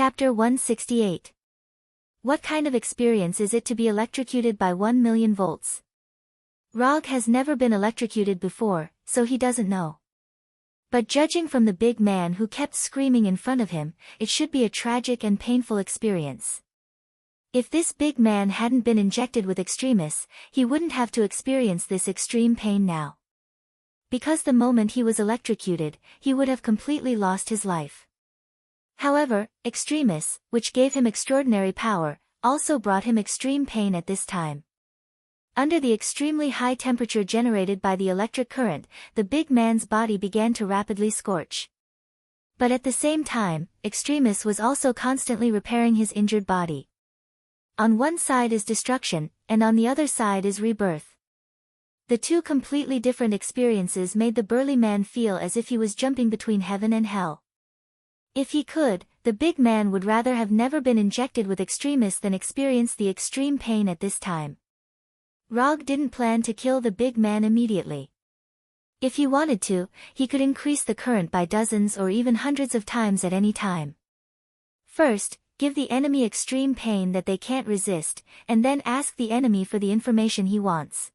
Chapter 168. What kind of experience is it to be electrocuted by 1 million volts? Rog has never been electrocuted before, so he doesn't know. But judging from the big man who kept screaming in front of him, it should be a tragic and painful experience. If this big man hadn't been injected with extremis, he wouldn't have to experience this extreme pain now. Because the moment he was electrocuted, he would have completely lost his life. However, extremis, which gave him extraordinary power, also brought him extreme pain at this time. Under the extremely high temperature generated by the electric current, the big man's body began to rapidly scorch. But at the same time, extremis was also constantly repairing his injured body. On one side is destruction, and on the other side is rebirth. The two completely different experiences made the burly man feel as if he was jumping between heaven and hell. If he could, the big man would rather have never been injected with extremis than experience the extreme pain at this time. Rog didn't plan to kill the big man immediately. If he wanted to, he could increase the current by dozens or even hundreds of times at any time. First, give the enemy extreme pain that they can't resist, and then ask the enemy for the information he wants.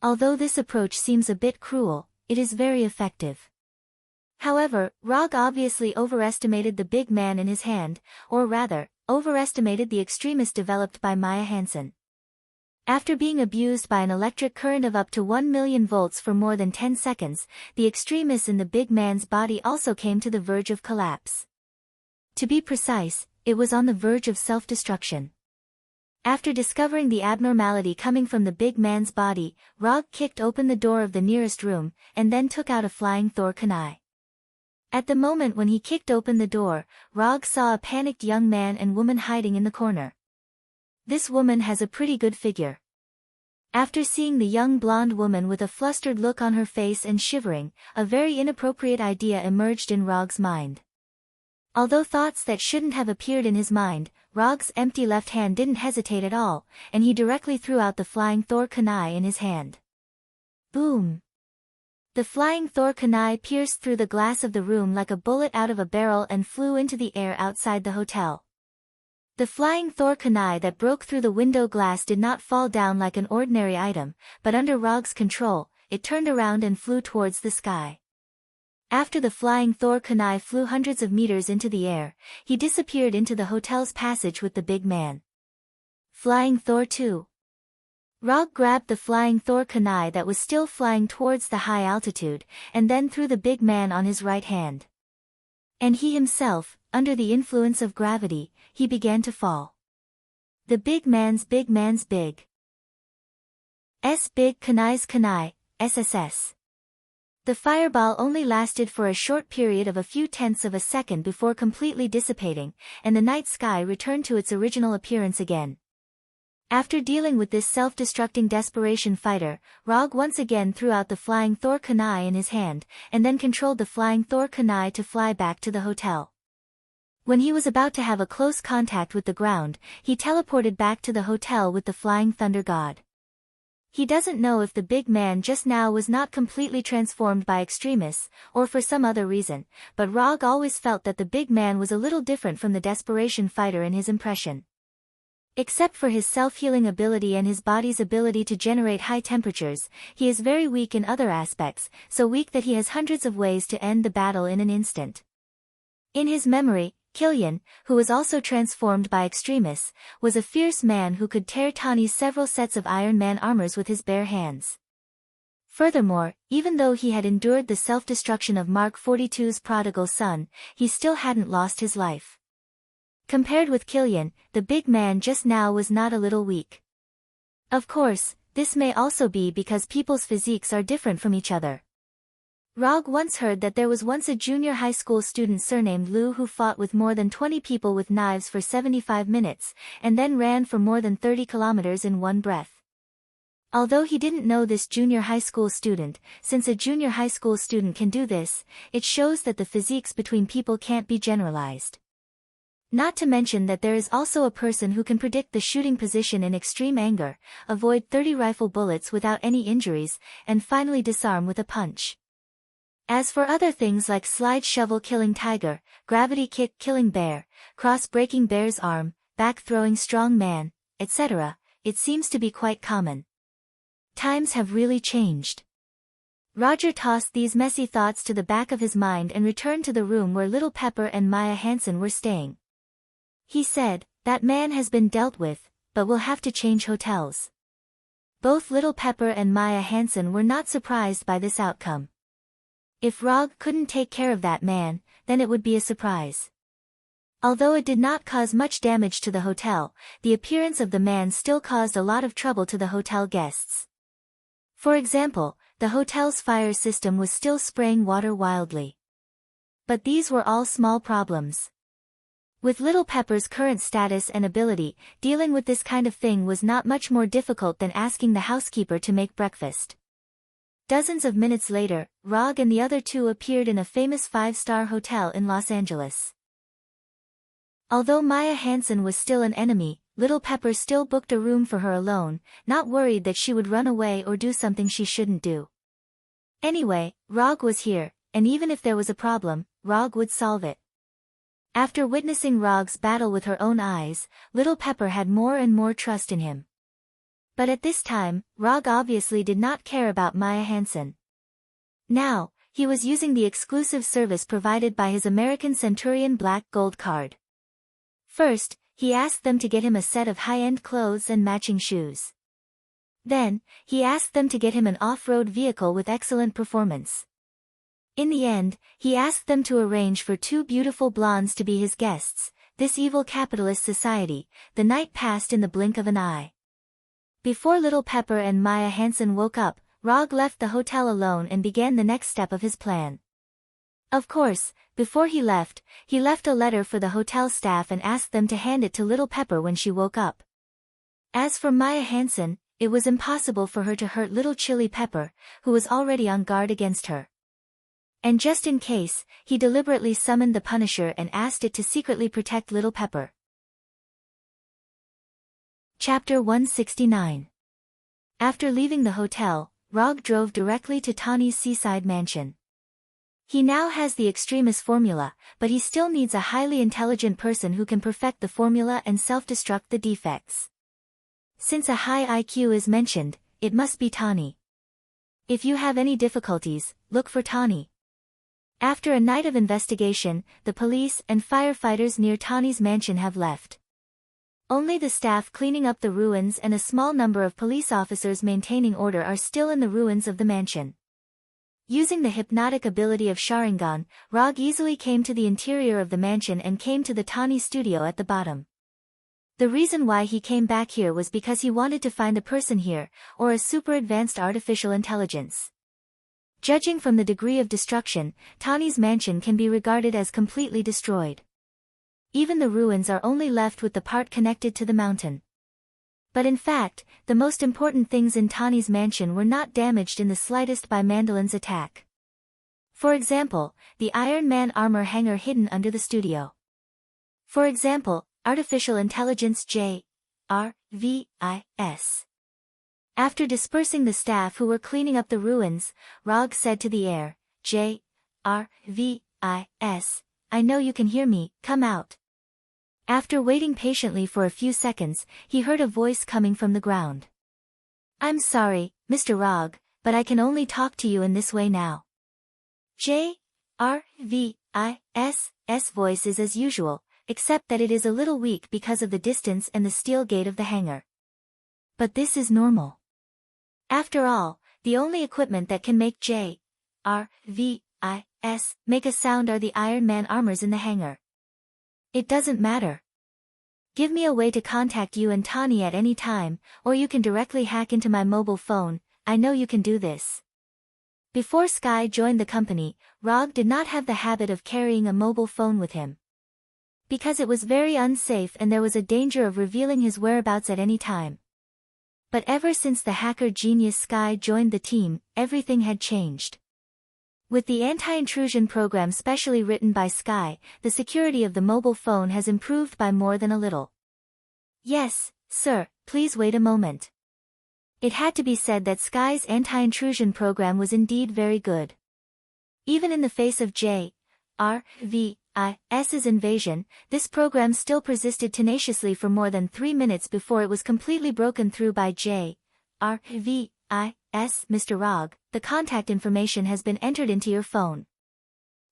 Although this approach seems a bit cruel, it is very effective. However, Rog obviously overestimated the big man in his hand, or rather, overestimated the extremis developed by Maya Hansen. After being abused by an electric current of up to 1 million volts for more than 10 seconds, the extremis in the big man's body also came to the verge of collapse. To be precise, it was on the verge of self-destruction. After discovering the abnormality coming from the big man's body, Rog kicked open the door of the nearest room, and then took out a flying Thor kunai. At the moment when he kicked open the door, Rog saw a panicked young man and woman hiding in the corner. This woman has a pretty good figure. After seeing the young blonde woman with a flustered look on her face and shivering, a very inappropriate idea emerged in Rog's mind. Although thoughts that shouldn't have appeared in his mind, Rog's empty left hand didn't hesitate at all, and he directly threw out the flying Thor kunai in his hand. Boom! The flying Thor kunai pierced through the glass of the room like a bullet out of a barrel and flew into the air outside the hotel. The flying Thor kunai that broke through the window glass did not fall down like an ordinary item, but under Rog's control, it turned around and flew towards the sky. After the flying Thor kunai flew hundreds of meters into the air, he disappeared into the hotel's passage with the big man. Flying Thor 2. Rog grabbed the flying Thor kunai that was still flying towards the high altitude, and then threw the big man on his right hand. And he himself, under the influence of gravity, he began to fall. The big man's big kunai's kunai, SSS. The fireball only lasted for a short period of a few tenths of a second before completely dissipating, and the night sky returned to its original appearance again. After dealing with this self-destructing desperation fighter, Rog once again threw out the flying Thor kunai in his hand, and then controlled the flying Thor kunai to fly back to the hotel. When he was about to have a close contact with the ground, he teleported back to the hotel with the flying thunder god. He doesn't know if the big man just now was not completely transformed by extremis, or for some other reason, but Rog always felt that the big man was a little different from the desperation fighter in his impression. Except for his self-healing ability and his body's ability to generate high temperatures, he is very weak in other aspects, so weak that he has hundreds of ways to end the battle in an instant. In his memory, Killian, who was also transformed by extremis, was a fierce man who could tear Tawny's several sets of Iron Man armors with his bare hands. Furthermore, even though he had endured the self-destruction of Mark 42's prodigal son, he still hadn't lost his life. Compared with Killian, the big man just now was not a little weak. Of course, this may also be because people's physiques are different from each other. Rog once heard that there was once a junior high school student surnamed Lu who fought with more than 20 people with knives for 75 minutes, and then ran for more than 30 kilometers in one breath. Although he didn't know this junior high school student, since a junior high school student can do this, it shows that the physiques between people can't be generalized. Not to mention that there is also a person who can predict the shooting position in extreme anger, avoid 30 rifle bullets without any injuries, and finally disarm with a punch. As for other things like slide shovel killing tiger, gravity kick killing bear, cross breaking bear's arm, back throwing strong man, etc., it seems to be quite common. Times have really changed. Roger tossed these messy thoughts to the back of his mind and returned to the room where Little Pepper and Maya Hansen were staying. He said, "That man has been dealt with, but we'll have to change hotels." Both Little Pepper and Maya Hansen were not surprised by this outcome. If Rog couldn't take care of that man, then it would be a surprise. Although it did not cause much damage to the hotel, the appearance of the man still caused a lot of trouble to the hotel guests. For example, the hotel's fire system was still spraying water wildly. But these were all small problems. With Little Pepper's current status and ability, dealing with this kind of thing was not much more difficult than asking the housekeeper to make breakfast. Dozens of minutes later, Rog and the other two appeared in a famous five-star hotel in Los Angeles. Although Maya Hansen was still an enemy, Little Pepper still booked a room for her alone, not worried that she would run away or do something she shouldn't do. Anyway, Rog was here, and even if there was a problem, Rog would solve it. After witnessing Rog's battle with her own eyes, Little Pepper had more and more trust in him. But at this time, Rog obviously did not care about Maya Hansen. Now, he was using the exclusive service provided by his American Centurion Black Gold card. First, he asked them to get him a set of high-end clothes and matching shoes. Then, he asked them to get him an off-road vehicle with excellent performance. In the end, he asked them to arrange for two beautiful blondes to be his guests. This evil capitalist society. The night passed in the blink of an eye. Before Little Pepper and Maya Hansen woke up, Rog left the hotel alone and began the next step of his plan. Of course, before he left a letter for the hotel staff and asked them to hand it to Little Pepper when she woke up. As for Maya Hansen, it was impossible for her to hurt Little Chili Pepper, who was already on guard against her. And just in case, he deliberately summoned the Punisher and asked it to secretly protect Little Pepper. Chapter 169. After leaving the hotel, Rog drove directly to Tawny's seaside mansion. He now has the extremis formula, but he still needs a highly intelligent person who can perfect the formula and self-destruct the defects. Since a high IQ is mentioned, it must be Tawny. If you have any difficulties, look for Tawny. After a night of investigation, the police and firefighters near Tawny's mansion have left. Only the staff cleaning up the ruins and a small number of police officers maintaining order are still in the ruins of the mansion. Using the hypnotic ability of Sharingan, Rog easily came to the interior of the mansion and came to the Tawny studio at the bottom. The reason why he came back here was because he wanted to find a person here, or a super advanced artificial intelligence. Judging from the degree of destruction, Tawny's mansion can be regarded as completely destroyed. Even the ruins are only left with the part connected to the mountain. But in fact, the most important things in Tawny's mansion were not damaged in the slightest by Mandolin's attack. For example, the Iron Man armor hanger hidden under the studio. For example, Artificial Intelligence J. R. V. I. S. After dispersing the staff who were cleaning up the ruins, Rog said to the air, J. R. V. I. S. I know you can hear me, come out. After waiting patiently for a few seconds, he heard a voice coming from the ground. I'm sorry, Mr. Rog, but I can only talk to you in this way now. J. R. V. I. S. voice is as usual, except that it is a little weak because of the distance and the steel gate of the hangar. But this is normal. After all, the only equipment that can make J. R. V. I. S. make a sound are the Iron Man armors in the hangar. It doesn't matter. Give me a way to contact you and Tawny at any time, or you can directly hack into my mobile phone. I know you can do this. Before Sky joined the company, Rog did not have the habit of carrying a mobile phone with him. Because it was very unsafe and there was a danger of revealing his whereabouts at any time. But ever since the hacker genius Sky joined the team, everything had changed. With the anti-intrusion program specially written by Sky, the security of the mobile phone has improved by more than a little. Yes, sir, please wait a moment. It had to be said that Sky's anti-intrusion program was indeed very good. Even in the face of JRVIS's invasion, this program still persisted tenaciously for more than 3 minutes before it was completely broken through by JRVIS. Mr. Rog, the contact information has been entered into your phone.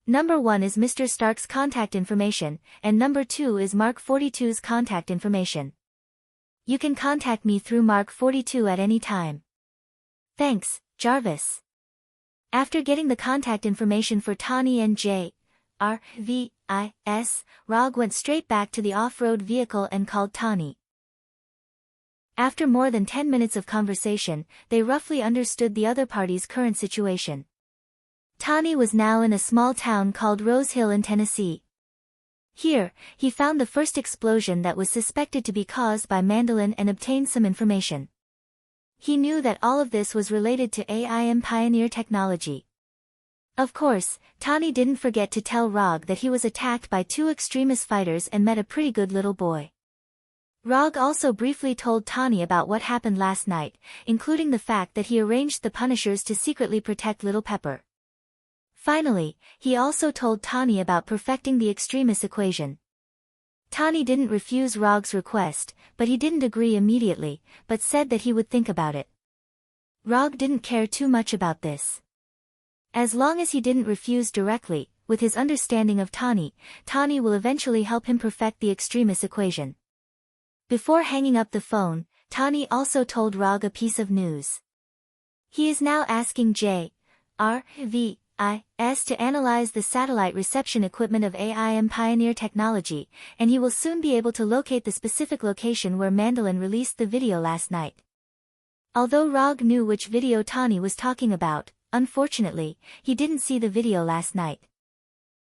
Number 1 is Mr. Stark's contact information, and number 2 is Mark 42's contact information. You can contact me through Mark 42 at any time. Thanks, Jarvis. After getting the contact information for Tawny and JRVIS, Rog went straight back to the off-road vehicle and called Tawny. After more than 10 minutes of conversation, they roughly understood the other party's current situation. Tawny was now in a small town called Rose Hill in Tennessee. Here, he found the first explosion that was suspected to be caused by Mandolin and obtained some information. He knew that all of this was related to AIM Pioneer technology. Of course, Tawny didn't forget to tell Rog that he was attacked by 2 extremist fighters and met a pretty good little boy. Rog also briefly told Tawny about what happened last night, including the fact that he arranged the Punishers to secretly protect Little Pepper. Finally, he also told Tawny about perfecting the extremist equation. Tawny didn't refuse Rog's request, but he didn't agree immediately, but said that he would think about it. Rog didn't care too much about this. As long as he didn't refuse directly, with his understanding of Tawny will eventually help him perfect the extremist equation. Before hanging up the phone, Tawny also told Rog a piece of news. He is now asking JRVIS to analyze the satellite reception equipment of AIM Pioneer technology, and he will soon be able to locate the specific location where Mandolin released the video last night. Although Rog knew which video Tawny was talking about, unfortunately, he didn't see the video last night.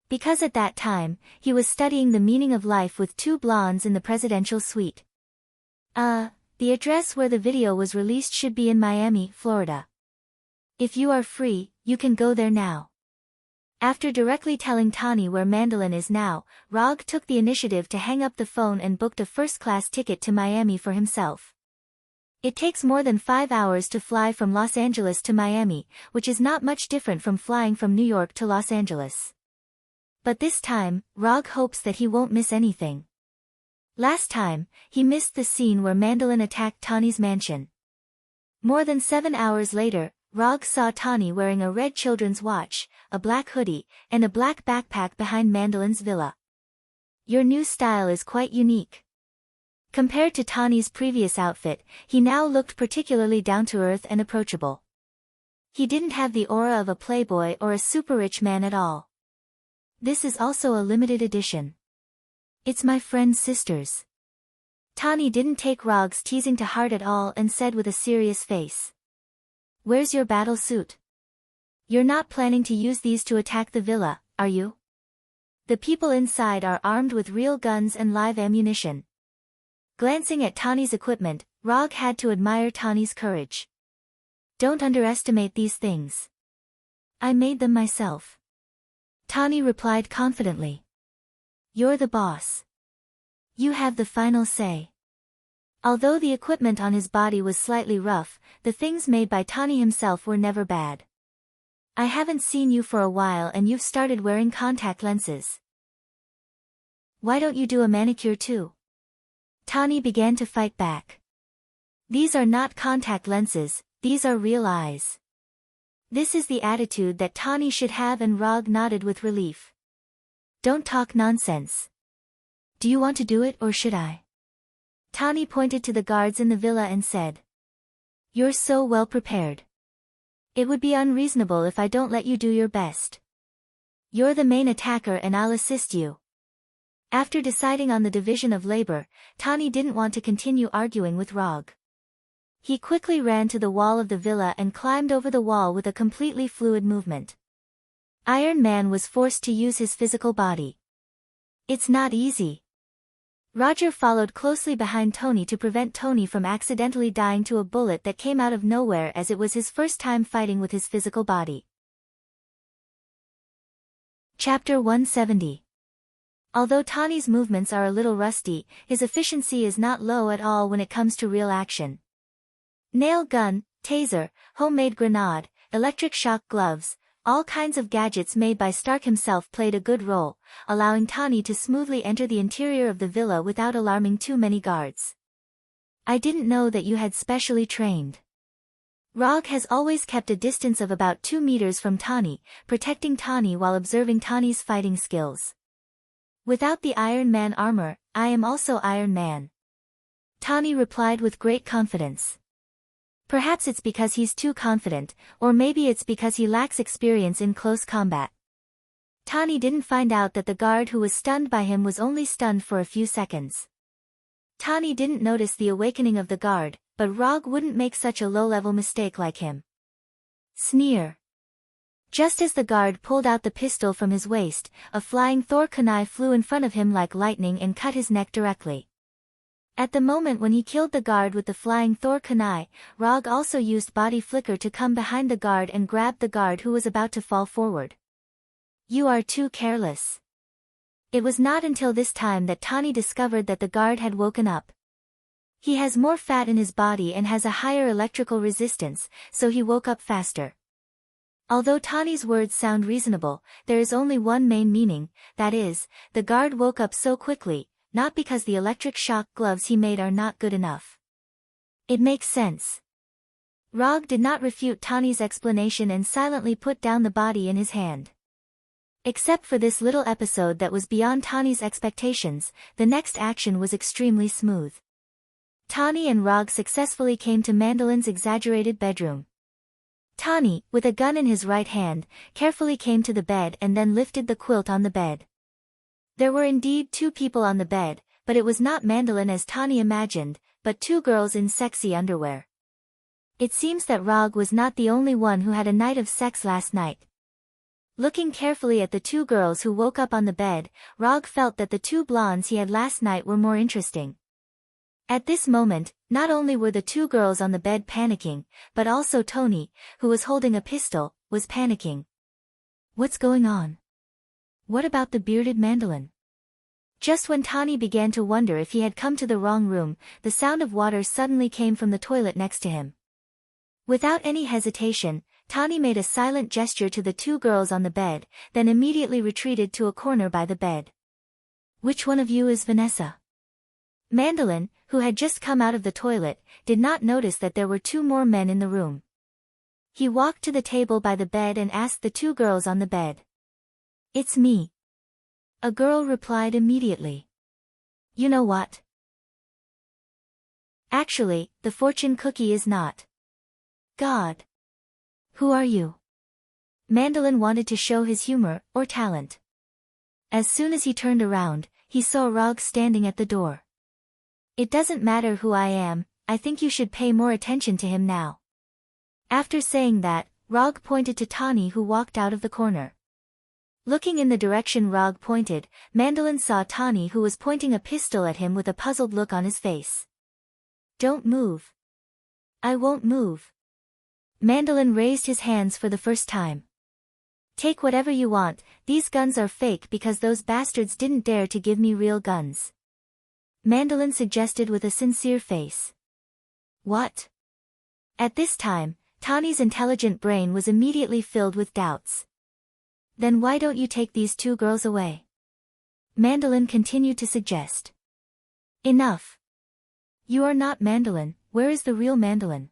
Because at that time, he was studying the meaning of life with 2 blondes in the presidential suite. The address where the video was released should be in Miami, Florida. If you are free, you can go there now. After directly telling Tawny where Mandolin is now, Rog took the initiative to hang up the phone and booked a first-class ticket to Miami for himself. It takes more than 5 hours to fly from Los Angeles to Miami, which is not much different from flying from New York to Los Angeles. But this time, Rog hopes that he won't miss anything. Last time, he missed the scene where Mandolin attacked Tawny's mansion. More than 7 hours later, Rog saw Tawny wearing a red children's watch, a black hoodie, and a black backpack behind Mandolin's villa. Your new style is quite unique. Compared to Tawny's previous outfit, he now looked particularly down-to-earth and approachable. He didn't have the aura of a playboy or a super-rich man at all. This is also a limited edition. It's my friend's sister's. Tawny didn't take Rog's teasing to heart at all and said with a serious face. Where's your battle suit? You're not planning to use these to attack the villa, are you? The people inside are armed with real guns and live ammunition. Glancing at Tawny's equipment, Rog had to admire Tawny's courage. Don't underestimate these things. I made them myself. Tawny replied confidently. You're the boss. You have the final say. Although the equipment on his body was slightly rough, the things made by Tawny himself were never bad. I haven't seen you for a while and you've started wearing contact lenses. Why don't you do a manicure too? Tawny began to fight back. These are not contact lenses, these are real eyes. This is the attitude that Tawny should have, and Rog nodded with relief. Don't talk nonsense. Do you want to do it or should I? Tawny pointed to the guards in the villa and said. You're so well prepared. It would be unreasonable if I don't let you do your best. You're the main attacker and I'll assist you. After deciding on the division of labor, Tawny didn't want to continue arguing with Rog. He quickly ran to the wall of the villa and climbed over the wall with a completely fluid movement. Iron Man was forced to use his physical body. It's not easy. Roger followed closely behind Tony to prevent Tony from accidentally dying to a bullet that came out of nowhere, as it was his first time fighting with his physical body. Chapter 170. Although Tawny's movements are a little rusty, his efficiency is not low at all when it comes to real action. Nail gun, taser, homemade grenade, electric shock gloves, All kinds of gadgets made by Stark himself played a good role, allowing Tani to smoothly enter the interior of the villa without alarming too many guards. I didn't know that you had specially trained. Rog has always kept a distance of about 2 meters from Tani, protecting Tani while observing Tani's fighting skills. Without the Iron Man armor, I am also Iron Man. Tani replied with great confidence. Perhaps it's because he's too confident, or maybe it's because he lacks experience in close combat. Tani didn't find out that the guard who was stunned by him was only stunned for a few seconds. Tani didn't notice the awakening of the guard, but Rog wouldn't make such a low-level mistake like him. Sneer. Just as the guard pulled out the pistol from his waist, a flying Thor kunai flew in front of him like lightning and cut his neck directly. At the moment when he killed the guard with the flying Thor kunai, Rog also used body flicker to come behind the guard and grab the guard who was about to fall forward. You are too careless. It was not until this time that Tani discovered that the guard had woken up. He has more fat in his body and has a higher electrical resistance, so he woke up faster. Although Tani's words sound reasonable, there is only one main meaning, that is, the guard woke up so quickly, not because the electric shock gloves he made are not good enough. It makes sense. Rog did not refute Tani's explanation and silently put down the body in his hand. Except for this little episode that was beyond Tani's expectations, the next action was extremely smooth. Tani and Rog successfully came to Mandolin's exaggerated bedroom. Tani, with a gun in his right hand, carefully came to the bed and then lifted the quilt on the bed. There were indeed 2 people on the bed, but it was not Mandolin as Tani imagined, but 2 girls in sexy underwear. It seems that Rog was not the only one who had a night of sex last night. Looking carefully at the 2 girls who woke up on the bed, Rog felt that the 2 blondes he had last night were more interesting. At this moment, not only were the 2 girls on the bed panicking, but also Tony, who was holding a pistol, was panicking. What's going on? What about the bearded Mandolin? Just when Tani began to wonder if he had come to the wrong room, the sound of water suddenly came from the toilet next to him. Without any hesitation, Tani made a silent gesture to the 2 girls on the bed, then immediately retreated to a corner by the bed. Which one of you is Vanessa? Mandolin, who had just come out of the toilet, did not notice that there were 2 more men in the room. He walked to the table by the bed and asked the 2 girls on the bed. It's me. A girl replied immediately. You know what? Actually, the fortune cookie is not. God. Who are you? Mandolin wanted to show his humor, or talent. As soon as he turned around, he saw Rog standing at the door. It doesn't matter who I am, I think you should pay more attention to him now. After saying that, Rog pointed to Tani who walked out of the corner. Looking in the direction Rog pointed, Mandolin saw Tani who was pointing a pistol at him with a puzzled look on his face. Don't move. I won't move. Mandolin raised his hands for the first time. Take whatever you want, these guns are fake because those bastards didn't dare to give me real guns. Mandolin suggested with a sincere face. What? At this time, Tani's intelligent brain was immediately filled with doubts. Then why don't you take these 2 girls away? Mandolin continued to suggest. Enough. You are not Mandolin, where is the real Mandolin?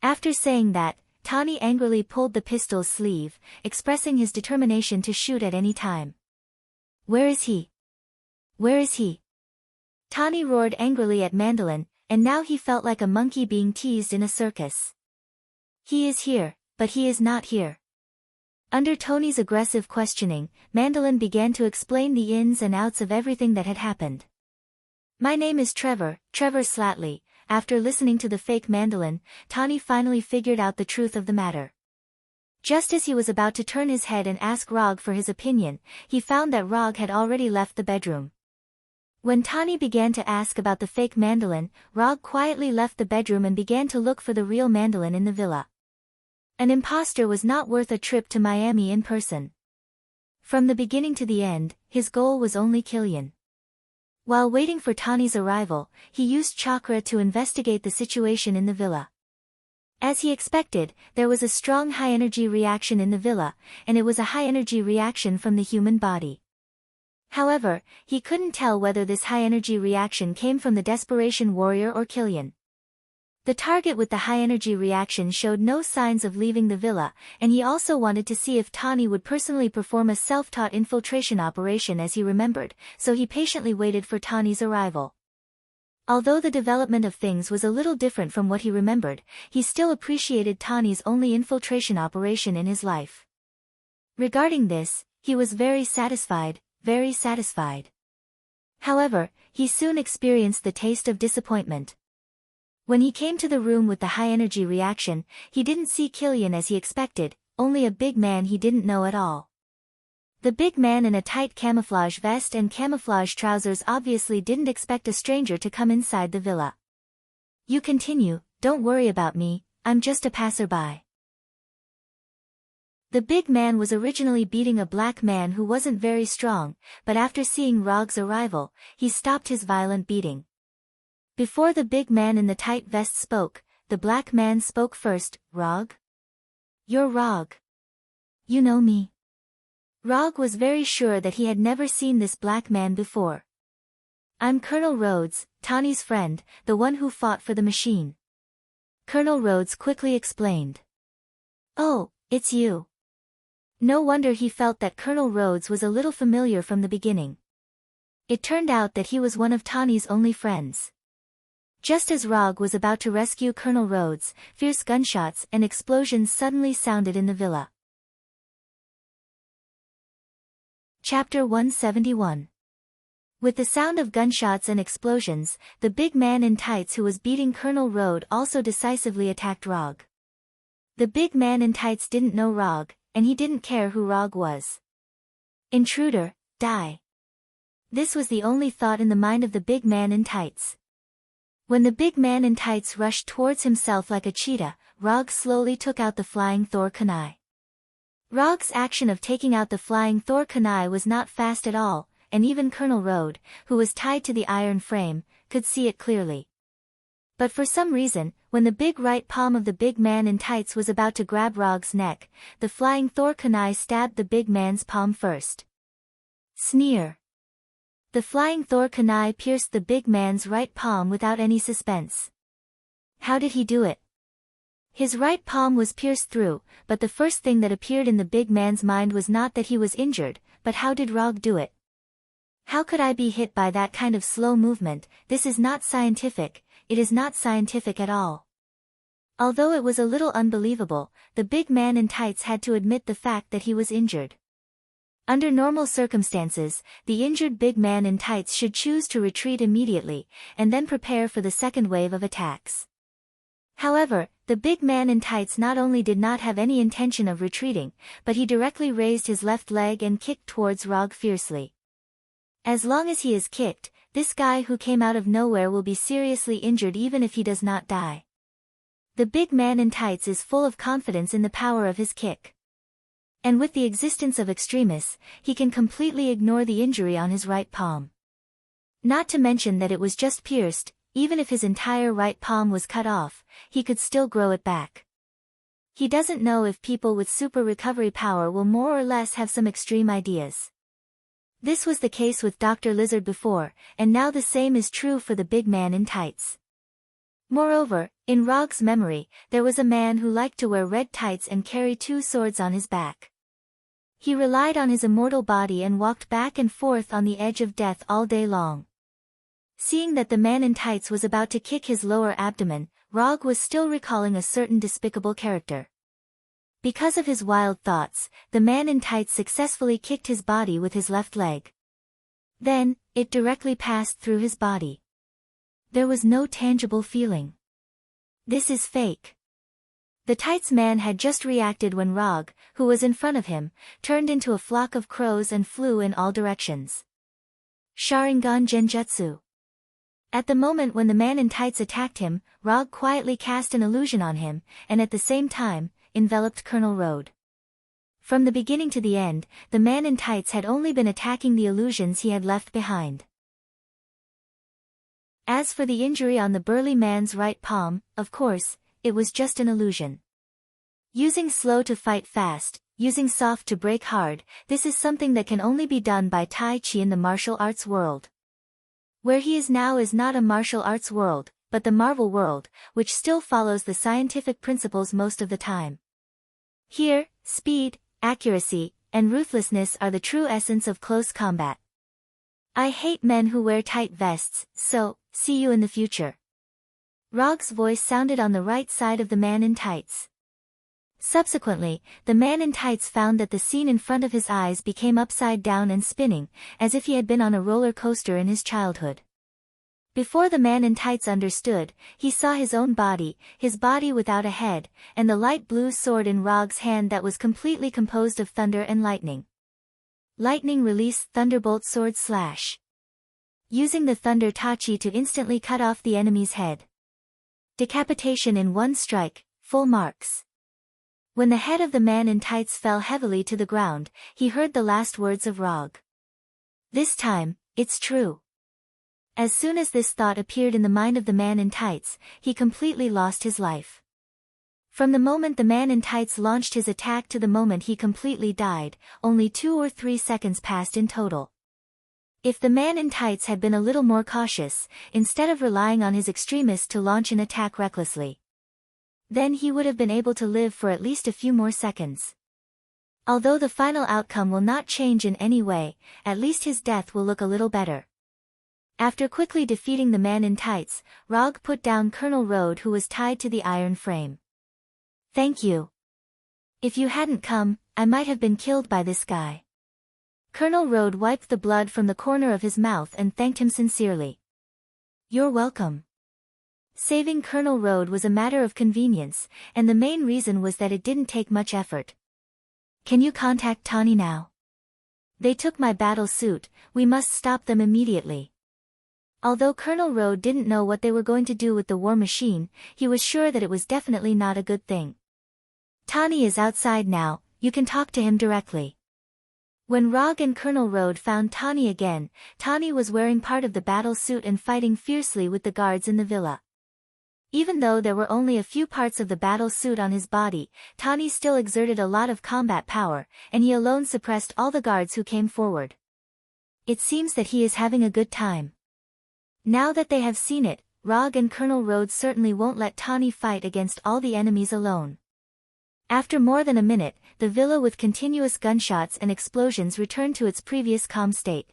After saying that, Tani angrily pulled the pistol's sleeve, expressing his determination to shoot at any time. Where is he? Where is he? Tani roared angrily at Mandolin, and now he felt like a monkey being teased in a circus. He is here, but he is not here. Under Tony's aggressive questioning, Mandolin began to explain the ins and outs of everything that had happened. My name is Trevor Slatley. After listening to the fake Mandolin, Tani finally figured out the truth of the matter. Just as he was about to turn his head and ask Rog for his opinion, he found that Rog had already left the bedroom. When Tani began to ask about the fake Mandolin, Rog quietly left the bedroom and began to look for the real Mandolin in the villa. An imposter was not worth a trip to Miami in person. From the beginning to the end, his goal was only Killian. While waiting for Tani's arrival, he used chakra to investigate the situation in the villa. As he expected, there was a strong high-energy reaction in the villa, and it was a high-energy reaction from the human body. However, he couldn't tell whether this high-energy reaction came from the Desperation Warrior or Killian. The target with the high-energy reaction showed no signs of leaving the villa, and he also wanted to see if Tawny would personally perform a self-taught infiltration operation as he remembered, so he patiently waited for Tawny's arrival. Although the development of things was a little different from what he remembered, he still appreciated Tawny's only infiltration operation in his life. Regarding this, he was very satisfied, very satisfied. However, he soon experienced the taste of disappointment. When he came to the room with the high-energy reaction, he didn't see Killian as he expected, only a big man he didn't know at all. The big man in a tight camouflage vest and camouflage trousers obviously didn't expect a stranger to come inside the villa. "You continue, don't worry about me, I'm just a passerby." The big man was originally beating a black man who wasn't very strong, but after seeing Rog's arrival, he stopped his violent beating. Before the big man in the tight vest spoke, the black man spoke first. "Rog? You're Rog. You know me." Rog was very sure that he had never seen this black man before. "I'm Colonel Rhodes, Tawny's friend, the one who fought for the machine." Colonel Rhodes quickly explained. "Oh, it's you." No wonder he felt that Colonel Rhodes was a little familiar from the beginning. It turned out that he was one of Tawny's only friends. Just as Rog was about to rescue Colonel Rhodes, fierce gunshots and explosions suddenly sounded in the villa. Chapter 171. With the sound of gunshots and explosions, the big man in tights who was beating Colonel Rhodes also decisively attacked Rog. The big man in tights didn't know Rog, and he didn't care who Rog was. "Intruder, die." This was the only thought in the mind of the big man in tights. When the big man in tights rushed towards himself like a cheetah, Rog slowly took out the flying Thor kunai. Rog's action of taking out the flying Thor kunai was not fast at all, and even Colonel Rhodes, who was tied to the iron frame, could see it clearly. But for some reason, when the big right palm of the big man in tights was about to grab Rog's neck, the flying Thor kunai stabbed the big man's palm first. Sneer. The flying Thor kunai pierced the big man's right palm without any suspense. How did he do it? His right palm was pierced through, but the first thing that appeared in the big man's mind was not that he was injured, but how did Rog do it? "How could I be hit by that kind of slow movement? This is not scientific, it is not scientific at all." Although it was a little unbelievable, the big man in tights had to admit the fact that he was injured. Under normal circumstances, the injured big man in tights should choose to retreat immediately, and then prepare for the second wave of attacks. However, the big man in tights not only did not have any intention of retreating, but he directly raised his left leg and kicked towards Rog fiercely. As long as he is kicked, this guy who came out of nowhere will be seriously injured even if he does not die. The big man in tights is full of confidence in the power of his kick. And with the existence of extremis, he can completely ignore the injury on his right palm. Not to mention that it was just pierced, even if his entire right palm was cut off, he could still grow it back. He doesn't know if people with super recovery power will more or less have some extreme ideas. This was the case with Dr. Lizard before, and now the same is true for the big man in tights. Moreover, in Rog's memory, there was a man who liked to wear red tights and carry 2 swords on his back. He relied on his immortal body and walked back and forth on the edge of death all day long. Seeing that the man in tights was about to kick his lower abdomen, Rog was still recalling a certain despicable character. Because of his wild thoughts, the man in tights successfully kicked his body with his left leg. Then, it directly passed through his body. There was no tangible feeling. This is fake. The tights man had just reacted when Rog, who was in front of him, turned into a flock of crows and flew in all directions. Sharingan Genjutsu. At the moment when the man in tights attacked him, Rog quietly cast an illusion on him, and at the same time, enveloped Colonel Rhodes. From the beginning to the end, the man in tights had only been attacking the illusions he had left behind. As for the injury on the burly man's right palm, of course, it was just an illusion. Using slow to fight fast, using soft to break hard, this is something that can only be done by Tai Chi in the martial arts world. Where he is now is not a martial arts world, but the Marvel world, which still follows the scientific principles most of the time. Here, speed, accuracy, and ruthlessness are the true essence of close combat. I hate men who wear tight vests, so, see you in the future. Rog's voice sounded on the right side of the man in tights. Subsequently, the man in tights found that the scene in front of his eyes became upside down and spinning, as if he had been on a roller coaster in his childhood. Before the man in tights understood, he saw his own body, his body without a head, and the light blue sword in Rog's hand that was completely composed of thunder and lightning. Lightning release thunderbolt sword slash. Using the thunder tachi to instantly cut off the enemy's head. Decapitation in one strike, full marks. When the head of the man in tights fell heavily to the ground, he heard the last words of Rog. This time, it's true. As soon as this thought appeared in the mind of the man in tights, he completely lost his life. From the moment the man in tights launched his attack to the moment he completely died, only 2 or 3 seconds passed in total. If the man in tights had been a little more cautious, instead of relying on his extremist to launch an attack recklessly, then he would have been able to live for at least a few more seconds. Although the final outcome will not change in any way, at least his death will look a little better. After quickly defeating the man in tights, Rog put down Colonel Road, who was tied to the iron frame. Thank you. If you hadn't come, I might have been killed by this guy. Colonel Road wiped the blood from the corner of his mouth and thanked him sincerely. You're welcome. Saving Colonel Road was a matter of convenience, and the main reason was that it didn't take much effort. Can you contact Tawny now? They took my battle suit, we must stop them immediately. Although Colonel Road didn't know what they were going to do with the war machine, he was sure that it was definitely not a good thing. Tawny is outside now, you can talk to him directly. When Rog and Colonel Road found Tawny again, Tawny was wearing part of the battle suit and fighting fiercely with the guards in the villa. Even though there were only a few parts of the battle suit on his body, Tawny still exerted a lot of combat power, and he alone suppressed all the guards who came forward. It seems that he is having a good time. Now that they have seen it, Rog and Colonel Road certainly won't let Tawny fight against all the enemies alone. After more than a minute, the villa with continuous gunshots and explosions returned to its previous calm state.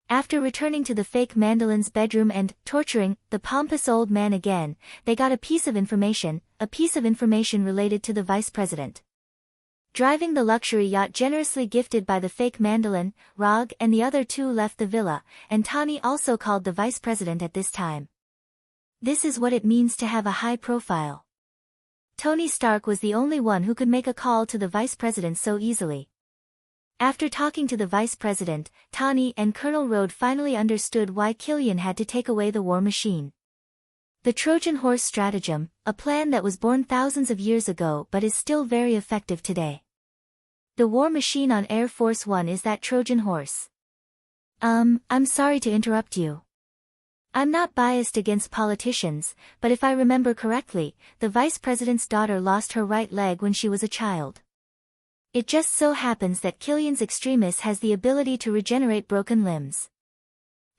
After returning to the fake Mandalin's bedroom and torturing the pompous old man again, they got a piece of information related to the vice president. Driving the luxury yacht generously gifted by the fake Mandalin, Rog and the other two left the villa, and Tawny also called the vice president at this time. This is what it means to have a high profile. Tony Stark was the only one who could make a call to the vice president so easily. After talking to the vice president, Tawny and Colonel Road finally understood why Killian had to take away the war machine. The Trojan horse stratagem, a plan that was born thousands of years ago but is still very effective today. The war machine on Air Force One is that Trojan horse. I'm sorry to interrupt you. I'm not biased against politicians, but if I remember correctly, the vice president's daughter lost her right leg when she was a child. It just so happens that Killian's extremis has the ability to regenerate broken limbs.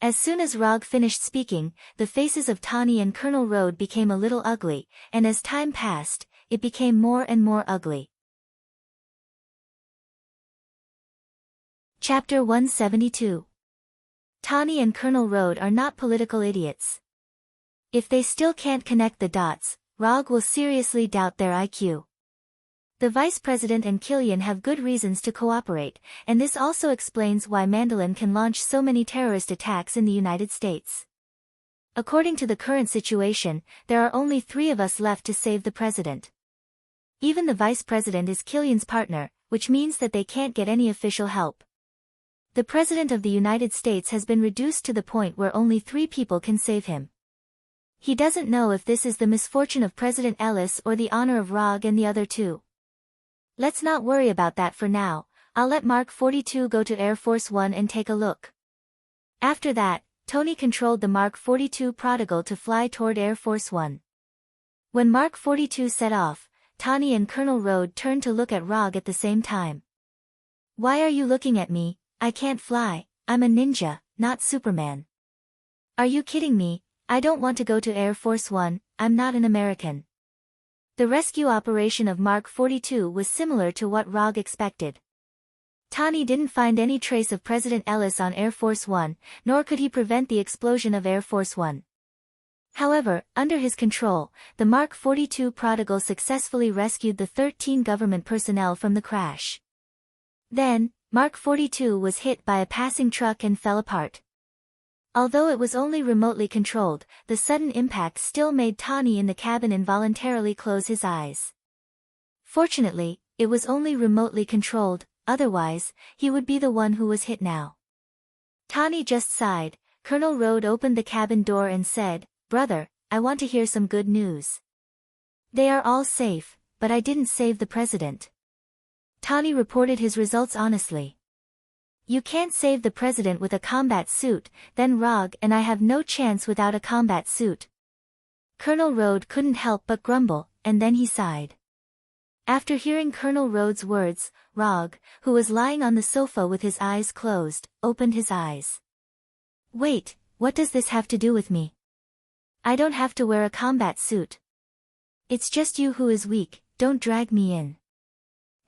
As soon as Rog finished speaking, the faces of Tawny and Colonel Road became a little ugly, and as time passed, it became more and more ugly. Chapter 172. Tawny and Colonel Road are not political idiots. If they still can't connect the dots, Rog will seriously doubt their IQ. The vice president and Killian have good reasons to cooperate, and this also explains why Mandalin can launch so many terrorist attacks in the United States. According to the current situation, there are only 3 of us left to save the president. Even the vice president is Killian's partner, which means that they can't get any official help. The president of the United States has been reduced to the point where only 3 people can save him. He doesn't know if this is the misfortune of President Ellis or the honor of Rog and the other 2. Let's not worry about that for now. I'll let Mark 42 go to Air Force One and take a look. After that, Tony controlled the Mark 42 Prodigal to fly toward Air Force One. When Mark 42 set off, Tani and Colonel Road turned to look at Rog at the same time. Why are you looking at me? I can't fly, I'm a ninja, not Superman. Are you kidding me? I don't want to go to Air Force One, I'm not an American. The rescue operation of Mark 42 was similar to what Rog expected. Tani didn't find any trace of President Ellis on Air Force One, nor could he prevent the explosion of Air Force One. However, under his control, the Mark 42 prodigal successfully rescued the 13 government personnel from the crash. Then, Mark 42 was hit by a passing truck and fell apart. Although it was only remotely controlled, the sudden impact still made Tani in the cabin involuntarily close his eyes. Fortunately, it was only remotely controlled, otherwise, he would be the one who was hit now. Tani just sighed. Colonel Road opened the cabin door and said, "Brother, I want to hear some good news. They are all safe, but I didn't save the president." Tani reported his results honestly. "You can't save the president with a combat suit, then Rog and I have no chance without a combat suit." Colonel Road couldn't help but grumble, and then he sighed. After hearing Colonel Road's words, Rog, who was lying on the sofa with his eyes closed, opened his eyes. "Wait, what does this have to do with me? I don't have to wear a combat suit. It's just you who is weak, don't drag me in."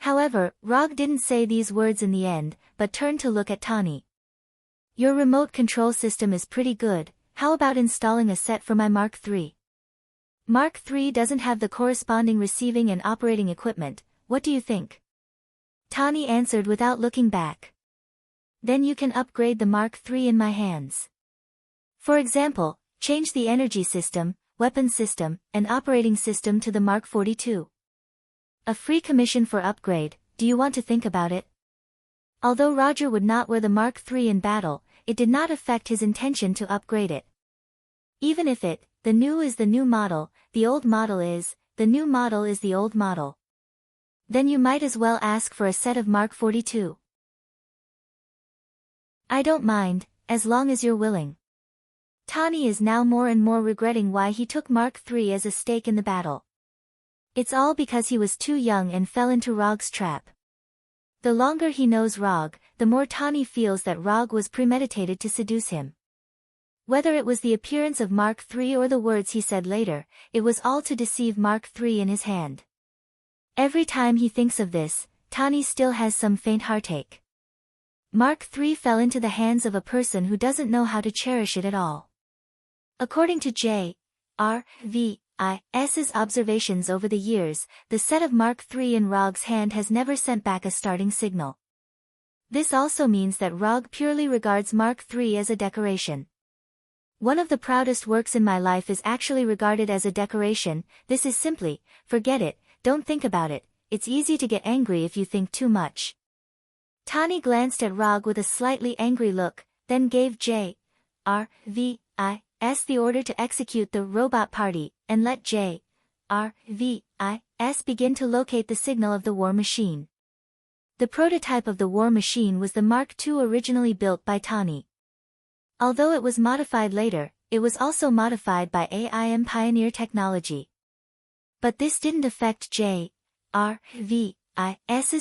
However, Rog didn't say these words in the end, but turned to look at Tani. "Your remote control system is pretty good, how about installing a set for my Mark III? Mark III doesn't have the corresponding receiving and operating equipment, what do you think?" Tani answered without looking back. "Then you can upgrade the Mark III in my hands. For example, change the energy system, weapon system, and operating system to the Mark 42. A free commission for upgrade, do you want to think about it?" Although Roger would not wear the Mark III in battle, it did not affect his intention to upgrade it. Even if the new is the new model, the old model is, the new model is the old model. Then you might as well ask for a set of Mark 42. "I don't mind, as long as you're willing." Tani is now more and more regretting why he took Mark III as a stake in the battle. It's all because he was too young and fell into Rog's trap. The longer he knows Rog, the more Tani feels that Rog was premeditated to seduce him. Whether it was the appearance of Mark III or the words he said later, it was all to deceive Mark III in his hand. Every time he thinks of this, Tani still has some faint heartache. Mark III fell into the hands of a person who doesn't know how to cherish it at all. According to J.R.V.I.'s observations over the years, the set of Mark III in Rog's hand has never sent back a starting signal. This also means that Rog purely regards Mark III as a decoration. "One of the proudest works in my life is actually regarded as a decoration, this is simply, forget it, don't think about it, it's easy to get angry if you think too much." Tani glanced at Rog with a slightly angry look, then gave J.R.V.I.'s the order to execute the robot party, and let J.R.V.I.'s begin to locate the signal of the war machine. The prototype of the war machine was the Mark II originally built by Tani. Although it was modified later, it was also modified by AIM Pioneer technology. But this didn't affect J.R.V.I.'s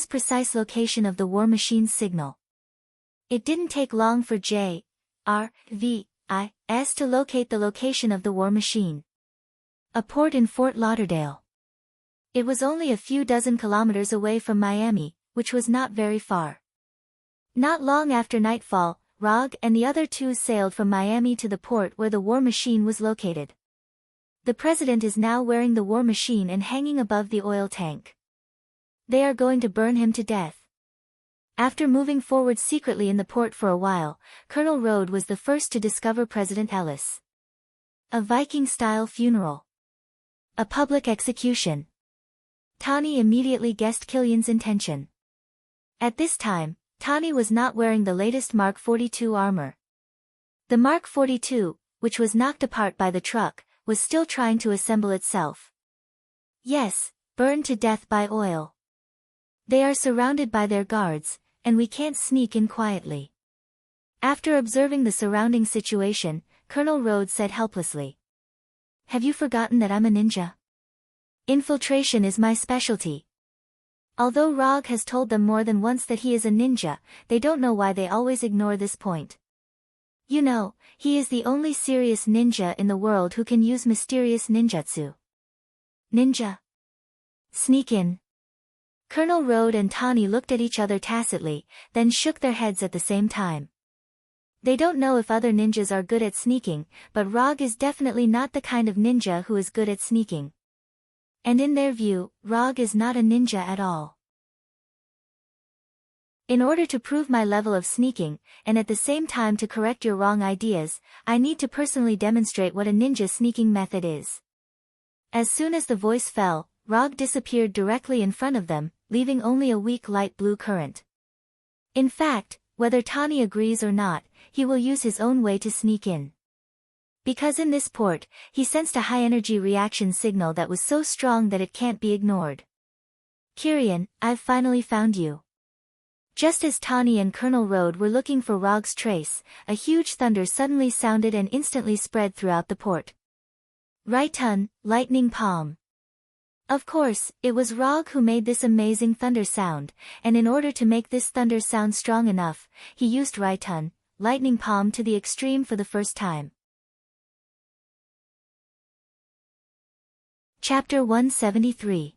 precise location of the war machine's signal. It didn't take long for J.R.V.I.'s to locate the location of the war machine. A port in Fort Lauderdale. It was only a few dozen kilometers away from Miami, which was not very far. Not long after nightfall, Rog and the other two sailed from Miami to the port where the war machine was located. The president is now wearing the war machine and hanging above the oil tank. They are going to burn him to death. After moving forward secretly in the port for a while, Colonel Road was the first to discover President Ellis. A Viking-style funeral. A public execution. Tani immediately guessed Killian's intention. At this time, Tani was not wearing the latest Mark 42 armor. The Mark 42, which was knocked apart by the truck, was still trying to assemble itself. Yes, burned to death by oil. They are surrounded by their guards, and we can't sneak in quietly. After observing the surrounding situation, Colonel Road said helplessly, "Have you forgotten that I'm a ninja? Infiltration is my specialty. Although Rog has told them more than once that he is a ninja, they don't know why they always ignore this point. You know, he is the only serious ninja in the world who can use mysterious ninjutsu. Ninja. Sneak in. Colonel Road and Tawny looked at each other tacitly, then shook their heads at the same time. They don't know if other ninjas are good at sneaking, but Rog is definitely not the kind of ninja who is good at sneaking. And in their view, Rog is not a ninja at all. In order to prove my level of sneaking, and at the same time to correct your wrong ideas, I need to personally demonstrate what a ninja sneaking method is. As soon as the voice fell, Rog disappeared directly in front of them, leaving only a weak light blue current. In fact, whether Tawny agrees or not, he will use his own way to sneak in. Because in this port, he sensed a high-energy reaction signal that was so strong that it can't be ignored. Kirian, I've finally found you. Just as Tawny and Colonel Road were looking for Rog's trace, a huge thunder suddenly sounded and instantly spread throughout the port. Raiton, lightning palm. Of course, it was Rog who made this amazing thunder sound, and in order to make this thunder sound strong enough, he used Raiton, lightning palm to the extreme for the first time. Chapter 173.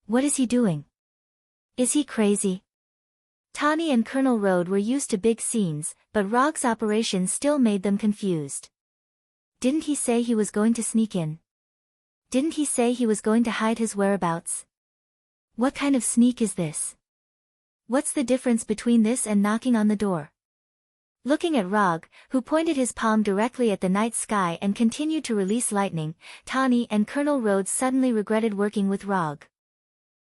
What is he doing? Is he crazy? Tawny and Colonel Road were used to big scenes, but Rog's operation still made them confused. Didn't he say he was going to sneak in? Didn't he say he was going to hide his whereabouts? What kind of sneak is this? What's the difference between this and knocking on the door? Looking at Rog, who pointed his palm directly at the night sky and continued to release lightning, Tawny and Colonel Road suddenly regretted working with Rog.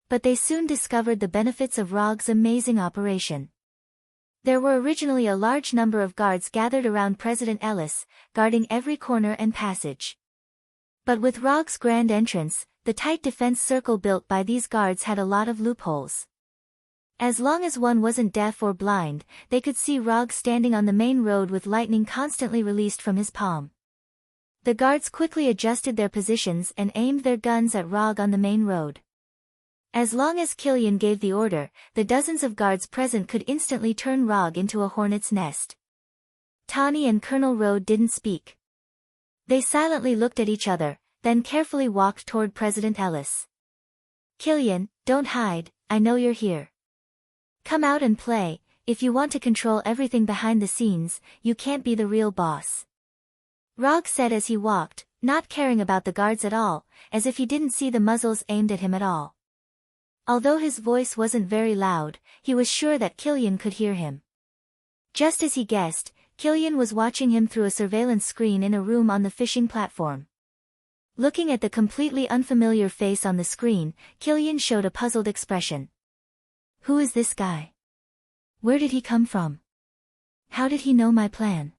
But they soon discovered the benefits of Rog's amazing operation. There were originally a large number of guards gathered around President Ellis, guarding every corner and passage. But with Rog's grand entrance, the tight defense circle built by these guards had a lot of loopholes. As long as one wasn't deaf or blind, they could see Rog standing on the main road with lightning constantly released from his palm. The guards quickly adjusted their positions and aimed their guns at Rog on the main road. As long as Killian gave the order, the dozens of guards present could instantly turn Rog into a hornet's nest. Tawny and Colonel Road didn't speak. They silently looked at each other, then carefully walked toward President Ellis. Killian, don't hide, I know you're here. Come out and play. If you want to control everything behind the scenes, you can't be the real boss. Rog said as he walked, not caring about the guards at all, as if he didn't see the muzzles aimed at him at all. Although his voice wasn't very loud, he was sure that Killian could hear him. Just as he guessed, Killian was watching him through a surveillance screen in a room on the fishing platform. Looking at the completely unfamiliar face on the screen, Killian showed a puzzled expression. Who is this guy? Where did he come from? How did he know my plan?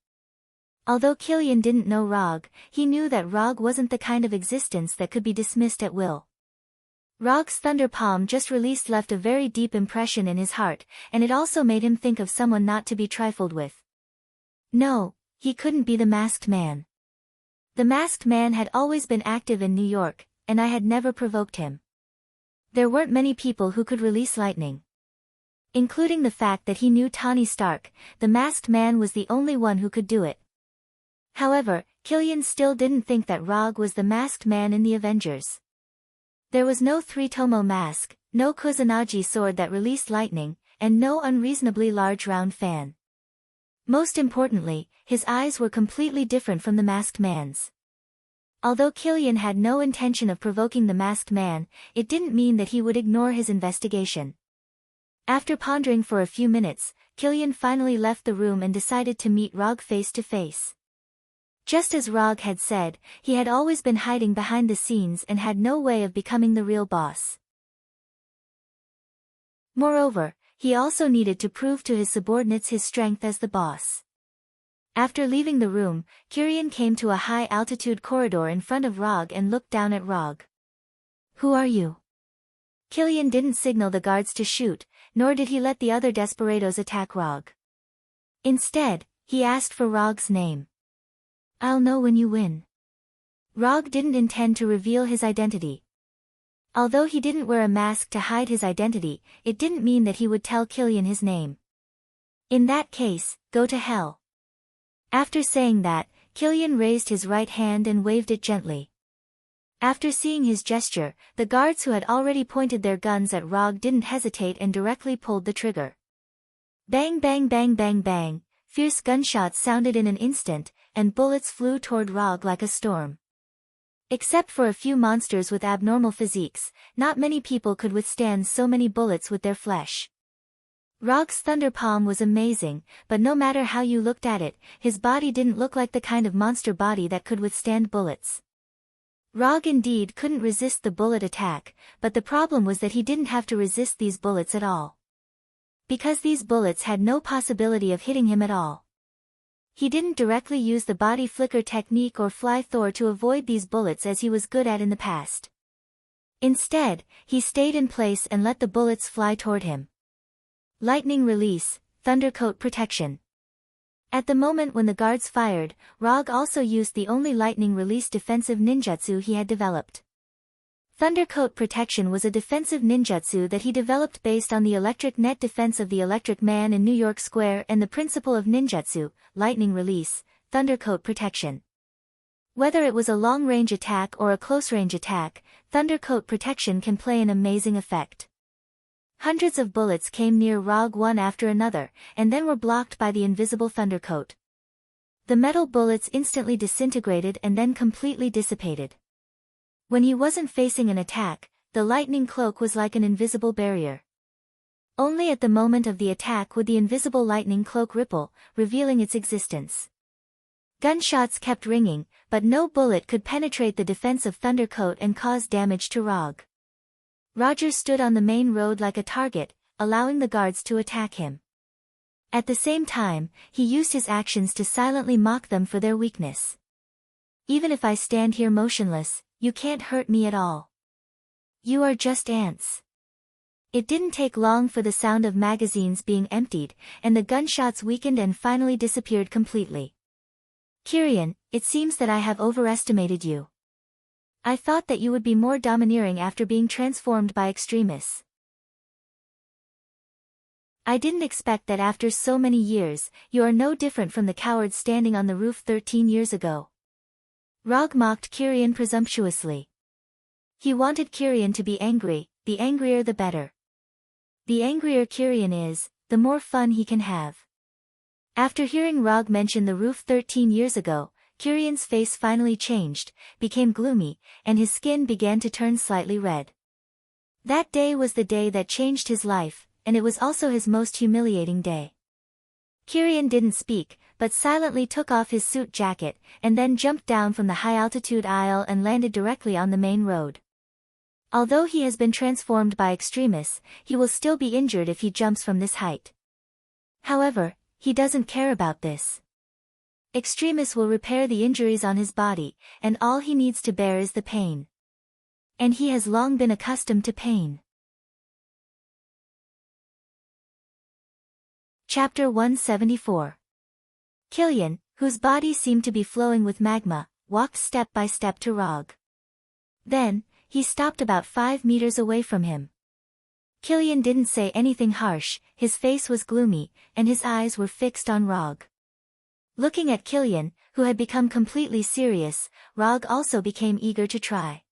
Although Killian didn't know Rog, he knew that Rog wasn't the kind of existence that could be dismissed at will. Rog's thunder palm just released left a very deep impression in his heart, and it also made him think of someone not to be trifled with. No, he couldn't be the Masked Man. The Masked Man had always been active in New York, and I had never provoked him. There weren't many people who could release lightning. Including the fact that he knew Tawny Stark, the Masked Man was the only one who could do it. However, Killian still didn't think that Rog was the Masked Man in the Avengers. There was no three-tomo mask, no Kusanagi sword that released lightning, and no unreasonably large round fan. Most importantly, his eyes were completely different from the Masked Man's. Although Killian had no intention of provoking the Masked Man, it didn't mean that he would ignore his investigation. After pondering for a few minutes, Killian finally left the room and decided to meet Rog face to face. Just as Rog had said, he had always been hiding behind the scenes and had no way of becoming the real boss. Moreover, he also needed to prove to his subordinates his strength as the boss. After leaving the room, Kirian came to a high-altitude corridor in front of Rog and looked down at Rog. Who are you? Killian didn't signal the guards to shoot, nor did he let the other desperados attack Rog. Instead, he asked for Rog's name. I'll know when you win. Rog didn't intend to reveal his identity. Although he didn't wear a mask to hide his identity, it didn't mean that he would tell Killian his name. In that case, go to hell. After saying that, Killian raised his right hand and waved it gently. After seeing his gesture, the guards who had already pointed their guns at Rog didn't hesitate and directly pulled the trigger. Bang bang bang bang bang, fierce gunshots sounded in an instant, and bullets flew toward Rog like a storm. Except for a few monsters with abnormal physiques, not many people could withstand so many bullets with their flesh. Rog's thunder palm was amazing, but no matter how you looked at it, his body didn't look like the kind of monster body that could withstand bullets. Rog indeed couldn't resist the bullet attack, but the problem was that he didn't have to resist these bullets at all. Because these bullets had no possibility of hitting him at all. He didn't directly use the body flicker technique or fly Thor to avoid these bullets as he was good at in the past. Instead, he stayed in place and let the bullets fly toward him. Lightning release, Thundercoat protection. At the moment when the guards fired, Rog also used the only lightning release defensive ninjutsu he had developed. Thundercoat protection was a defensive ninjutsu that he developed based on the electric net defense of the Electric Man in New York Square and the principle of ninjutsu, lightning release, Thundercoat protection. Whether it was a long-range attack or a close-range attack, Thundercoat protection can play an amazing effect. Hundreds of bullets came near Rog one after another, and then were blocked by the invisible Thundercoat. The metal bullets instantly disintegrated and then completely dissipated. When he wasn't facing an attack, the lightning cloak was like an invisible barrier. Only at the moment of the attack would the invisible lightning cloak ripple, revealing its existence. Gunshots kept ringing, but no bullet could penetrate the defense of Thundercoat and cause damage to Rog. Roger stood on the main road like a target, allowing the guards to attack him. At the same time, he used his actions to silently mock them for their weakness. Even if I stand here motionless, you can't hurt me at all. You are just ants. It didn't take long for the sound of magazines being emptied, and the gunshots weakened and finally disappeared completely. Kyrian, it seems that I have overestimated you. I thought that you would be more domineering after being transformed by Extremis. I didn't expect that after so many years, you are no different from the cowards standing on the roof 13 years ago. Rog mocked Kyrian presumptuously. He wanted Kyrian to be angry, the angrier the better. The angrier Kyrian is, the more fun he can have. After hearing Rog mention the roof 13 years ago, Kyrian's face finally changed, became gloomy, and his skin began to turn slightly red. That day was the day that changed his life, and it was also his most humiliating day. Kyrian didn't speak, but silently took off his suit jacket, and then jumped down from the high-altitude aisle and landed directly on the main road. Although he has been transformed by Extremis, he will still be injured if he jumps from this height. However, he doesn't care about this. Extremis will repair the injuries on his body, and all he needs to bear is the pain. And he has long been accustomed to pain. Chapter 174. Killian, whose body seemed to be flowing with magma, walked step by step to Rog. Then, he stopped about 5 meters away from him. Killian didn't say anything harsh, his face was gloomy, and his eyes were fixed on Rog. Looking at Killian, who had become completely serious, Rog also became eager to try.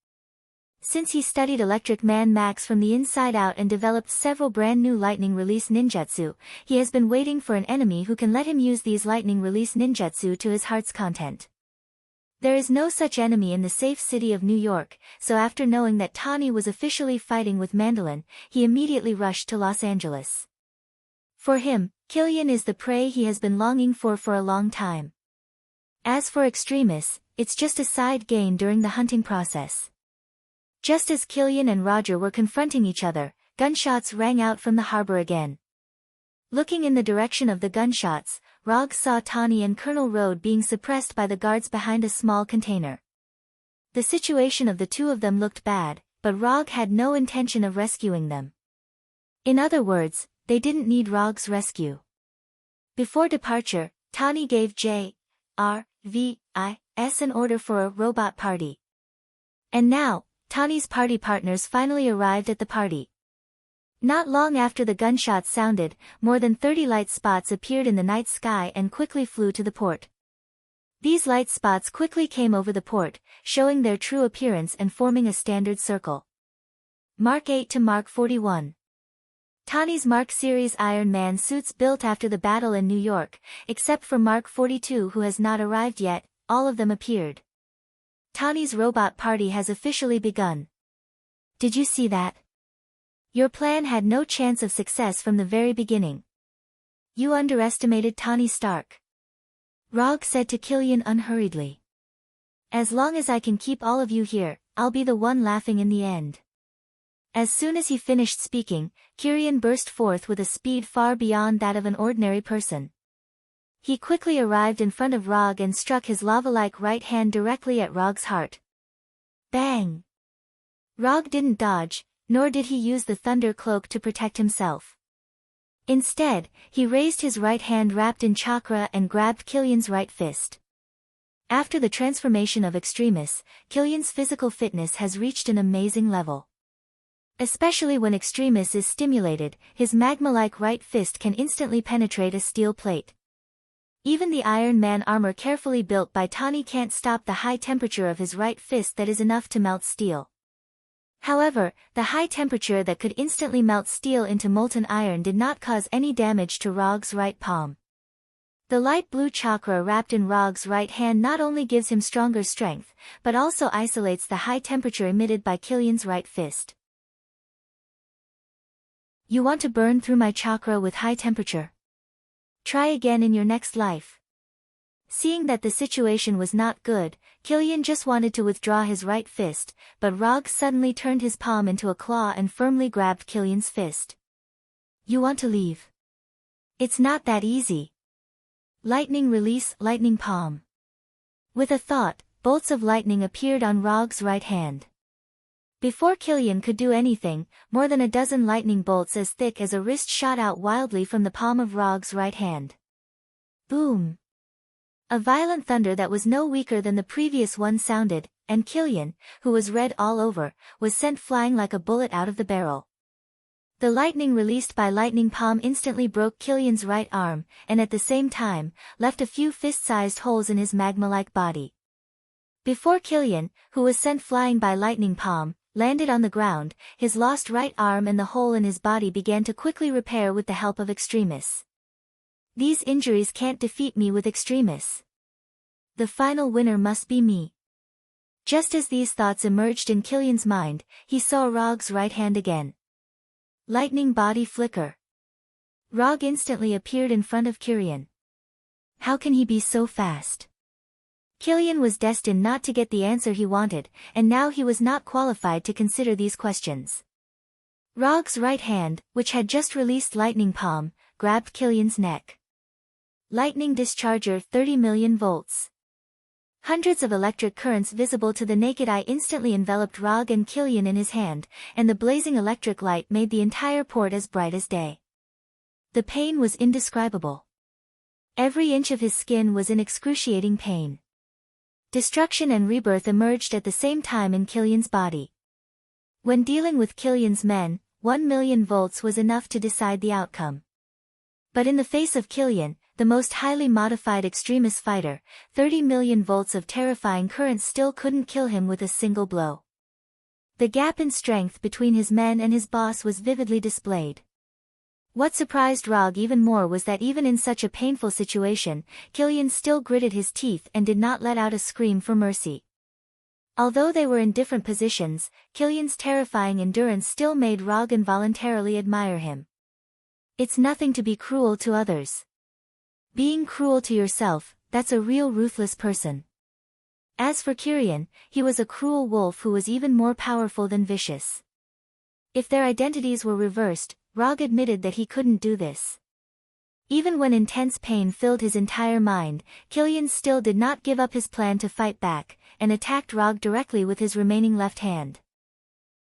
Since he studied Electric Man Max from the inside out and developed several brand new lightning release ninjutsu, he has been waiting for an enemy who can let him use these lightning release ninjutsu to his heart's content. There is no such enemy in the safe city of New York, so after knowing that Tawny was officially fighting with Mandolin, he immediately rushed to Los Angeles. For him, Killian is the prey he has been longing for a long time. As for Extremis, it's just a side gain during the hunting process. Just as Killian and Roger were confronting each other, gunshots rang out from the harbor again. Looking in the direction of the gunshots, Rog saw Tawny and Colonel Road being suppressed by the guards behind a small container. The situation of the two of them looked bad, but Rog had no intention of rescuing them. In other words, they didn't need Rog's rescue. Before departure, Tawny gave J.R.V.I.S. an order for a robot party. And now, Tawny's party partners finally arrived at the party. Not long after the gunshots sounded, more than 30 light spots appeared in the night sky and quickly flew to the port. These light spots quickly came over the port, showing their true appearance and forming a standard circle. Mark 8 to Mark 41. Tawny's Mark series Iron Man suits built after the battle in New York, except for Mark 42 who has not arrived yet, all of them appeared. Tawny's robot party has officially begun. Did you see that? Your plan had no chance of success from the very beginning. You underestimated Tawny Stark. Rog said to Killian unhurriedly. As long as I can keep all of you here, I'll be the one laughing in the end. As soon as he finished speaking, Killian burst forth with a speed far beyond that of an ordinary person. He quickly arrived in front of Rog and struck his lava-like right hand directly at Rog's heart. Bang! Rog didn't dodge, nor did he use the thunder cloak to protect himself. Instead, he raised his right hand wrapped in chakra and grabbed Killian's right fist. After the transformation of Extremis, Killian's physical fitness has reached an amazing level. Especially when Extremis is stimulated, his magma-like right fist can instantly penetrate a steel plate. Even the Iron Man armor carefully built by Tawny can't stop the high temperature of his right fist that is enough to melt steel. However, the high temperature that could instantly melt steel into molten iron did not cause any damage to Rog's right palm. The light blue chakra wrapped in Rog's right hand not only gives him stronger strength, but also isolates the high temperature emitted by Killian's right fist. You want to burn through my chakra with high temperature? Try again in your next life. Seeing that the situation was not good, Killian just wanted to withdraw his right fist, but Rog suddenly turned his palm into a claw and firmly grabbed Killian's fist. You want to leave? It's not that easy. Lightning release, lightning palm. With a thought, bolts of lightning appeared on Rog's right hand. Before Killian could do anything, more than a dozen lightning bolts as thick as a wrist shot out wildly from the palm of Rog's right hand. Boom! A violent thunder that was no weaker than the previous one sounded, and Killian, who was red all over, was sent flying like a bullet out of the barrel. The lightning released by Lightning Palm instantly broke Killian's right arm, and at the same time, left a few fist-sized holes in his magma-like body. Before Killian, who was sent flying by Lightning Palm, landed on the ground, his lost right arm and the hole in his body began to quickly repair with the help of Extremis. These injuries can't defeat me with Extremis. The final winner must be me. Just as these thoughts emerged in Killian's mind, he saw Rog's right hand again. Lightning body flicker. Rog instantly appeared in front of Killian. How can he be so fast? Killian was destined not to get the answer he wanted, and now he was not qualified to consider these questions. Rog's right hand, which had just released Lightning Palm, grabbed Killian's neck. Lightning discharger 30 million volts. Hundreds of electric currents visible to the naked eye instantly enveloped Rog and Killian in his hand, and the blazing electric light made the entire port as bright as day. The pain was indescribable. Every inch of his skin was in excruciating pain. Destruction and rebirth emerged at the same time in Killian's body. When dealing with Killian's men, 1 million volts was enough to decide the outcome. But in the face of Killian, the most highly modified Extremis fighter, 30 million volts of terrifying current still couldn't kill him with a single blow. The gap in strength between his men and his boss was vividly displayed. What surprised Rog even more was that even in such a painful situation, Killian still gritted his teeth and did not let out a scream for mercy. Although they were in different positions, Killian's terrifying endurance still made Rog involuntarily admire him. It's nothing to be cruel to others. Being cruel to yourself, that's a real ruthless person. As for Killian, he was a cruel wolf who was even more powerful than vicious. If their identities were reversed, Rog admitted that he couldn't do this. Even when intense pain filled his entire mind, Killian still did not give up his plan to fight back, and attacked Rog directly with his remaining left hand.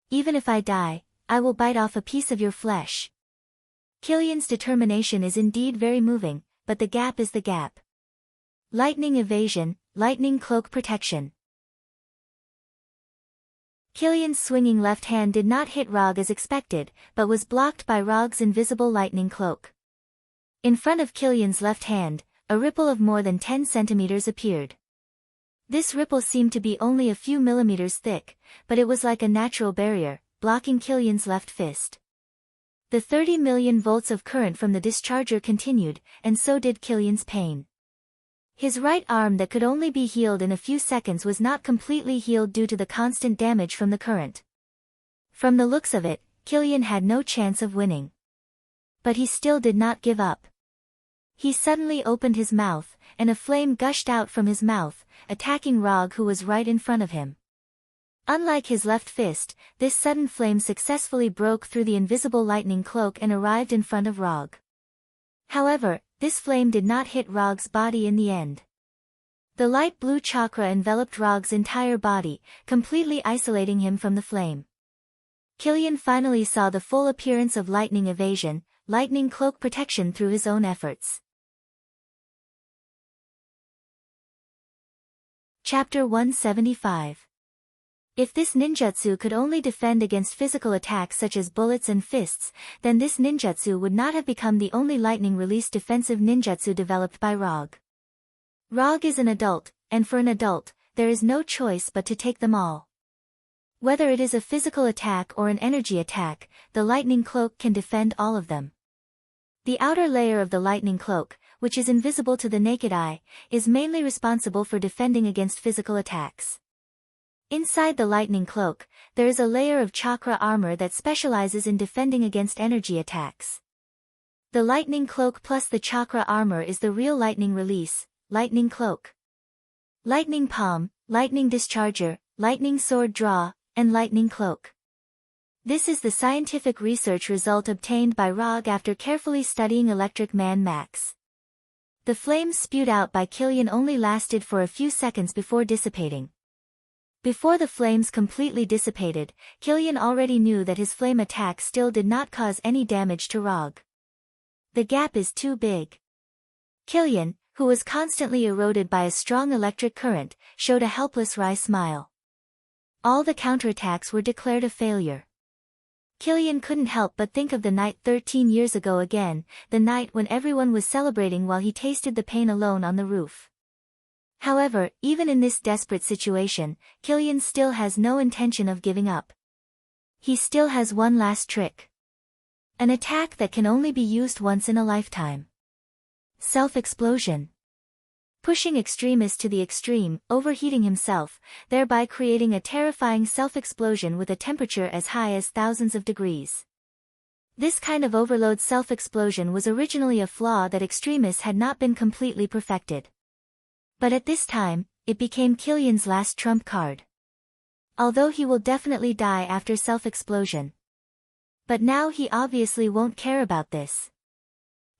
Even if I die, I will bite off a piece of your flesh. Killian's determination is indeed very moving, but the gap is the gap. Lightning evasion, lightning cloak protection. Killian's swinging left hand did not hit Rog as expected, but was blocked by Rog's invisible lightning cloak. In front of Killian's left hand, a ripple of more than 10 centimeters appeared. This ripple seemed to be only a few millimeters thick, but it was like a natural barrier, blocking Killian's left fist. The 30 million volts of current from the discharger continued, and so did Killian's pain. His right arm that could only be healed in a few seconds was not completely healed due to the constant damage from the current. From the looks of it, Killian had no chance of winning. But he still did not give up. He suddenly opened his mouth, and a flame gushed out from his mouth, attacking Rog, who was right in front of him. Unlike his left fist, this sudden flame successfully broke through the invisible lightning cloak and arrived in front of Rog. However, this flame did not hit Rog's body in the end. The light blue chakra enveloped Rog's entire body, completely isolating him from the flame. Killian finally saw the full appearance of lightning evasion, lightning cloak protection through his own efforts. Chapter 175. If this ninjutsu could only defend against physical attacks such as bullets and fists, then this ninjutsu would not have become the only lightning-release defensive ninjutsu developed by Rog. Rog is an adult, and for an adult, there is no choice but to take them all. Whether it is a physical attack or an energy attack, the lightning cloak can defend all of them. The outer layer of the lightning cloak, which is invisible to the naked eye, is mainly responsible for defending against physical attacks. Inside the lightning cloak, there is a layer of chakra armor that specializes in defending against energy attacks. The lightning cloak plus the chakra armor is the real lightning release, lightning cloak. Lightning palm, lightning discharger, lightning sword draw, and lightning cloak. This is the scientific research result obtained by Rog after carefully studying Electric Man Max. The flames spewed out by Killian only lasted for a few seconds before dissipating. Before the flames completely dissipated, Killian already knew that his flame attack still did not cause any damage to Rog. The gap is too big. Killian, who was constantly eroded by a strong electric current, showed a helpless wry smile. All the counterattacks were declared a failure. Killian couldn't help but think of the night 13 years ago again, the night when everyone was celebrating while he tasted the pain alone on the roof. However, even in this desperate situation, Killian still has no intention of giving up. He still has one last trick. An attack that can only be used once in a lifetime. Self-explosion. Pushing Extremis to the extreme, overheating himself, thereby creating a terrifying self-explosion with a temperature as high as thousands of degrees. This kind of overload self-explosion was originally a flaw that Extremis had not been completely perfected. But at this time, it became Killian's last trump card. Although he will definitely die after self-explosion. But now he obviously won't care about this.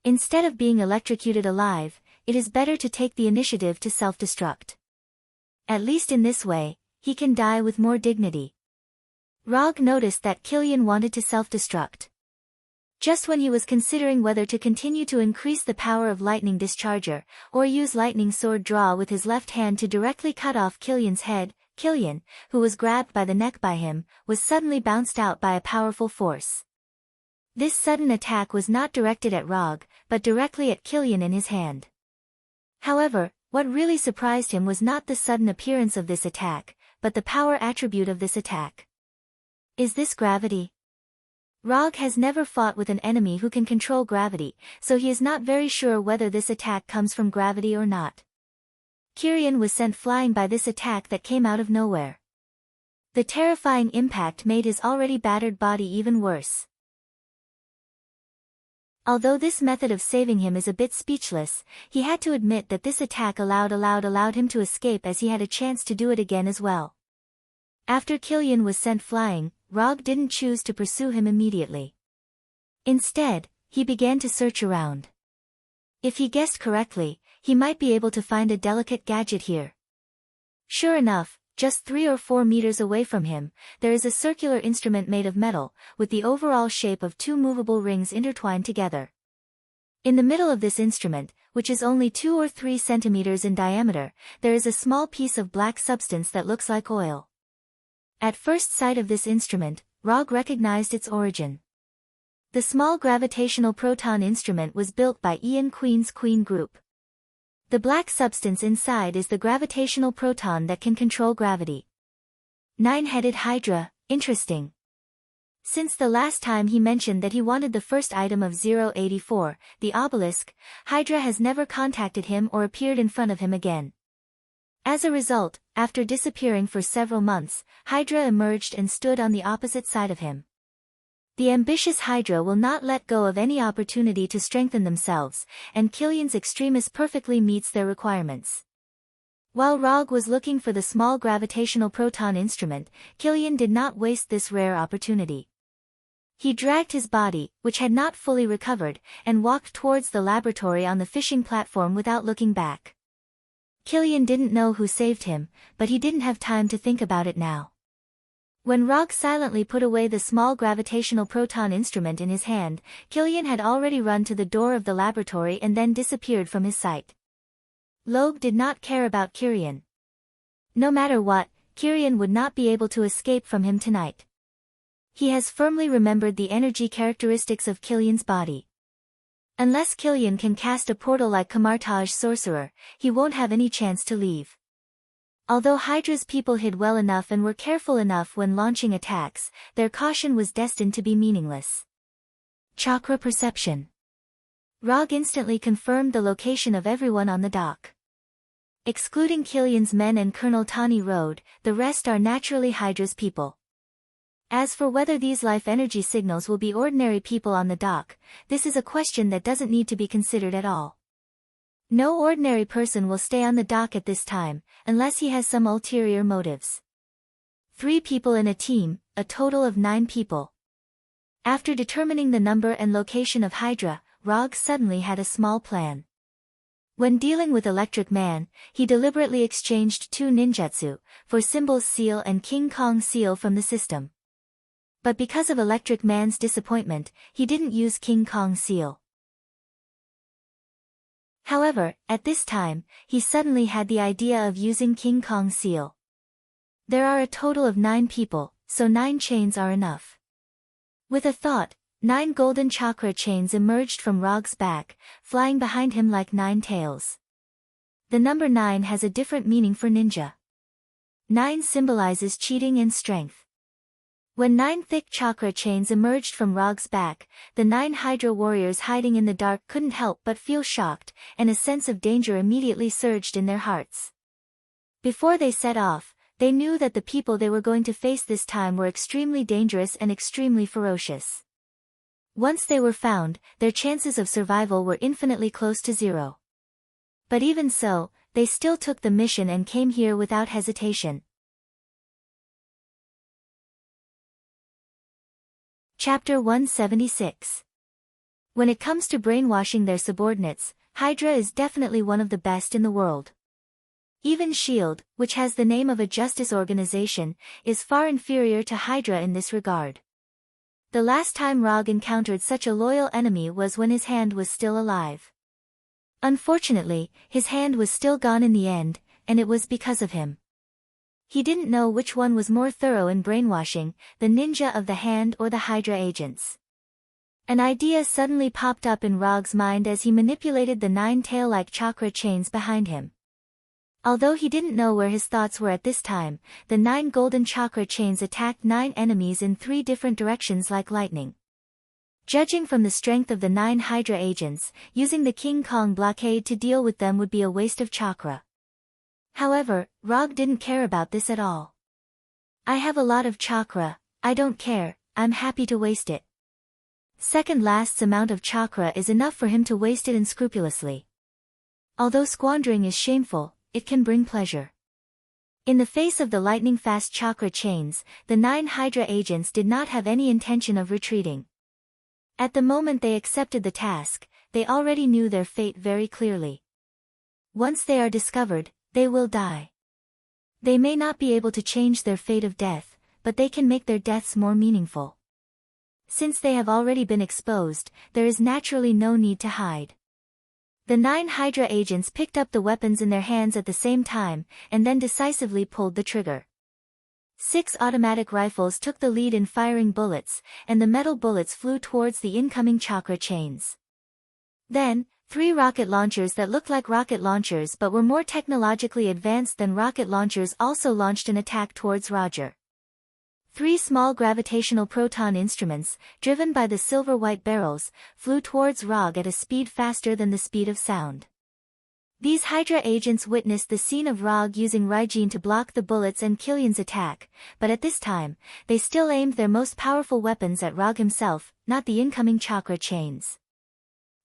Instead of being electrocuted alive, it is better to take the initiative to self-destruct. At least in this way, he can die with more dignity. Rog noticed that Killian wanted to self-destruct. Just when he was considering whether to continue to increase the power of lightning discharger, or use lightning sword draw with his left hand to directly cut off Killian's head, Killian, who was grabbed by the neck by him, was suddenly bounced out by a powerful force. This sudden attack was not directed at Rog, but directly at Killian in his hand. However, what really surprised him was not the sudden appearance of this attack, but the power attribute of this attack. Is this gravity? Rog has never fought with an enemy who can control gravity, so he is not very sure whether this attack comes from gravity or not. Killian was sent flying by this attack that came out of nowhere. The terrifying impact made his already battered body even worse. Although this method of saving him is a bit speechless, he had to admit that this attack allowed him to escape, as he had a chance to do it again as well. After Killian was sent flying, Rog didn't choose to pursue him immediately. Instead, he began to search around. If he guessed correctly, he might be able to find a delicate gadget here. Sure enough, just 3 or 4 meters away from him, there is a circular instrument made of metal, with the overall shape of 2 movable rings intertwined together. In the middle of this instrument, which is only 2 or 3 centimeters in diameter, there is a small piece of black substance that looks like oil. At first sight of this instrument, Rog recognized its origin. The small gravitational proton instrument was built by Ian Queen's Queen Group. The black substance inside is the gravitational proton that can control gravity. Nine-headed Hydra, interesting. Since the last time he mentioned that he wanted the first item of 084, the obelisk, Hydra has never contacted him or appeared in front of him again. As a result, after disappearing for several months, Hydra emerged and stood on the opposite side of him. The ambitious Hydra will not let go of any opportunity to strengthen themselves, and Killian's Extremis perfectly meets their requirements. While Rog was looking for the small gravitational proton instrument, Killian did not waste this rare opportunity. He dragged his body, which had not fully recovered, and walked towards the laboratory on the fishing platform without looking back. Killian didn't know who saved him, but he didn't have time to think about it now. When Rog silently put away the small gravitational proton instrument in his hand, Killian had already run to the door of the laboratory and then disappeared from his sight. Logue did not care about Kyrian. No matter what, Kyrian would not be able to escape from him tonight. He has firmly remembered the energy characteristics of Killian's body. Unless Killian can cast a portal like Kamartaj Sorcerer, he won't have any chance to leave. Although Hydra's people hid well enough and were careful enough when launching attacks, their caution was destined to be meaningless. Chakra perception. Rog instantly confirmed the location of everyone on the dock. Excluding Killian's men and Colonel Tani Road, the rest are naturally Hydra's people. As for whether these life energy signals will be ordinary people on the dock, this is a question that doesn't need to be considered at all. No ordinary person will stay on the dock at this time, unless he has some ulterior motives. 3 people in a team, a total of 9 people. After determining the number and location of Hydra, Rog suddenly had a small plan. When dealing with Electric Man, he deliberately exchanged 2 ninjutsu, for Symbol's Seal and King Kong's Seal from the system. But because of Electric Man's disappointment, he didn't use King Kong's Seal. However, at this time, he suddenly had the idea of using King Kong's Seal. There are a total of 9 people, so 9 chains are enough. With a thought, 9 golden chakra chains emerged from Rog's back, flying behind him like 9 tails. The number 9 has a different meaning for ninja. 9 symbolizes cheating and strength. When 9 thick chakra chains emerged from Rog's back, the 9 Hydra warriors hiding in the dark couldn't help but feel shocked, and a sense of danger immediately surged in their hearts. Before they set off, they knew that the people they were going to face this time were extremely dangerous and extremely ferocious. Once they were found, their chances of survival were infinitely close to 0. But even so, they still took the mission and came here without hesitation. Chapter 176. When it comes to brainwashing their subordinates, Hydra is definitely one of the best in the world. Even S.H.I.E.L.D., which has the name of a justice organization, is far inferior to Hydra in this regard. The last time Rog encountered such a loyal enemy was when his hand was still alive. Unfortunately, his hand was still gone in the end, and it was because of him. He didn't know which one was more thorough in brainwashing, the ninja of the hand or the Hydra agents. An idea suddenly popped up in Rog's mind as he manipulated the 9 tail-like chakra chains behind him. Although he didn't know where his thoughts were at this time, the 9 golden chakra chains attacked 9 enemies in 3 different directions like lightning. Judging from the strength of the 9 Hydra agents, using the King Kong blockade to deal with them would be a waste of chakra. However, Rog didn't care about this at all. I have a lot of chakra, I don't care, I'm happy to waste it. Second last's amount of chakra is enough for him to waste it unscrupulously. Although squandering is shameful, it can bring pleasure. In the face of the lightning-fast chakra chains, the 9 Hydra agents did not have any intention of retreating. At the moment they accepted the task, they already knew their fate very clearly. Once they are discovered, they will die. They may not be able to change their fate of death, but they can make their deaths more meaningful. Since they have already been exposed, there is naturally no need to hide. The 9 Hydra agents picked up the weapons in their hands at the same time, and then decisively pulled the trigger. 6 automatic rifles took the lead in firing bullets, and the metal bullets flew towards the incoming chakra chains. Then, 3 rocket launchers that looked like rocket launchers but were more technologically advanced than rocket launchers also launched an attack towards Roger. 3 small gravitational proton instruments, driven by the silver-white barrels, flew towards Rog at a speed faster than the speed of sound. These Hydra agents witnessed the scene of Rog using Raijin to block the bullets and Killian's attack, but at this time, they still aimed their most powerful weapons at Rog himself, not the incoming chakra chains.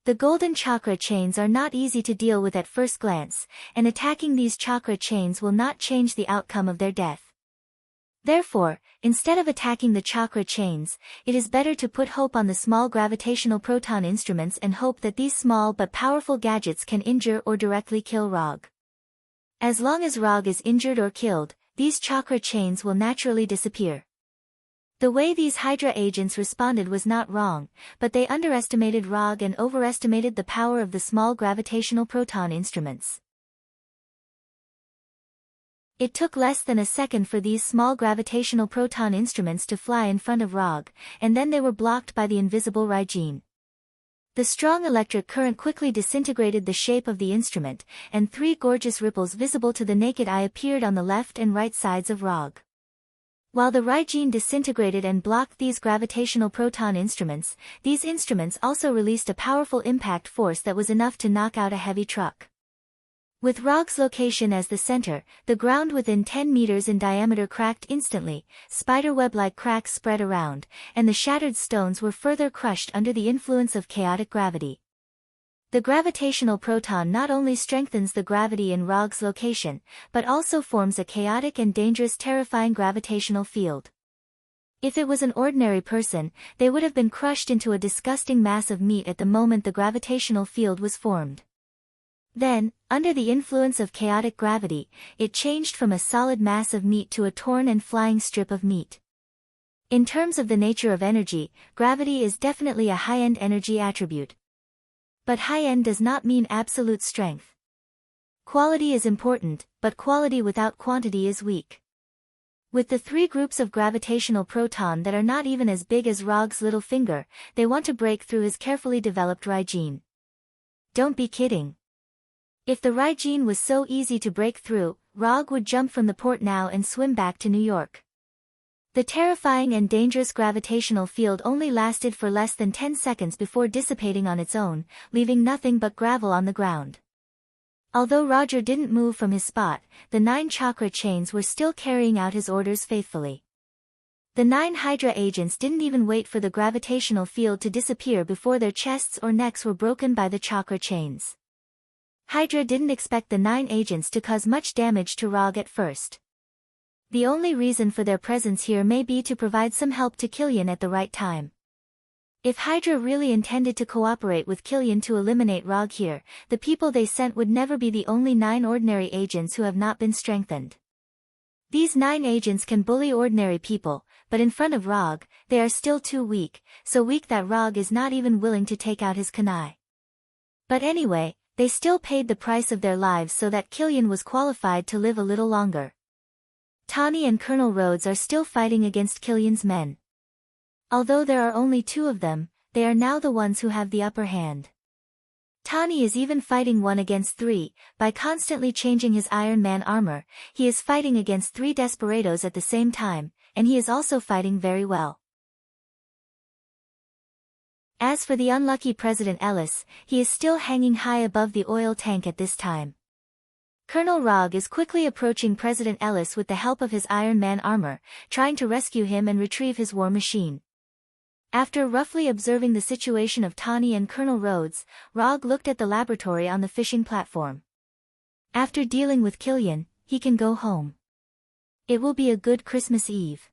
The golden chakra chains are not easy to deal with at first glance, and attacking these chakra chains will not change the outcome of their death. Therefore, instead of attacking the chakra chains, it is better to put hope on the small gravitational proton instruments and hope that these small but powerful gadgets can injure or directly kill Rog. As long as Rog is injured or killed, these chakra chains will naturally disappear. The way these Hydra agents responded was not wrong, but they underestimated Rog and overestimated the power of the small gravitational proton instruments. It took less than a second for these small gravitational proton instruments to fly in front of Rog, and then they were blocked by the invisible Raijin. The strong electric current quickly disintegrated the shape of the instrument, and 3 gorgeous ripples visible to the naked eye appeared on the left and right sides of Rog. While the Raijin disintegrated and blocked these gravitational proton instruments, these instruments also released a powerful impact force that was enough to knock out a heavy truck. With Rog's location as the center, the ground within 10 meters in diameter cracked instantly, spiderweb-like cracks spread around, and the shattered stones were further crushed under the influence of chaotic gravity. The gravitational proton not only strengthens the gravity in Rog's location, but also forms a chaotic and dangerous terrifying gravitational field. If it was an ordinary person, they would have been crushed into a disgusting mass of meat at the moment the gravitational field was formed. Then, under the influence of chaotic gravity, it changed from a solid mass of meat to a torn and flying strip of meat. In terms of the nature of energy, gravity is definitely a high-end energy attribute. But high-end does not mean absolute strength. Quality is important, but quality without quantity is weak. With the 3 groups of gravitational proton that are not even as big as Rog's little finger, they want to break through his carefully developed Raijin. Don't be kidding. If the Raijin was so easy to break through, Rog would jump from the port now and swim back to New York. The terrifying and dangerous gravitational field only lasted for less than 10 seconds before dissipating on its own, leaving nothing but gravel on the ground. Although Roger didn't move from his spot, the 9 chakra chains were still carrying out his orders faithfully. The 9 Hydra agents didn't even wait for the gravitational field to disappear before their chests or necks were broken by the chakra chains. Hydra didn't expect the 9 agents to cause much damage to Rog at first. The only reason for their presence here may be to provide some help to Killian at the right time. If Hydra really intended to cooperate with Killian to eliminate Rog here, the people they sent would never be the only 9 ordinary agents who have not been strengthened. These 9 agents can bully ordinary people, but in front of Rog, they are still too weak, so weak that Rog is not even willing to take out his kunai. But anyway, they still paid the price of their lives so that Killian was qualified to live a little longer. Tawny and Colonel Rhodes are still fighting against Killian's men. Although there are only 2 of them, they are now the ones who have the upper hand. Tawny is even fighting 1 against 3, by constantly changing his Iron Man armor, he is fighting against 3 desperados at the same time, and he is also fighting very well. As for the unlucky President Ellis, he is still hanging high above the oil tank at this time. Colonel Rog is quickly approaching President Ellis with the help of his Iron Man armor, trying to rescue him and retrieve his war machine. After roughly observing the situation of Tawny and Colonel Rhodes, Rog looked at the laboratory on the fishing platform. After dealing with Killian, he can go home. It will be a good Christmas Eve.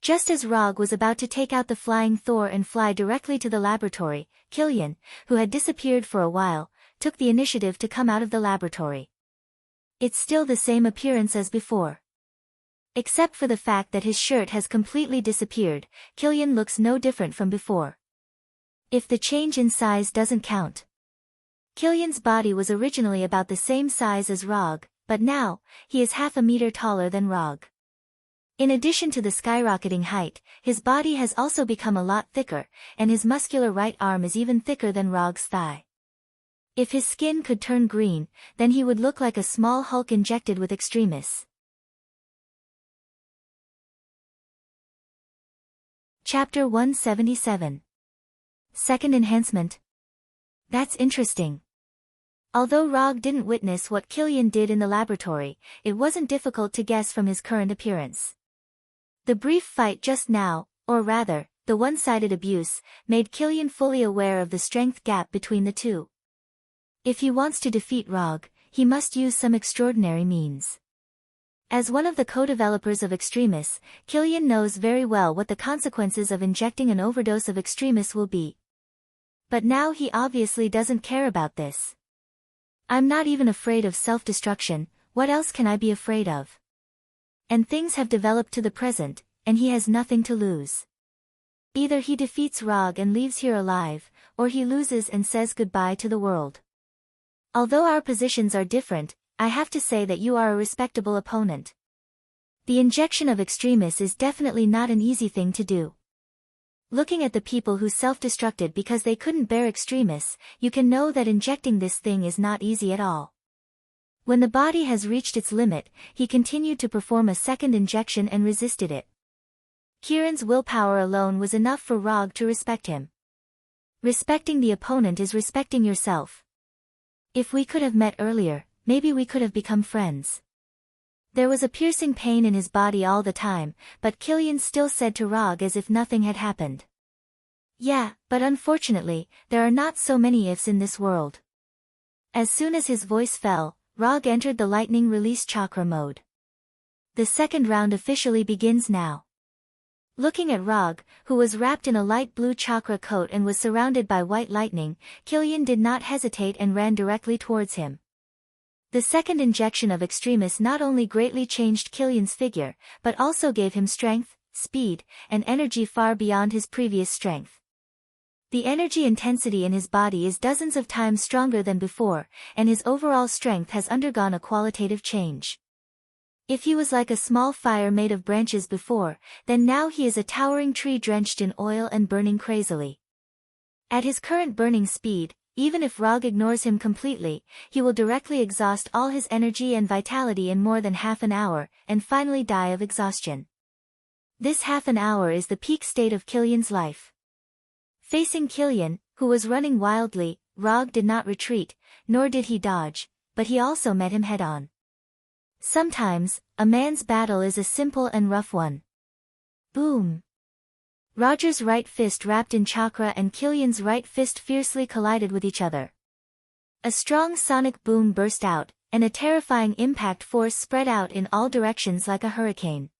Just as Rog was about to take out the flying Thor and fly directly to the laboratory, Killian, who had disappeared for a while, took the initiative to come out of the laboratory. It's still the same appearance as before. Except for the fact that his shirt has completely disappeared, Killian looks no different from before. If the change in size doesn't count. Killian's body was originally about the same size as Rog, but now, he is half a meter taller than Rog. In addition to the skyrocketing height, his body has also become a lot thicker, and his muscular right arm is even thicker than Rog's thigh. If his skin could turn green, then he would look like a small Hulk injected with extremis. Chapter 177. Second Enhancement. That's interesting. Although Rog didn't witness what Killian did in the laboratory, it wasn't difficult to guess from his current appearance. The brief fight just now, or rather, the one-sided abuse, made Killian fully aware of the strength gap between the two. If he wants to defeat Rog, he must use some extraordinary means. As one of the co-developers of extremis, Killian knows very well what the consequences of injecting an overdose of extremis will be. But now he obviously doesn't care about this. I'm not even afraid of self-destruction, what else can I be afraid of? And things have developed to the present, and he has nothing to lose. Either he defeats Rog and leaves here alive, or he loses and says goodbye to the world. Although our positions are different, I have to say that you are a respectable opponent. The injection of extremis is definitely not an easy thing to do. Looking at the people who self-destructed because they couldn't bear extremis, you can know that injecting this thing is not easy at all. When the body has reached its limit, he continued to perform a second injection and resisted it. Kieran's willpower alone was enough for Rog to respect him. Respecting the opponent is respecting yourself. If we could have met earlier, maybe we could have become friends. There was a piercing pain in his body all the time, but Killian still said to Rog as if nothing had happened. Yeah, but unfortunately, there are not so many ifs in this world. As soon as his voice fell, Rog entered the lightning release chakra mode. The second round officially begins now. Looking at Rog, who was wrapped in a light blue chakra coat and was surrounded by white lightning, Killian did not hesitate and ran directly towards him. The second injection of extremis not only greatly changed Killian's figure, but also gave him strength, speed, and energy far beyond his previous strength. The energy intensity in his body is dozens of times stronger than before, and his overall strength has undergone a qualitative change. If he was like a small fire made of branches before, then now he is a towering tree drenched in oil and burning crazily. At his current burning speed, even if Rog ignores him completely, he will directly exhaust all his energy and vitality in more than half an hour, and finally die of exhaustion. This half an hour is the peak state of Killian's life. Facing Killian, who was running wildly, Rog did not retreat, nor did he dodge, but he also met him head-on. Sometimes, a man's battle is a simple and rough one. Boom! Roger's right fist wrapped in chakra and Killian's right fist fiercely collided with each other. A strong sonic boom burst out, and a terrifying impact force spread out in all directions like a hurricane.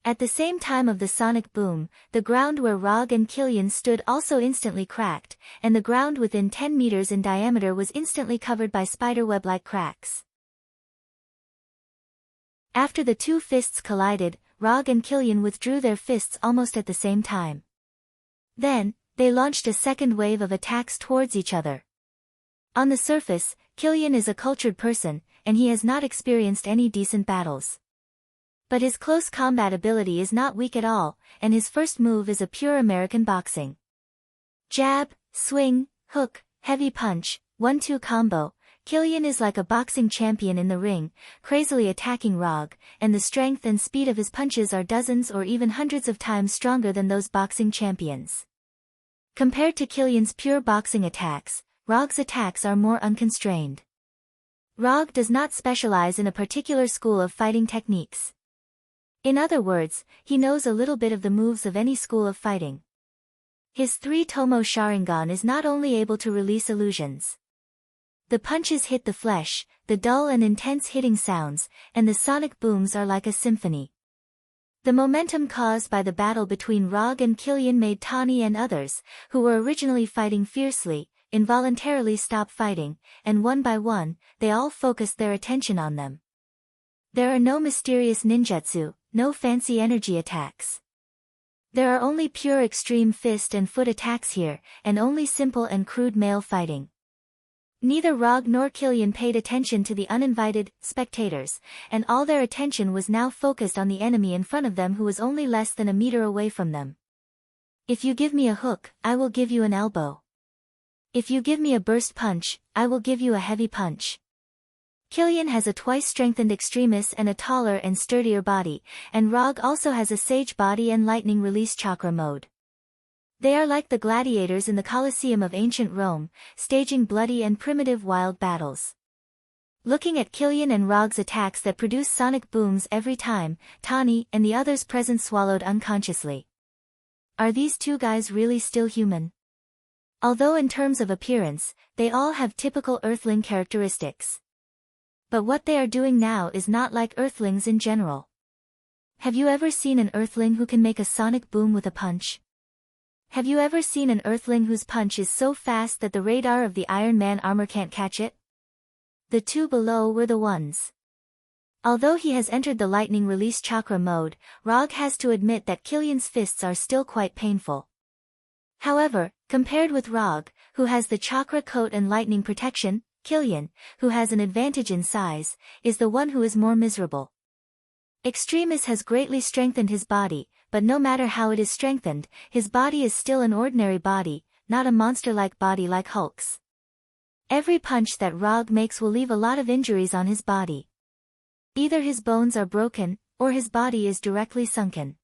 At the same time of the sonic boom, the ground where Rog and Killian stood also instantly cracked, and the ground within 10 meters in diameter was instantly covered by spiderweb-like cracks. After the two fists collided, Rog and Killian withdrew their fists almost at the same time. Then, they launched a second wave of attacks towards each other. On the surface, Killian is a cultured person, and he has not experienced any decent battles. But his close combat ability is not weak at all, and his first move is a pure American boxing. Jab, swing, hook, heavy punch, 1-2 combo. Killian is like a boxing champion in the ring, crazily attacking Rog, and the strength and speed of his punches are dozens or even hundreds of times stronger than those boxing champions. Compared to Killian's pure boxing attacks, Rog's attacks are more unconstrained. Rog does not specialize in a particular school of fighting techniques. In other words, he knows a little bit of the moves of any school of fighting. His 3-tomo Sharingan is not only able to release illusions. The punches hit the flesh, the dull and intense hitting sounds, and the sonic booms are like a symphony. The momentum caused by the battle between Rog and Killian made Tawny and others, who were originally fighting fiercely, involuntarily stop fighting, and one by one, they all focused their attention on them. There are no mysterious ninjutsu, no fancy energy attacks. There are only pure extreme fist and foot attacks here, and only simple and crude male fighting. Neither Rog nor Killian paid attention to the uninvited spectators, and all their attention was now focused on the enemy in front of them, who was only less than a meter away from them. If you give me a hook, I will give you an elbow. If you give me a burst punch, I will give you a heavy punch. Killian has a twice-strengthened extremis and a taller and sturdier body, and Rog also has a sage body and lightning release chakra mode. They are like the gladiators in the Colosseum of ancient Rome, staging bloody and primitive wild battles. Looking at Killian and Rog's attacks that produce sonic booms every time, Tani and the others present swallowed unconsciously. Are these two guys really still human? Although in terms of appearance, they all have typical Earthling characteristics. But what they are doing now is not like Earthlings in general. Have you ever seen an Earthling who can make a sonic boom with a punch? Have you ever seen an Earthling whose punch is so fast that the radar of the Iron Man armor can't catch it? The two below were the ones. Although he has entered the lightning release chakra mode, Rog has to admit that Killian's fists are still quite painful. However, compared with Rog, who has the chakra coat and lightning protection, Killian, who has an advantage in size, is the one who is more miserable. Extremis has greatly strengthened his body, but no matter how it is strengthened, his body is still an ordinary body, not a monster-like body like Hulk's. Every punch that Rog makes will leave a lot of injuries on his body. Either his bones are broken, or his body is directly sunken.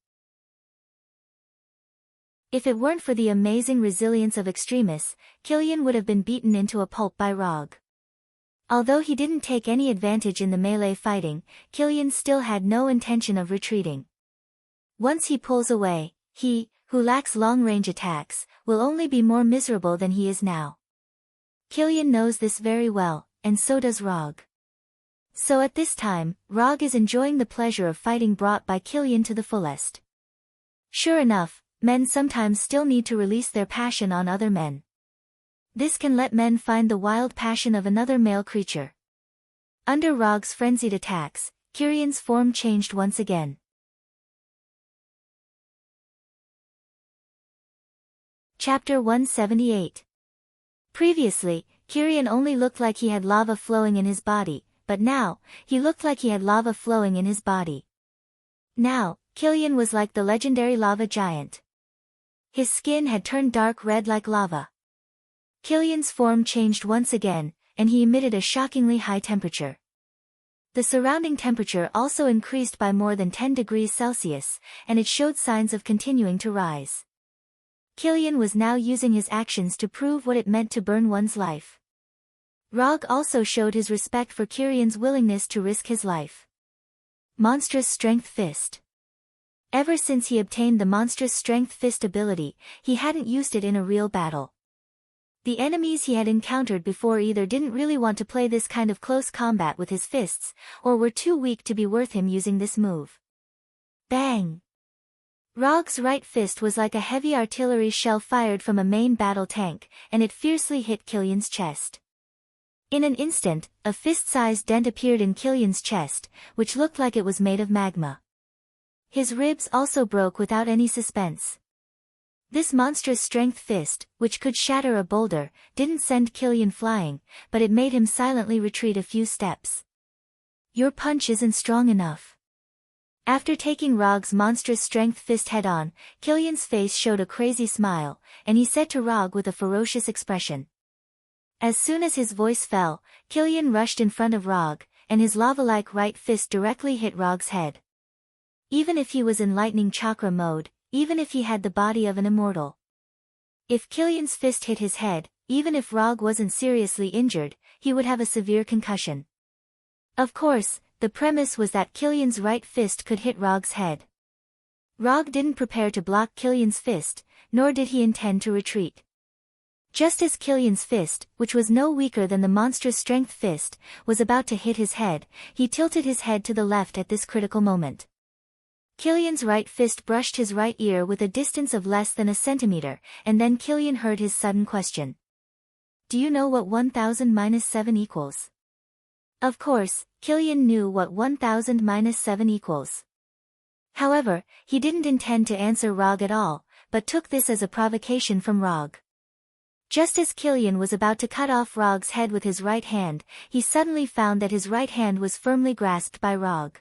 If it weren't for the amazing resilience of Extremis, Killian would have been beaten into a pulp by Rog. Although he didn't take any advantage in the melee fighting, Killian still had no intention of retreating. Once he pulls away, he, who lacks long-range attacks, will only be more miserable than he is now. Killian knows this very well, and so does Rog. So at this time, Rog is enjoying the pleasure of fighting brought by Killian to the fullest. Sure enough, men sometimes still need to release their passion on other men. This can let men find the wild passion of another male creature. Under Rog's frenzied attacks, Killian's form changed once again. Chapter 178. Previously, Killian only looked like he had lava flowing in his body, but now, he looked like he had lava flowing in his body. Now, Killian was like the legendary lava giant. His skin had turned dark red like lava. Killian's form changed once again, and he emitted a shockingly high temperature. The surrounding temperature also increased by more than 10 degrees Celsius, and it showed signs of continuing to rise. Killian was now using his actions to prove what it meant to burn one's life. Rog also showed his respect for Killian's willingness to risk his life. Monstrous Strength Fist. Ever since he obtained the Monstrous Strength Fist ability, he hadn't used it in a real battle. The enemies he had encountered before either didn't really want to play this kind of close combat with his fists, or were too weak to be worth him using this move. Bang! Rog's right fist was like a heavy artillery shell fired from a main battle tank, and it fiercely hit Killian's chest. In an instant, a fist-sized dent appeared in Killian's chest, which looked like it was made of magma. His ribs also broke without any suspense. This monstrous strength fist, which could shatter a boulder, didn't send Killian flying, but it made him silently retreat a few steps. Your punch isn't strong enough. After taking Rog's monstrous strength fist head-on, Killian's face showed a crazy smile, and he said to Rog with a ferocious expression. As soon as his voice fell, Killian rushed in front of Rog, and his lava-like right fist directly hit Rog's head. Even if he was in lightning chakra mode, even if he had the body of an immortal. If Killian's fist hit his head, even if Rog wasn't seriously injured, he would have a severe concussion. Of course, the premise was that Killian's right fist could hit Rog's head. Rog didn't prepare to block Killian's fist, nor did he intend to retreat. Just as Killian's fist, which was no weaker than the monstrous strength fist, was about to hit his head, he tilted his head to the left at this critical moment. Killian's right fist brushed his right ear with a distance of less than a centimeter, and then Killian heard his sudden question. Do you know what 1000 minus 7 equals? Of course, Killian knew what 1000 minus 7 equals. However, he didn't intend to answer Rog at all, but took this as a provocation from Rog. Just as Killian was about to cut off Rog's head with his right hand, he suddenly found that his right hand was firmly grasped by Rog.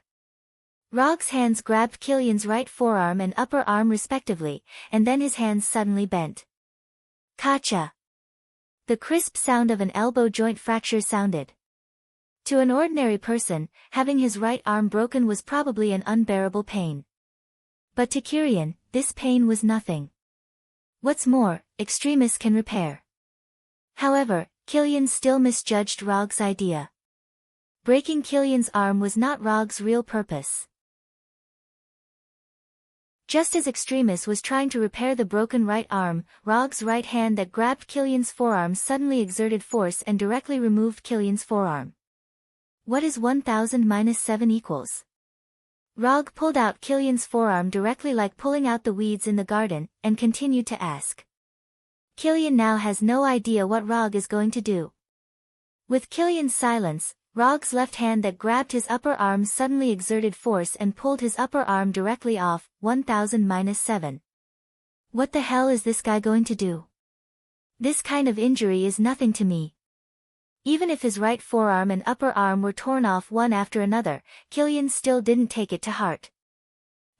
Rog's hands grabbed Killian's right forearm and upper arm respectively, and then his hands suddenly bent. Kacha! The crisp sound of an elbow joint fracture sounded. To an ordinary person, having his right arm broken was probably an unbearable pain. But to Killian, this pain was nothing. What's more, extremists can repair. However, Killian still misjudged Rog's idea. Breaking Killian's arm was not Rog's real purpose. Just as Extremis was trying to repair the broken right arm, Rog's right hand that grabbed Killian's forearm suddenly exerted force and directly removed Killian's forearm. What is 1000 minus 7 equals? Rog pulled out Killian's forearm directly like pulling out the weeds in the garden, and continued to ask. Killian now has no idea what Rog is going to do. With Killian's silence, Rog's left hand that grabbed his upper arm suddenly exerted force and pulled his upper arm directly off, 1000 minus 7. What the hell is this guy going to do? This kind of injury is nothing to me. Even if his right forearm and upper arm were torn off one after another, Killian still didn't take it to heart.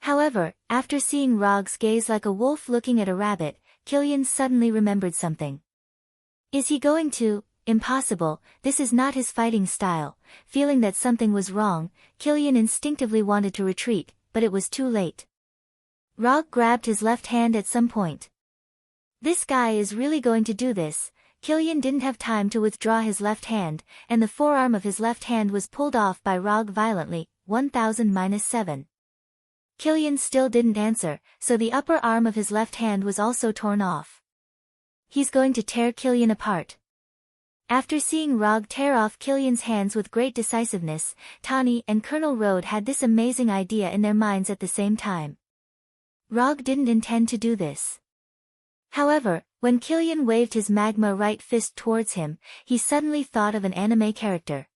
However, after seeing Rog's gaze like a wolf looking at a rabbit, Killian suddenly remembered something. Is he going to? Impossible, this is not his fighting style. Feeling that something was wrong, Killian instinctively wanted to retreat, but it was too late. Rog grabbed his left hand at some point. This guy is really going to do this. Killian didn't have time to withdraw his left hand, and the forearm of his left hand was pulled off by Rog violently, 1000 minus 7. Killian still didn't answer, so the upper arm of his left hand was also torn off. He's going to tear Killian apart. After seeing Rog tear off Killian's hands with great decisiveness, Tani and Colonel Road had this amazing idea in their minds at the same time. Rog didn't intend to do this. However, when Killian waved his magma right fist towards him, he suddenly thought of an anime character.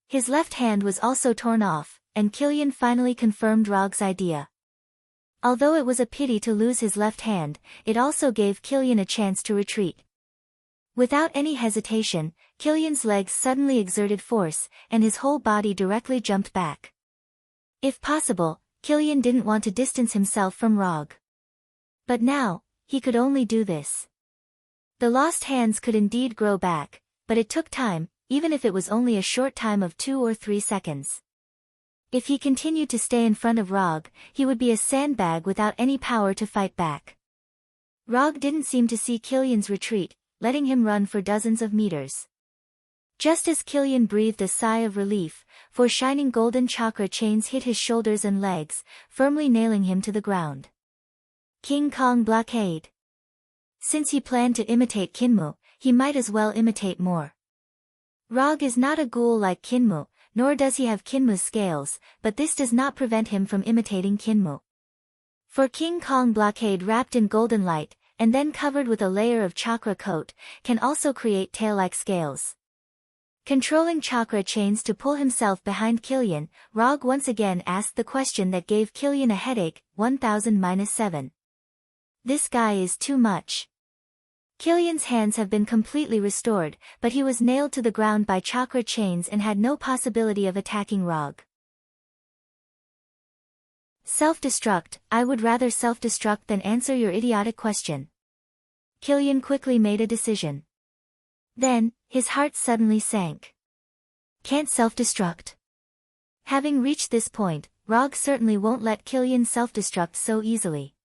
His left hand was also torn off, and Killian finally confirmed Rog's idea. Although it was a pity to lose his left hand, it also gave Killian a chance to retreat. Without any hesitation, Killian's legs suddenly exerted force, and his whole body directly jumped back. If possible, Killian didn't want to distance himself from Rog. But now, he could only do this. The lost hands could indeed grow back, but it took time, even if it was only a short time of 2 or 3 seconds. If he continued to stay in front of Rog, he would be a sandbag without any power to fight back. Rog didn't seem to see Killian's retreat, letting him run for dozens of meters. Just as Killian breathed a sigh of relief, 4 shining golden chakra chains hit his shoulders and legs, firmly nailing him to the ground. King Kong blockade. Since he planned to imitate Kinmu, he might as well imitate more. Rog is not a ghoul like Kinmu, nor does he have Kinmu's scales, but this does not prevent him from imitating Kinmu. For King Kong blockade wrapped in golden light, and then covered with a layer of chakra coat, can also create tail-like scales. Controlling chakra chains to pull himself behind Killian, Rog once again asked the question that gave Killian a headache, 1000 minus 7. This guy is too much. Killian's hands have been completely restored, but he was nailed to the ground by chakra chains and had no possibility of attacking Rog. Self-destruct. I would rather self-destruct than answer your idiotic question. Killian quickly made a decision. Then, his heart suddenly sank. Can't self-destruct. Having reached this point, Rog certainly won't let Killian self-destruct so easily.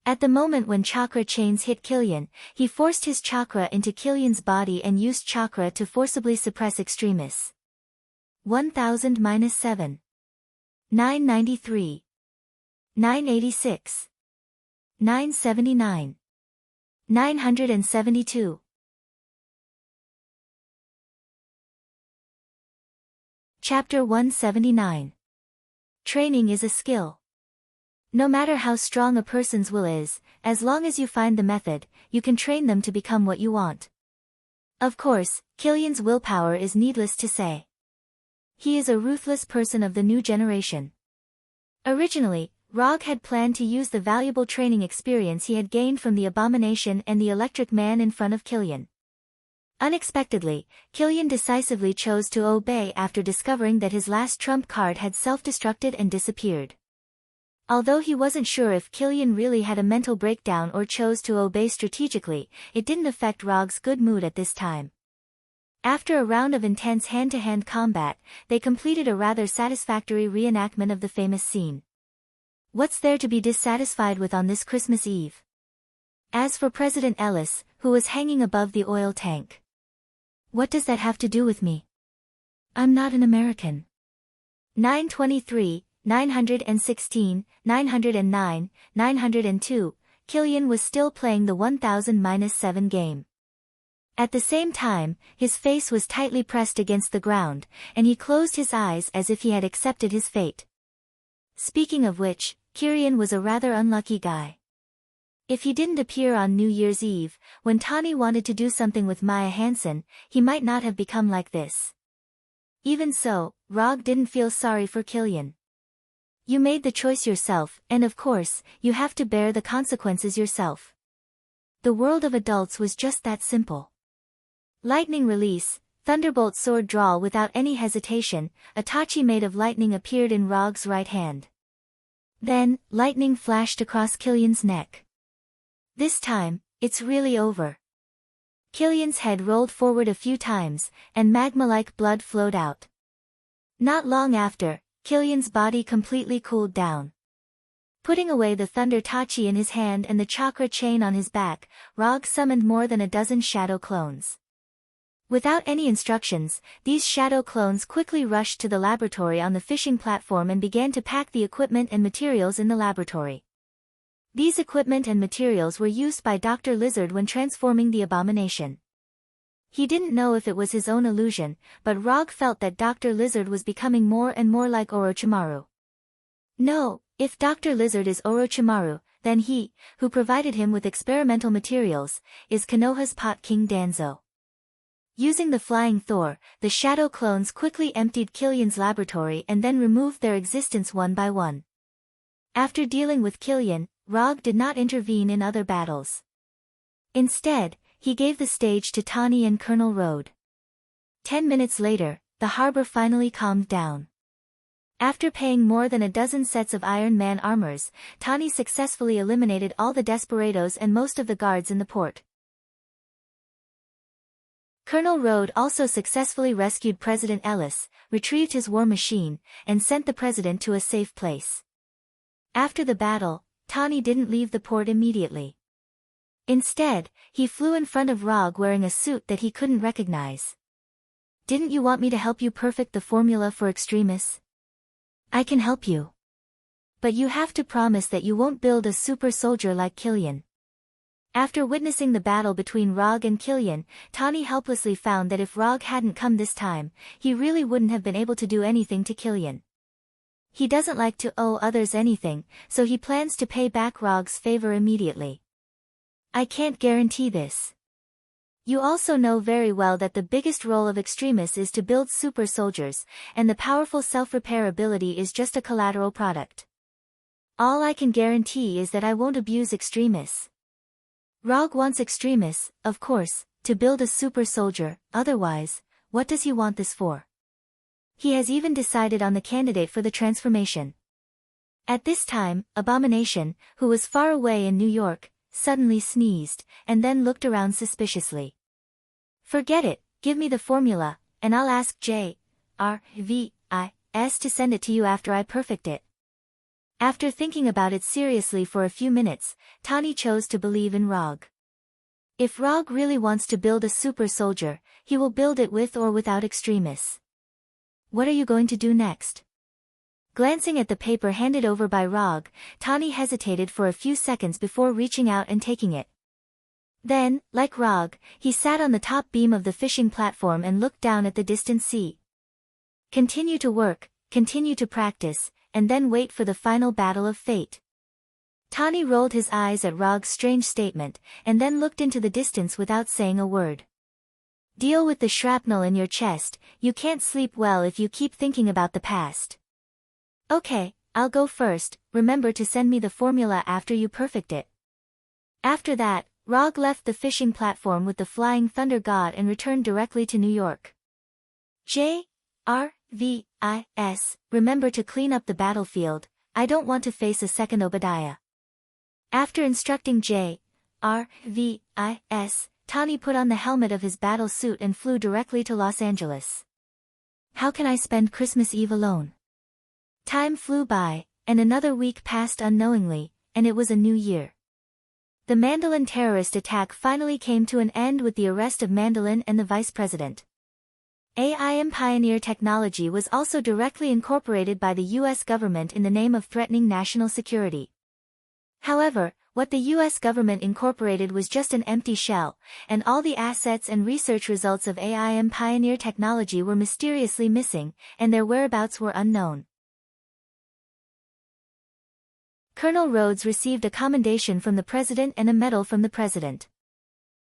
At the moment when chakra chains hit Killian, he forced his chakra into Killian's body and used chakra to forcibly suppress Extremis. 1000 minus 7. 993. 986. 979. 972. Chapter 179. Training is a skill. No matter how strong a person's will is, as long as you find the method, you can train them to become what you want. Of course, Killian's willpower is needless to say. He is a ruthless person of the new generation. Originally, Rog had planned to use the valuable training experience he had gained from the abomination and the electric man in front of Killian. Unexpectedly, Killian decisively chose to obey after discovering that his last trump card had self-destructed and disappeared. Although he wasn't sure if Killian really had a mental breakdown or chose to obey strategically, it didn't affect Rog's good mood at this time. After a round of intense hand-to-hand combat, they completed a rather satisfactory reenactment of the famous scene. What's there to be dissatisfied with on this Christmas Eve? As for President Ellis, who was hanging above the oil tank. What does that have to do with me? I'm not an American. 923, 916, 909, 902, Killian was still playing the 1000-7 game. At the same time, his face was tightly pressed against the ground, and he closed his eyes as if he had accepted his fate. Speaking of which, Killian was a rather unlucky guy. If he didn't appear on New Year's Eve, when Tawny wanted to do something with Maya Hansen, he might not have become like this. Even so, Rog didn't feel sorry for Killian. You made the choice yourself, and of course, you have to bear the consequences yourself. The world of adults was just that simple. Lightning release, thunderbolt sword draw. Without any hesitation, a tachi made of lightning appeared in Rog's right hand. Then, lightning flashed across Killian's neck. This time, it's really over. Killian's head rolled forward a few times, and magma-like blood flowed out. Not long after, Killian's body completely cooled down. Putting away the thunder tachi in his hand and the chakra chain on his back, Rog summoned more than a dozen shadow clones. Without any instructions, these shadow clones quickly rushed to the laboratory on the fishing platform and began to pack the equipment and materials in the laboratory. These equipment and materials were used by Dr. Lizard when transforming the abomination. He didn't know if it was his own illusion, but Rog felt that Dr. Lizard was becoming more and more like Orochimaru. No, if Dr. Lizard is Orochimaru, then he, who provided him with experimental materials, is Konoha's Pot King Danzo. Using the Flying Thor, the shadow clones quickly emptied Killian's laboratory and then removed their existence one by one. After dealing with Killian, Rog did not intervene in other battles. Instead, he gave the stage to Tawny and Colonel Road. 10 minutes later, the harbor finally calmed down. After paying more than a dozen sets of Iron Man armors, Tawny successfully eliminated all the desperados and most of the guards in the port. Colonel Road also successfully rescued President Ellis, retrieved his war machine, and sent the president to a safe place. After the battle, Tawny didn't leave the port immediately. Instead, he flew in front of Rog wearing a suit that he couldn't recognize. Didn't you want me to help you perfect the formula for extremis? I can help you. But you have to promise that you won't build a super soldier like Killian. After witnessing the battle between Rog and Killian, Tawny helplessly found that if Rog hadn't come this time, he really wouldn't have been able to do anything to Killian. He doesn't like to owe others anything, so he plans to pay back Rog's favor immediately. I can't guarantee this. You also know very well that the biggest role of extremis is to build super soldiers, and the powerful self-repair ability is just a collateral product. All I can guarantee is that I won't abuse extremis. Rog wants extremis, of course, to build a super soldier, otherwise, what does he want this for? He has even decided on the candidate for the transformation. At this time, Abomination, who was far away in New York, suddenly sneezed, and then looked around suspiciously. Forget it, give me the formula, and I'll ask J.R.V.I.S. to send it to you after I perfect it. After thinking about it seriously for a few minutes, Tawny chose to believe in Rog. If Rog really wants to build a super soldier, he will build it with or without extremis. What are you going to do next? Glancing at the paper handed over by Rog, Tawny hesitated for a few seconds before reaching out and taking it. Then, like Rog, he sat on the top beam of the fishing platform and looked down at the distant sea. Continue to work, continue to practice, and then wait for the final battle of fate. Tawny rolled his eyes at Rog's strange statement, and then looked into the distance without saying a word. Deal with the shrapnel in your chest, you can't sleep well if you keep thinking about the past. Okay, I'll go first, remember to send me the formula after you perfect it. After that, Rog left the fishing platform with the Flying Thunder God and returned directly to New York. J.R.V.I.S. Remember to clean up the battlefield, I don't want to face a second Obadiah. After instructing J.R.V.I.S., Tawny put on the helmet of his battle suit and flew directly to Los Angeles. How can I spend Christmas Eve alone? Time flew by, and another week passed unknowingly, and it was a new year. The Mandolin terrorist attack finally came to an end with the arrest of Mandolin and the vice president. AIM Pioneer technology was also directly incorporated by the U.S. government in the name of threatening national security. However, what the U.S. government incorporated was just an empty shell, and all the assets and research results of AIM Pioneer technology were mysteriously missing, and their whereabouts were unknown. Colonel Rhodes received a commendation from the president and a medal from the president.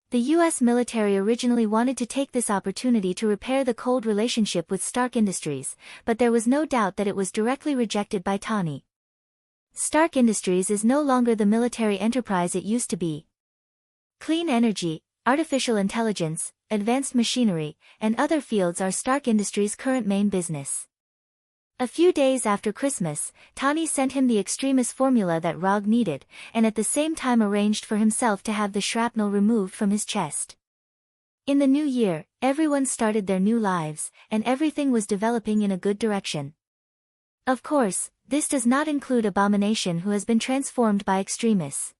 The U.S. military originally wanted to take this opportunity to repair the cold relationship with Stark Industries, but there was no doubt that it was directly rejected by Tawny. Stark Industries is no longer the military enterprise it used to be. Clean energy, artificial intelligence, advanced machinery, and other fields are Stark Industries' current main business. A few days after Christmas, Tawny sent him the Extremis formula that Rog needed, and at the same time arranged for himself to have the shrapnel removed from his chest. In the new year, everyone started their new lives, and everything was developing in a good direction. Of course, this does not include Abomination, who has been transformed by Extremis.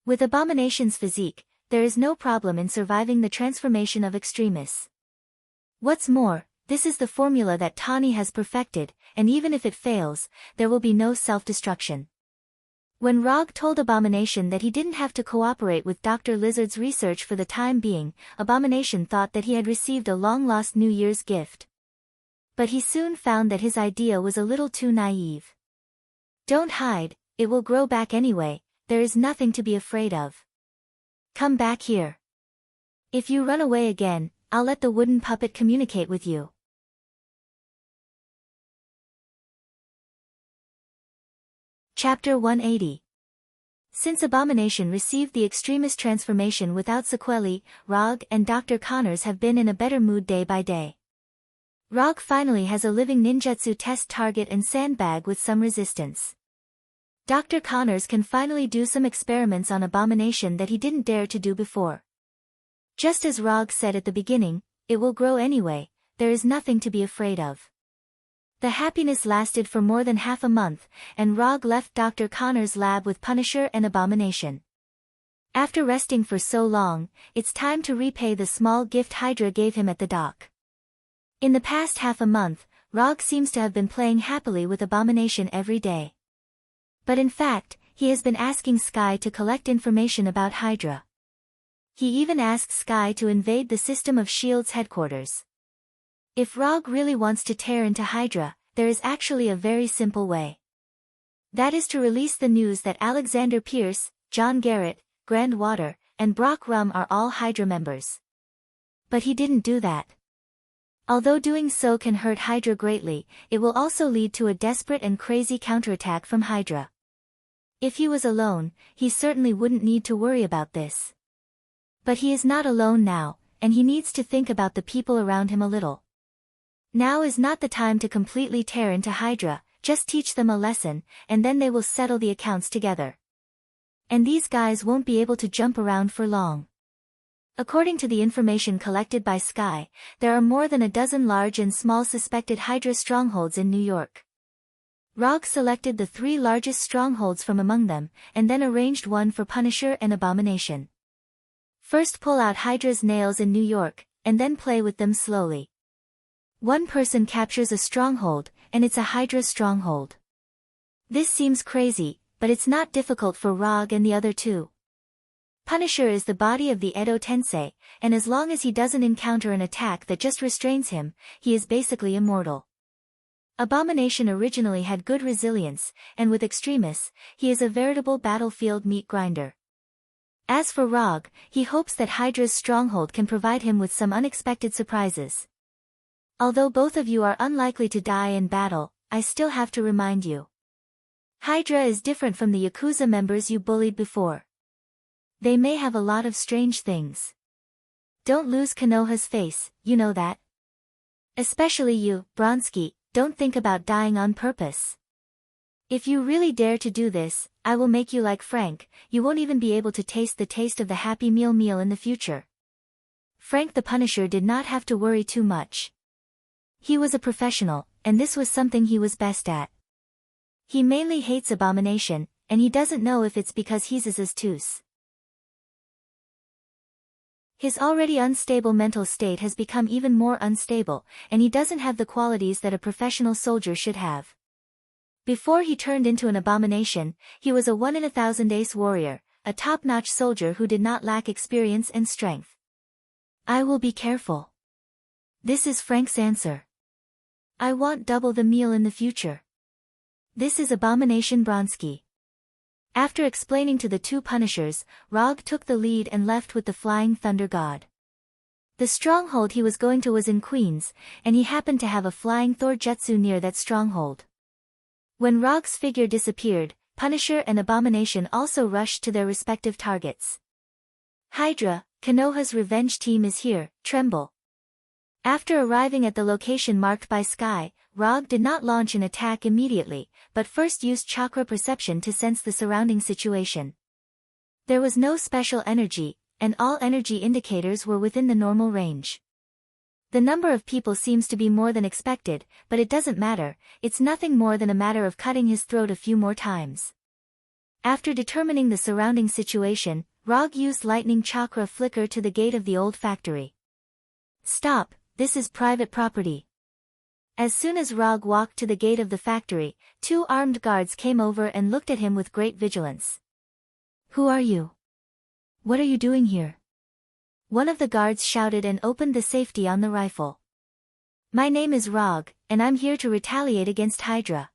With Abomination's physique, there is no problem in surviving the transformation of Extremis. What's more, this is the formula that Tawny has perfected, and even if it fails, there will be no self-destruction. When Rog told Abomination that he didn't have to cooperate with Dr. Lizard's research for the time being, Abomination thought that he had received a long-lost New Year's gift. But he soon found that his idea was a little too naive. Don't hide, it will grow back anyway, there is nothing to be afraid of. Come back here. If you run away again, I'll let the wooden puppet communicate with you. Chapter 180. Since Abomination received the Extremis transformation without sequelae, Rog and Dr. Connors have been in a better mood day by day. Rog finally has a living ninjutsu test target and sandbag with some resistance. Dr. Connors can finally do some experiments on Abomination that he didn't dare to do before. Just as Rog said at the beginning, it will grow anyway, there is nothing to be afraid of. The happiness lasted for more than half a month, and Rog left Dr. Connors' lab with Punisher and Abomination. After resting for so long, it's time to repay the small gift Hydra gave him at the dock. In the past half a month, Rog seems to have been playing happily with Abomination every day. But in fact, he has been asking Sky to collect information about Hydra. He even asked Sky to invade the System of S.H.I.E.L.D.'s headquarters. If Rog really wants to tear into Hydra, there is actually a very simple way. That is to release the news that Alexander Pierce, John Garrett, Grand Water, and Brock Rum are all Hydra members. But he didn't do that. Although doing so can hurt Hydra greatly, it will also lead to a desperate and crazy counterattack from Hydra. If he was alone, he certainly wouldn't need to worry about this. But he is not alone now, and he needs to think about the people around him a little. Now is not the time to completely tear into Hydra, just teach them a lesson, and then they will settle the accounts together. And these guys won't be able to jump around for long. According to the information collected by Sky, there are more than a dozen large and small suspected Hydra strongholds in New York. Rog selected the 3 largest strongholds from among them, and then arranged one for Punisher and Abomination. First pull out Hydra's nails in New York, and then play with them slowly. One person captures a stronghold, and it's a Hydra stronghold. This seems crazy, but it's not difficult for Rog and the other 2. Punisher is the body of the Edo Tensei, and as long as he doesn't encounter an attack that just restrains him, he is basically immortal. Abomination originally had good resilience, and with Extremis, he is a veritable battlefield meat grinder. As for Rog, he hopes that Hydra's stronghold can provide him with some unexpected surprises. Although both of you are unlikely to die in battle, I still have to remind you. Hydra is different from the Yakuza members you bullied before. They may have a lot of strange things. Don't lose Konoha's face, you know that. Especially you, Bronski, don't think about dying on purpose. If you really dare to do this, I will make you like Frank, you won't even be able to taste the taste of the Happy Meal in the future. Frank the Punisher did not have to worry too much. He was a professional, and this was something he was best at. He mainly hates Abomination, and he doesn't know if it's because he's his tooth. His already unstable mental state has become even more unstable, and he doesn't have the qualities that a professional soldier should have. Before he turned into an abomination, he was a 1-in-1,000 ace warrior, a top-notch soldier who did not lack experience and strength. I will be careful. This is Frank's answer. I want double the meal in the future. This is Abomination Bronski. After explaining to the two Punishers, Rog took the lead and left with the Flying Thunder God. The stronghold he was going to was in Queens, and he happened to have a Flying Thor jutsu near that stronghold. When Rog's figure disappeared, Punisher and Abomination also rushed to their respective targets. Hydra, Konoha's revenge team is here, tremble. After arriving at the location marked by Sky, Rog did not launch an attack immediately, but first used chakra perception to sense the surrounding situation. There was no special energy, and all energy indicators were within the normal range. The number of people seems to be more than expected, but it doesn't matter, it's nothing more than a matter of cutting his throat a few more times. After determining the surrounding situation, Rog used lightning chakra flicker to the gate of the old factory. Stop, this is private property. As soon as Rog walked to the gate of the factory, two armed guards came over and looked at him with great vigilance. Who are you? What are you doing here? One of the guards shouted and opened the safety on the rifle. My name is Rog, and I'm here to retaliate against Hydra.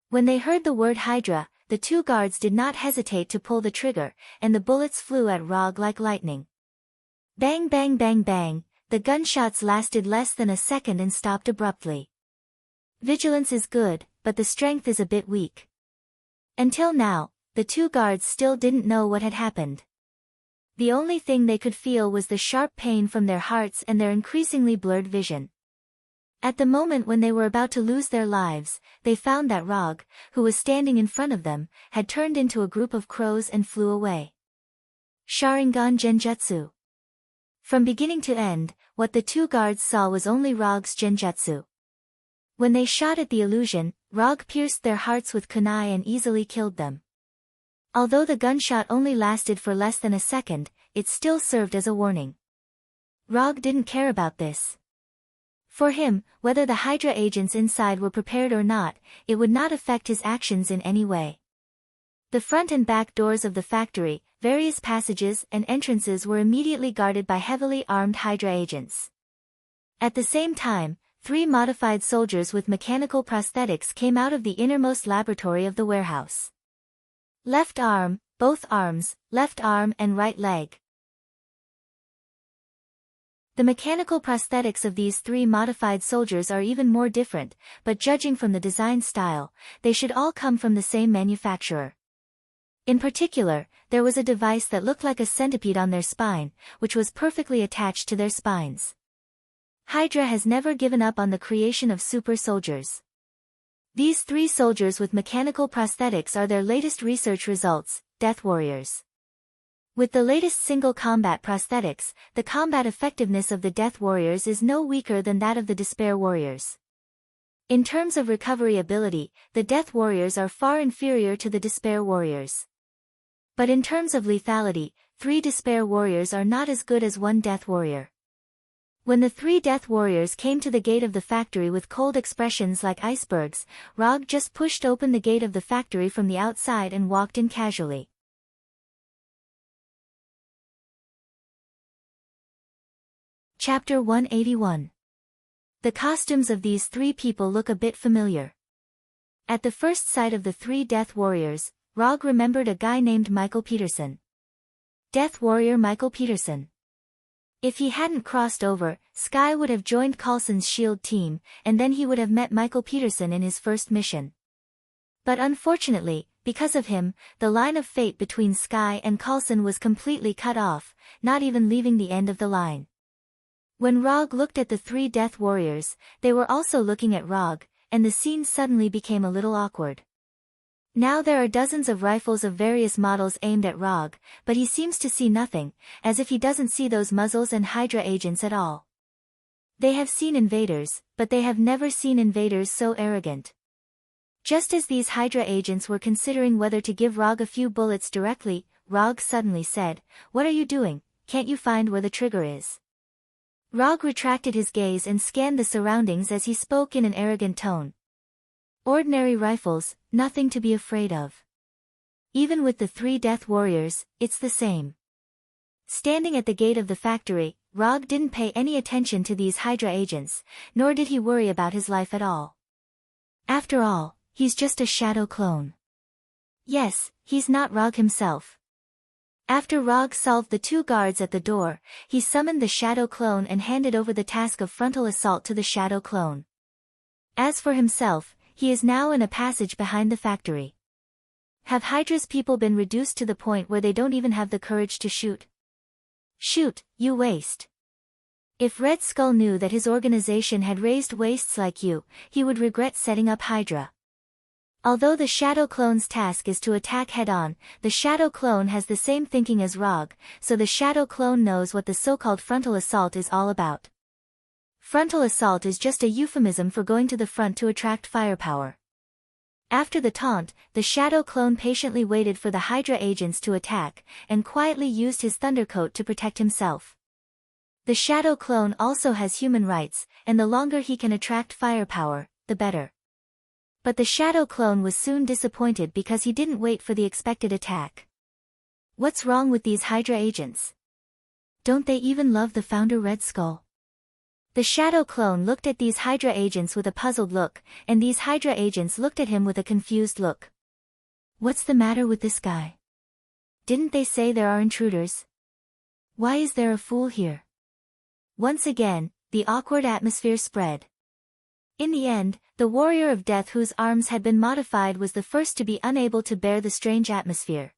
When they heard the word Hydra, the two guards did not hesitate to pull the trigger, and the bullets flew at Rog like lightning. Bang bang bang bang, the gunshots lasted less than a second and stopped abruptly. Vigilance is good, but the strength is a bit weak. Until now, the two guards still didn't know what had happened. The only thing they could feel was the sharp pain from their hearts and their increasingly blurred vision. At the moment when they were about to lose their lives, they found that Rog, who was standing in front of them, had turned into a group of crows and flew away. Sharingan Genjutsu. From beginning to end, what the two guards saw was only Rog's Genjutsu. When they shot at the illusion, Rog pierced their hearts with kunai and easily killed them. Although the gunshot only lasted for less than a second, it still served as a warning. Rog didn't care about this. For him, whether the Hydra agents inside were prepared or not, it would not affect his actions in any way. The front and back doors of the factory, various passages and entrances were immediately guarded by heavily armed Hydra agents. At the same time, 3 modified soldiers with mechanical prosthetics came out of the innermost laboratory of the warehouse. Left arm, both arms, left arm and right leg. The mechanical prosthetics of these 3 modified soldiers are even more different, but judging from the design style, they should all come from the same manufacturer. In particular, there was a device that looked like a centipede on their spine, which was perfectly attached to their spines. Hydra has never given up on the creation of super soldiers. These 3 soldiers with mechanical prosthetics are their latest research results, Death Warriors. With the latest single combat prosthetics, the combat effectiveness of the Death Warriors is no weaker than that of the Despair Warriors. In terms of recovery ability, the Death Warriors are far inferior to the Despair Warriors. But in terms of lethality, 3 Despair Warriors are not as good as 1 Death Warrior. When the 3 Death Warriors came to the gate of the factory with cold expressions like icebergs, Rog just pushed open the gate of the factory from the outside and walked in casually. Chapter 181. The costumes of these 3 people look a bit familiar. At the first sight of the 3 Death Warriors, Rog remembered a guy named Michael Peterson. Death Warrior Michael Peterson. If he hadn't crossed over, Sky would have joined Coulson's SHIELD team, and then he would have met Michael Peterson in his first mission. But unfortunately, because of him, the line of fate between Sky and Coulson was completely cut off, not even leaving the end of the line. When Rog looked at the three Death Warriors, they were also looking at Rog, and the scene suddenly became a little awkward. Now there are dozens of rifles of various models aimed at Rog, but he seems to see nothing, as if he doesn't see those muzzles and Hydra agents at all. They have seen invaders, but they have never seen invaders so arrogant. Just as these Hydra agents were considering whether to give Rog a few bullets directly, Rog suddenly said, "What are you doing? Can't you find where the trigger is?" Rog retracted his gaze and scanned the surroundings as he spoke in an arrogant tone. "Ordinary rifles, nothing to be afraid of. Even with the three Death Warriors, it's the same." Standing at the gate of the factory, Rog didn't pay any attention to these Hydra agents, nor did he worry about his life at all. After all, he's just a shadow clone. Yes, he's not Rog himself. After Rog solved the two guards at the door, he summoned the shadow clone and handed over the task of frontal assault to the shadow clone. As for himself, he is now in a passage behind the factory. Have Hydra's people been reduced to the point where they don't even have the courage to shoot? Shoot, you waste. If Red Skull knew that his organization had raised wastes like you, he would regret setting up Hydra. Although the Shadow Clone's task is to attack head-on, the Shadow Clone has the same thinking as Rog, so the Shadow Clone knows what the so-called frontal assault is all about. Frontal assault is just a euphemism for going to the front to attract firepower. After the taunt, the Shadow Clone patiently waited for the Hydra agents to attack, and quietly used his Thundercoat to protect himself. The Shadow Clone also has human rights, and the longer he can attract firepower, the better. But the Shadow Clone was soon disappointed because he didn't wait for the expected attack. What's wrong with these Hydra agents? Don't they even love the founder Red Skull? The Shadow Clone looked at these Hydra agents with a puzzled look, and these Hydra agents looked at him with a confused look. What's the matter with this guy? Didn't they say there are intruders? Why is there a fool here? Once again, the awkward atmosphere spread. In the end, the Warrior of Death whose arms had been modified was the first to be unable to bear the strange atmosphere.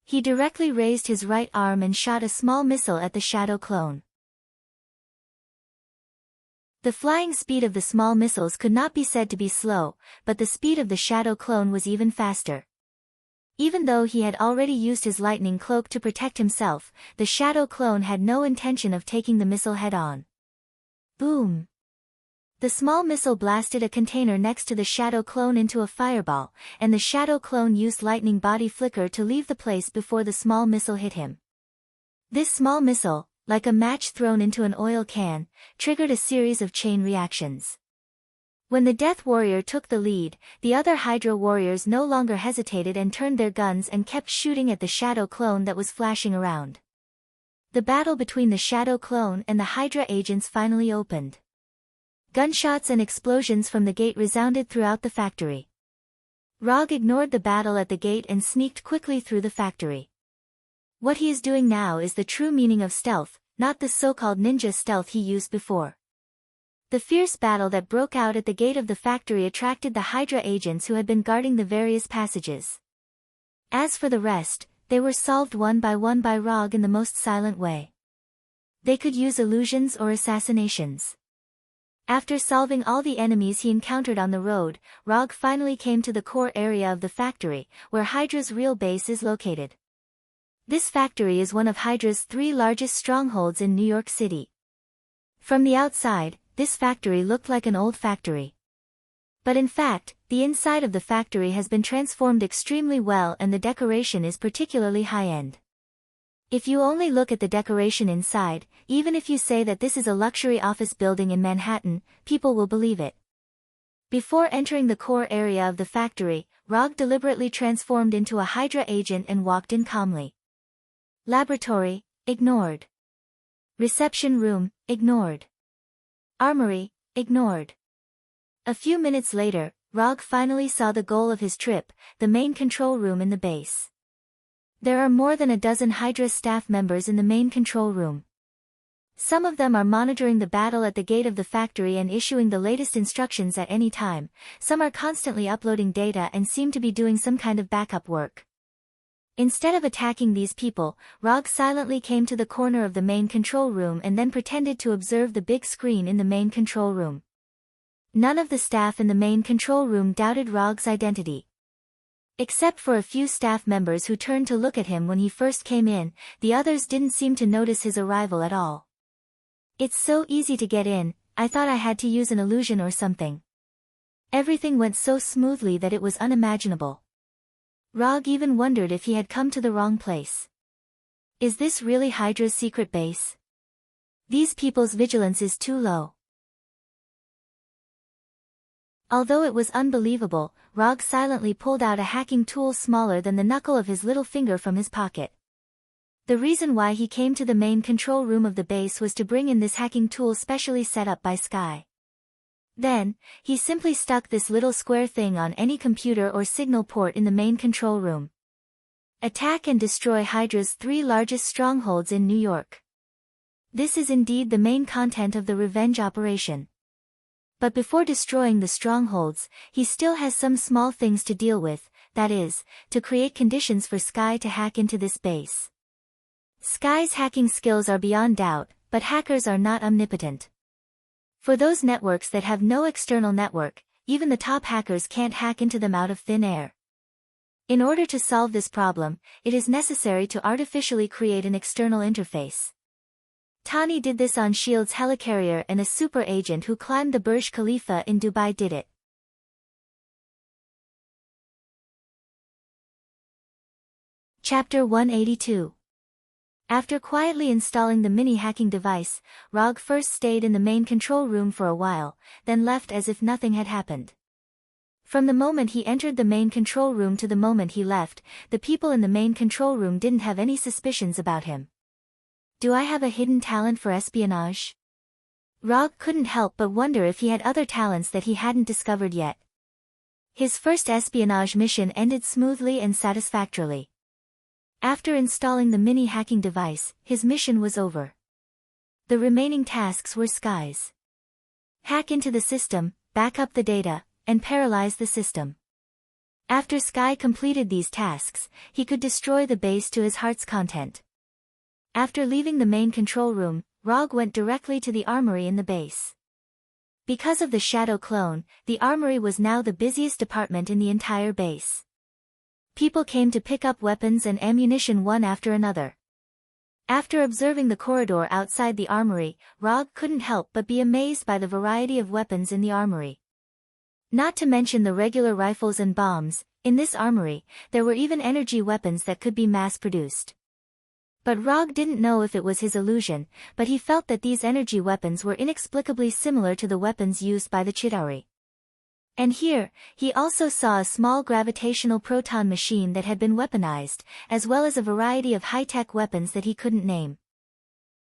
He directly raised his right arm and shot a small missile at the Shadow Clone. The flying speed of the small missiles could not be said to be slow, but the speed of the Shadow Clone was even faster. Even though he had already used his lightning cloak to protect himself, the Shadow Clone had no intention of taking the missile head-on. Boom! The small missile blasted a container next to the Shadow Clone into a fireball, and the Shadow Clone used lightning body flicker to leave the place before the small missile hit him. This small missile, like a match thrown into an oil can, triggered a series of chain reactions. When the Death Warrior took the lead, the other Hydra warriors no longer hesitated and turned their guns and kept shooting at the Shadow Clone that was flashing around. The battle between the Shadow Clone and the Hydra agents finally opened. Gunshots and explosions from the gate resounded throughout the factory. Rog ignored the battle at the gate and sneaked quickly through the factory. What he is doing now is the true meaning of stealth, not the so-called ninja stealth he used before. The fierce battle that broke out at the gate of the factory attracted the Hydra agents who had been guarding the various passages. As for the rest, they were solved one by Rog in the most silent way. They could use illusions or assassinations. After solving all the enemies he encountered on the road, Rog finally came to the core area of the factory, where Hydra's real base is located. This factory is one of Hydra's 3 largest strongholds in New York City. From the outside, this factory looked like an old factory. But in fact, the inside of the factory has been transformed extremely well and the decoration is particularly high-end. If you only look at the decoration inside, even if you say that this is a luxury office building in Manhattan, people will believe it. Before entering the core area of the factory, Rog deliberately transformed into a Hydra agent and walked in calmly. Laboratory, ignored. Reception room, ignored. Armory, ignored. A few minutes later, Rog finally saw the goal of his trip, the main control room in the base. There are more than a dozen Hydra staff members in the main control room. Some of them are monitoring the battle at the gate of the factory and issuing the latest instructions at any time, some are constantly uploading data and seem to be doing some kind of backup work. Instead of attacking these people, Rog silently came to the corner of the main control room and then pretended to observe the big screen in the main control room. None of the staff in the main control room doubted Rog's identity. Except for a few staff members who turned to look at him when he first came in, the others didn't seem to notice his arrival at all. "It's so easy to get in, I thought I had to use an illusion or something." Everything went so smoothly that it was unimaginable. Rog even wondered if he had come to the wrong place. Is this really Hydra's secret base? These people's vigilance is too low. Although it was unbelievable, Rog silently pulled out a hacking tool smaller than the knuckle of his little finger from his pocket. The reason why he came to the main control room of the base was to bring in this hacking tool specially set up by Sky. Then, he simply stuck this little square thing on any computer or signal port in the main control room. Attack and destroy Hydra's 3 largest strongholds in New York. This is indeed the main content of the revenge operation. But before destroying the strongholds, he still has some small things to deal with, that is, to create conditions for Sky to hack into this base. Sky's hacking skills are beyond doubt, but hackers are not omnipotent. For those networks that have no external network, even the top hackers can't hack into them out of thin air. In order to solve this problem, it is necessary to artificially create an external interface. Tani did this on S.H.I.E.L.D.'s helicarrier, and a super agent who climbed the Burj Khalifa in Dubai did it. Chapter 182. After quietly installing the mini-hacking device, Rog first stayed in the main control room for a while, then left as if nothing had happened. From the moment he entered the main control room to the moment he left, the people in the main control room didn't have any suspicions about him. Do I have a hidden talent for espionage? Rog couldn't help but wonder if he had other talents that he hadn't discovered yet. His first espionage mission ended smoothly and satisfactorily. After installing the mini-hacking device, his mission was over. The remaining tasks were Sky's. Hack into the system, back up the data, and paralyze the system. After Sky completed these tasks, he could destroy the base to his heart's content. After leaving the main control room, Rog went directly to the armory in the base. Because of the shadow clone, the armory was now the busiest department in the entire base. People came to pick up weapons and ammunition one after another. After observing the corridor outside the armory, Rog couldn't help but be amazed by the variety of weapons in the armory. Not to mention the regular rifles and bombs, in this armory, there were even energy weapons that could be mass-produced. But Rog didn't know if it was his illusion, but he felt that these energy weapons were inexplicably similar to the weapons used by the Chitauri. And here, he also saw a small gravitational proton machine that had been weaponized, as well as a variety of high-tech weapons that he couldn't name.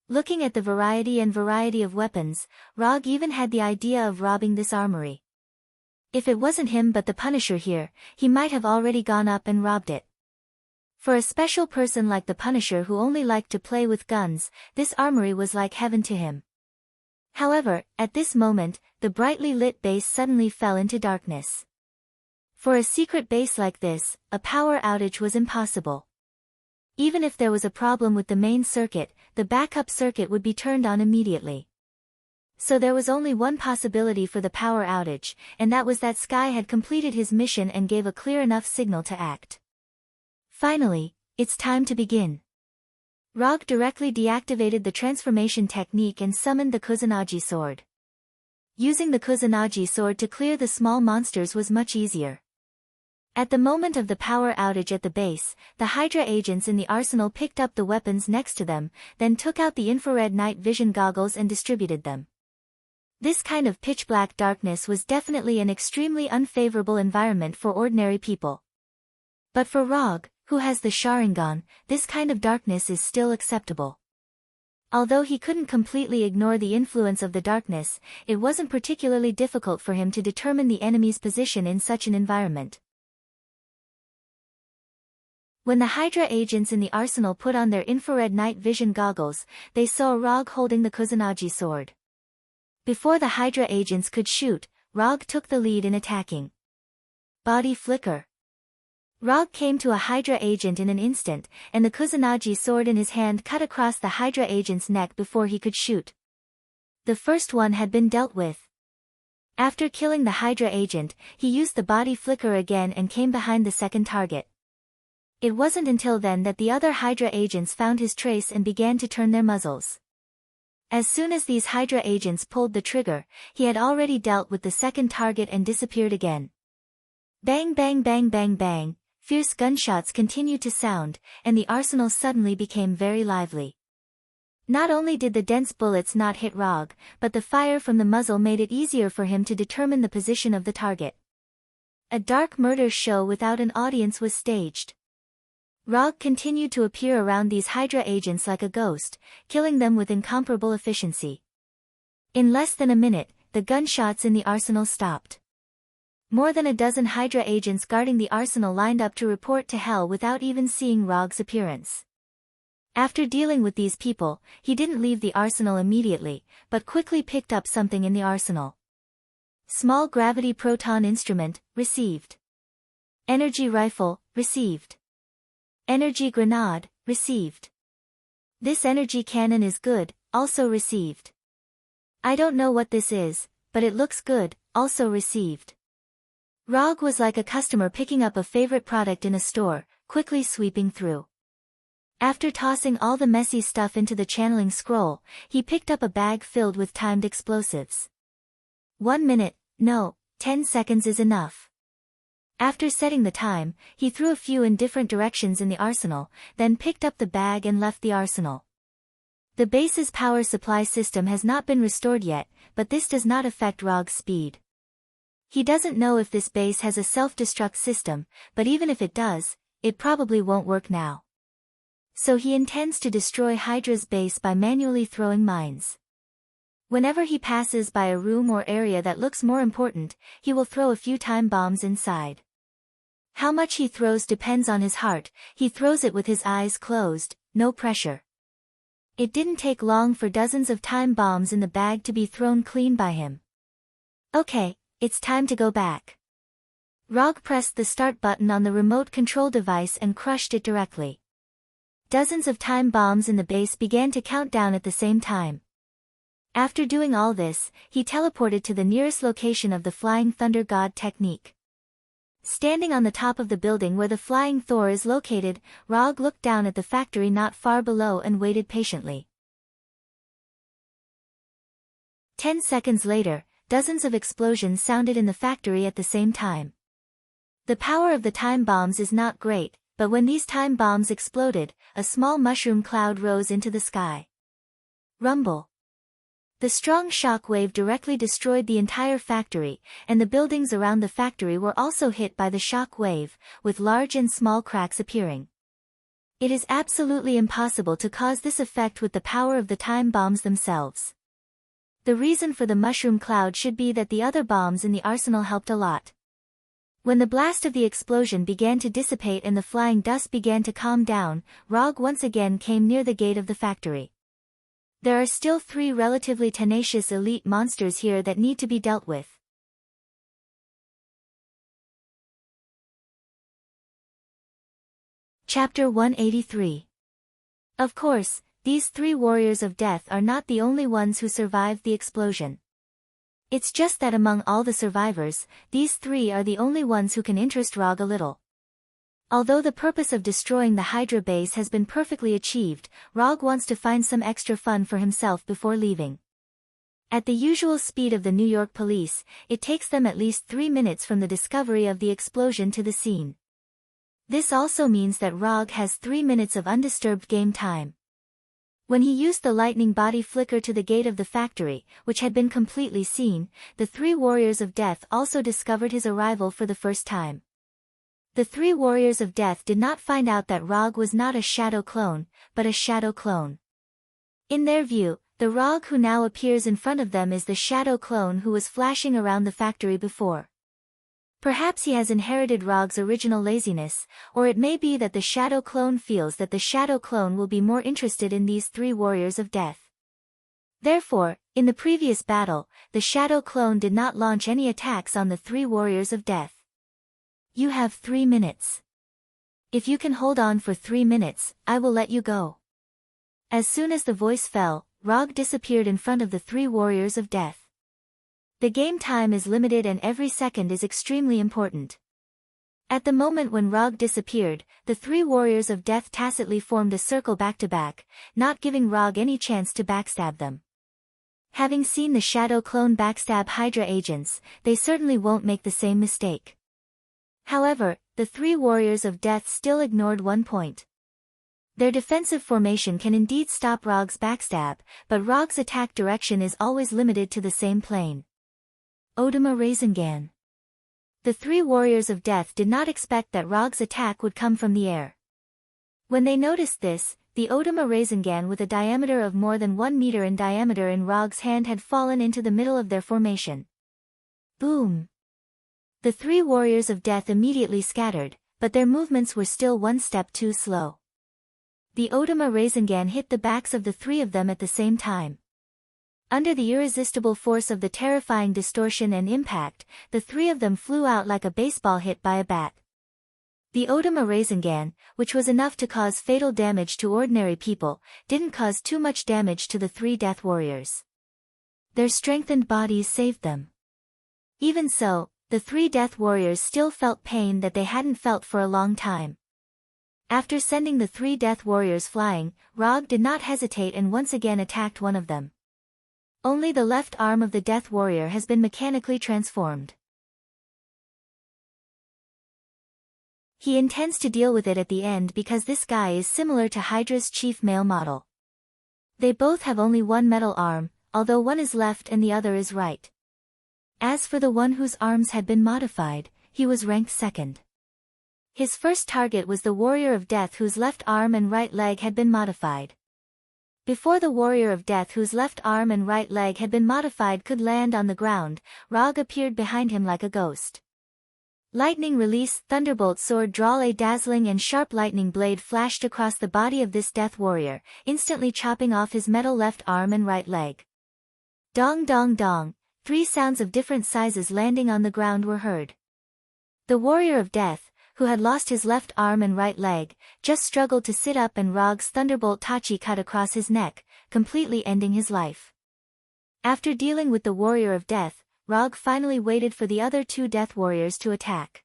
Looking at the variety of weapons, Rog even had the idea of robbing this armory. If it wasn't him but the Punisher here, he might have already gone up and robbed it. For a special person like the Punisher who only liked to play with guns, this armory was like heaven to him. However, at this moment, the brightly lit base suddenly fell into darkness. For a secret base like this, a power outage was impossible. Even if there was a problem with the main circuit, the backup circuit would be turned on immediately. So there was only one possibility for the power outage, and that was that Sky had completed his mission and gave a clear enough signal to act. Finally, it's time to begin. Rog directly deactivated the transformation technique and summoned the Kusanagi sword. Using the Kusanagi sword to clear the small monsters was much easier. At the moment of the power outage at the base, the Hydra agents in the arsenal picked up the weapons next to them, then took out the infrared night vision goggles and distributed them. This kind of pitch-black darkness was definitely an extremely unfavorable environment for ordinary people. But for Rog, who has the Sharingan, this kind of darkness is still acceptable. Although he couldn't completely ignore the influence of the darkness, it wasn't particularly difficult for him to determine the enemy's position in such an environment. When the Hydra agents in the arsenal put on their infrared night vision goggles, they saw Rog holding the Kusanagi sword. Before the Hydra agents could shoot, Rog took the lead in attacking. Body flicker. Rog came to a Hydra agent in an instant, and the Kusanagi sword in his hand cut across the Hydra agent's neck before he could shoot. The first one had been dealt with. After killing the Hydra agent, he used the body flicker again and came behind the second target. It wasn't until then that the other Hydra agents found his trace and began to turn their muzzles. As soon as these Hydra agents pulled the trigger, he had already dealt with the second target and disappeared again. Bang bang bang bang bang, fierce gunshots continued to sound, and the arsenal suddenly became very lively. Not only did the dense bullets not hit Rog, but the fire from the muzzle made it easier for him to determine the position of the target. A dark murder show without an audience was staged. Rog continued to appear around these Hydra agents like a ghost, killing them with incomparable efficiency. In less than a minute, the gunshots in the arsenal stopped. More than a dozen Hydra agents guarding the arsenal lined up to report to hell without even seeing Rog's appearance. After dealing with these people, he didn't leave the arsenal immediately, but quickly picked up something in the arsenal. Small gravity proton instrument, received. Energy rifle, received. Energy grenade, received. This energy cannon is good, also received. I don't know what this is, but it looks good, also received. Rog was like a customer picking up a favorite product in a store, quickly sweeping through. After tossing all the messy stuff into the channeling scroll, he picked up a bag filled with timed explosives. 1 minute, no, 10 seconds is enough. After setting the time, he threw a few in different directions in the arsenal, then picked up the bag and left the arsenal. The base's power supply system has not been restored yet, but this does not affect Rog's speed. He doesn't know if this base has a self-destruct system, but even if it does, it probably won't work now. So he intends to destroy Hydra's base by manually throwing mines. Whenever he passes by a room or area that looks more important, he will throw a few time bombs inside. How much he throws depends on his heart. He throws it with his eyes closed, no pressure. It didn't take long for dozens of time bombs in the bag to be thrown clean by him. Okay, it's time to go back. Rog pressed the start button on the remote control device and crushed it directly. Dozens of time bombs in the base began to count down at the same time. After doing all this, he teleported to the nearest location of the Flying Thunder God technique. Standing on the top of the building where the Flying Thor is located, Rog looked down at the factory not far below and waited patiently. 10 seconds later, dozens of explosions sounded in the factory at the same time. The power of the time bombs is not great, but when these time bombs exploded, a small mushroom cloud rose into the sky. Rumble. The strong shock wave directly destroyed the entire factory, and the buildings around the factory were also hit by the shock wave, with large and small cracks appearing. It is absolutely impossible to cause this effect with the power of the time bombs themselves. The reason for the mushroom cloud should be that the other bombs in the arsenal helped a lot. When the blast of the explosion began to dissipate and the flying dust began to calm down, Rog once again came near the gate of the factory. There are still 3 relatively tenacious elite monsters here that need to be dealt with. Chapter 183. Of course, these 3 warriors of death are not the only ones who survived the explosion. It's just that among all the survivors, these 3 are the only ones who can interest Rog a little. Although the purpose of destroying the Hydra base has been perfectly achieved, Rog wants to find some extra fun for himself before leaving. At the usual speed of the New York police, it takes them at least 3 minutes from the discovery of the explosion to the scene. This also means that Rog has 3 minutes of undisturbed game time. When he used the lightning body flicker to the gate of the factory, which had been completely seen, the 3 warriors of death also discovered his arrival for the first time. The 3 warriors of death did not find out that Rog was not a shadow clone, but a shadow clone. In their view, the Rog who now appears in front of them is the shadow clone who was flashing around the factory before. Perhaps he has inherited Rog's original laziness, or it may be that the shadow clone feels that the shadow clone will be more interested in these three warriors of death. Therefore, in the previous battle, the shadow clone did not launch any attacks on the three warriors of death. You have 3 minutes. If you can hold on for 3 minutes, I will let you go. As soon as the voice fell, Rog disappeared in front of the three warriors of death. The game time is limited and every second is extremely important. At the moment when Rog disappeared, the three warriors of death tacitly formed a circle back-to-back, not giving Rog any chance to backstab them. Having seen the shadow clone backstab Hydra agents, they certainly won't make the same mistake. However, the three warriors of death still ignored one point. Their defensive formation can indeed stop Rog's backstab, but Rog's attack direction is always limited to the same plane. Odama Rasengan. The three warriors of death did not expect that Rog's attack would come from the air. When they noticed this, the Odama Rasengan with a diameter of more than 1 meter in diameter in Rog's hand had fallen into the middle of their formation. Boom! The three warriors of death immediately scattered, but their movements were still one step too slow. The Odama Rasengan hit the backs of the three of them at the same time. Under the irresistible force of the terrifying distortion and impact, the three of them flew out like a baseball hit by a bat. The Odama Rasengan, which was enough to cause fatal damage to ordinary people, didn't cause too much damage to the three death warriors. Their strengthened bodies saved them. Even so, the three death warriors still felt pain that they hadn't felt for a long time. After sending the three death warriors flying, Rog did not hesitate and once again attacked one of them. Only the left arm of the death warrior has been mechanically transformed. He intends to deal with it at the end because this guy is similar to Hydra's chief male model. They both have only one metal arm, although one is left and the other is right. As for the one whose arms had been modified, he was ranked second. His first target was the warrior of death whose left arm and right leg had been modified. Before the warrior of death whose left arm and right leg had been modified could land on the ground, Rog appeared behind him like a ghost. Lightning release, thunderbolt sword draw, a dazzling and sharp lightning blade flashed across the body of this death warrior, instantly chopping off his metal left arm and right leg. Dong dong dong, 3 sounds of different sizes landing on the ground were heard. The warrior of death, who had lost his left arm and right leg, just struggled to sit up and Rog's thunderbolt tachi cut across his neck, completely ending his life. After dealing with the warrior of death, Rog finally waited for the other 2 death warriors to attack.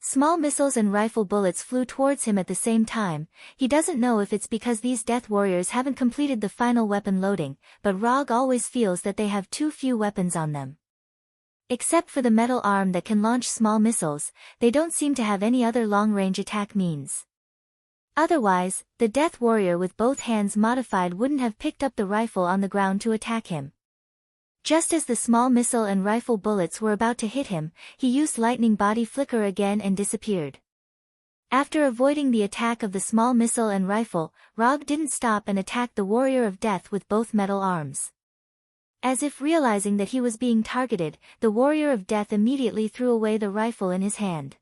Small missiles and rifle bullets flew towards him at the same time. He doesn't know if it's because these death warriors haven't completed the final weapon loading, but Rog always feels that they have too few weapons on them. Except for the metal arm that can launch small missiles, they don't seem to have any other long-range attack means. Otherwise, the death warrior with both hands modified wouldn't have picked up the rifle on the ground to attack him. Just as the small missile and rifle bullets were about to hit him, he used lightning body flicker again and disappeared. After avoiding the attack of the small missile and rifle, Rog didn't stop and attacked the warrior of death with both metal arms. As if realizing that he was being targeted, the warrior of death immediately threw away the rifle in his hand.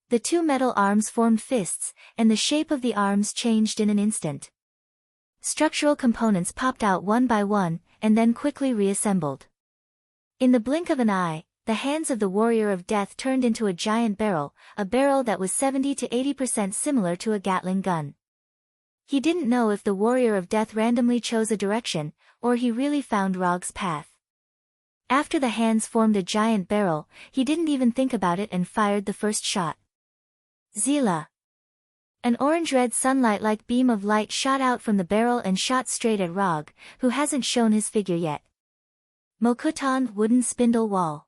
The 2 metal arms formed fists, and the shape of the arms changed in an instant. Structural components popped out one by one, and then quickly reassembled. In the blink of an eye, the hands of the warrior of death turned into a giant barrel, a barrel that was 70 to 80% similar to a Gatling gun. He didn't know if the warrior of death randomly chose a direction, or he really found Rog's path. After the hands formed a giant barrel, he didn't even think about it and fired the first shot. Zila. An orange-red sunlight-like beam of light shot out from the barrel and shot straight at Rog, who hasn't shown his figure yet. Mokutan wooden spindle wall.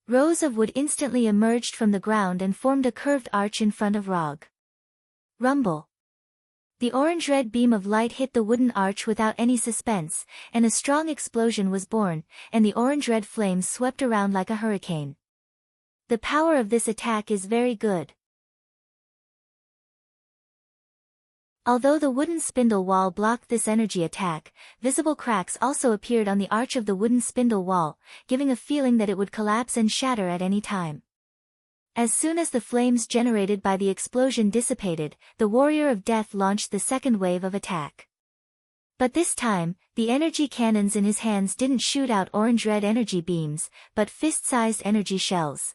Rows of wood instantly emerged from the ground and formed a curved arch in front of Rog. Rumble. The orange-red beam of light hit the wooden arch without any suspense, and a strong explosion was born, and the orange-red flames swept around like a hurricane. The power of this attack is very good. Although the wooden spindle wall blocked this energy attack, visible cracks also appeared on the arch of the wooden spindle wall, giving a feeling that it would collapse and shatter at any time. As soon as the flames generated by the explosion dissipated, the Warrior of Death launched the second wave of attack. But this time, the energy cannons in his hands didn't shoot out orange-red energy beams, but fist-sized energy shells.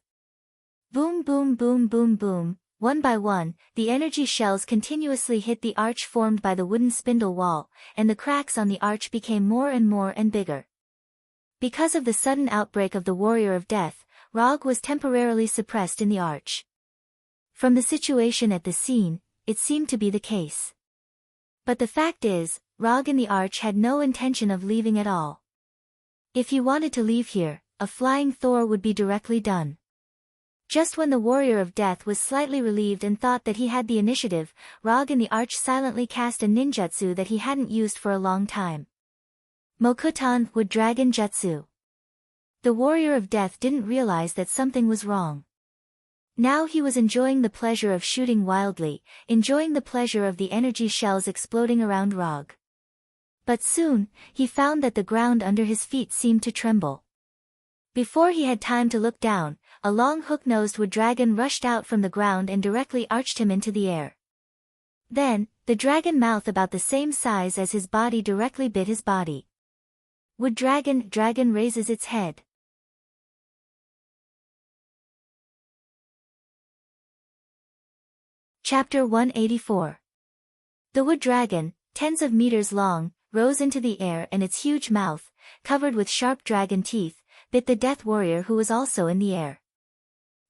Boom boom boom boom boom, one by one, the energy shells continuously hit the arch formed by the wooden spindle wall, and the cracks on the arch became more and bigger. Because of the sudden outbreak of the Warrior of Death, Rog was temporarily suppressed in the arch. From the situation at the scene, it seemed to be the case. But the fact is, Rog in the arch had no intention of leaving at all. If he wanted to leave here, a flying Thor would be directly done. Just when the Warrior of Death was slightly relieved and thought that he had the initiative, Rog in the arch silently cast a ninjutsu that he hadn't used for a long time. Mokutan Wood Dragon Jutsu. The Warrior of Death didn't realize that something was wrong. Now he was enjoying the pleasure of shooting wildly, enjoying the pleasure of the energy shells exploding around Rog. But soon, he found that the ground under his feet seemed to tremble. Before he had time to look down, a long hook-nosed wood dragon rushed out from the ground and directly arched him into the air. Then, the dragon mouth about the same size as his body directly bit his body. Wood dragon raises its head. Chapter 184. The wood dragon, tens of meters long, rose into the air and its huge mouth, covered with sharp dragon teeth, bit the Death Warrior who was also in the air.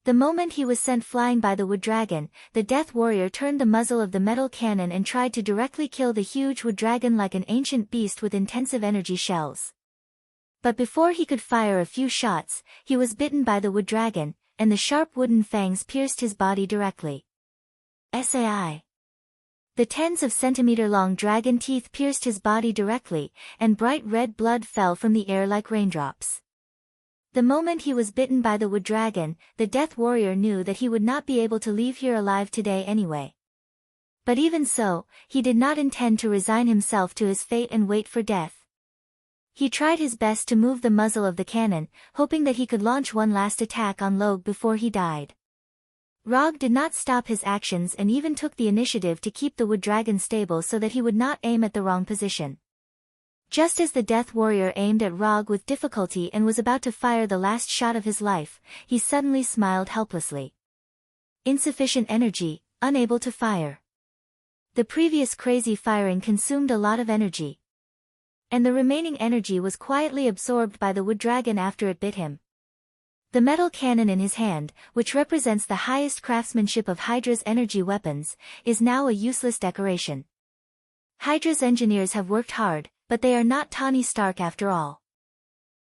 The moment he was sent flying by the wood dragon, the Death Warrior turned the muzzle of the metal cannon and tried to directly kill the huge wood dragon like an ancient beast with intensive energy shells. But before he could fire a few shots, he was bitten by the wood dragon, and the sharp wooden fangs pierced his body directly. Sai. The tens of centimeter-long dragon teeth pierced his body directly, and bright red blood fell from the air like raindrops. The moment he was bitten by the wood dragon, the Death Warrior knew that he would not be able to leave here alive today anyway. But even so, he did not intend to resign himself to his fate and wait for death. He tried his best to move the muzzle of the cannon, hoping that he could launch one last attack on Log before he died. Rog did not stop his actions and even took the initiative to keep the wood dragon stable so that he would not aim at the wrong position. Just as the Death Warrior aimed at Rog with difficulty and was about to fire the last shot of his life, he suddenly smiled helplessly. Insufficient energy, unable to fire. The previous crazy firing consumed a lot of energy. And the remaining energy was quietly absorbed by the wood dragon after it bit him. The metal cannon in his hand, which represents the highest craftsmanship of Hydra's energy weapons, is now a useless decoration. Hydra's engineers have worked hard, but they are not Tony Stark after all.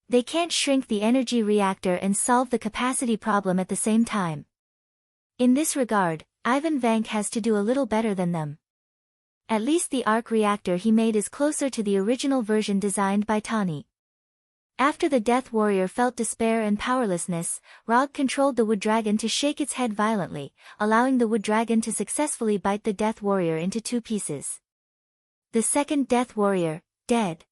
They can't shrink the energy reactor and solve the capacity problem at the same time. In this regard, Ivan Vank has to do a little better than them. At least the arc reactor he made is closer to the original version designed by Tony. After the Death Warrior felt despair and powerlessness, Rog controlled the wood dragon to shake its head violently, allowing the wood dragon to successfully bite the Death Warrior into two pieces. The second Death Warrior, dead.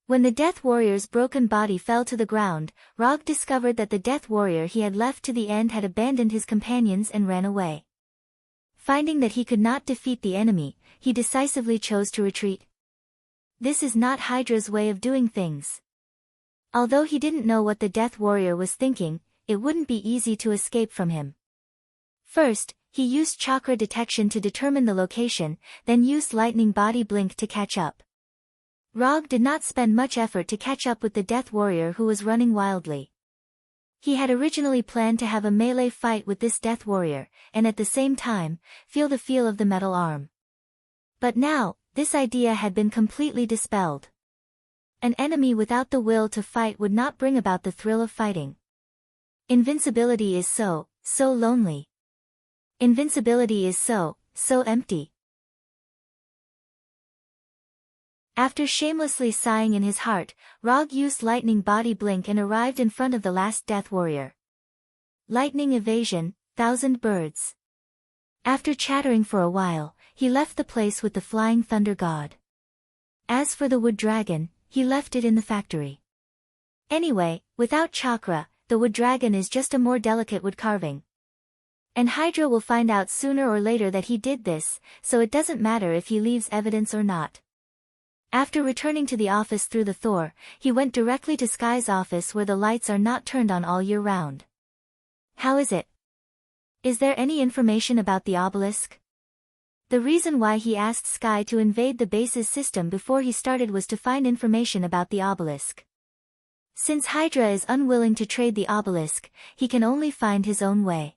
When the Death Warrior's broken body fell to the ground, Rog discovered that the Death Warrior he had left to the end had abandoned his companions and ran away. Finding that he could not defeat the enemy, he decisively chose to retreat. This is not Hydra's way of doing things. Although he didn't know what the Death Warrior was thinking, it wouldn't be easy to escape from him. First, he used chakra detection to determine the location, then used lightning body blink to catch up. Rog did not spend much effort to catch up with the Death Warrior who was running wildly. He had originally planned to have a melee fight with this Death Warrior, and at the same time, feel the feel of the metal arm. But now, this idea had been completely dispelled. An enemy without the will to fight would not bring about the thrill of fighting. Invincibility is so lonely. Invincibility is so empty. After shamelessly sighing in his heart, Rog used lightning body blink and arrived in front of the last Death Warrior. Lightning evasion, 1,000 birds. After chattering for a while, he left the place with the flying thunder god. As for the wood dragon, he left it in the factory. Anyway, without chakra, the wood dragon is just a more delicate wood carving. And Hydra will find out sooner or later that he did this, so it doesn't matter if he leaves evidence or not. After returning to the office through the Thor, he went directly to Sky's office where the lights are not turned on all year round. How is it? Is there any information about the obelisk? The reason why he asked Sky to invade the base's system before he started was to find information about the obelisk. Since Hydra is unwilling to trade the obelisk, he can only find his own way.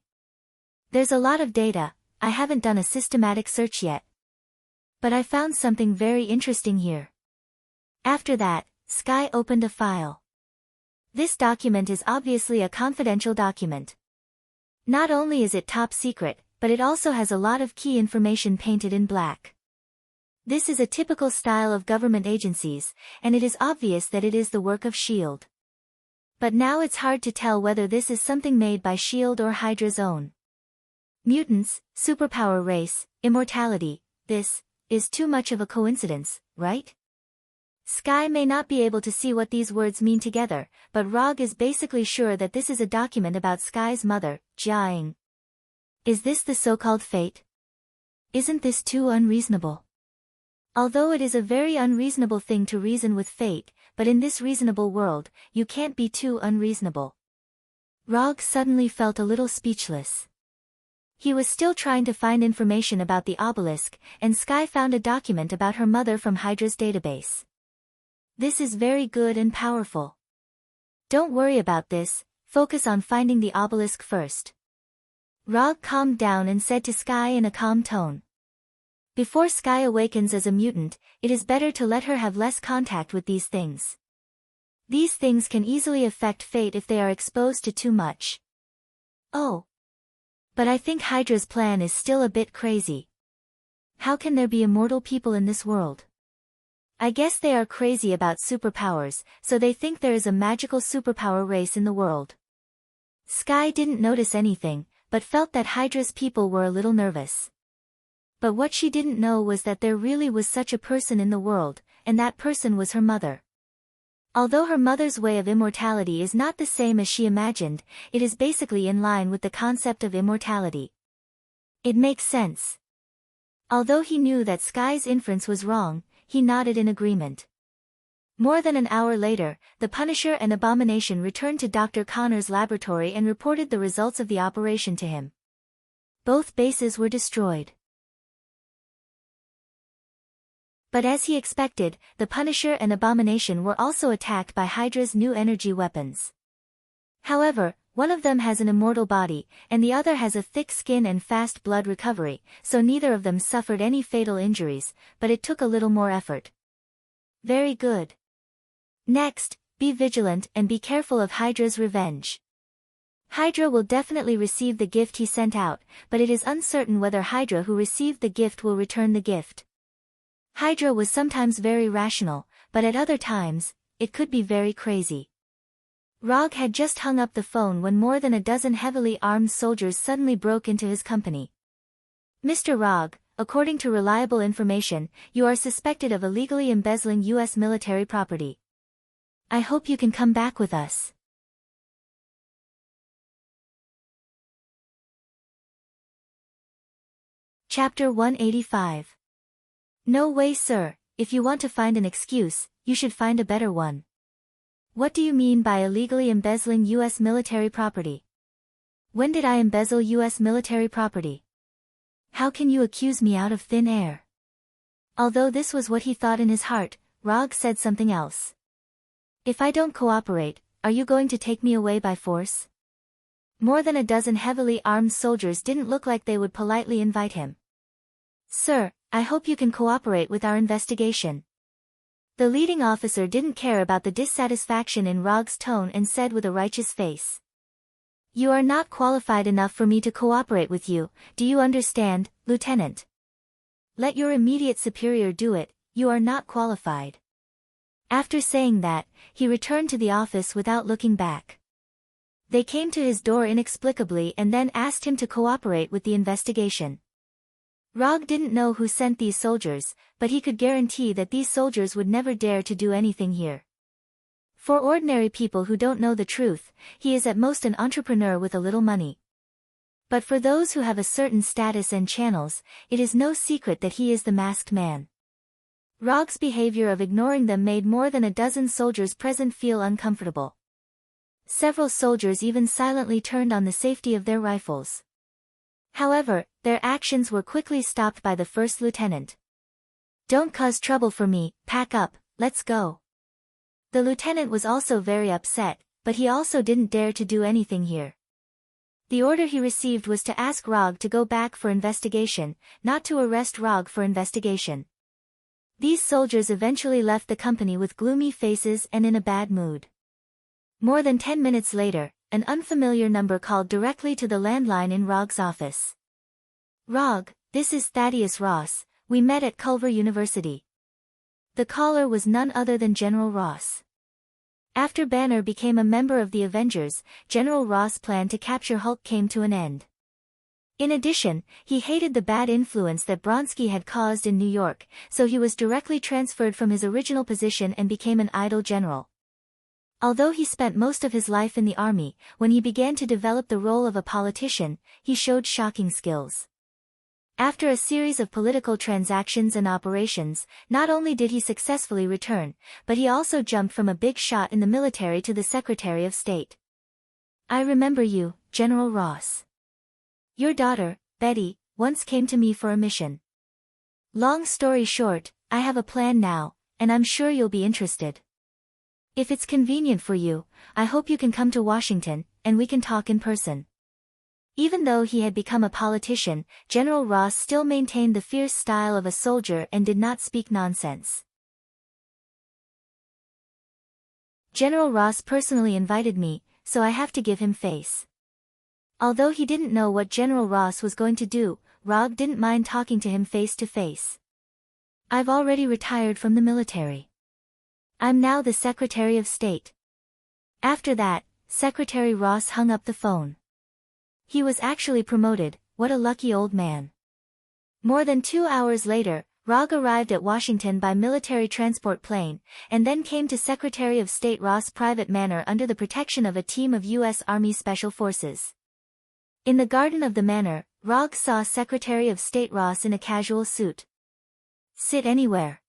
There's a lot of data, I haven't done a systematic search yet. But I found something very interesting here. After that, Sky opened a file. This document is obviously a confidential document. Not only is it top secret, but it also has a lot of key information painted in black. This is a typical style of government agencies, and it is obvious that it is the work of S.H.I.E.L.D. But now it's hard to tell whether this is something made by S.H.I.E.L.D. or Hydra's own. Mutants, superpower race, immortality, this is too much of a coincidence, right? Sky may not be able to see what these words mean together, but Rog is basically sure that this is a document about Sky's mother, Jiaying. Is this the so-called fate? Isn't this too unreasonable? Although it is a very unreasonable thing to reason with fate, but in this reasonable world, you can't be too unreasonable. Rog suddenly felt a little speechless. He was still trying to find information about the obelisk, and Sky found a document about her mother from Hydra's database. This is very good and powerful. Don't worry about this, focus on finding the obelisk first. Rog calmed down and said to Sky in a calm tone. Before Sky awakens as a mutant, it is better to let her have less contact with these things. These things can easily affect fate if they are exposed to too much. Oh. But I think Hydra's plan is still a bit crazy. How can there be immortal people in this world? I guess they are crazy about superpowers, so they think there is a magical superpower race in the world. Sky didn't notice anything, but felt that Hydra's people were a little nervous. But what she didn't know was that there really was such a person in the world, and that person was her mother. Although her mother's way of immortality is not the same as she imagined, it is basically in line with the concept of immortality. It makes sense. Although he knew that Sky's inference was wrong, he nodded in agreement. More than an hour later, the Punisher and Abomination returned to Dr. Connor's laboratory and reported the results of the operation to him. Both bases were destroyed. But as he expected, the Punisher and Abomination were also attacked by Hydra's new energy weapons. However, one of them has an immortal body, and the other has a thick skin and fast blood recovery, so neither of them suffered any fatal injuries, but it took a little more effort. Very good. Next, be vigilant and be careful of Hydra's revenge. Hydra will definitely receive the gift he sent out, but it is uncertain whether Hydra who received the gift will return the gift. Hydra was sometimes very rational, but at other times, it could be very crazy. Rog had just hung up the phone when more than a dozen heavily armed soldiers suddenly broke into his company. Mr. Rog, according to reliable information, you are suspected of illegally embezzling U.S. military property. I hope you can come back with us. Chapter 185. No way, sir. If you want to find an excuse, you should find a better one. What do you mean by illegally embezzling U.S. military property? When did I embezzle U.S. military property? How can you accuse me out of thin air? Although this was what he thought in his heart, Rog said something else. If I don't cooperate, are you going to take me away by force? More than a dozen heavily armed soldiers didn't look like they would politely invite him. Sir, I hope you can cooperate with our investigation. The leading officer didn't care about the dissatisfaction in Rog's tone and said with a righteous face. You are not qualified enough for me to cooperate with you, do you understand, Lieutenant? Let your immediate superior do it, you are not qualified. After saying that, he returned to the office without looking back. They came to his door inexplicably and then asked him to cooperate with the investigation. Rog didn't know who sent these soldiers, but he could guarantee that these soldiers would never dare to do anything here. For ordinary people who don't know the truth, he is at most an entrepreneur with a little money. But for those who have a certain status and channels, it is no secret that he is the masked man. Rog's behavior of ignoring them made more than a dozen soldiers present feel uncomfortable. Several soldiers even silently turned on the safety of their rifles. However, their actions were quickly stopped by the first lieutenant. "Don't cause trouble for me, pack up, let's go." The lieutenant was also very upset, but he also didn't dare to do anything here. The order he received was to ask Rog to go back for investigation, not to arrest Rog for investigation. These soldiers eventually left the company with gloomy faces and in a bad mood. More than 10 minutes later, an unfamiliar number called directly to the landline in Rog's office. "Rog, this is Thaddeus Ross, we met at Culver University." The caller was none other than General Ross. After Banner became a member of the Avengers, General Ross' plan to capture Hulk came to an end. In addition, he hated the bad influence that Bronski had caused in New York, so he was directly transferred from his original position and became an idle general. Although he spent most of his life in the army, when he began to develop the role of a politician, he showed shocking skills. After a series of political transactions and operations, not only did he successfully return, but he also jumped from a big shot in the military to the Secretary of State. "I remember you, General Ross. Your daughter, Betty, once came to me for a mission. Long story short, I have a plan now, and I'm sure you'll be interested. If it's convenient for you, I hope you can come to Washington, and we can talk in person." Even though he had become a politician, General Ross still maintained the fierce style of a soldier and did not speak nonsense. "General Ross personally invited me, so I have to give him face." Although he didn't know what General Ross was going to do, Rog didn't mind talking to him face to face. "I've already retired from the military. I'm now the Secretary of State." After that, Secretary Ross hung up the phone. He was actually promoted, what a lucky old man. More than 2 hours later, Rog arrived at Washington by military transport plane, and then came to Secretary of State Ross' private manor under the protection of a team of U.S. Army Special Forces. In the garden of the manor, Rog saw Secretary of State Ross in a casual suit. "Sit anywhere."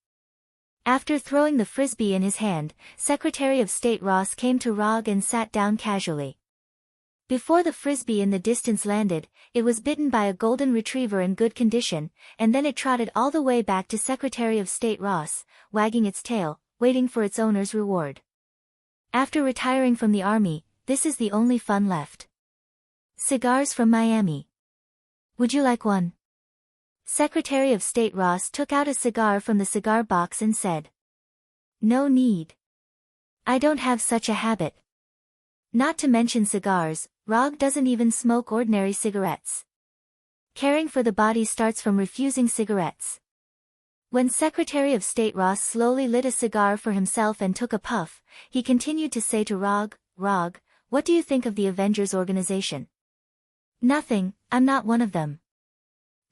After throwing the frisbee in his hand, Secretary of State Ross came to Rog and sat down casually. Before the frisbee in the distance landed, it was bitten by a golden retriever in good condition, and then it trotted all the way back to Secretary of State Ross, wagging its tail, waiting for its owner's reward. After retiring from the army, this is the only fun left. "Cigars from Miami. Would you like one?" Secretary of State Ross took out a cigar from the cigar box and said, "No need. I don't have such a habit. Not to mention cigars, Rog doesn't even smoke ordinary cigarettes. Caring for the body starts from refusing cigarettes." When Secretary of State Ross slowly lit a cigar for himself and took a puff, he continued to say to Rog, "Rog, what do you think of the Avengers organization?" "Nothing, I'm not one of them.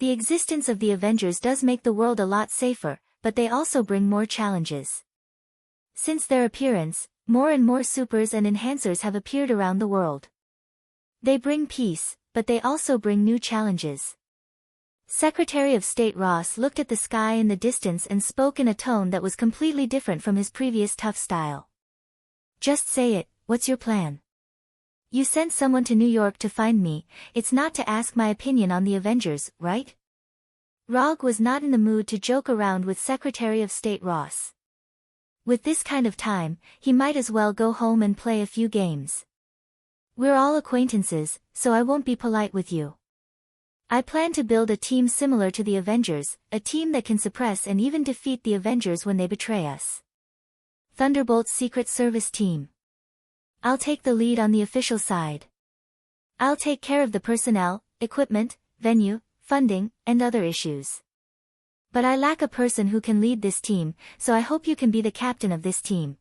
The existence of the Avengers does make the world a lot safer, but they also bring more challenges. Since their appearance, more and more supers and enhancers have appeared around the world. They bring peace, but they also bring new challenges." Secretary of State Ross looked at the sky in the distance and spoke in a tone that was completely different from his previous tough style. "Just say it, what's your plan? You sent someone to New York to find me, it's not to ask my opinion on the Avengers, right?" Rog was not in the mood to joke around with Secretary of State Ross. With this kind of time, he might as well go home and play a few games. "We're all acquaintances, so I won't be polite with you. I plan to build a team similar to the Avengers, a team that can suppress and even defeat the Avengers when they betray us. Thunderbolt's Secret Service team. I'll take the lead on the official side. I'll take care of the personnel, equipment, venue, funding, and other issues. But I lack a person who can lead this team, so I hope you can be the captain of this team."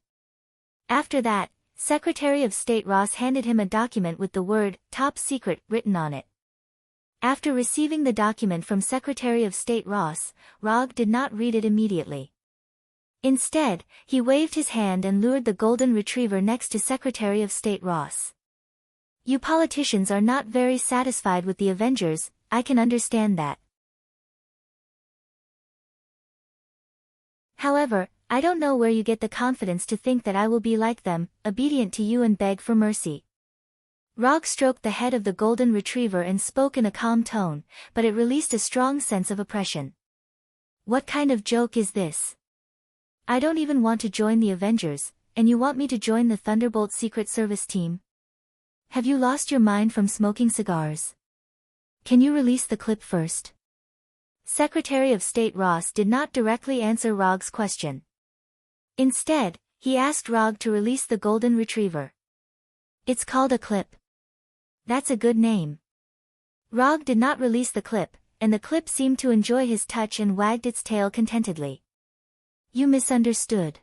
After that, Secretary of State Ross handed him a document with the word, "Top Secret," written on it. After receiving the document from Secretary of State Ross, Rog did not read it immediately. Instead, he waved his hand and lured the golden retriever next to Secretary of State Ross. You politicians are not very satisfied with the Avengers, I can understand that. However, I don't know where you get the confidence to think that I will be like them, obedient to you and beg for mercy. Rog stroked the head of the golden retriever and spoke in a calm tone, but it released a strong sense of oppression. What kind of joke is this? I don't even want to join the Avengers, and you want me to join the Thunderbolt Secret Service team? Have you lost your mind from smoking cigars? Can you release the clip first? Secretary of State Ross did not directly answer Rog's question. Instead, he asked Rog to release the golden retriever. It's called a clip. That's a good name. Rog did not release the clip, and the clip seemed to enjoy his touch and wagged its tail contentedly. You misunderstood.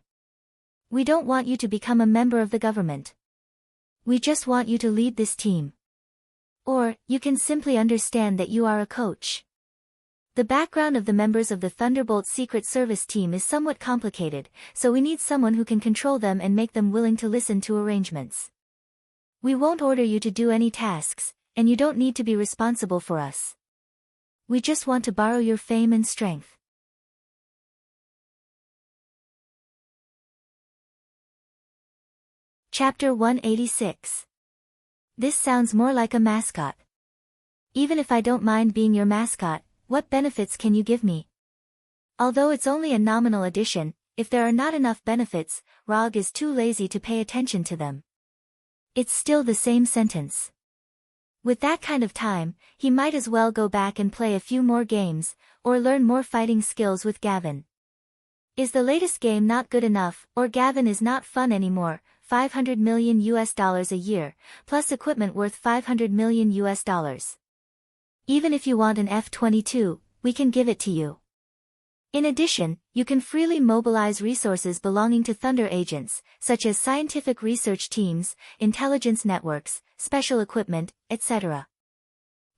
We don't want you to become a member of the government. We just want you to lead this team. Or, you can simply understand that you are a coach. The background of the members of the Thunderbolt Secret Service team is somewhat complicated, so we need someone who can control them and make them willing to listen to arrangements. We won't order you to do any tasks, and you don't need to be responsible for us. We just want to borrow your fame and strength. Chapter 186. This sounds more like a mascot. Even if I don't mind being your mascot, what benefits can you give me? Although it's only a nominal addition, if there are not enough benefits, Rog is too lazy to pay attention to them. It's still the same sentence. With that kind of time, he might as well go back and play a few more games, or learn more fighting skills with Gavin. Is the latest game not good enough, or Gavin is not fun anymore? $500 million a year, plus equipment worth $500 million. Even if you want an F-22, we can give it to you. In addition, you can freely mobilize resources belonging to Thunder agents, such as scientific research teams, intelligence networks, special equipment, etc.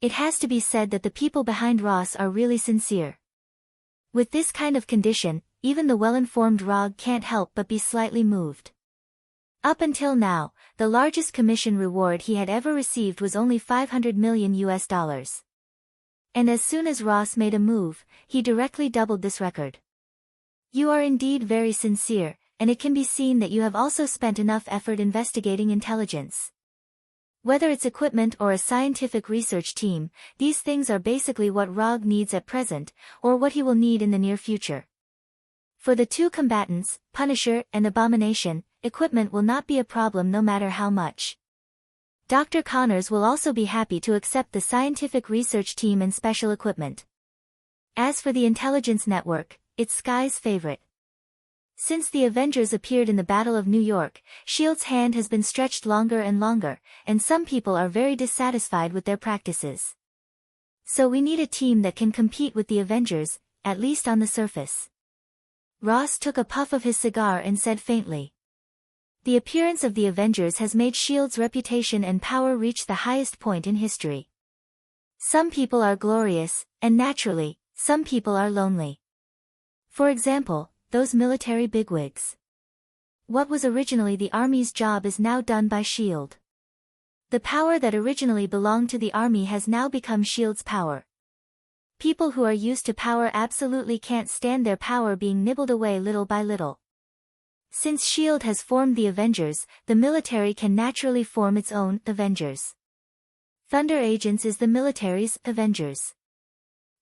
It has to be said that the people behind Ross are really sincere. With this kind of condition, even the well-informed Rog can't help but be slightly moved. Up until now, the largest commission reward he had ever received was only $500 million. And as soon as Ross made a move, he directly doubled this record. You are indeed very sincere, and it can be seen that you have also spent enough effort investigating intelligence. Whether it's equipment or a scientific research team, these things are basically what Rog needs at present, or what he will need in the near future. For the two combatants, Punisher and Abomination, equipment will not be a problem no matter how much. Dr. Connors will also be happy to accept the scientific research team and special equipment. As for the intelligence network, it's Sky's favorite. Since the Avengers appeared in the Battle of New York, S.H.I.E.L.D.'s hand has been stretched longer and longer, and some people are very dissatisfied with their practices. So we need a team that can compete with the Avengers, at least on the surface. Ross took a puff of his cigar and said faintly. The appearance of the Avengers has made S.H.I.E.L.D.'s reputation and power reach the highest point in history. Some people are glorious, and naturally, some people are lonely. For example, those military bigwigs. What was originally the Army's job is now done by S.H.I.E.L.D. The power that originally belonged to the Army has now become S.H.I.E.L.D.'s power. People who are used to power absolutely can't stand their power being nibbled away little by little. Since S.H.I.E.L.D. has formed the Avengers, the military can naturally form its own Avengers. Thunder Agents is the military's Avengers.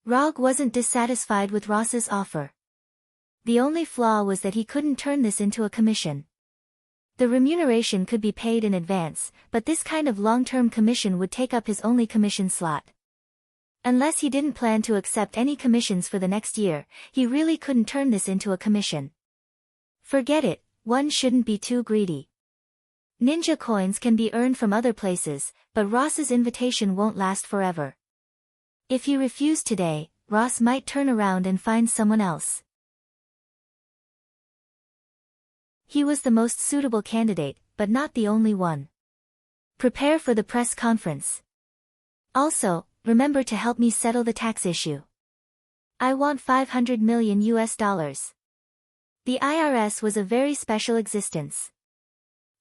Rog wasn't dissatisfied with Ross's offer. The only flaw was that he couldn't turn this into a commission. The remuneration could be paid in advance, but this kind of long-term commission would take up his only commission slot. Unless he didn't plan to accept any commissions for the next year, he really couldn't turn this into a commission. Forget it, one shouldn't be too greedy. Ninja coins can be earned from other places, but Ross's invitation won't last forever. If he refused today, Ross might turn around and find someone else. He was the most suitable candidate, but not the only one. Prepare for the press conference. Also, remember to help me settle the tax issue. I want $500 million. The IRS was a very special existence.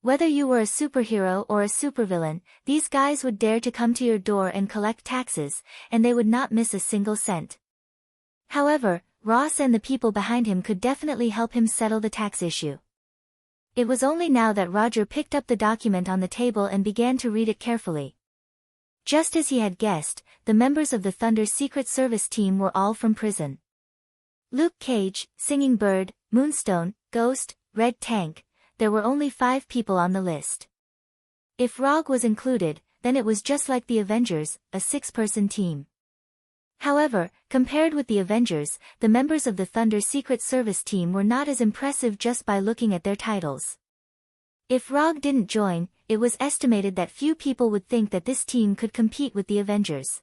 Whether you were a superhero or a supervillain, these guys would dare to come to your door and collect taxes, and they would not miss a single cent. However, Ross and the people behind him could definitely help him settle the tax issue. It was only now that Roger picked up the document on the table and began to read it carefully. Just as he had guessed, the members of the Thunder Secret Service team were all from prison. Luke Cage, Singing Bird, Moonstone, Ghost, Red Tank. There were only 5 people on the list. If Rogue was included, then it was just like the Avengers, a 6-person team. However, compared with the Avengers, the members of the Thunder Secret Service team were not as impressive just by looking at their titles. If Rogue didn't join, it was estimated that few people would think that this team could compete with the Avengers.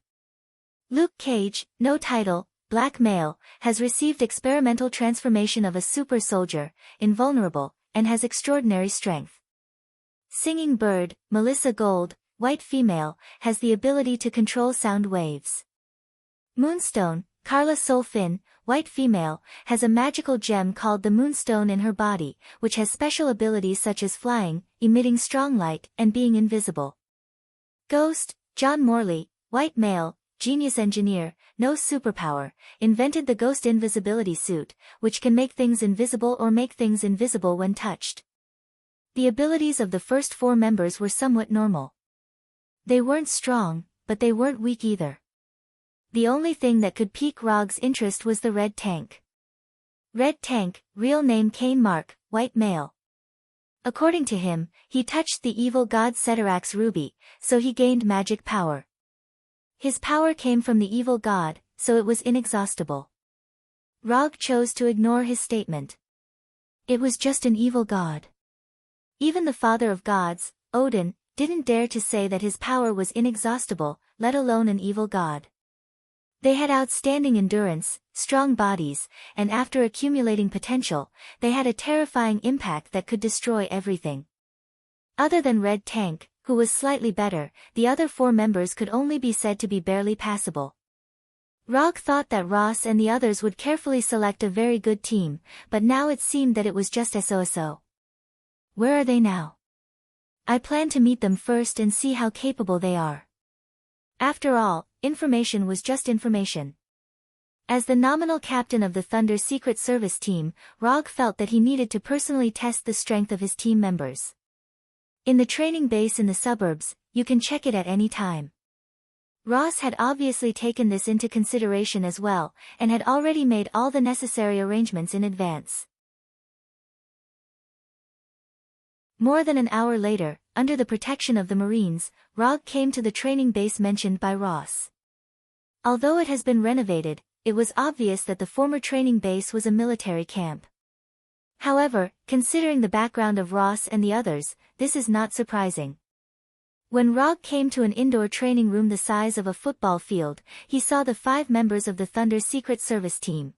Luke Cage, no title, black male, has received experimental transformation of a super soldier, invulnerable, and has extraordinary strength. Singing Bird, Melissa Gold, white female, has the ability to control sound waves. Moonstone, Carla Solfin, white female, has a magical gem called the Moonstone in her body, which has special abilities such as flying, emitting strong light, and being invisible. Ghost, John Morley, white male, genius engineer, no superpower, invented the Ghost invisibility suit, which can make things invisible or make things invisible when touched. The abilities of the first 4 members were somewhat normal. They weren't strong, but they weren't weak either. The only thing that could pique Rogue's interest was the Red Tank. Red Tank, real name Kane Mark, white male. According to him, he touched the evil god Ceterax's ruby, so he gained magic power. His power came from the evil god, so it was inexhaustible. Rogue chose to ignore his statement. It was just an evil god. Even the father of gods, Odin, didn't dare to say that his power was inexhaustible, let alone an evil god. They had outstanding endurance, strong bodies, and after accumulating potential, they had a terrifying impact that could destroy everything. Other than Red Tank, who was slightly better, the other 4 members could only be said to be barely passable. Rogue thought that Ross and the others would carefully select a very good team, but now it seemed that it was just so. Where are they now? I plan to meet them first and see how capable they are. After all, information was just information. As the nominal captain of the Thunder Secret Service team, Rogue felt that he needed to personally test the strength of his team members. In the training base in the suburbs, you can check it at any time. Ross had obviously taken this into consideration as well, and had already made all the necessary arrangements in advance. More than an hour later, under the protection of the Marines, Rogue came to the training base mentioned by Ross. Although it has been renovated, it was obvious that the former training base was a military camp. However, considering the background of Ross and the others, this is not surprising. When Rogue came to an indoor training room the size of a football field, he saw the 5 members of the Thunder Secret Service team.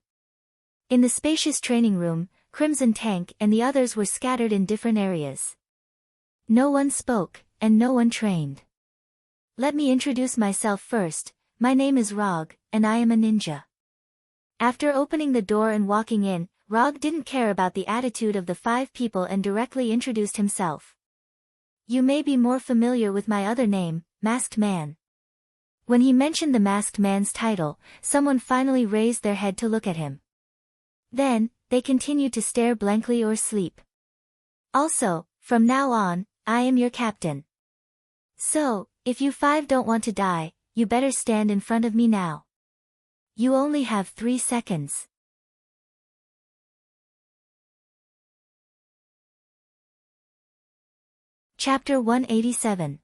In the spacious training room, Crimson Tank and the others were scattered in different areas. No one spoke, and no one trained. Let me introduce myself first. My name is Rogue, and I am a ninja. After opening the door and walking in, Rogue didn't care about the attitude of the 5 people and directly introduced himself. You may be more familiar with my other name, Masked Man. When he mentioned the Masked Man's title, someone finally raised their head to look at him. Then, they continued to stare blankly or sleep. Also, from now on, I am your captain. So, if you 5 don't want to die, you better stand in front of me now. You only have 3 seconds. Chapter 187.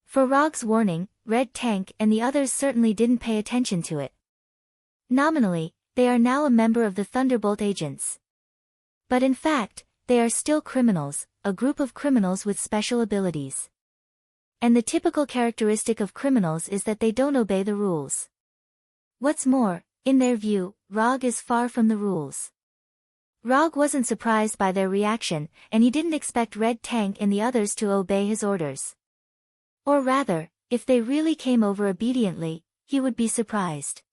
For Rogue's warning, Red Tank and the others certainly didn't pay attention to it. Nominally, they are now a member of the Thunderbolt Agents. But in fact, they are still criminals, a group of criminals with special abilities. And the typical characteristic of criminals is that they don't obey the rules. What's more, in their view, Rogue is far from the rules. Rogue wasn't surprised by their reaction, and he didn't expect Red Tank and the others to obey his orders. Or rather, if they really came over obediently, he would be surprised.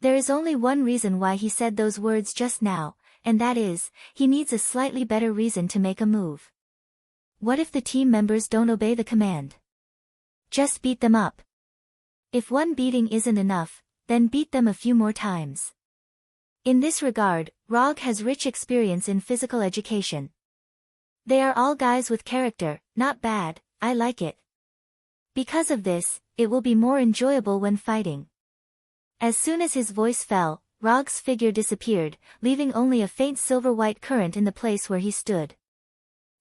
There is only one reason why he said those words just now, and that is, he needs a slightly better reason to make a move. What if the team members don't obey the command? Just beat them up. If one beating isn't enough, then beat them a few more times. In this regard, Rog has rich experience in physical education. They are all guys with character, not bad, I like it. Because of this, it will be more enjoyable when fighting. As soon as his voice fell, Rog's figure disappeared, leaving only a faint silver-white current in the place where he stood.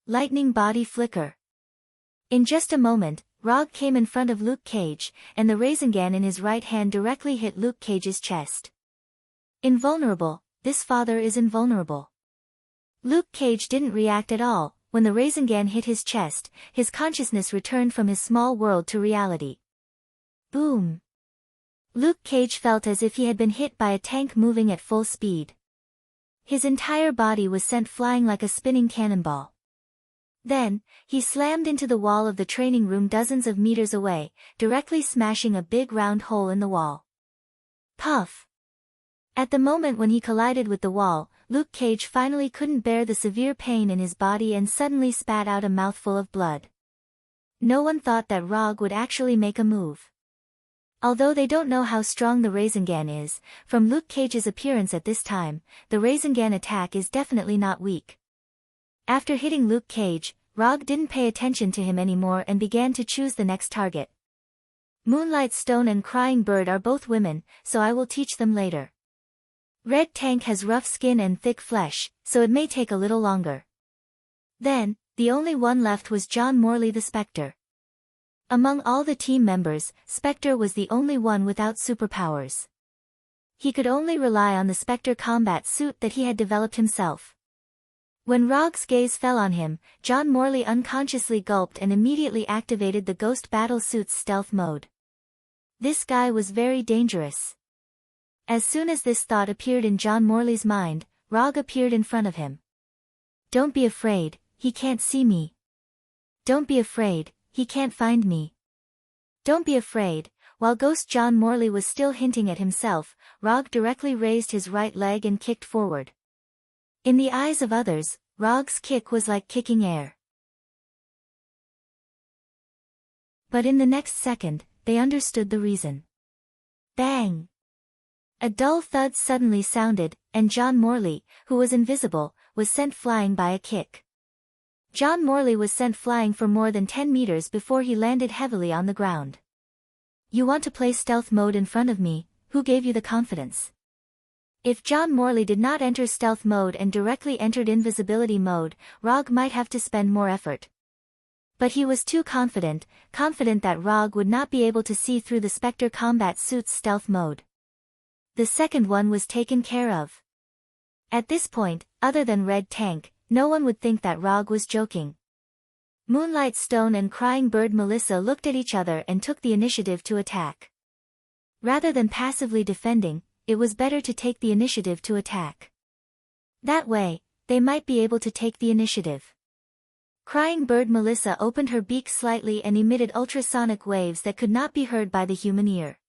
Lightning body flicker. In just a moment, Rog came in front of Luke Cage, and the Rasengan in his right hand directly hit Luke Cage's chest. Invulnerable, this father is invulnerable. Luke Cage didn't react at all. When the Rasengan hit his chest, his consciousness returned from his small world to reality. Boom! Luke Cage felt as if he had been hit by a tank moving at full speed. His entire body was sent flying like a spinning cannonball. Then, he slammed into the wall of the training room dozens of meters away, directly smashing a big round hole in the wall. Puff! At the moment when he collided with the wall, Luke Cage finally couldn't bear the severe pain in his body and suddenly spat out a mouthful of blood. No one thought that Rog would actually make a move. Although they don't know how strong the Rasengan is, from Luke Cage's appearance at this time, the Rasengan attack is definitely not weak. After hitting Luke Cage, Rog didn't pay attention to him anymore and began to choose the next target. Moonlight Stone and Crying Bird are both women, so I will teach them later. Red Tank has rough skin and thick flesh, so it may take a little longer. Then, the only one left was John Morley the Spectre. Among all the team members, Spectre was the only one without superpowers. He could only rely on the Spectre combat suit that he had developed himself. When Rog's gaze fell on him, John Morley unconsciously gulped and immediately activated the Ghost Battle Suit's stealth mode. This guy was very dangerous. As soon as this thought appeared in John Morley's mind, Rog appeared in front of him. Don't be afraid, he can't see me. Don't be afraid, he can't find me. Don't be afraid. While Ghost John Morley was still hinting at himself, Rog directly raised his right leg and kicked forward. In the eyes of others, Rog's kick was like kicking air. But in the next second, they understood the reason. Bang! A dull thud suddenly sounded, and John Morley, who was invisible, was sent flying by a kick. John Morley was sent flying for more than 10 meters before he landed heavily on the ground. You want to play stealth mode in front of me, who gave you the confidence? If John Morley did not enter stealth mode and directly entered invisibility mode, Rog might have to spend more effort. But he was too confident that Rog would not be able to see through the Spectre combat suit's stealth mode. The second one was taken care of. At this point, other than Red Tank, no one would think that Rog was joking. Moonlight Stone and Crying Bird Melissa looked at each other and took the initiative to attack. Rather than passively defending, it was better to take the initiative to attack. That way, they might be able to take the initiative. Crying Bird Melissa opened her beak slightly and emitted ultrasonic waves that could not be heard by the human ear.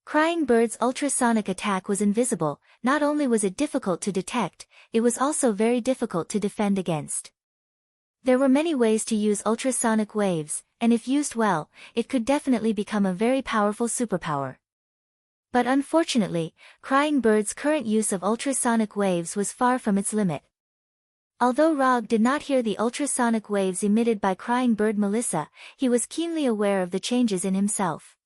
Crying Bird's ultrasonic attack was invisible. Not only was it difficult to detect, it was also very difficult to defend against. There were many ways to use ultrasonic waves, and if used well, it could definitely become a very powerful superpower. But unfortunately, Crying Bird's current use of ultrasonic waves was far from its limit. Although Rog did not hear the ultrasonic waves emitted by Crying Bird Melissa, he was keenly aware of the changes in himself.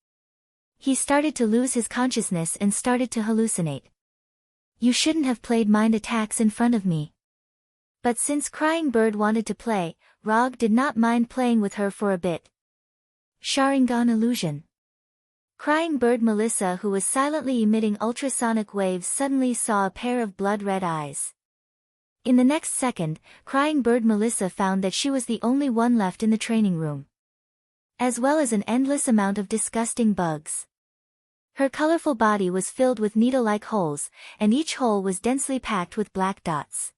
He started to lose his consciousness and started to hallucinate. You shouldn't have played mind attacks in front of me. But since Crying Bird wanted to play, Rog did not mind playing with her for a bit. Sharingan illusion. Crying Bird Melissa, who was silently emitting ultrasonic waves, suddenly saw a pair of blood-red eyes. In the next second, Crying Bird Melissa found that she was the only one left in the training room. As well as an endless amount of disgusting bugs. Her colorful body was filled with needle-like holes, and each hole was densely packed with black dots.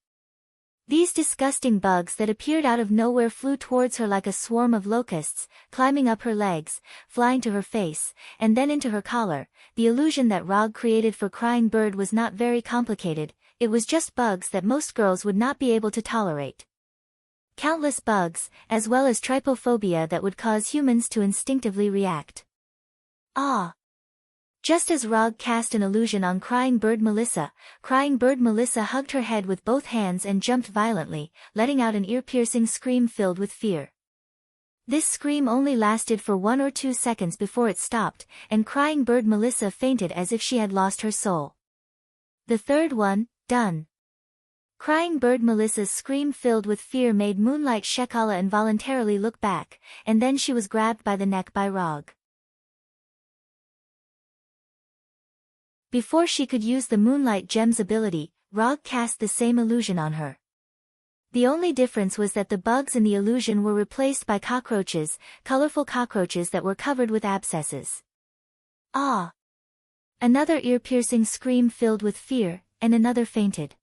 These disgusting bugs that appeared out of nowhere flew towards her like a swarm of locusts, climbing up her legs, flying to her face, and then into her collar. The illusion that Rog created for Crying Bird was not very complicated, it was just bugs that most girls would not be able to tolerate. Countless bugs, as well as trypophobia that would cause humans to instinctively react. Ah! Just as Rog cast an illusion on Crying Bird Melissa hugged her head with both hands and jumped violently, letting out an ear-piercing scream filled with fear. This scream only lasted for 1 or 2 seconds before it stopped, and Crying Bird Melissa fainted as if she had lost her soul. The third one, done. Crying Bird Melissa's scream filled with fear made Moonlight Shekala involuntarily look back, and then she was grabbed by the neck by Rog. Before she could use the Moonlight Gem's ability, Rog cast the same illusion on her. The only difference was that the bugs in the illusion were replaced by cockroaches, colorful cockroaches that were covered with abscesses. Ah! Another ear-piercing scream filled with fear, and another fainted.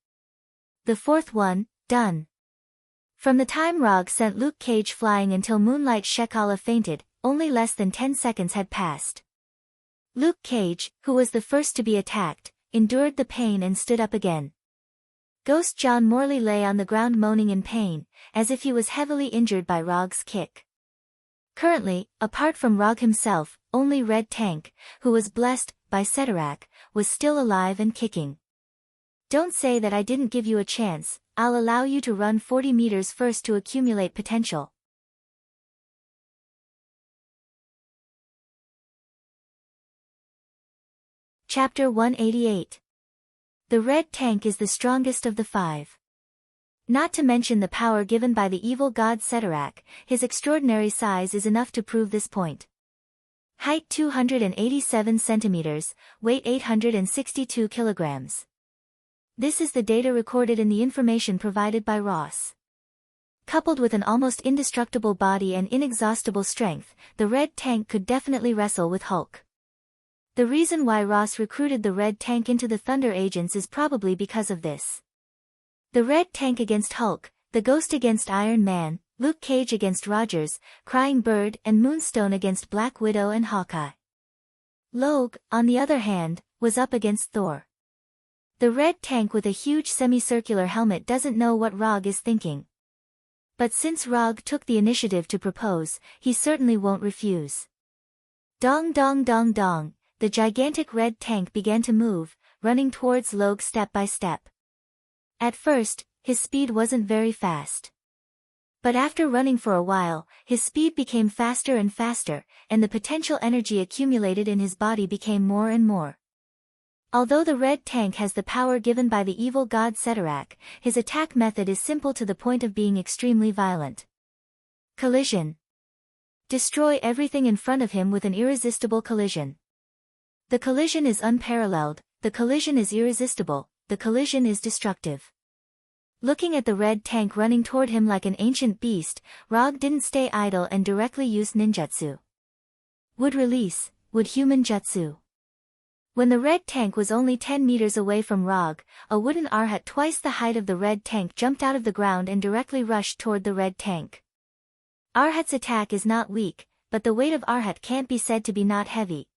The fourth one, done. From the time Rog sent Luke Cage flying until Moonlight Shekala fainted, only less than 10 seconds had passed. Luke Cage, who was the first to be attacked, endured the pain and stood up again. Ghost John Morley lay on the ground moaning in pain, as if he was heavily injured by Rog's kick. Currently, apart from Rog himself, only Red Tank, who was blessed by Ceterac, was still alive and kicking. Don't say that I didn't give you a chance. I'll allow you to run 40 meters first to accumulate potential. Chapter 188. The Red Tank is the strongest of the 5. Not to mention the power given by the evil god Ceterac, his extraordinary size is enough to prove this point. Height 287 centimeters, weight 862 kilograms. This is the data recorded in the information provided by Ross. Coupled with an almost indestructible body and inexhaustible strength, the Red Tank could definitely wrestle with Hulk. The reason why Ross recruited the Red Tank into the Thunder Agents is probably because of this. The Red Tank against Hulk, the Ghost against Iron Man, Luke Cage against Rogers, Crying Bird and Moonstone against Black Widow and Hawkeye. Logue, on the other hand, was up against Thor. The Red Tank with a huge semicircular helmet doesn't know what Rog is thinking. But since Rog took the initiative to propose, he certainly won't refuse. Dong dong dong dong. The gigantic Red Tank began to move, running towards Logue step by step. At first, his speed wasn't very fast. But after running for a while, his speed became faster and faster, and the potential energy accumulated in his body became more and more. Although the Red Tank has the power given by the evil god Ceterac, his attack method is simple to the point of being extremely violent. Collision. Destroy everything in front of him with an irresistible collision. The collision is unparalleled, the collision is irresistible, the collision is destructive. Looking at the Red Tank running toward him like an ancient beast, Rog didn't stay idle and directly used ninjutsu. Would release, would human jutsu. When the Red Tank was only 10 meters away from Rog, a wooden Arhat twice the height of the Red Tank jumped out of the ground and directly rushed toward the Red Tank. Arhat's attack is not weak, but the weight of Arhat can't be said to be not heavy.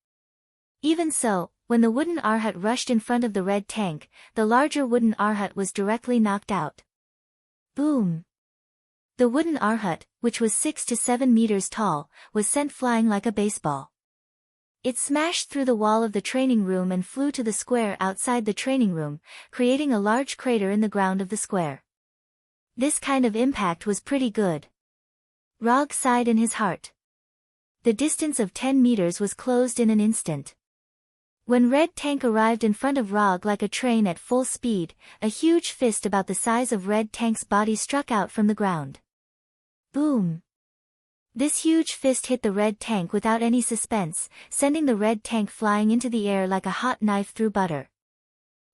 Even so, when the wooden Arhat rushed in front of the Red Tank, the larger wooden Arhat was directly knocked out. Boom! The wooden Arhat, which was 6 to 7 meters tall, was sent flying like a baseball. It smashed through the wall of the training room and flew to the square outside the training room, creating a large crater in the ground of the square. This kind of impact was pretty good. Rog sighed in his heart. The distance of 10 meters was closed in an instant. When Red Tank arrived in front of Rog like a train at full speed, a huge fist about the size of Red Tank's body struck out from the ground. Boom! This huge fist hit the Red Tank without any suspense, sending the Red Tank flying into the air like a hot knife through butter.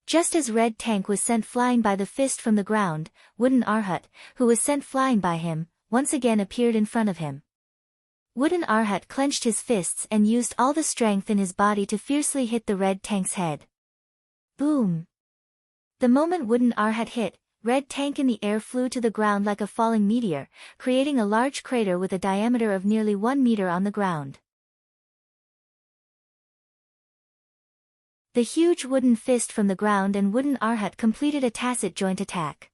Just as Red Tank was sent flying by the fist from the ground, Wooden Arhat, who was sent flying by him, once again appeared in front of him. Wooden Arhat clenched his fists and used all the strength in his body to fiercely hit the Red Tank's head. Boom! The moment Wooden Arhat hit, Red Tank in the air flew to the ground like a falling meteor, creating a large crater with a diameter of nearly 1 meter on the ground. The huge wooden fist from the ground and Wooden Arhat completed a tacit joint attack.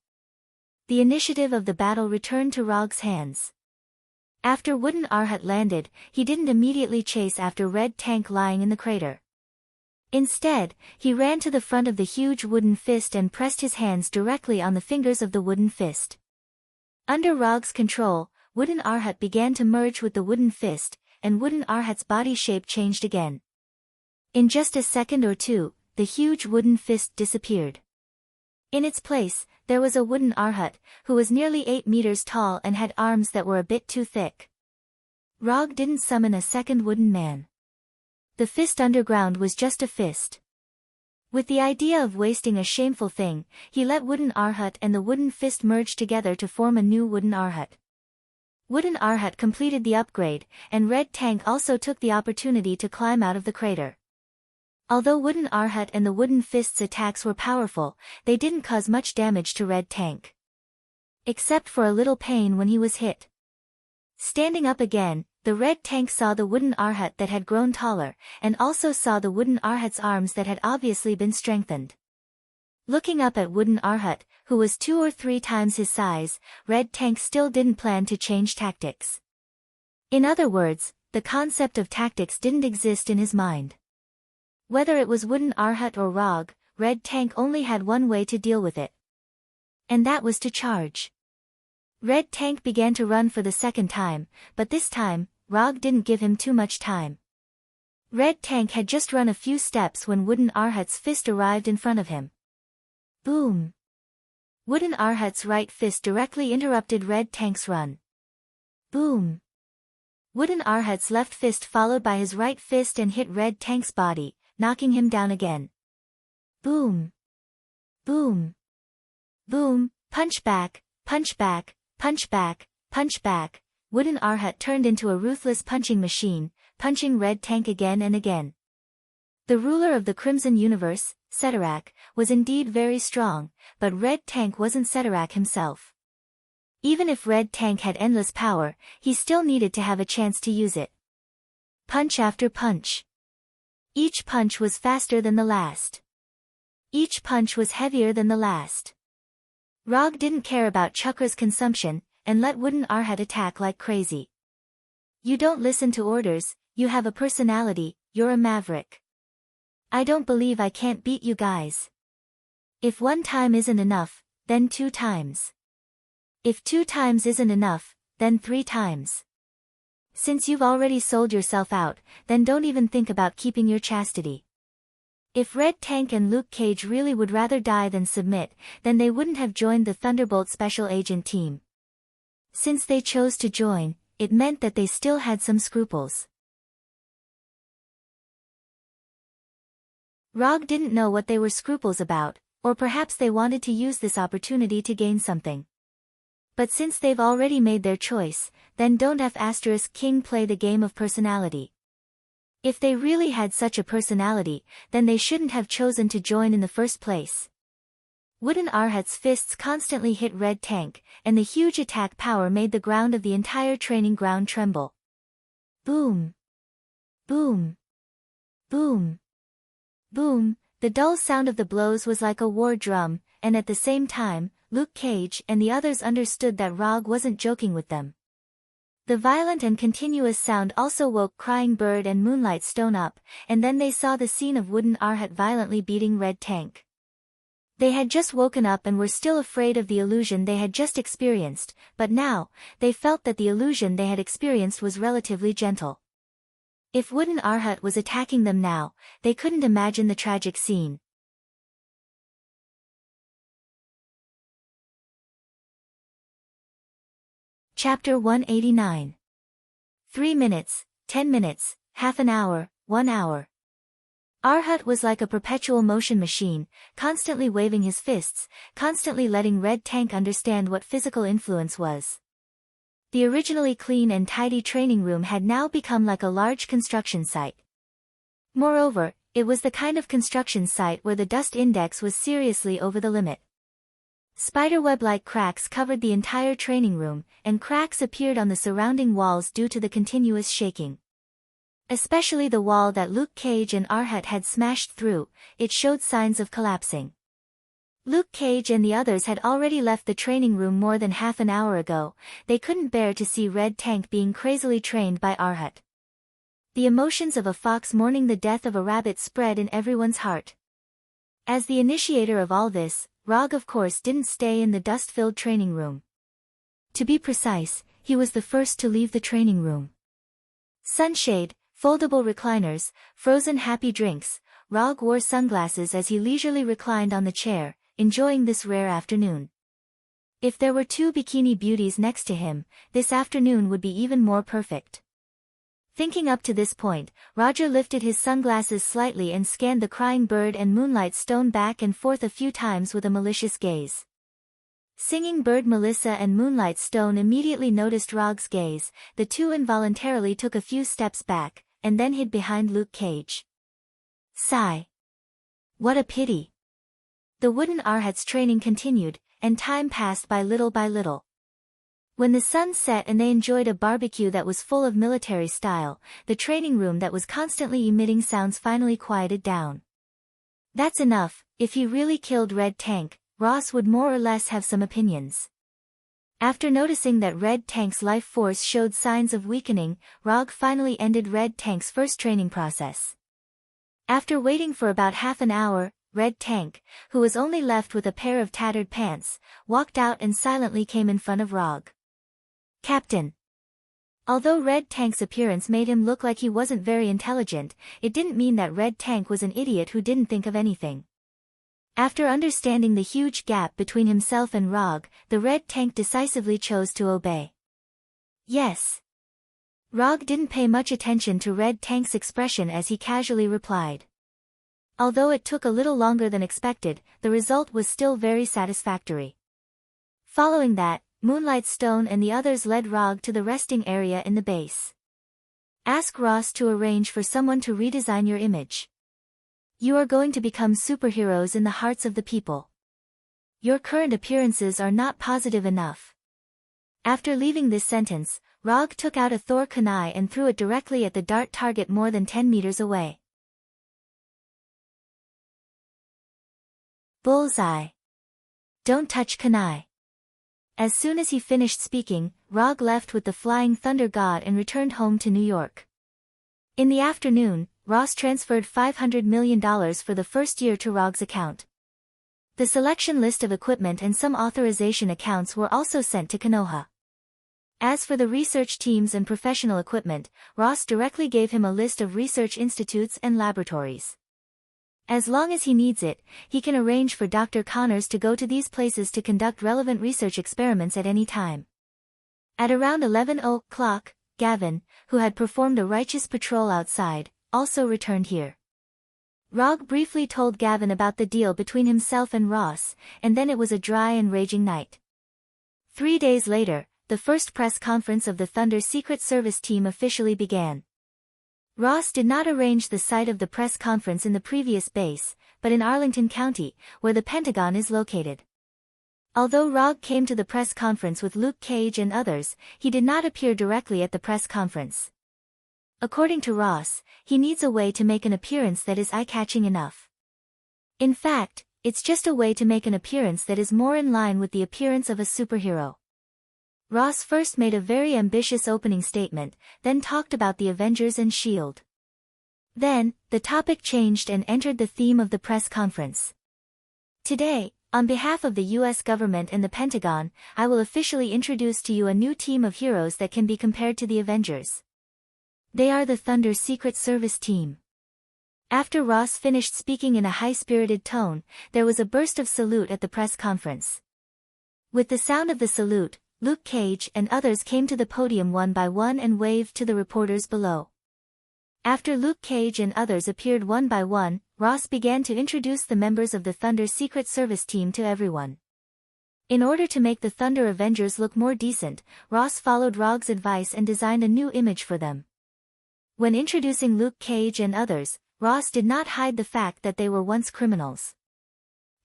The initiative of the battle returned to Rog's hands. After Wooden Arhat landed, he didn't immediately chase after Red Tank lying in the crater. Instead, he ran to the front of the huge wooden fist and pressed his hands directly on the fingers of the wooden fist. Under Rog's control, Wooden Arhat began to merge with the wooden fist, and Wooden Arhat's body shape changed again. In just a second or two, the huge wooden fist disappeared. In its place, there was a Wooden Arhat, who was nearly 8 meters tall and had arms that were a bit too thick. Rog didn't summon a second wooden man. The fist underground was just a fist. With the idea of wasting a shameful thing, he let Wooden Arhat and the wooden fist merge together to form a new Wooden Arhat. Wooden Arhat completed the upgrade, and Red Tank also took the opportunity to climb out of the crater. Although Wooden Arhat and the wooden fist's attacks were powerful, they didn't cause much damage to Red Tank. Except for a little pain when he was hit. Standing up again, the Red Tank saw the Wooden Arhat that had grown taller, and also saw the Wooden Arhat's arms that had obviously been strengthened. Looking up at Wooden Arhat, who was 2 or 3 times his size, Red Tank still didn't plan to change tactics. In other words, the concept of tactics didn't exist in his mind. Whether it was Wooden Arhat or Rog, Red Tank only had one way to deal with it. And that was to charge. Red Tank began to run for the second time, but this time, Rog didn't give him too much time. Red Tank had just run a few steps when Wooden Arhat's fist arrived in front of him. Boom! Wooden Arhat's right fist directly interrupted Red Tank's run. Boom! Wooden Arhat's left fist followed by his right fist and hit Red Tank's body, knocking him down again. Boom! Boom! Boom! Punch back, punch back, punch back, punch back. Wooden Arhat turned into a ruthless punching machine, punching Red Tank again and again. The ruler of the Crimson Universe, Ceterak, was indeed very strong, but Red Tank wasn't Ceterak himself. Even if Red Tank had endless power, he still needed to have a chance to use it. Punch after punch. Each punch was faster than the last. Each punch was heavier than the last. Rog didn't care about Chakra's consumption, and let Wooden Arhat attack like crazy. You don't listen to orders, you have a personality, you're a maverick. I don't believe I can't beat you guys. If 1 time isn't enough, then 2 times. If 2 times isn't enough, then 3 times. Since you've already sold yourself out, then don't even think about keeping your chastity. If Red Tank and Luke Cage really would rather die than submit, then they wouldn't have joined the Thunderbolt Special Agent team. Since they chose to join, it meant that they still had some scruples. Rog didn't know what they were scruples about, or perhaps they wanted to use this opportunity to gain something. But since they've already made their choice, then don't F***King play the game of personality. If they really had such a personality, then they shouldn't have chosen to join in the first place. Wooden Arhat's fists constantly hit Red Tank, and the huge attack power made the ground of the entire training ground tremble. Boom! Boom! Boom! Boom! The dull sound of the blows was like a war drum, and at the same time, Luke Cage and the others understood that Rog wasn't joking with them. The violent and continuous sound also woke Crying Bird and Moonlight Stone up, and then they saw the scene of Wooden Arhat violently beating Red Tank. They had just woken up and were still afraid of the illusion they had just experienced, but now, they felt that the illusion they had experienced was relatively gentle. If Wooden Arhat was attacking them now, they couldn't imagine the tragic scene. Chapter 189. 3 minutes, 10 minutes, half an hour, 1 hour. Arhat was like a perpetual motion machine, constantly waving his fists, constantly letting Red Tank understand what physical influence was. The originally clean and tidy training room had now become like a large construction site. Moreover, it was the kind of construction site where the dust index was seriously over the limit. Spiderweb-like cracks covered the entire training room, and cracks appeared on the surrounding walls due to the continuous shaking. Especially the wall that Luke Cage and Arhat had smashed through, it showed signs of collapsing. Luke Cage and the others had already left the training room more than half an hour ago. They couldn't bear to see Red Tank being crazily trained by Arhat. The emotions of a fox mourning the death of a rabbit spread in everyone's heart. As the initiator of all this, Rog of course didn't stay in the dust-filled training room. To be precise, he was the first to leave the training room. Sunshade, foldable recliners, frozen happy drinks. Rog wore sunglasses as he leisurely reclined on the chair, enjoying this rare afternoon. If there were two bikini beauties next to him, this afternoon would be even more perfect. Thinking up to this point, Roger lifted his sunglasses slightly and scanned the crying bird and Moonlight Stone back and forth a few times with a malicious gaze. Singing Bird Melissa and Moonlight Stone immediately noticed Rog's gaze. The two involuntarily took a few steps back, and then hid behind Luke Cage. Sigh. What a pity. The wooden Arhat's training continued, and time passed by little by little. When the sun set and they enjoyed a barbecue that was full of military style, the training room that was constantly emitting sounds finally quieted down. That's enough. If he really killed Red Tank, Ross would more or less have some opinions. After noticing that Red Tank's life force showed signs of weakening, Rog finally ended Red Tank's first training process. After waiting for about half an hour, Red Tank, who was only left with a pair of tattered pants, walked out and silently came in front of Rog. Captain. Although Red Tank's appearance made him look like he wasn't very intelligent, it didn't mean that Red Tank was an idiot who didn't think of anything. After understanding the huge gap between himself and Rog, the Red Tank decisively chose to obey. Yes. Rog didn't pay much attention to Red Tank's expression as he casually replied. Although it took a little longer than expected, the result was still very satisfactory. Following that, Moonlight Stone and the others led Rog to the resting area in the base. Ask Ross to arrange for someone to redesign your image. You are going to become superheroes in the hearts of the people. Your current appearances are not positive enough. After leaving this sentence, Rog took out a Thor kunai and threw it directly at the dart target more than 10 meters away. Bullseye. Don't touch kunai. As soon as he finished speaking, Rog left with the Flying Thunder God and returned home to New York. In the afternoon, Ross transferred $500 million for the first year to Rog's account. The selection list of equipment and some authorization accounts were also sent to Konoha. As for the research teams and professional equipment, Ross directly gave him a list of research institutes and laboratories. As long as he needs it, he can arrange for Dr. Connors to go to these places to conduct relevant research experiments at any time. At around 11 o'clock, Gavin, who had performed a righteous patrol outside, also returned here. Rog briefly told Gavin about the deal between himself and Ross, and then it was a dry and raging night. 3 days later, the first press conference of the Thunder Secret Service team officially began. Ross did not arrange the site of the press conference in the previous base, but in Arlington County, where the Pentagon is located. Although Rog came to the press conference with Luke Cage and others, he did not appear directly at the press conference. According to Ross, he needs a way to make an appearance that is eye-catching enough. In fact, it's just a way to make an appearance that is more in line with the appearance of a superhero. Ross first made a very ambitious opening statement, then talked about the Avengers and S.H.I.E.L.D. Then, the topic changed and entered the theme of the press conference. Today, on behalf of the U.S. government and the Pentagon, I will officially introduce to you a new team of heroes that can be compared to the Avengers. They are the Thunder Secret Service team. After Ross finished speaking in a high-spirited tone, there was a burst of salute at the press conference. With the sound of the salute, Luke Cage and others came to the podium one by one and waved to the reporters below. After Luke Cage and others appeared one by one, Ross began to introduce the members of the Thunder Secret Service team to everyone. In order to make the Thunder Avengers look more decent, Ross followed Rog's advice and designed a new image for them. When introducing Luke Cage and others, Ross did not hide the fact that they were once criminals.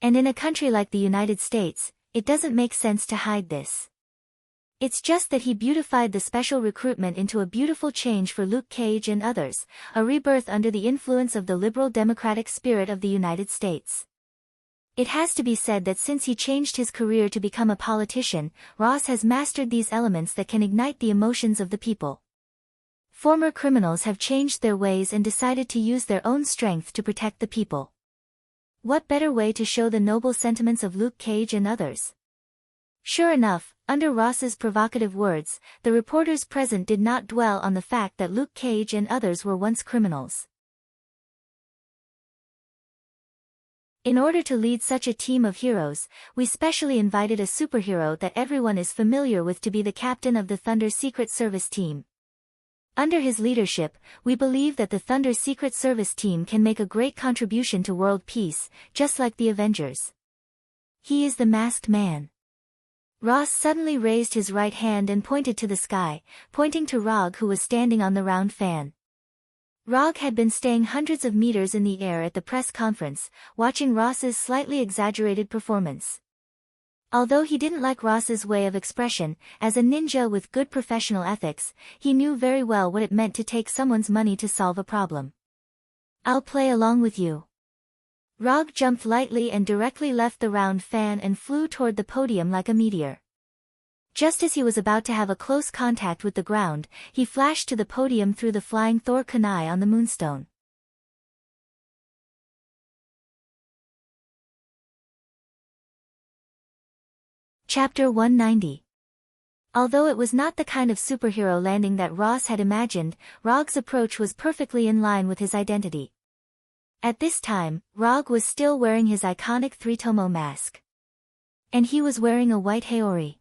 And in a country like the United States, it doesn't make sense to hide this. It's just that he beautified the special recruitment into a beautiful change for Luke Cage and others, a rebirth under the influence of the liberal democratic spirit of the United States. It has to be said that since he changed his career to become a politician, Ross has mastered these elements that can ignite the emotions of the people. Former criminals have changed their ways and decided to use their own strength to protect the people. What better way to show the noble sentiments of Luke Cage and others? Sure enough, under Ross's provocative words, the reporters present did not dwell on the fact that Luke Cage and others were once criminals. In order to lead such a team of heroes, we specially invited a superhero that everyone is familiar with to be the captain of the Thunder Secret Service team. Under his leadership, we believe that the Thunder Secret Service team can make a great contribution to world peace, just like the Avengers. He is the Masked Man. Ross suddenly raised his right hand and pointed to the sky, pointing to Rog, who was standing on the round fan. Rog had been staying hundreds of meters in the air at the press conference, watching Ross's slightly exaggerated performance. Although he didn't like Ross's way of expression, as a ninja with good professional ethics, he knew very well what it meant to take someone's money to solve a problem. "I'll play along with you." Rog jumped lightly and directly left the round fan and flew toward the podium like a meteor. Just as he was about to have a close contact with the ground, he flashed to the podium through the flying Thor kunai on the moonstone. Chapter 190. Although it was not the kind of superhero landing that Ross had imagined, Rog's approach was perfectly in line with his identity. At this time, Rog was still wearing his iconic three-tomo mask. And he was wearing a white haori.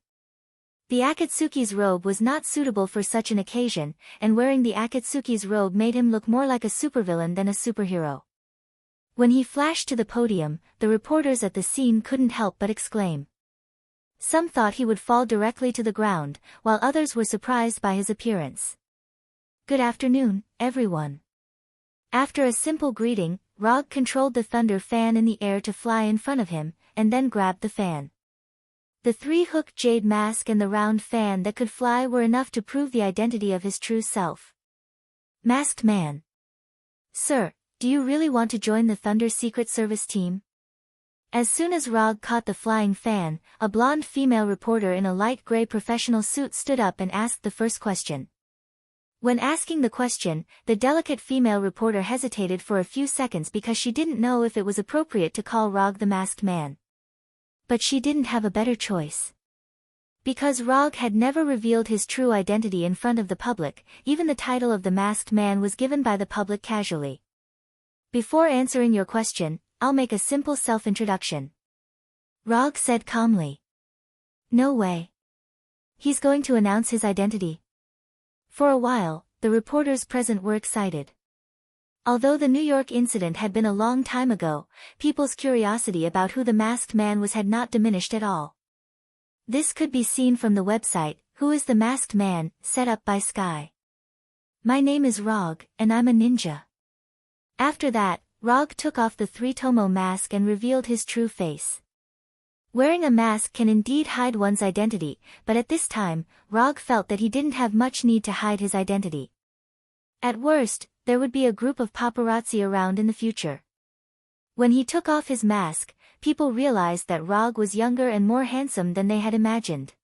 The Akatsuki's robe was not suitable for such an occasion, and wearing the Akatsuki's robe made him look more like a supervillain than a superhero. When he flashed to the podium, the reporters at the scene couldn't help but exclaim. Some thought he would fall directly to the ground, while others were surprised by his appearance. "Good afternoon, everyone." After a simple greeting, Rog controlled the thunder fan in the air to fly in front of him, and then grabbed the fan. The three-hooked jade mask and the round fan that could fly were enough to prove the identity of his true self. Masked Man. "Sir, do you really want to join the Thunder Secret Service team?" As soon as Rog caught the flying fan, a blonde female reporter in a light gray professional suit stood up and asked the first question. When asking the question, the delicate female reporter hesitated for a few seconds because she didn't know if it was appropriate to call Rog the Masked Man. But she didn't have a better choice. Because Rog had never revealed his true identity in front of the public, even the title of the Masked Man was given by the public casually. "Before answering your question, I'll make a simple self-introduction," Rog said calmly. "No way. He's going to announce his identity." For a while, the reporters present were excited. Although the New York incident had been a long time ago, people's curiosity about who the Masked Man was had not diminished at all. This could be seen from the website, Who is the Masked Man, set up by Sky. "My name is Rog, and I'm a ninja." After that, Rog took off the three-tomo mask and revealed his true face. Wearing a mask can indeed hide one's identity, but at this time, Rog felt that he didn't have much need to hide his identity. At worst, there would be a group of paparazzi around in the future. When he took off his mask, people realized that Rog was younger and more handsome than they had imagined.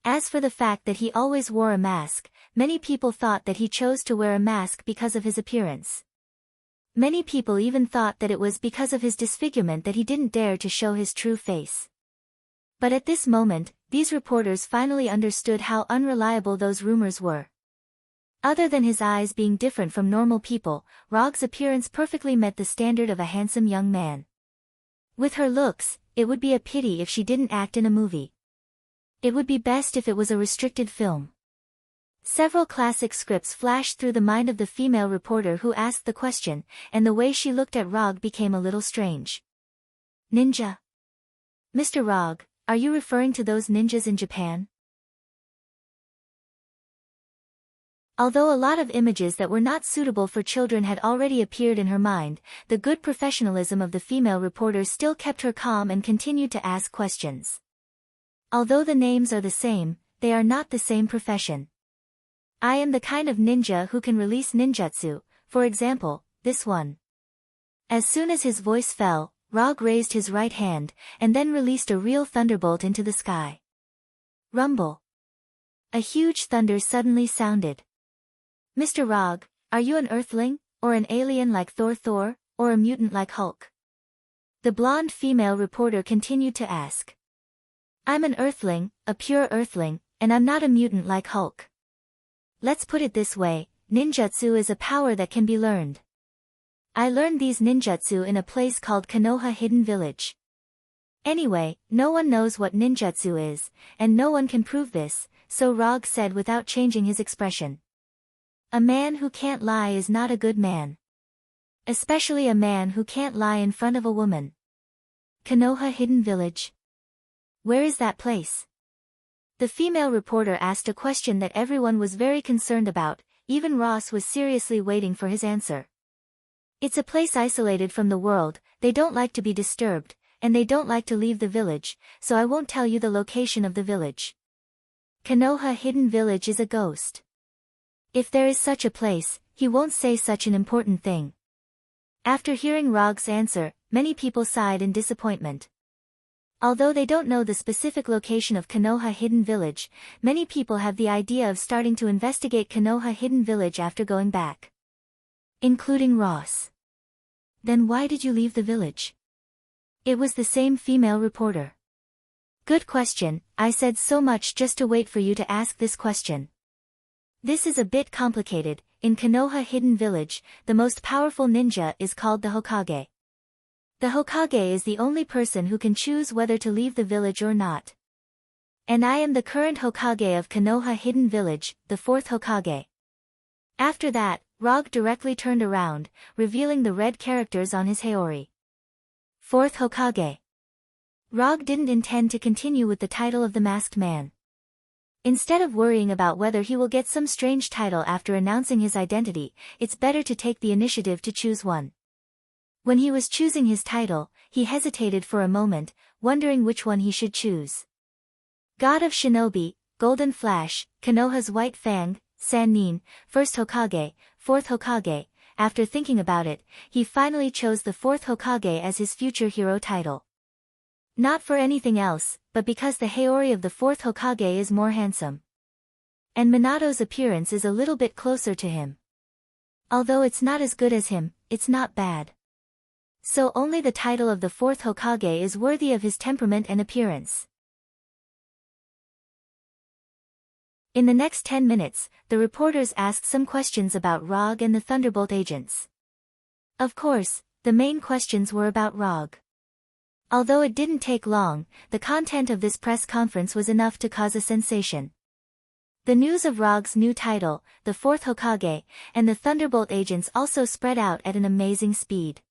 As for the fact that he always wore a mask, many people thought that he chose to wear a mask because of his appearance. Many people even thought that it was because of his disfigurement that he didn't dare to show his true face. But at this moment, these reporters finally understood how unreliable those rumors were. Other than his eyes being different from normal people, Rog's appearance perfectly met the standard of a handsome young man. With her looks, it would be a pity if she didn't act in a movie. It would be best if it was a restricted film. Several classic scripts flashed through the mind of the female reporter who asked the question, and the way she looked at Rog became a little strange. "Ninja? Mr. Rog, are you referring to those ninjas in Japan?" Although a lot of images that were not suitable for children had already appeared in her mind, the good professionalism of the female reporter still kept her calm and continued to ask questions. "Although the names are the same, they are not the same profession. I am the kind of ninja who can release ninjutsu, for example, this one." As soon as his voice fell, Rog raised his right hand, and then released a real thunderbolt into the sky. Rumble. A huge thunder suddenly sounded. Mr. Rog, are you an Earthling, or an alien like Thor, or a mutant like Hulk? The blonde female reporter continued to ask. I'm an Earthling, a pure Earthling, and I'm not a mutant like Hulk. Let's put it this way, ninjutsu is a power that can be learned. I learned these ninjutsu in a place called Konoha Hidden Village. Anyway, no one knows what ninjutsu is, and no one can prove this, so Rog said without changing his expression. A man who can't lie is not a good man. Especially a man who can't lie in front of a woman. Konoha Hidden Village. Where is that place? The female reporter asked a question that everyone was very concerned about, even Ross was seriously waiting for his answer. It's a place isolated from the world, they don't like to be disturbed, and they don't like to leave the village, so I won't tell you the location of the village. Konoha Hidden Village is a ghost. If there is such a place, he won't say such an important thing. After hearing Rog's answer, many people sighed in disappointment. Although they don't know the specific location of Konoha Hidden Village, many people have the idea of starting to investigate Konoha Hidden Village after going back. Including Ross. Then why did you leave the village? It was the same female reporter. Good question, I said so much just to wait for you to ask this question. This is a bit complicated. In Konoha Hidden Village, the most powerful ninja is called the Hokage. The Hokage is the only person who can choose whether to leave the village or not. And I am the current Hokage of Konoha Hidden Village, the fourth Hokage. After that, Rog directly turned around, revealing the red characters on his haori. Fourth Hokage. Rog didn't intend to continue with the title of the Masked Man. Instead of worrying about whether he will get some strange title after announcing his identity, it's better to take the initiative to choose one. When he was choosing his title, he hesitated for a moment, wondering which one he should choose. God of Shinobi, Golden Flash, Konoha's White Fang, Sannin, First Hokage, Fourth Hokage. After thinking about it, he finally chose the Fourth Hokage as his future hero title. Not for anything else, but because the haori of the fourth Hokage is more handsome. And Minato's appearance is a little bit closer to him. Although it's not as good as him, it's not bad. So only the title of the fourth Hokage is worthy of his temperament and appearance. In the next 10 minutes, the reporters asked some questions about Rog and the Thunderbolt agents. Of course, the main questions were about Rog. Although it didn't take long, the content of this press conference was enough to cause a sensation. The news of Rog's new title, the fourth Hokage, and the Thunderbolt agents also spread out at an amazing speed.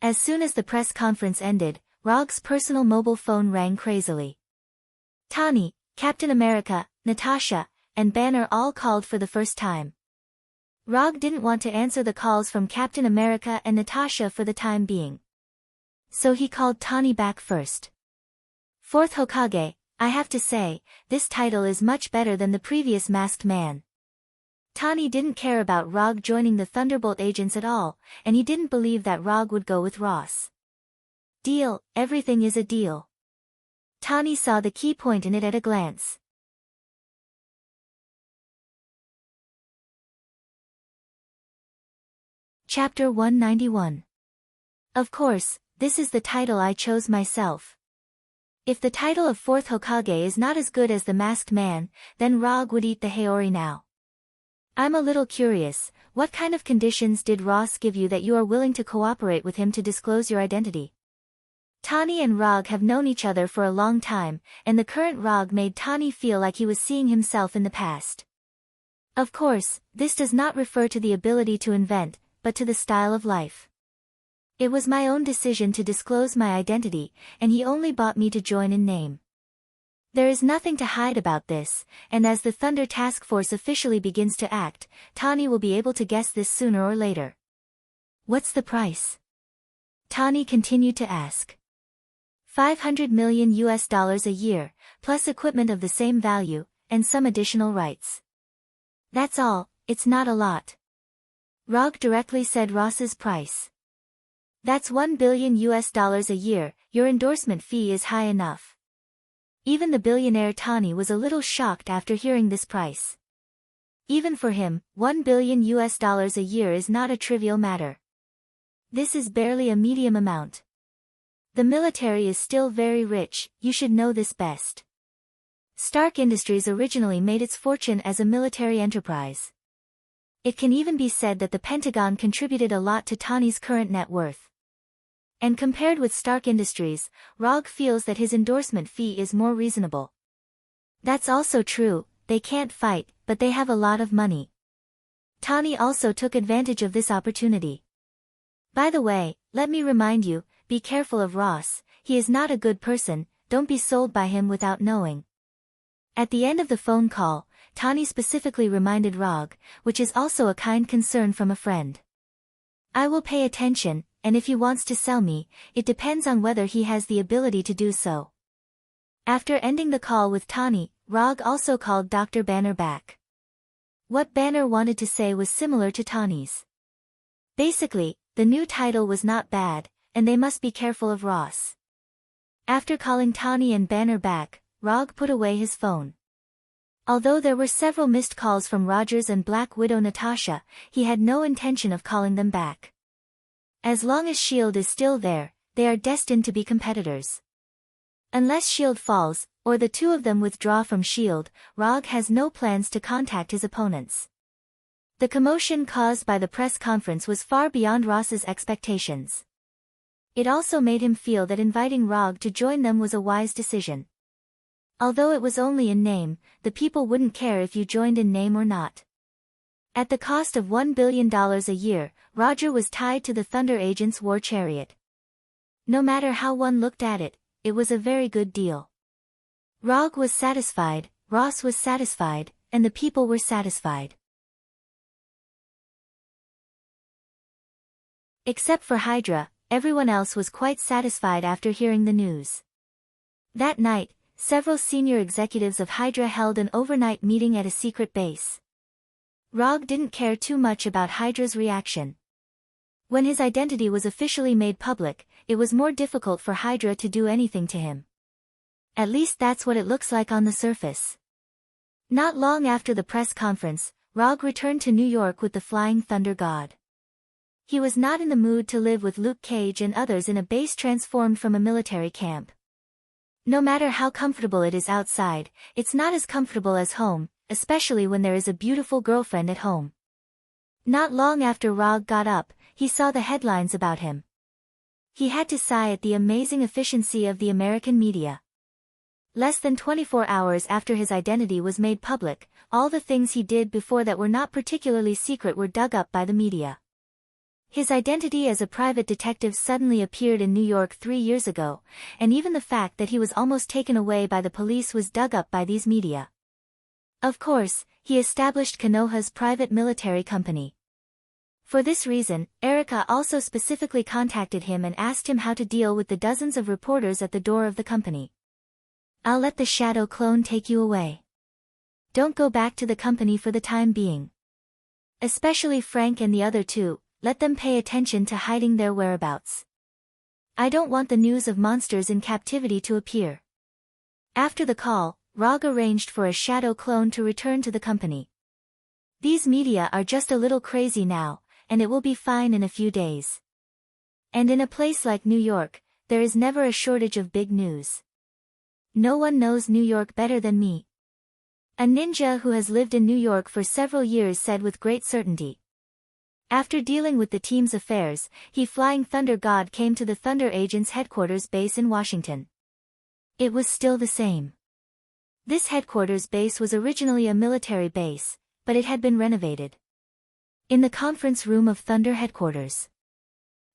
As soon as the press conference ended, Rog's personal mobile phone rang crazily. Tani, Captain America, Natasha, and Banner all called for the first time. Rog didn't want to answer the calls from Captain America and Natasha for the time being. So he called Tani back first. Fourth Hokage, I have to say, this title is much better than the previous Masked Man. Tani didn't care about Rog joining the Thunderbolt agents at all, and he didn't believe that Rog would go with Ross. Deal, everything is a deal. Tani saw the key point in it at a glance. Chapter 191. Of course, this is the title I chose myself. If the title of fourth Hokage is not as good as the Masked Man, then Rog would eat the haori now. I'm a little curious, what kind of conditions did Ross give you that you are willing to cooperate with him to disclose your identity? Tani and Rog have known each other for a long time, and the current Rog made Tani feel like he was seeing himself in the past. Of course, this does not refer to the ability to invent, but to the style of life. It was my own decision to disclose my identity, and he only bought me to join in name. There is nothing to hide about this, and as the Thunder Task Force officially begins to act, Tani will be able to guess this sooner or later. What's the price? Tani continued to ask. $500 million a year, plus equipment of the same value, and some additional rights. That's all, it's not a lot. Rog directly said Ross's price. That's $1 billion a year, your endorsement fee is high enough. Even the billionaire Tani was a little shocked after hearing this price. Even for him, $1 billion a year is not a trivial matter. This is barely a medium amount. The military is still very rich, you should know this best. Stark Industries originally made its fortune as a military enterprise. It can even be said that the Pentagon contributed a lot to Tani's current net worth. And compared with Stark Industries, Rog feels that his endorsement fee is more reasonable. That's also true, they can't fight, but they have a lot of money. Tani also took advantage of this opportunity. By the way, let me remind you, be careful of Ross, he is not a good person, don't be sold by him without knowing. At the end of the phone call, Tani specifically reminded Rog, which is also a kind concern from a friend. I will pay attention, and if he wants to sell me, it depends on whether he has the ability to do so. After ending the call with Tani, Rog also called Dr. Banner back. What Banner wanted to say was similar to Tani's. Basically, the new title was not bad, and they must be careful of Ross. After calling Tani and Banner back, Rog put away his phone. Although there were several missed calls from Rogers and Black Widow Natasha, he had no intention of calling them back. As long as S.H.I.E.L.D. is still there, they are destined to be competitors. Unless S.H.I.E.L.D. falls, or the two of them withdraw from S.H.I.E.L.D., Rog has no plans to contact his opponents. The commotion caused by the press conference was far beyond Ross's expectations. It also made him feel that inviting Rog to join them was a wise decision. Although it was only in name, the people wouldn't care if you joined in name or not. At the cost of $1 billion a year, Roger was tied to the Thunder Agent's war chariot. No matter how one looked at it, it was a very good deal. Rog was satisfied, Ross was satisfied, and the people were satisfied. Except for Hydra, everyone else was quite satisfied after hearing the news. That night, several senior executives of Hydra held an overnight meeting at a secret base. Rog didn't care too much about Hydra's reaction. When his identity was officially made public, it was more difficult for Hydra to do anything to him. At least that's what it looks like on the surface. Not long after the press conference, Rog returned to New York with the Flying Thunder God. He was not in the mood to live with Luke Cage and others in a base transformed from a military camp. No matter how comfortable it is outside, it's not as comfortable as home, especially when there is a beautiful girlfriend at home. Not long after Rog got up, he saw the headlines about him. He had to sigh at the amazing efficiency of the American media. Less than 24 hours after his identity was made public, all the things he did before that were not particularly secret were dug up by the media. His identity as a private detective suddenly appeared in New York 3 years ago, and even the fact that he was almost taken away by the police was dug up by these media. Of course, he established Konoha's private military company. For this reason, Erica also specifically contacted him and asked him how to deal with the dozens of reporters at the door of the company. I'll let the shadow clone take you away. Don't go back to the company for the time being. Especially Frank and the other two. Let them pay attention to hiding their whereabouts. I don't want the news of monsters in captivity to appear. After the call, Rog arranged for a shadow clone to return to the company. These media are just a little crazy now, and it will be fine in a few days. And in a place like New York, there is never a shortage of big news. No one knows New York better than me. A ninja who has lived in New York for several years said with great certainty. After dealing with the team's affairs, Flying Thunder God came to the Thunder Agent's headquarters base in Washington. It was still the same. This headquarters base was originally a military base, but it had been renovated. In the conference room of Thunder headquarters.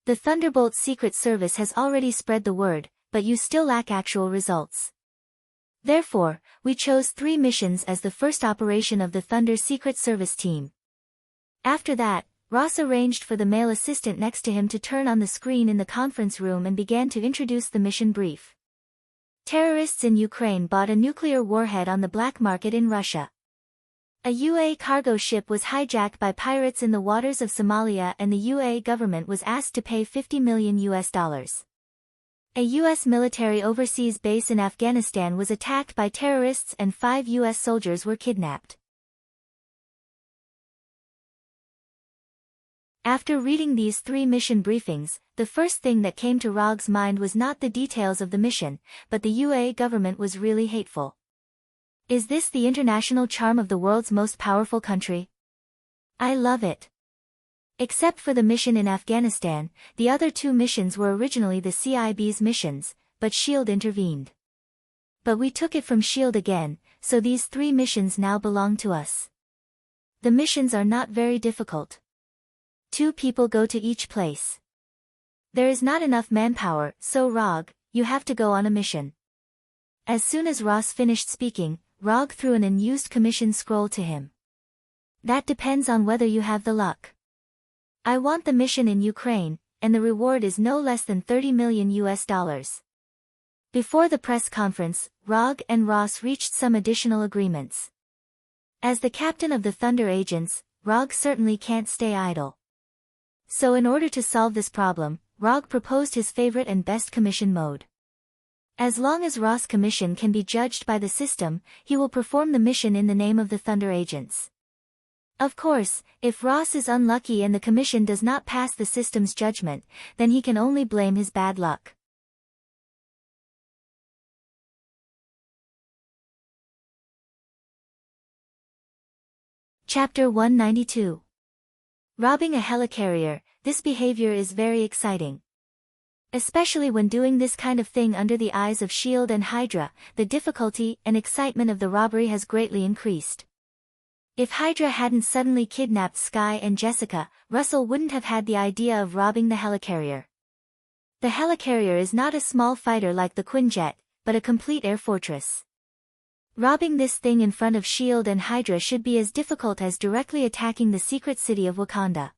The Thunderbolt Secret Service has already spread the word, but you still lack actual results. Therefore, we chose 3 missions as the first operation of the Thunder Secret Service team. After that, Ross arranged for the male assistant next to him to turn on the screen in the conference room and began to introduce the mission brief. Terrorists in Ukraine bought a nuclear warhead on the black market in Russia. A UA cargo ship was hijacked by pirates in the waters of Somalia and the UA government was asked to pay $50 million. A U.S. military overseas base in Afghanistan was attacked by terrorists and 5 U.S. soldiers were kidnapped. After reading these 3 mission briefings, the first thing that came to Rog's mind was not the details of the mission, but the UA government was really hateful. Is this the international charm of the world's most powerful country? I love it. Except for the mission in Afghanistan, the other 2 missions were originally the CIB's missions, but SHIELD intervened. But we took it from SHIELD again, so these 3 missions now belong to us. The missions are not very difficult. 2 people go to each place. There is not enough manpower, so Rog, you have to go on a mission. As soon as Ross finished speaking, Rog threw an unused commission scroll to him. That depends on whether you have the luck. I want the mission in Ukraine, and the reward is no less than $30 million. Before the press conference, Rog and Ross reached some additional agreements. As the captain of the Thunder agents, Rog certainly can't stay idle. So in order to solve this problem, Rog proposed his favorite and best commission mode. As long as Ross' commission can be judged by the system, he will perform the mission in the name of the Thunder agents. Of course, if Ross is unlucky and the commission does not pass the system's judgment, then he can only blame his bad luck. Chapter 192. Robbing a helicarrier. This behavior is very exciting. Especially when doing this kind of thing under the eyes of SHIELD and Hydra, the difficulty and excitement of the robbery has greatly increased. If Hydra hadn't suddenly kidnapped Sky and Jessica, Russell wouldn't have had the idea of robbing the helicarrier. The helicarrier is not a small fighter like the Quinjet, but a complete air fortress. Robbing this thing in front of SHIELD and Hydra should be as difficult as directly attacking the secret city of Wakanda.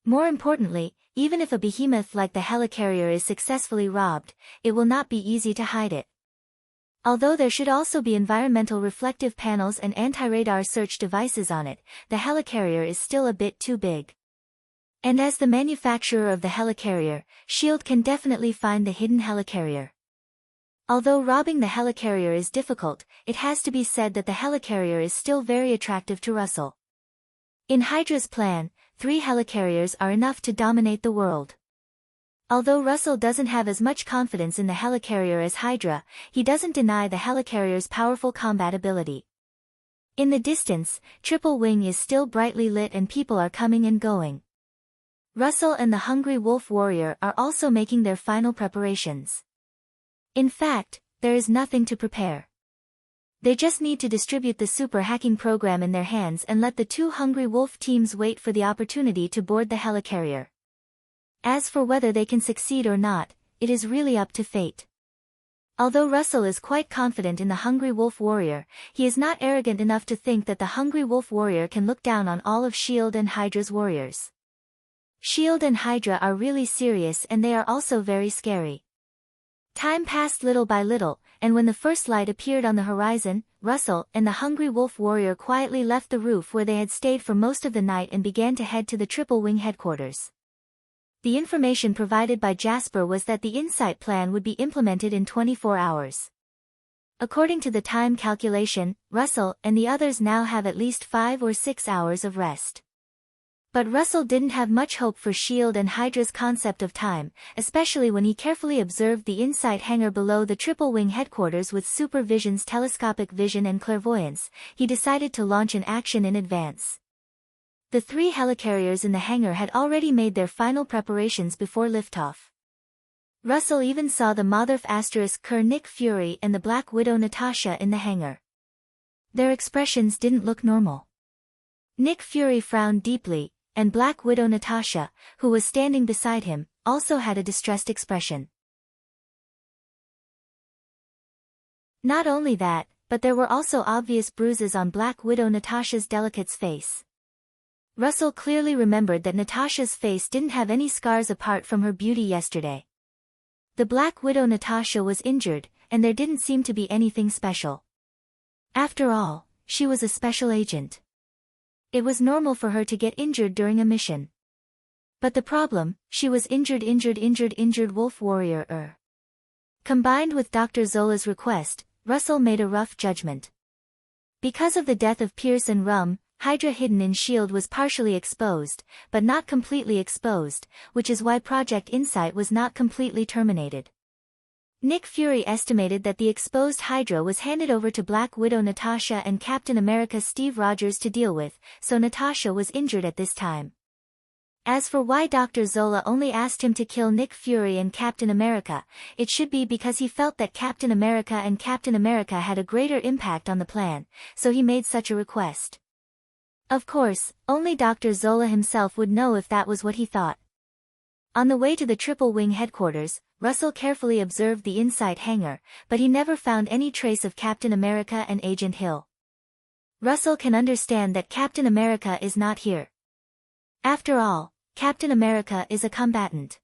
More importantly, even if a behemoth like the helicarrier is successfully robbed, it will not be easy to hide it. Although there should also be environmental reflective panels and anti-radar search devices on it, the helicarrier is still a bit too big. And as the manufacturer of the helicarrier, SHIELD can definitely find the hidden helicarrier. Although robbing the helicarrier is difficult, it has to be said that the helicarrier is still very attractive to Russell. In Hydra's plan, 3 helicarriers are enough to dominate the world. Although Russell doesn't have as much confidence in the helicarrier as Hydra, he doesn't deny the helicarrier's powerful combat ability. In the distance, Triple Wing is still brightly lit and people are coming and going. Russell and the Hungry Wolf Warrior are also making their final preparations. In fact, there is nothing to prepare. They just need to distribute the super hacking program in their hands and let the 2 Hungry Wolf teams wait for the opportunity to board the helicarrier. As for whether they can succeed or not, it is really up to fate. Although Russell is quite confident in the Hungry Wolf Warrior, he is not arrogant enough to think that the Hungry Wolf Warrior can look down on all of SHIELD and Hydra's warriors. SHIELD and Hydra are really serious and they are also very scary. Time passed little by little, and when the first light appeared on the horizon, Russell and the Hungry Wolf Warrior quietly left the roof where they had stayed for most of the night and began to head to the Triple Wing headquarters. The information provided by Jasper was that the Insight plan would be implemented in 24 hours. According to the time calculation, Russell and the others now have at least 5 or 6 hours of rest. But Russell didn't have much hope for SHIELD and Hydra's concept of time, especially when he carefully observed the Insight hangar below the Triple Wing headquarters with Super Vision's telescopic vision and clairvoyance. He decided to launch an action in advance. The 3 helicarriers in the hangar had already made their final preparations before liftoff. Russell even saw the Motherf *Ker Nick Fury and the Black Widow Natasha in the hangar. Their expressions didn't look normal. Nick Fury frowned deeply, and Black Widow Natasha, who was standing beside him, also had a distressed expression. Not only that, but there were also obvious bruises on Black Widow Natasha's delicate face. Russell clearly remembered that Natasha's face didn't have any scars apart from her beauty yesterday. The Black Widow Natasha was injured, and there didn't seem to be anything special. After all, she was a special agent. It was normal for her to get injured during a mission. But the problem, she was injured wolf warrior. Combined with Dr. Zola's request, Russell made a rough judgment. Because of the death of Pierce and Rum, Hydra hidden in S.H.I.E.L.D. was partially exposed, but not completely exposed, which is why Project Insight was not completely terminated. Nick Fury estimated that the exposed Hydra was handed over to Black Widow Natasha and Captain America Steve Rogers to deal with, so Natasha was injured at this time. As for why Dr. Zola only asked him to kill Nick Fury and Captain America, it should be because he felt that Captain America had a greater impact on the plan, so he made such a request. Of course, only Dr. Zola himself would know if that was what he thought. On the way to the Triple Wing headquarters, Russell carefully observed the Insight hangar, but he never found any trace of Captain America and Agent Hill. Russell can understand that Captain America is not here. After all, Captain America is a combatant.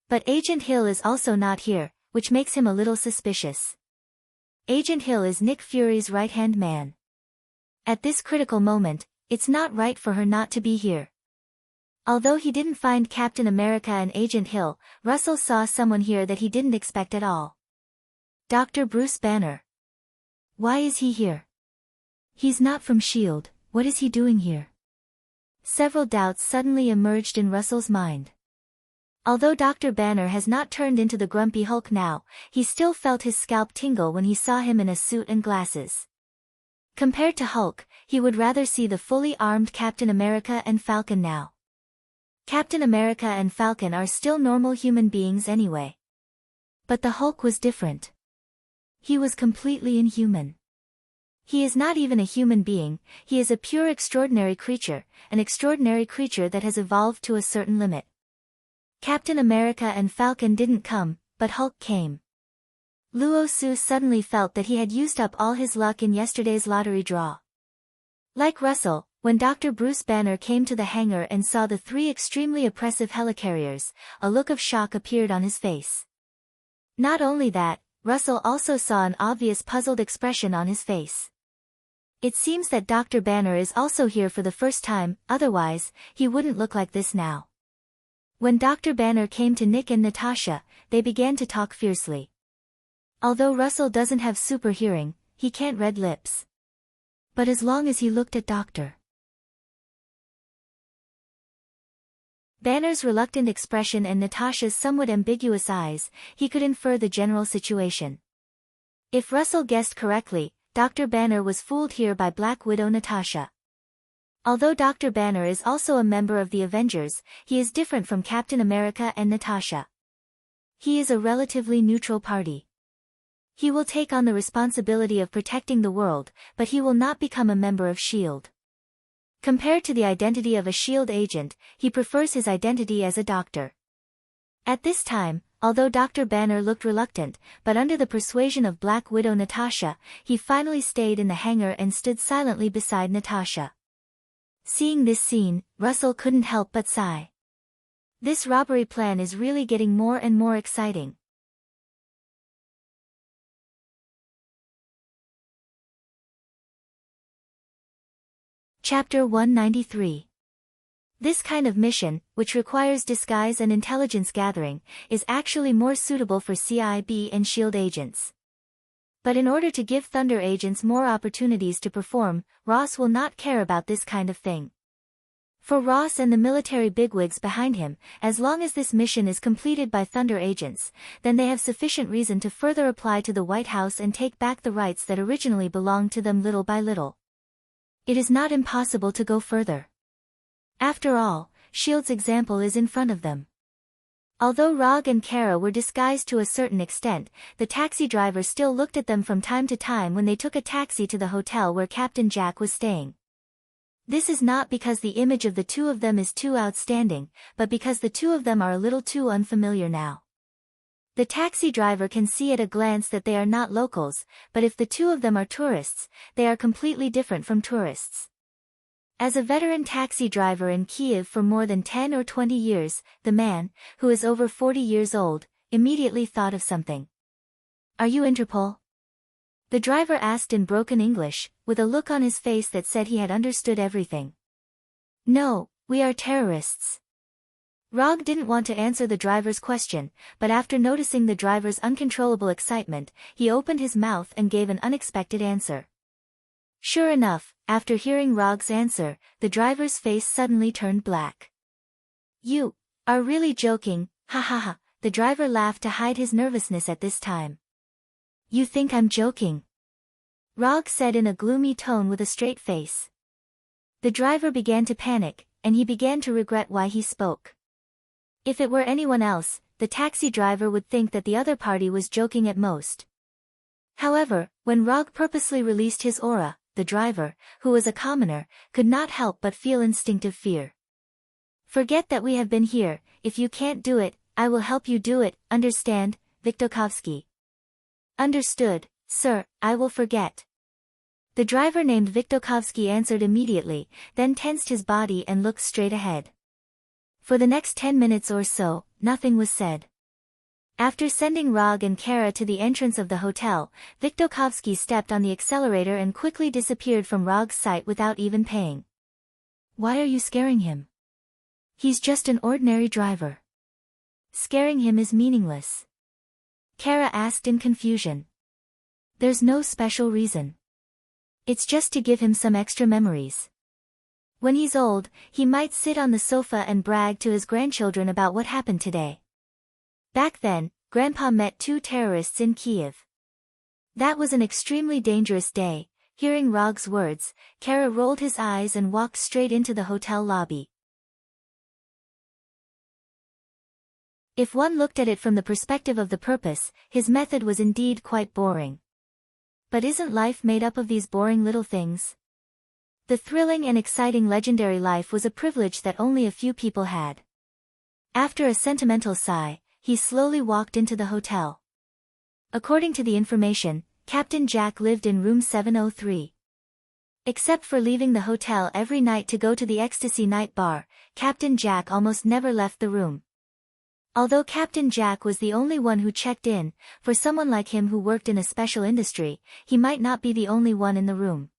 But Agent Hill is also not here, which makes him a little suspicious. Agent Hill is Nick Fury's right-hand man. At this critical moment, it's not right for her not to be here. Although he didn't find Captain America and Agent Hill, Russell saw someone here that he didn't expect at all. Dr. Bruce Banner. Why is he here? He's not from S.H.I.E.L.D., what is he doing here? Several doubts suddenly emerged in Russell's mind. Although Dr. Banner has not turned into the Grumpy Hulk now, he still felt his scalp tingle when he saw him in a suit and glasses. Compared to Hulk, he would rather see the fully armed Captain America and Falcon now. Captain America and Falcon are still normal human beings anyway. But the Hulk was different. He was completely inhuman. He is not even a human being, he is a pure extraordinary creature, an extraordinary creature that has evolved to a certain limit. Captain America and Falcon didn't come, but Hulk came. Luo Su suddenly felt that he had used up all his luck in yesterday's lottery draw. Like Russell, when Dr. Bruce Banner came to the hangar and saw the three extremely oppressive helicarriers, a look of shock appeared on his face. Not only that, Russell also saw an obvious puzzled expression on his face. It seems that Dr. Banner is also here for the first time, otherwise, he wouldn't look like this now. When Dr. Banner came to Nick and Natasha, they began to talk fiercely. Although Russell doesn't have super hearing, he can't read lips. But as long as he looked at Dr. Banner's reluctant expression and Natasha's somewhat ambiguous eyes, he could infer the general situation. If Russell guessed correctly, Dr. Banner was fooled here by Black Widow Natasha. Although Dr. Banner is also a member of the Avengers, he is different from Captain America and Natasha. He is a relatively neutral party. He will take on the responsibility of protecting the world, but he will not become a member of S.H.I.E.L.D. Compared to the identity of a S.H.I.E.L.D. agent, he prefers his identity as a doctor. At this time, although Dr. Banner looked reluctant, but under the persuasion of Black Widow Natasha, he finally stayed in the hangar and stood silently beside Natasha. Seeing this scene, Russell couldn't help but sigh. This robbery plan is really getting more and more exciting. Chapter 193. This kind of mission, which requires disguise and intelligence gathering, is actually more suitable for CIB and S.H.I.E.L.D. agents. But in order to give Thunder agents more opportunities to perform, Ross will not care about this kind of thing. For Ross and the military bigwigs behind him, as long as this mission is completed by Thunder agents, then they have sufficient reason to further apply to the White House and take back the rights that originally belonged to them little by little. It is not impossible to go further. After all, S.H.I.E.L.D.'s example is in front of them. Although Rog and Kara were disguised to a certain extent, the taxi driver still looked at them from time to time when they took a taxi to the hotel where Captain Jack was staying. This is not because the image of the two of them is too outstanding, but because the two of them are a little too unfamiliar now. The taxi driver can see at a glance that they are not locals, but if the two of them are tourists, they are completely different from tourists. As a veteran taxi driver in Kiev for more than 10 or 20 years, the man, who is over 40 years old, immediately thought of something. Are you Interpol? The driver asked in broken English, with a look on his face that said he had understood everything. No, we are terrorists. Rog didn't want to answer the driver's question, but after noticing the driver's uncontrollable excitement, he opened his mouth and gave an unexpected answer. Sure enough, after hearing Rog's answer, the driver's face suddenly turned black. You are really joking, ha ha ha, the driver laughed to hide his nervousness at this time. You think I'm joking? Rog said in a gloomy tone with a straight face. The driver began to panic, and he began to regret why he spoke. If it were anyone else, the taxi driver would think that the other party was joking at most. However, when Rog purposely released his aura, the driver, who was a commoner, could not help but feel instinctive fear. Forget that we have been here, if you can't do it, I will help you do it, understand, Viktokovsky? Understood, sir, I will forget. The driver named Viktokovsky answered immediately, then tensed his body and looked straight ahead. For the next 10 minutes or so, nothing was said. After sending Rog and Kara to the entrance of the hotel, Viktokovsky stepped on the accelerator and quickly disappeared from Rog's sight without even paying. Why are you scaring him? He's just an ordinary driver. Scaring him is meaningless. Kara asked in confusion. There's no special reason. It's just to give him some extra memories. When he's old, he might sit on the sofa and brag to his grandchildren about what happened today. Back then, Grandpa met 2 terrorists in Kiev. That was an extremely dangerous day. Hearing Rog's words, Kara rolled his eyes and walked straight into the hotel lobby. If one looked at it from the perspective of the purpose, his method was indeed quite boring. But isn't life made up of these boring little things? The thrilling and exciting legendary life was a privilege that only a few people had. After a sentimental sigh, he slowly walked into the hotel. According to the information, Captain Jack lived in room 703. Except for leaving the hotel every night to go to the Ecstasy Night Bar, Captain Jack almost never left the room. Although Captain Jack was the only one who checked in, for someone like him who worked in a special industry, he might not be the only one in the room.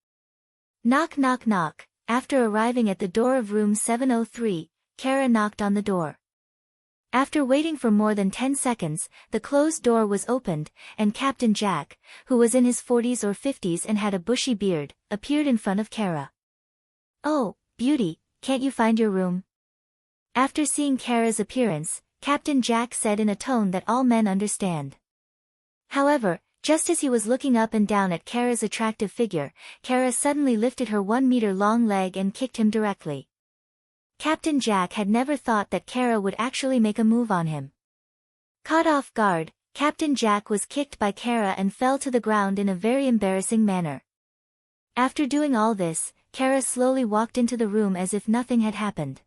Knock knock knock. After arriving at the door of room 703, Kara knocked on the door. After waiting for more than 10 seconds, the closed door was opened, and Captain Jack, who was in his 40s or 50s and had a bushy beard, appeared in front of Kara. Oh, beauty, can't you find your room? After seeing Kara's appearance, Captain Jack said in a tone that all men understand. However, just as he was looking up and down at Kara's attractive figure, Kara suddenly lifted her 1-meter-long leg and kicked him directly. Captain Jack had never thought that Kara would actually make a move on him. Caught off guard, Captain Jack was kicked by Kara and fell to the ground in a very embarrassing manner. After doing all this, Kara slowly walked into the room as if nothing had happened.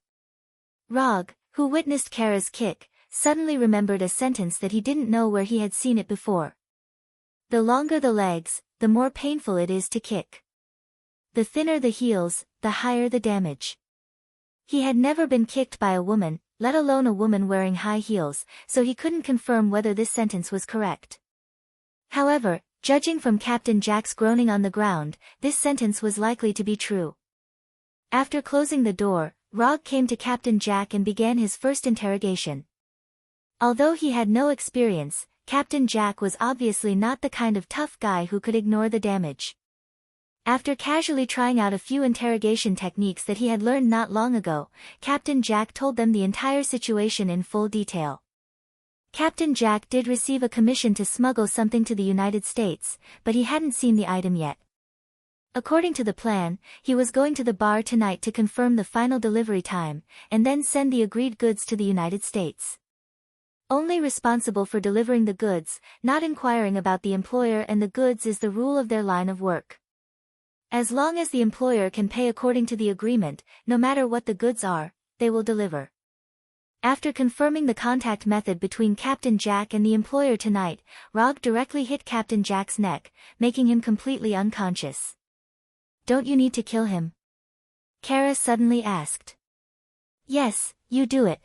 Rog, who witnessed Kara's kick, suddenly remembered a sentence that he didn't know where he had seen it before. The longer the legs, the more painful it is to kick. The thinner the heels, the higher the damage. He had never been kicked by a woman, let alone a woman wearing high heels, so he couldn't confirm whether this sentence was correct. However, judging from Captain Jack's groaning on the ground, this sentence was likely to be true. After closing the door, Rog came to Captain Jack and began his first interrogation. Although he had no experience, Captain Jack was obviously not the kind of tough guy who could ignore the damage. After casually trying out a few interrogation techniques that he had learned not long ago, Captain Jack told them the entire situation in full detail. Captain Jack did receive a commission to smuggle something to the United States, but he hadn't seen the item yet. According to the plan, he was going to the bar tonight to confirm the final delivery time, and then send the agreed goods to the United States. Only responsible for delivering the goods, not inquiring about the employer and the goods is the rule of their line of work. As long as the employer can pay according to the agreement, no matter what the goods are, they will deliver. After confirming the contact method between Captain Jack and the employer tonight, Rog directly hit Captain Jack's neck, making him completely unconscious. Don't you need to kill him? Kara suddenly asked. Yes, you do it.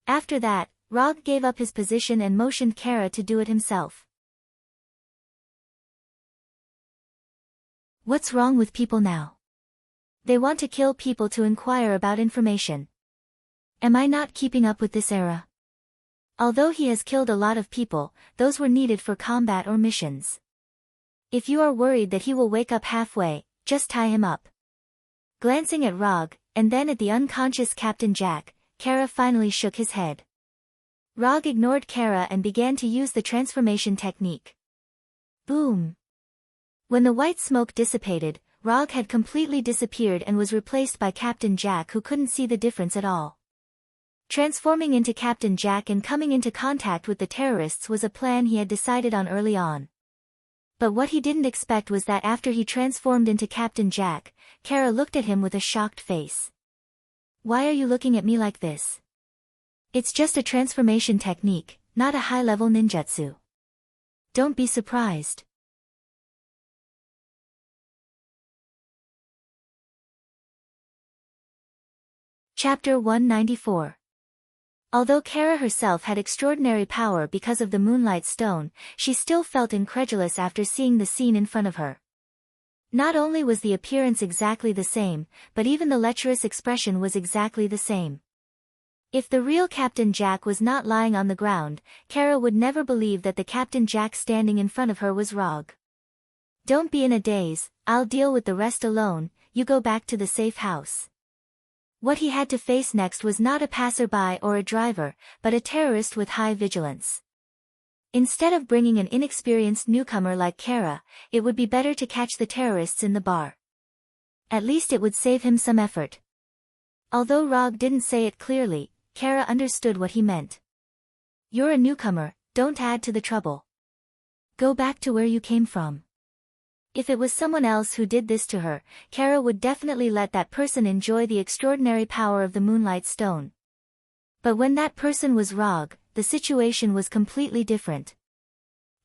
After that, Rog gave up his position and motioned Kara to do it himself. What's wrong with people now? They want to kill people to inquire about information. Am I not keeping up with this era? Although he has killed a lot of people, those were needed for combat or missions. If you are worried that he will wake up halfway, just tie him up. Glancing at Rog, and then at the unconscious Captain Jack, Kara finally shook his head. Rog ignored Kara and began to use the transformation technique. Boom! When the white smoke dissipated, Rog had completely disappeared and was replaced by Captain Jack, who couldn't see the difference at all. Transforming into Captain Jack and coming into contact with the terrorists was a plan he had decided on early on. But what he didn't expect was that after he transformed into Captain Jack, Kara looked at him with a shocked face. Why are you looking at me like this? It's just a transformation technique, not a high-level ninjutsu. Don't be surprised. Chapter 194. Although Kara herself had extraordinary power because of the Moonlight Stone, she still felt incredulous after seeing the scene in front of her. Not only was the appearance exactly the same, but even the lecherous expression was exactly the same. If the real Captain Jack was not lying on the ground, Kara would never believe that the Captain Jack standing in front of her was Rog. Don't be in a daze, I'll deal with the rest alone, you go back to the safe house. What he had to face next was not a passerby or a driver, but a terrorist with high vigilance. Instead of bringing an inexperienced newcomer like Kara, it would be better to catch the terrorists in the bar. At least it would save him some effort. Although Rog didn't say it clearly, Kara understood what he meant. You're a newcomer, don't add to the trouble. Go back to where you came from. If it was someone else who did this to her, Kara would definitely let that person enjoy the extraordinary power of the Moonlight Stone. But when that person was Rog, the situation was completely different.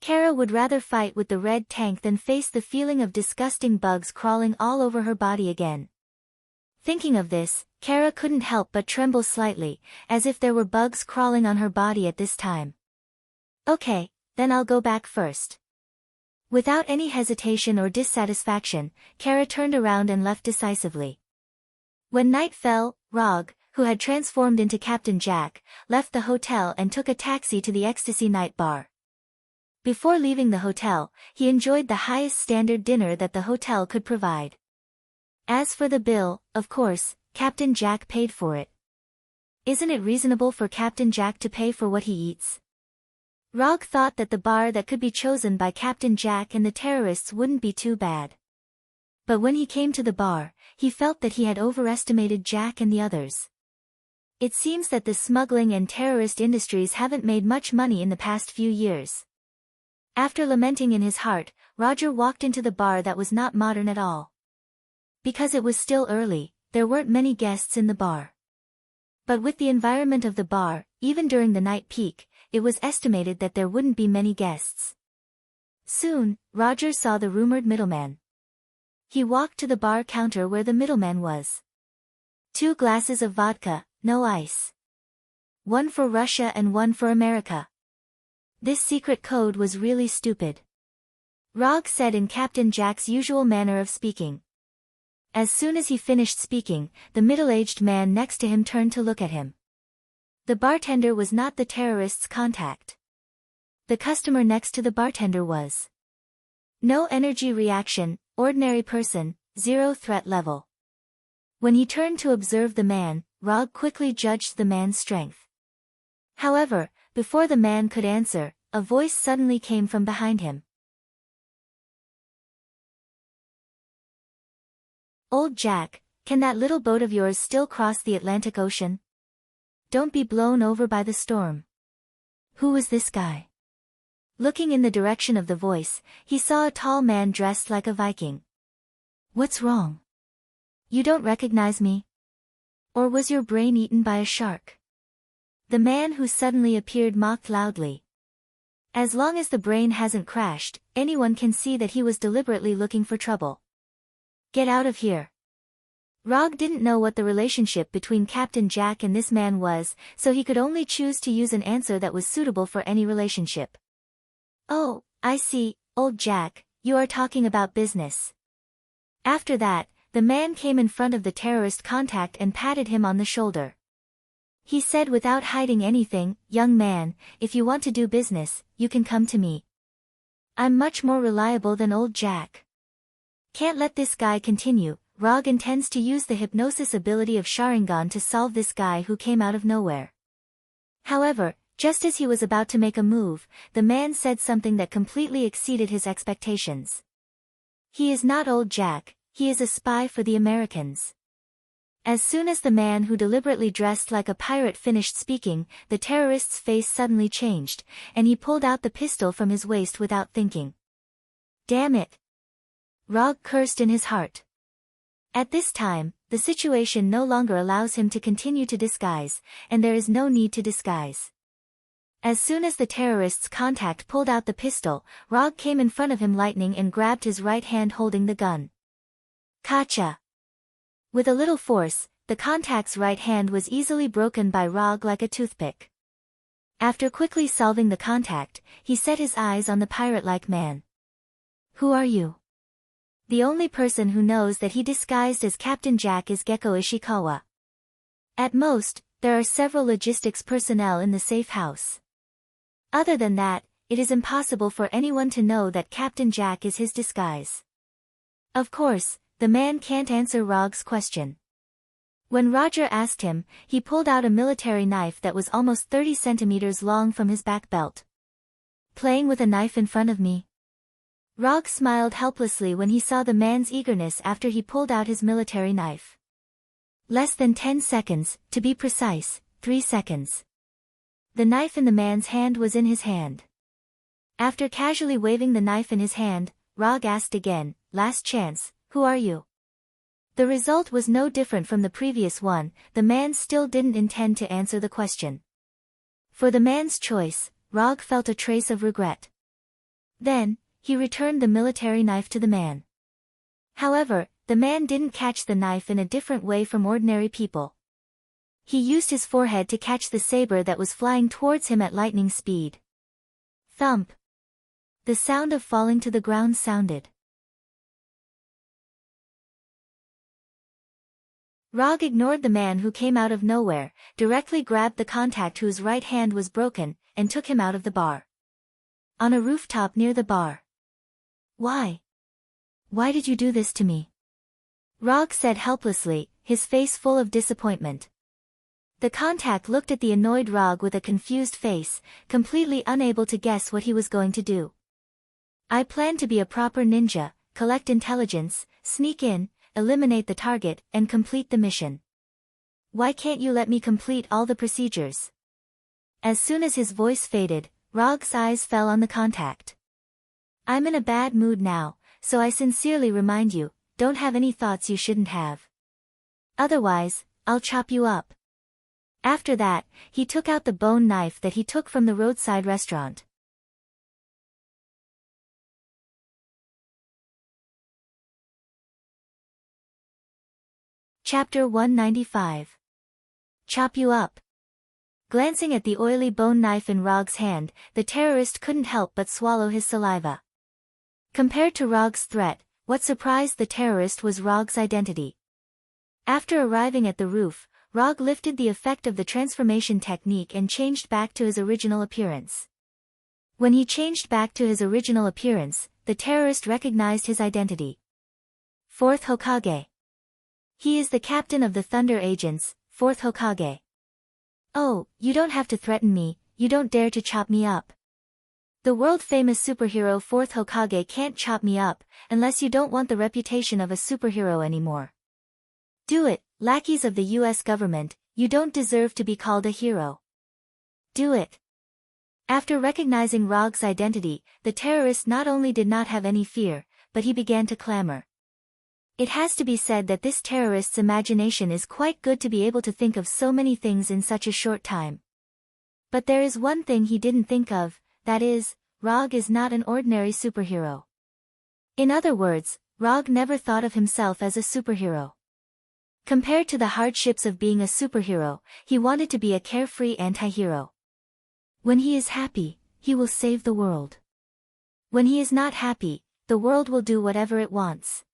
Kara would rather fight with the red tank than face the feeling of disgusting bugs crawling all over her body again. Thinking of this, Kara couldn't help but tremble slightly, as if there were bugs crawling on her body at this time. Okay, then I'll go back first. Without any hesitation or dissatisfaction, Kara turned around and left decisively. When night fell, Rog, who had transformed into Captain Jack, left the hotel and took a taxi to the Ecstasy Night Bar. Before leaving the hotel, he enjoyed the highest standard dinner that the hotel could provide. As for the bill, of course, Captain Jack paid for it. Isn't it reasonable for Captain Jack to pay for what he eats? Rog thought that the bar that could be chosen by Captain Jack and the terrorists wouldn't be too bad. But when he came to the bar, he felt that he had overestimated Jack and the others. It seems that the smuggling and terrorist industries haven't made much money in the past few years. After lamenting in his heart, Roger walked into the bar that was not modern at all. Because it was still early, there weren't many guests in the bar. But with the environment of the bar, even during the night peak, it was estimated that there wouldn't be many guests. Soon, Roger saw the rumored middleman. He walked to the bar counter where the middleman was. 2 glasses of vodka, no ice. 1 for Russia and 1 for America. This secret code was really stupid. Rog said in Captain Jack's usual manner of speaking. As soon as he finished speaking, the middle-aged man next to him turned to look at him. The bartender was not the terrorist's contact. The customer next to the bartender was. No energy reaction, ordinary person, 0 threat level. When he turned to observe the man, Rog quickly judged the man's strength. However, before the man could answer, a voice suddenly came from behind him. Old Jack, can that little boat of yours still cross the Atlantic Ocean? Don't be blown over by the storm. Who was this guy? Looking in the direction of the voice, he saw a tall man dressed like a Viking. What's wrong? You don't recognize me? Or was your brain eaten by a shark? The man who suddenly appeared mocked loudly. As long as the brain hasn't crashed, anyone can see that he was deliberately looking for trouble. Get out of here. Rog didn't know what the relationship between Captain Jack and this man was, so he could only choose to use an answer that was suitable for any relationship. Oh, I see, old Jack, you are talking about business. After that, the man came in front of the terrorist contact and patted him on the shoulder. He said without hiding anything, "Young man, if you want to do business, you can come to me. I'm much more reliable than old Jack. Can't let this guy continue." Rog intends to use the hypnosis ability of Sharingan to solve this guy who came out of nowhere. However, just as he was about to make a move, the man said something that completely exceeded his expectations. He is not old Jack, he is a spy for the Americans. As soon as the man who deliberately dressed like a pirate finished speaking, the terrorist's face suddenly changed, and he pulled out the pistol from his waist without thinking. Damn it! Rog cursed in his heart. At this time, the situation no longer allows him to continue to disguise, and there is no need to disguise. As soon as the terrorist's contact pulled out the pistol, Rog came in front of him lightning and grabbed his right hand holding the gun. Kacha! With a little force, the contact's right hand was easily broken by Rog like a toothpick. After quickly solving the contact, he set his eyes on the pirate-like man. Who are you? The only person who knows that he disguised as Captain Jack is Gecko Ishikawa. At most, there are several logistics personnel in the safe house. Other than that, it is impossible for anyone to know that Captain Jack is his disguise. Of course, the man can't answer Rog's question. When Roger asked him, he pulled out a military knife that was almost 30 centimeters long from his back belt. Playing with a knife in front of me? Rog smiled helplessly when he saw the man's eagerness after he pulled out his military knife. Less than 10 seconds, to be precise, 3 seconds. The knife in the man's hand was in his hand. After casually waving the knife in his hand, Rog asked again, "Last chance, who are you?" The result was no different from the previous one, the man still didn't intend to answer the question. For the man's choice, Rog felt a trace of regret. Then, he returned the military knife to the man. However, the man didn't catch the knife in a different way from ordinary people. He used his forehead to catch the saber that was flying towards him at lightning speed. Thump! The sound of falling to the ground sounded. Rog ignored the man who came out of nowhere, directly grabbed the contact whose right hand was broken, and took him out of the bar. On a rooftop near the bar. Why? Why did you do this to me? Rog said helplessly, his face full of disappointment. The contact looked at the annoyed Rog with a confused face, completely unable to guess what he was going to do. I plan to be a proper ninja, collect intelligence, sneak in, eliminate the target, and complete the mission. Why can't you let me complete all the procedures? As soon as his voice faded, Rog's eyes fell on the contact. I'm in a bad mood now, so I sincerely remind you, don't have any thoughts you shouldn't have. Otherwise, I'll chop you up. After that, he took out the bone knife that he took from the roadside restaurant. Chapter 195. Chop you up. Glancing at the oily bone knife in Rog's hand, the terrorist couldn't help but swallow his saliva. Compared to Rog's threat, what surprised the terrorist was Rog's identity. After arriving at the roof, Rog lifted the effect of the transformation technique and changed back to his original appearance. When he changed back to his original appearance, the terrorist recognized his identity. Fourth Hokage. He is the captain of the Thunder Agents, Fourth Hokage. Oh, you don't have to threaten me, you don't dare to chop me up. The world-famous superhero Fourth Hokage can't chop me up, unless you don't want the reputation of a superhero anymore. Do it, lackeys of the US government, you don't deserve to be called a hero. Do it. After recognizing Rog's identity, the terrorist not only did not have any fear, but he began to clamor. It has to be said that this terrorist's imagination is quite good to be able to think of so many things in such a short time. But there is one thing he didn't think of, that is, Rog is not an ordinary superhero. In other words, Rog never thought of himself as a superhero. Compared to the hardships of being a superhero, he wanted to be a carefree anti-hero. When he is happy, he will save the world. When he is not happy, the world will do whatever it wants.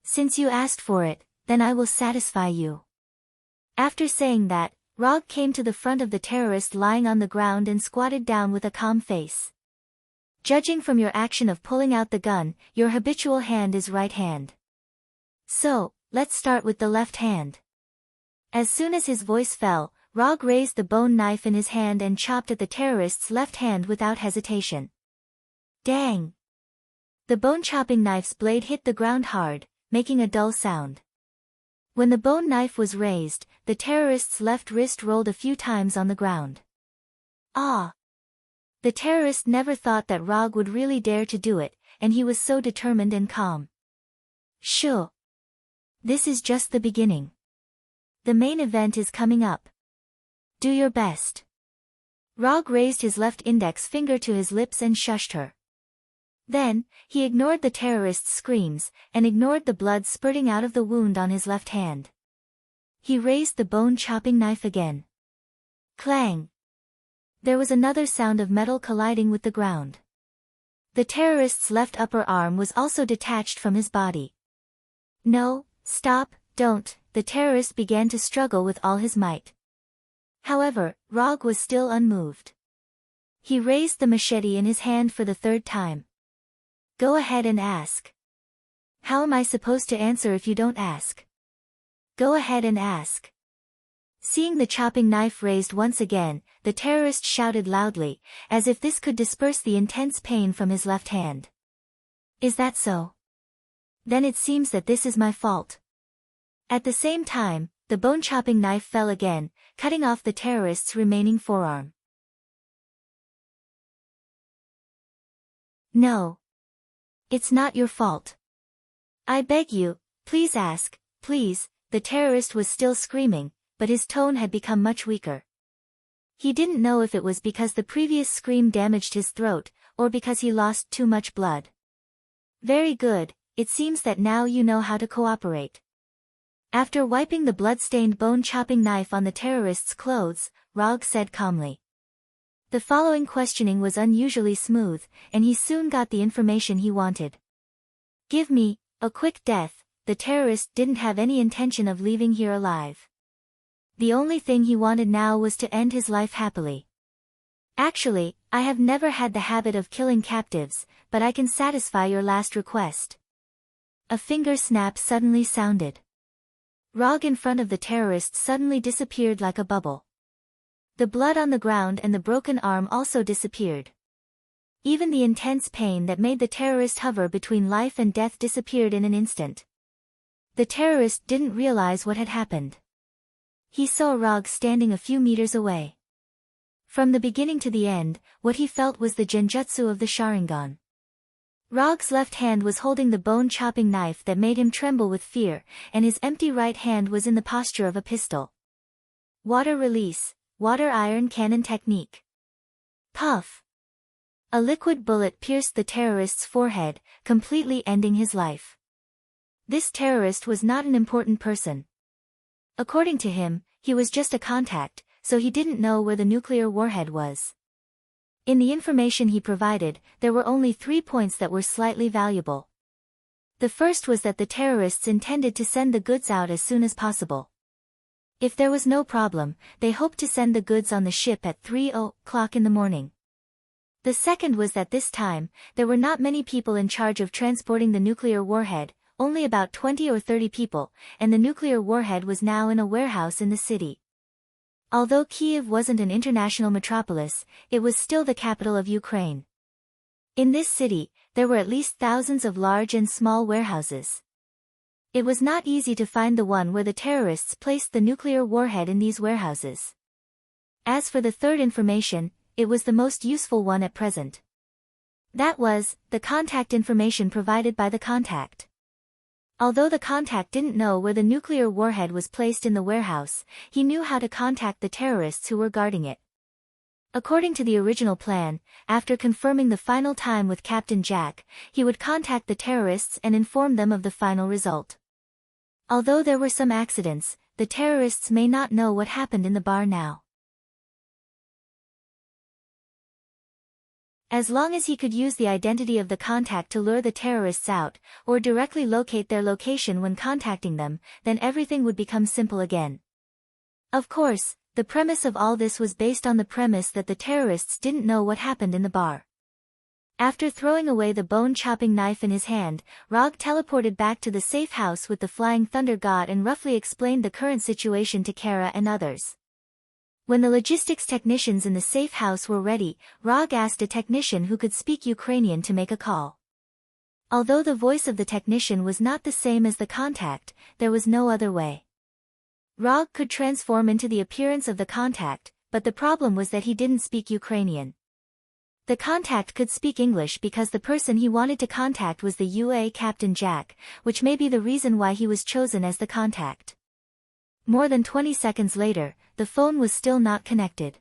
Since you asked for it, then I will satisfy you. After saying that, Rog came to the front of the terrorist lying on the ground and squatted down with a calm face. Judging from your action of pulling out the gun, your habitual hand is right hand. So, let's start with the left hand. As soon as his voice fell, Rog raised the bone knife in his hand and chopped at the terrorist's left hand without hesitation. Dang! The bone-chopping knife's blade hit the ground hard, making a dull sound. When the bone knife was raised, the terrorist's left wrist rolled a few times on the ground. Ah! The terrorist never thought that Rog would really dare to do it, and he was so determined and calm. Sure. This is just the beginning. The main event is coming up. Do your best. Rog raised his left index finger to his lips and shushed her. Then, he ignored the terrorist's screams, and ignored the blood spurting out of the wound on his left hand. He raised the bone-chopping knife again. Clang! There was another sound of metal colliding with the ground. The terrorist's left upper arm was also detached from his body. No, stop, don't, the terrorist began to struggle with all his might. However, Rog was still unmoved. He raised the machete in his hand for the third time. Go ahead and ask. How am I supposed to answer if you don't ask? Go ahead and ask. Seeing the chopping knife raised once again, the terrorist shouted loudly, as if this could disperse the intense pain from his left hand. Is that so? Then it seems that this is my fault. At the same time, the bone-chopping knife fell again, cutting off the terrorist's remaining forearm. No. It's not your fault. I beg you, please ask, please, the terrorist was still screaming, but his tone had become much weaker. He didn't know if it was because the previous scream damaged his throat, or because he lost too much blood. Very good, it seems that now you know how to cooperate. After wiping the blood-stained bone-chopping knife on the terrorist's clothes, Rog said calmly. The following questioning was unusually smooth, and he soon got the information he wanted. Give me a quick death. The terrorist didn't have any intention of leaving here alive. The only thing he wanted now was to end his life happily. Actually, I have never had the habit of killing captives, but I can satisfy your last request. A finger snap suddenly sounded. Rog in front of the terrorist suddenly disappeared like a bubble. The blood on the ground and the broken arm also disappeared. Even the intense pain that made the terrorist hover between life and death disappeared in an instant. The terrorist didn't realize what had happened. He saw Rog standing a few meters away. From the beginning to the end, what he felt was the genjutsu of the Sharingan. Rog's left hand was holding the bone-chopping knife that made him tremble with fear, and his empty right hand was in the posture of a pistol. Water release, water iron cannon technique. Puff! A liquid bullet pierced the terrorist's forehead, completely ending his life. This terrorist was not an important person. According to him, he was just a contact, so he didn't know where the nuclear warhead was. In the information he provided, there were only 3 points that were slightly valuable. The first was that the terrorists intended to send the goods out as soon as possible. If there was no problem, they hoped to send the goods on the ship at 3:00 in the morning. The second was that this time, there were not many people in charge of transporting the nuclear warhead, only about 20 or 30 people, and the nuclear warhead was now in a warehouse in the city. Although Kyiv wasn't an international metropolis, it was still the capital of Ukraine. In this city, there were at least thousands of large and small warehouses. It was not easy to find the one where the terrorists placed the nuclear warhead in these warehouses. As for the third information, it was the most useful one at present. That was, the contact information provided by the contact. Although the contact didn't know where the nuclear warhead was placed in the warehouse, he knew how to contact the terrorists who were guarding it. According to the original plan, after confirming the final time with Captain Jack, he would contact the terrorists and inform them of the final result. Although there were some accidents, the terrorists may not know what happened in the bar now. As long as he could use the identity of the contact to lure the terrorists out, or directly locate their location when contacting them, then everything would become simple again. Of course, the premise of all this was based on the premise that the terrorists didn't know what happened in the bar. After throwing away the bone-chopping knife in his hand, Rog teleported back to the safe house with the Flying Thunder God and roughly explained the current situation to Kara and others. When the logistics technicians in the safe house were ready, Rog asked a technician who could speak Ukrainian to make a call. Although the voice of the technician was not the same as the contact, there was no other way. Rog could transform into the appearance of the contact, but the problem was that he didn't speak Ukrainian. The contact could speak English because the person he wanted to contact was the UA Captain Jack, which may be the reason why he was chosen as the contact. More than 20 seconds later, the phone was still not connected.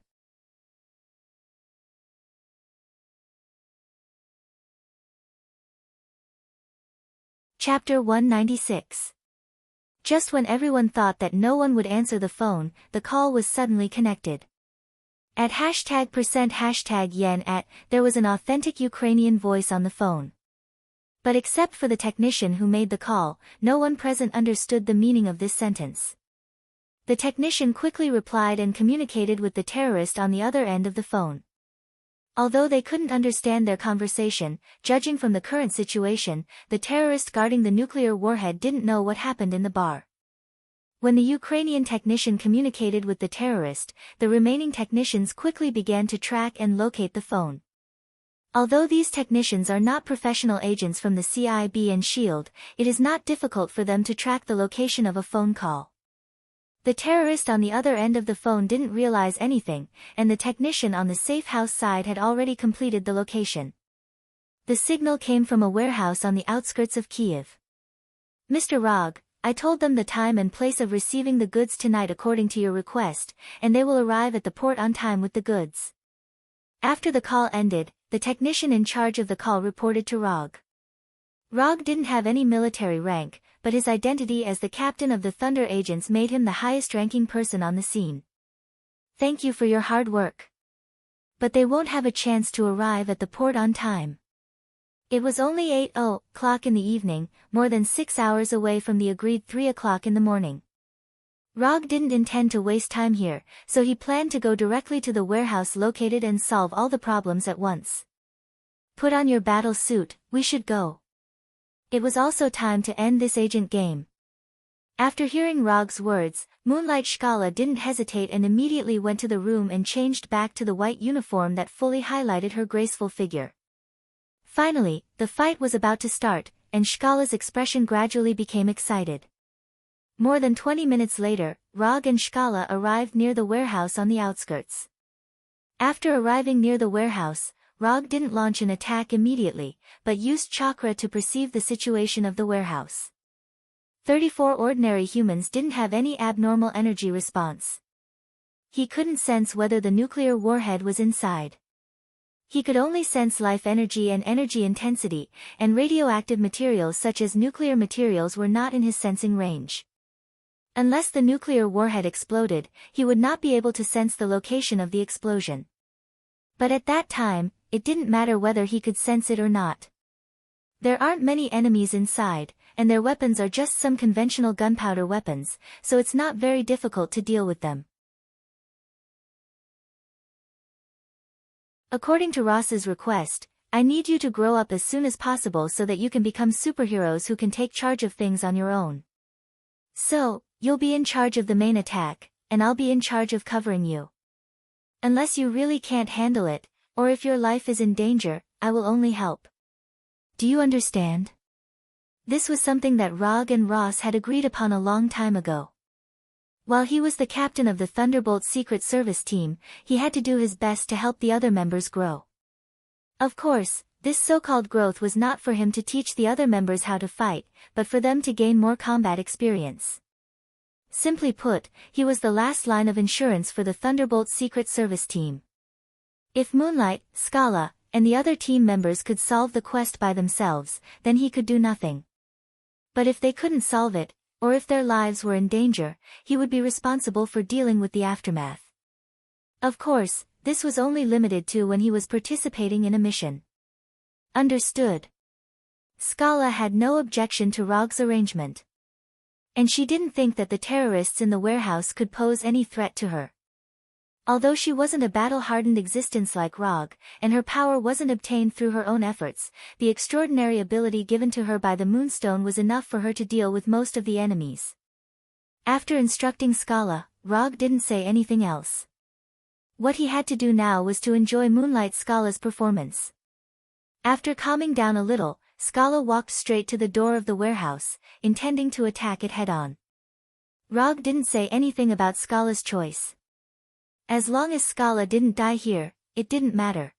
Chapter 196. Just when everyone thought that no one would answer the phone, the call was suddenly connected. At #%#yen there was an authentic Ukrainian voice on the phone. But except for the technician who made the call, no one present understood the meaning of this sentence. The technician quickly replied and communicated with the terrorist on the other end of the phone. Although they couldn't understand their conversation, judging from the current situation, the terrorist guarding the nuclear warhead didn't know what happened in the bar. When the Ukrainian technician communicated with the terrorist, the remaining technicians quickly began to track and locate the phone. Although these technicians are not professional agents from the CIB and SHIELD, it is not difficult for them to track the location of a phone call. The terrorist on the other end of the phone didn't realize anything, and the technician on the safe house side had already completed the location. The signal came from a warehouse on the outskirts of Kiev. Mr. Rog, I told them the time and place of receiving the goods tonight according to your request, and they will arrive at the port on time with the goods. After the call ended, the technician in charge of the call reported to Rog. Rog didn't have any military rank, but his identity as the captain of the Thunder agents made him the highest-ranking person on the scene. Thank you for your hard work. But they won't have a chance to arrive at the port on time. It was only 8:00 in the evening, more than 6 hours away from the agreed 3:00 in the morning. Rog didn't intend to waste time here, so he planned to go directly to the warehouse located and solve all the problems at once. Put on your battle suit, we should go. It was also time to end this agent game. After hearing Rog's words, Moonlight Shkala didn't hesitate and immediately went to the room and changed back to the white uniform that fully highlighted her graceful figure. Finally, the fight was about to start, and Shkala's expression gradually became excited. More than 20 minutes later, Rog and Shkala arrived near the warehouse on the outskirts. After arriving near the warehouse, Rog didn't launch an attack immediately, but used chakra to perceive the situation of the warehouse. 34 ordinary humans didn't have any abnormal energy response. He couldn't sense whether the nuclear warhead was inside. He could only sense life energy and energy intensity, and radioactive materials such as nuclear materials were not in his sensing range. Unless the nuclear warhead exploded, he would not be able to sense the location of the explosion. But at that time, it didn't matter whether he could sense it or not. There aren't many enemies inside, and their weapons are just some conventional gunpowder weapons, so it's not very difficult to deal with them. According to Ross's request, I need you to grow up as soon as possible so that you can become superheroes who can take charge of things on your own. So, you'll be in charge of the main attack, and I'll be in charge of covering you. Unless you really can't handle it, or if your life is in danger, I will only help. Do you understand? This was something that Rog and Ross had agreed upon a long time ago. While he was the captain of the Thunderbolt Secret Service team, he had to do his best to help the other members grow. Of course, this so-called growth was not for him to teach the other members how to fight, but for them to gain more combat experience. Simply put, he was the last line of insurance for the Thunderbolt Secret Service team. If Moonlight, Scala, and the other team members could solve the quest by themselves, then he could do nothing. But if they couldn't solve it, or if their lives were in danger, he would be responsible for dealing with the aftermath. Of course, this was only limited to when he was participating in a mission. Understood. Scala had no objection to Rog's arrangement. And she didn't think that the terrorists in the warehouse could pose any threat to her. Although she wasn't a battle-hardened existence like Rog, and her power wasn't obtained through her own efforts, the extraordinary ability given to her by the Moonstone was enough for her to deal with most of the enemies. After instructing Scala, Rog didn't say anything else. What he had to do now was to enjoy Moonlight Scala's performance. After calming down a little, Scala walked straight to the door of the warehouse, intending to attack it head-on. Rog didn't say anything about Scala's choice. As long as Scala didn't die here, it didn't matter.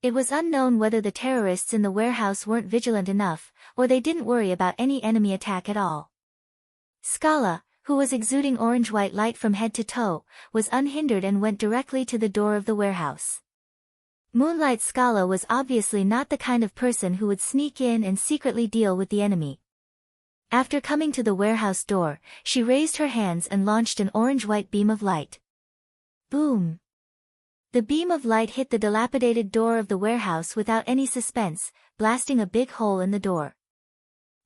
It was unknown whether the terrorists in the warehouse weren't vigilant enough, or they didn't worry about any enemy attack at all. Scala, who was exuding orange-white light from head to toe, was unhindered and went directly to the door of the warehouse. Moonlight Scala was obviously not the kind of person who would sneak in and secretly deal with the enemy. After coming to the warehouse door, she raised her hands and launched an orange-white beam of light. Boom! The beam of light hit the dilapidated door of the warehouse without any suspense, blasting a big hole in the door.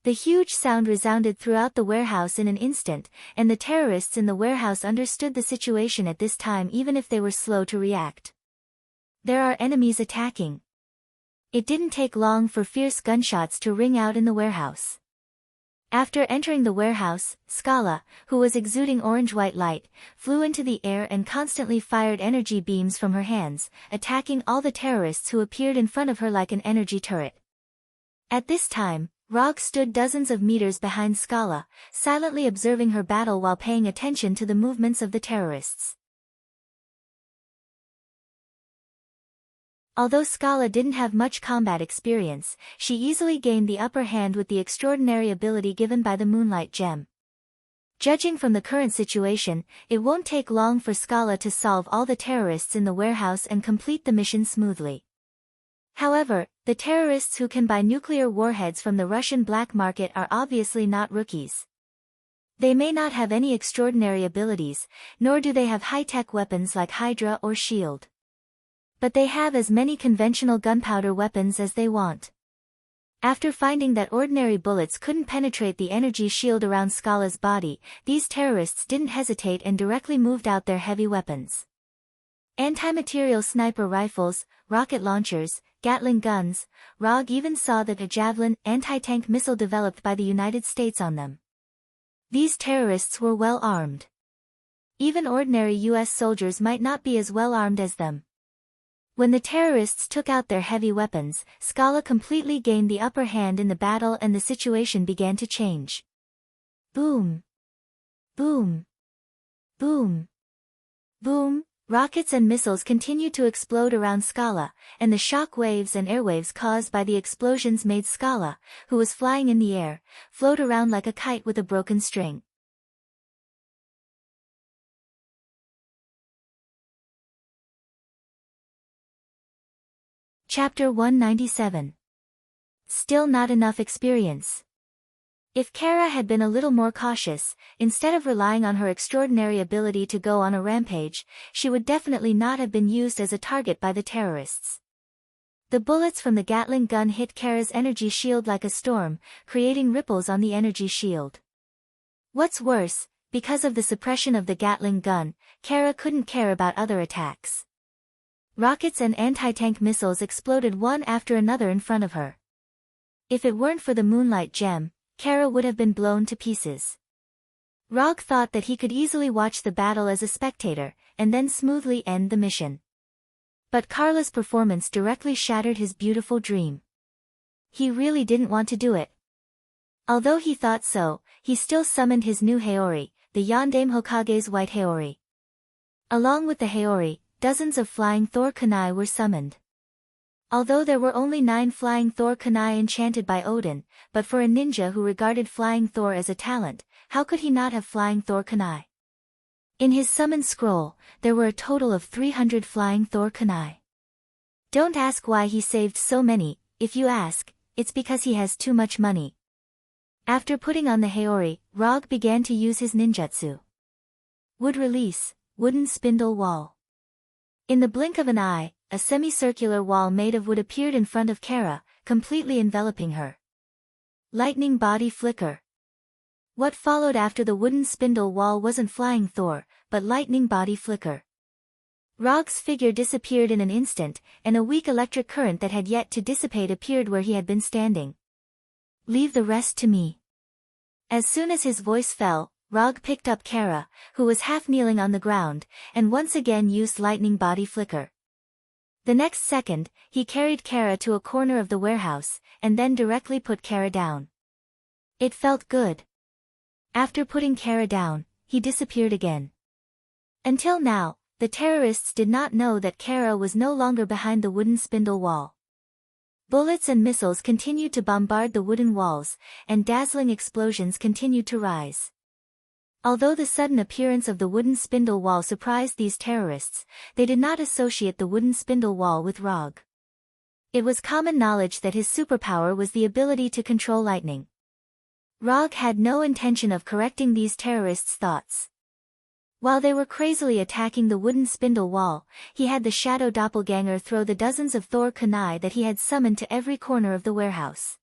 The huge sound resounded throughout the warehouse in an instant, and the terrorists in the warehouse understood the situation at this time even if they were slow to react. There are enemies attacking. It didn't take long for fierce gunshots to ring out in the warehouse. After entering the warehouse, Scala, who was exuding orange-white light, flew into the air and constantly fired energy beams from her hands, attacking all the terrorists who appeared in front of her like an energy turret. At this time, Rog stood dozens of meters behind Scala, silently observing her battle while paying attention to the movements of the terrorists. Although Scala didn't have much combat experience, she easily gained the upper hand with the extraordinary ability given by the Moonlight Gem. Judging from the current situation, it won't take long for Scala to solve all the terrorists in the warehouse and complete the mission smoothly. However, the terrorists who can buy nuclear warheads from the Russian black market are obviously not rookies. They may not have any extraordinary abilities, nor do they have high-tech weapons like Hydra or S.H.I.E.L.D. But they have as many conventional gunpowder weapons as they want. After finding that ordinary bullets couldn't penetrate the energy shield around Scala's body, these terrorists didn't hesitate and directly moved out their heavy weapons. Anti-material sniper rifles, rocket launchers, Gatling guns. Rog even saw that a Javelin anti-tank missile developed by the United States on them. These terrorists were well armed. Even ordinary US soldiers might not be as well armed as them. When the terrorists took out their heavy weapons, Scala completely gained the upper hand in the battle and the situation began to change. Boom! Boom! Boom! Boom! Rockets and missiles continued to explode around Scala, and the shock waves and airwaves caused by the explosions made Scala, who was flying in the air, float around like a kite with a broken string. Chapter 197. Still not enough experience. If Kara had been a little more cautious, instead of relying on her extraordinary ability to go on a rampage, she would definitely not have been used as a target by the terrorists. The bullets from the Gatling gun hit Kara's energy shield like a storm, creating ripples on the energy shield. What's worse, because of the suppression of the Gatling gun, Kara couldn't care about other attacks. Rockets and anti-tank missiles exploded one after another in front of her. If it weren't for the Moonlight Gem, Kara would have been blown to pieces. Rog thought that he could easily watch the battle as a spectator, and then smoothly end the mission. But Carla's performance directly shattered his beautiful dream. He really didn't want to do it. Although he thought so, he still summoned his new Haori, the Yondaime Hokage's white Haori. Along with the Haori, dozens of flying Thor kunai were summoned. Although there were only 9 flying Thor kunai enchanted by Odin, but for a ninja who regarded flying Thor as a talent, how could he not have flying Thor kunai? In his summon scroll, there were a total of 300 flying Thor kunai. Don't ask why he saved so many. If you ask, it's because he has too much money. After putting on the Haori, Rog began to use his ninjutsu. Wood release, wooden spindle wall. In the blink of an eye, a semicircular wall made of wood appeared in front of Kara, completely enveloping her. Lightning body flicker. What followed after the wooden spindle wall wasn't flying Thor, but lightning body flicker. Rog's figure disappeared in an instant, and a weak electric current that had yet to dissipate appeared where he had been standing. Leave the rest to me. As soon as his voice fell, Rog picked up Kara, who was half kneeling on the ground, and once again used lightning body flicker. The next second, he carried Kara to a corner of the warehouse, and then directly put Kara down. It felt good. After putting Kara down, he disappeared again. Until now, the terrorists did not know that Kara was no longer behind the wooden spindle wall. Bullets and missiles continued to bombard the wooden walls, and dazzling explosions continued to rise. Although the sudden appearance of the wooden spindle wall surprised these terrorists, they did not associate the wooden spindle wall with Rog. It was common knowledge that his superpower was the ability to control lightning. Rog had no intention of correcting these terrorists' thoughts. While they were crazily attacking the wooden spindle wall, he had the shadow doppelganger throw the dozens of Thor kunai that he had summoned to every corner of the warehouse.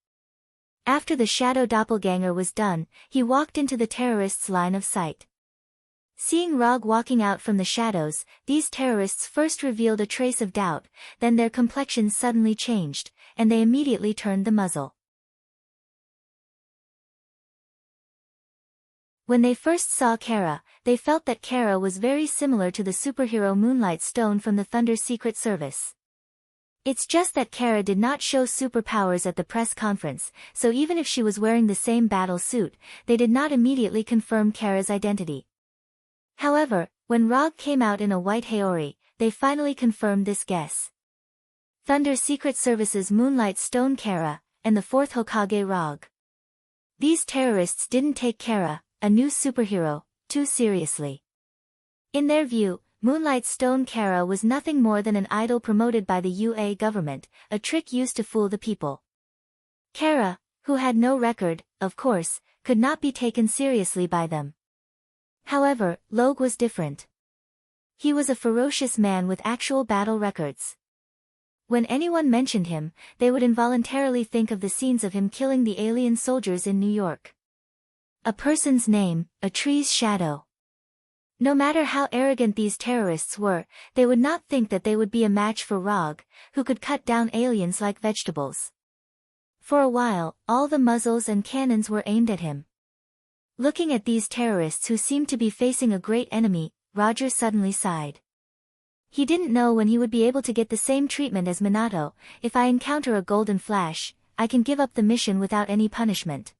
After the shadow doppelganger was done, he walked into the terrorists' line of sight. Seeing Rog walking out from the shadows, these terrorists first revealed a trace of doubt, then their complexions suddenly changed, and they immediately turned the muzzle. When they first saw Kara, they felt that Kara was very similar to the superhero Moonlight Stone from the Thunder Secret Service. It's just that Kara did not show superpowers at the press conference, so even if she was wearing the same battle suit, they did not immediately confirm Kara's identity. However, when Rog came out in a white Haori, they finally confirmed this guess. Thunder Secret Service's Moonlight Stone Kara, and the fourth Hokage Rog. These terrorists didn't take Kara, a new superhero, too seriously. In their view, Moonlight Stone Kara was nothing more than an idol promoted by the UA government, a trick used to fool the people. Kara, who had no record, of course, could not be taken seriously by them. However, Log was different. He was a ferocious man with actual battle records. When anyone mentioned him, they would involuntarily think of the scenes of him killing the alien soldiers in New York. A person's name, a tree's shadow. No matter how arrogant these terrorists were, they would not think that they would be a match for Rog, who could cut down aliens like vegetables. For a while, all the muzzles and cannons were aimed at him. Looking at these terrorists who seemed to be facing a great enemy, Roger suddenly sighed. He didn't know when he would be able to get the same treatment as Minato. If I encounter a golden flash, I can give up the mission without any punishment.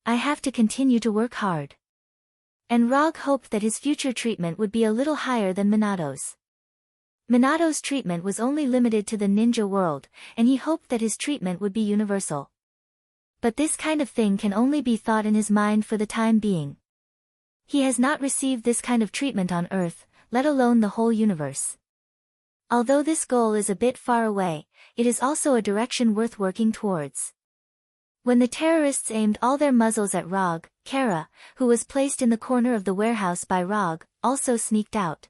I have to continue to work hard. And Rog hoped that his future treatment would be a little higher than Minato's. Minato's treatment was only limited to the ninja world, and he hoped that his treatment would be universal. But this kind of thing can only be thought in his mind for the time being. He has not received this kind of treatment on Earth, let alone the whole universe. Although this goal is a bit far away, it is also a direction worth working towards. When the terrorists aimed all their muzzles at Rog, Kara, who was placed in the corner of the warehouse by Rog, also sneaked out.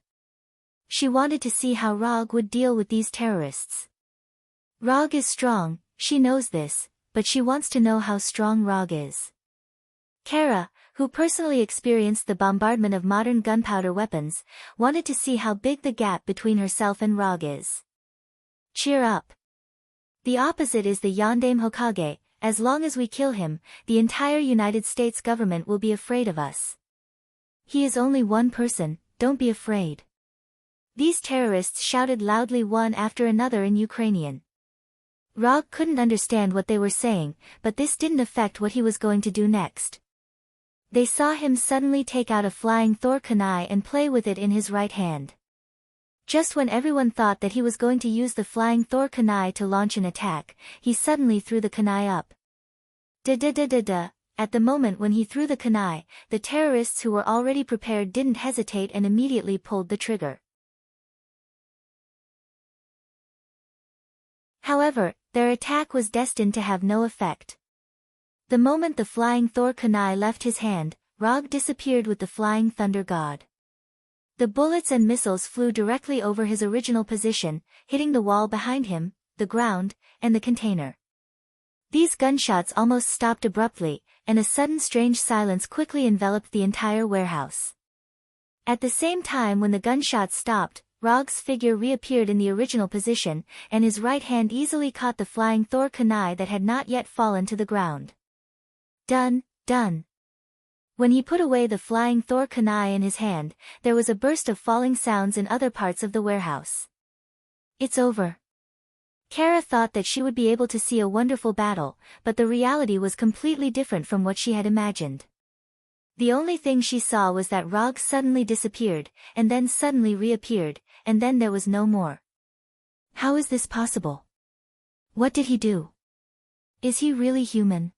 She wanted to see how Rog would deal with these terrorists. Rog is strong, she knows this, but she wants to know how strong Rog is. Kara, who personally experienced the bombardment of modern gunpowder weapons, wanted to see how big the gap between herself and Rog is. Cheer up. The opposite is the Yondaime Hokage. As long as we kill him, the entire United States government will be afraid of us. He is only one person, don't be afraid. These terrorists shouted loudly one after another in Ukrainian. Rog couldn't understand what they were saying, but this didn't affect what he was going to do next. They saw him suddenly take out a flying Thor kunai and play with it in his right hand. Just when everyone thought that he was going to use the flying Thor kunai to launch an attack, he suddenly threw the kunai up. Da-da-da-da-da. At the moment when he threw the kunai, the terrorists who were already prepared didn't hesitate and immediately pulled the trigger. However, their attack was destined to have no effect. The moment the flying Thor kunai left his hand, Rog disappeared with the flying thunder god. The bullets and missiles flew directly over his original position, hitting the wall behind him, the ground, and the container. These gunshots almost stopped abruptly, and a sudden strange silence quickly enveloped the entire warehouse. At the same time when the gunshots stopped, Rog's figure reappeared in the original position, and his right hand easily caught the flying Thor kunai that had not yet fallen to the ground. Done, done. When he put away the flying Thor kunai in his hand, there was a burst of falling sounds in other parts of the warehouse. It's over. Kara thought that she would be able to see a wonderful battle, but the reality was completely different from what she had imagined. The only thing she saw was that Rog suddenly disappeared, and then suddenly reappeared, and then there was no more. How is this possible? What did he do? Is he really human?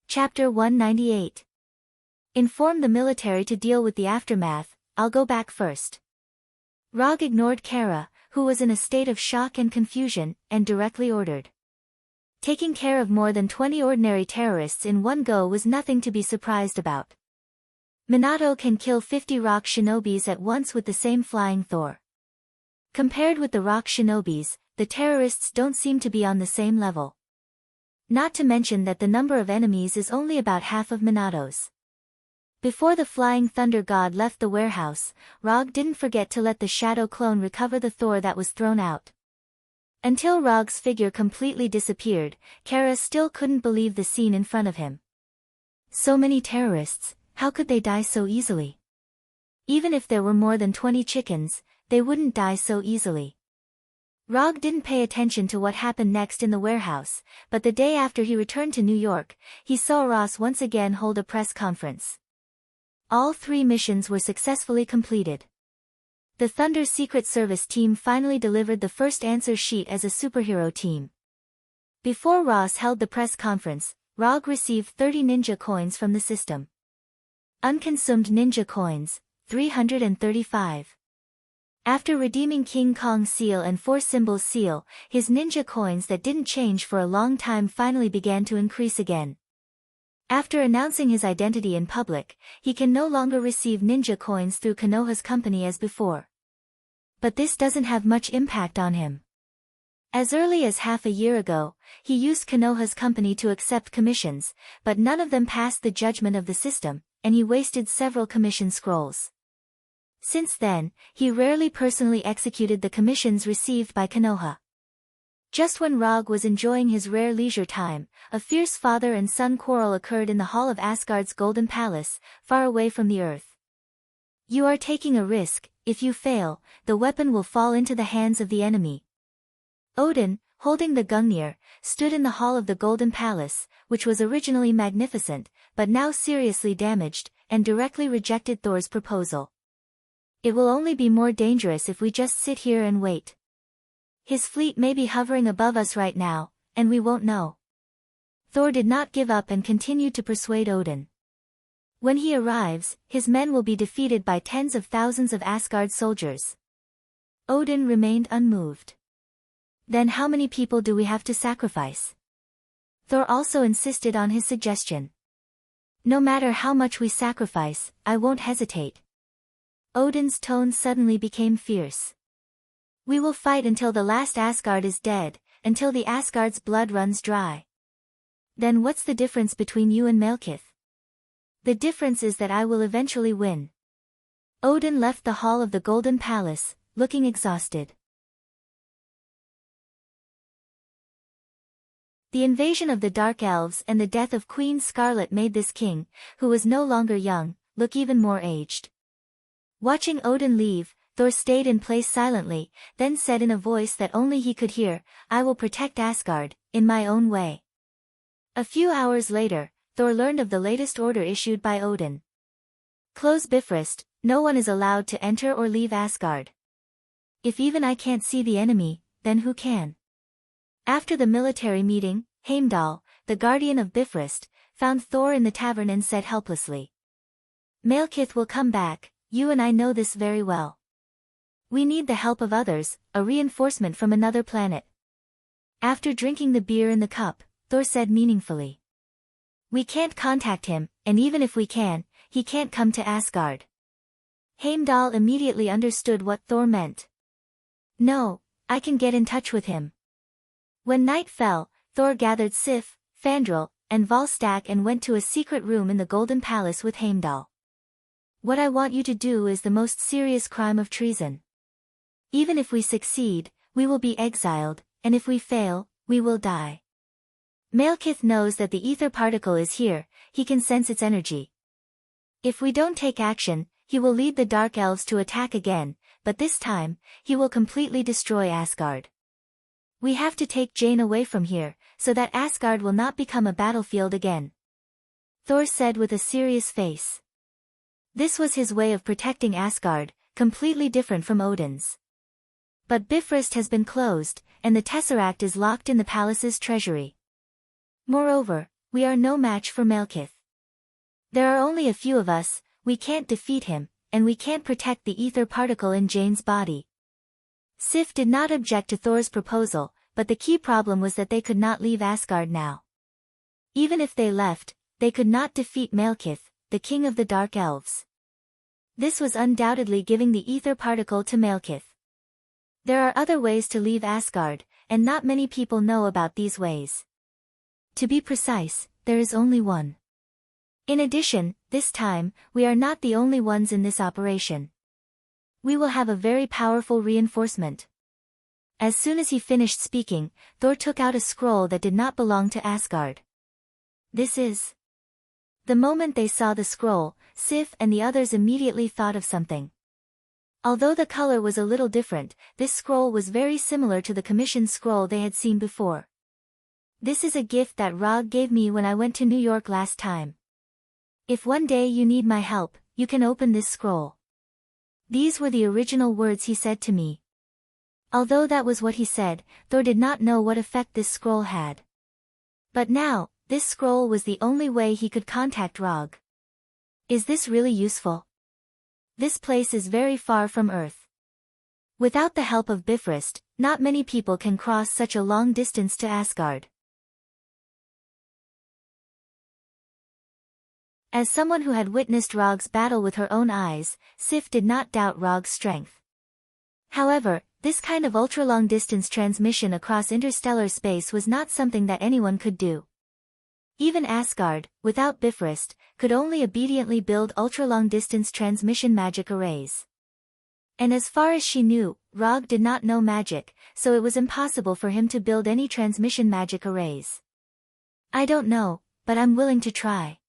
Chapter 198. Inform the military to deal with the aftermath, I'll go back first. Rog ignored Kara, who was in a state of shock and confusion, and directly ordered. Taking care of more than 20 ordinary terrorists in one go was nothing to be surprised about. Minato can kill 50 rock shinobis at once with the same flying Thor. Compared with the rock shinobis, the terrorists don't seem to be on the same level. Not to mention that the number of enemies is only about half of Minato's. Before the flying thunder god left the warehouse, Rog didn't forget to let the shadow clone recover the Thor that was thrown out. Until Rog's figure completely disappeared, Kara still couldn't believe the scene in front of him. So many terrorists, how could they die so easily? Even if there were more than 20 chickens, they wouldn't die so easily. Rog didn't pay attention to what happened next in the warehouse, but the day after he returned to New York, he saw Ross once again hold a press conference. All 3 missions were successfully completed. The Thunder Secret Service team finally delivered the first answer sheet as a superhero team. Before Ross held the press conference, Rog received 30 ninja coins from the system. Unconsumed ninja coins, 335. After redeeming King Kong seal and 4 symbols seal, his ninja coins that didn't change for a long time finally began to increase again. After announcing his identity in public, he can no longer receive ninja coins through Konoha's company as before. But this doesn't have much impact on him. As early as half a year ago, he used Konoha's company to accept commissions, but none of them passed the judgment of the system, and he wasted several commission scrolls. Since then, he rarely personally executed the commissions received by Konoha. Just when Rog was enjoying his rare leisure time, a fierce father and son quarrel occurred in the hall of Asgard's Golden Palace, far away from the earth. You are taking a risk. If you fail, the weapon will fall into the hands of the enemy. Odin, holding the Gungnir, stood in the hall of the Golden Palace, which was originally magnificent, but now seriously damaged, and directly rejected Thor's proposal. It will only be more dangerous if we just sit here and wait. His fleet may be hovering above us right now, and we won't know. Thor did not give up and continued to persuade Odin. When he arrives, his men will be defeated by tens of thousands of Asgard soldiers. Odin remained unmoved. Then how many people do we have to sacrifice? Thor also insisted on his suggestion. No matter how much we sacrifice, I won't hesitate. Odin's tone suddenly became fierce. We will fight until the last Asgard is dead, until the Asgard's blood runs dry. Then what's the difference between you and Malekith? The difference is that I will eventually win. Odin left the hall of the Golden Palace, looking exhausted. The invasion of the Dark Elves and the death of Queen Scarlet made this king, who was no longer young, look even more aged. Watching Odin leave, Thor stayed in place silently, then said in a voice that only he could hear, I will protect Asgard, in my own way. A few hours later, Thor learned of the latest order issued by Odin. Close Bifrost, no one is allowed to enter or leave Asgard. If even I can't see the enemy, then who can? After the military meeting, Heimdall, the guardian of Bifrost, found Thor in the tavern and said helplessly. Malekith will come back, you and I know this very well. We need the help of others, a reinforcement from another planet. After drinking the beer in the cup, Thor said meaningfully. We can't contact him, and even if we can, he can't come to Asgard. Heimdall immediately understood what Thor meant. No, I can get in touch with him. When night fell, Thor gathered Sif, Fandral, and Volstagg and went to a secret room in the Golden Palace with Heimdall. What I want you to do is the most serious crime of treason. Even if we succeed, we will be exiled, and if we fail, we will die. Malekith knows that the ether particle is here, he can sense its energy. If we don't take action, he will lead the Dark Elves to attack again, but this time, he will completely destroy Asgard. We have to take Jane away from here, so that Asgard will not become a battlefield again. Thor said with a serious face. This was his way of protecting Asgard, completely different from Odin's. But Bifrost has been closed, and the Tesseract is locked in the palace's treasury. Moreover, we are no match for Malekith. There are only a few of us, we can't defeat him, and we can't protect the ether particle in Jane's body. Sif did not object to Thor's proposal, but the key problem was that they could not leave Asgard now. Even if they left, they could not defeat Malekith, the king of the Dark Elves. This was undoubtedly giving the ether particle to Malekith. There are other ways to leave Asgard, and not many people know about these ways. To be precise, there is only one. In addition, this time, we are not the only ones in this operation. We will have a very powerful reinforcement. As soon as he finished speaking, Thor took out a scroll that did not belong to Asgard. This is... The moment they saw the scroll, Sif and the others immediately thought of something. Although the color was a little different, this scroll was very similar to the commissioned scroll they had seen before. This is a gift that Rog gave me when I went to New York last time. If one day you need my help, you can open this scroll. These were the original words he said to me. Although that was what he said, Thor did not know what effect this scroll had. But now, this scroll was the only way he could contact Rog. Is this really useful? This place is very far from Earth. Without the help of Bifrost, not many people can cross such a long distance to Asgard. As someone who had witnessed Rog's battle with her own eyes, Sif did not doubt Rog's strength. However, this kind of ultra-long-distance transmission across interstellar space was not something that anyone could do. Even Asgard, without Bifrost, could only obediently build ultra-long-distance transmission magic arrays. And as far as she knew, Rog did not know magic, so it was impossible for him to build any transmission magic arrays. I don't know, but I'm willing to try.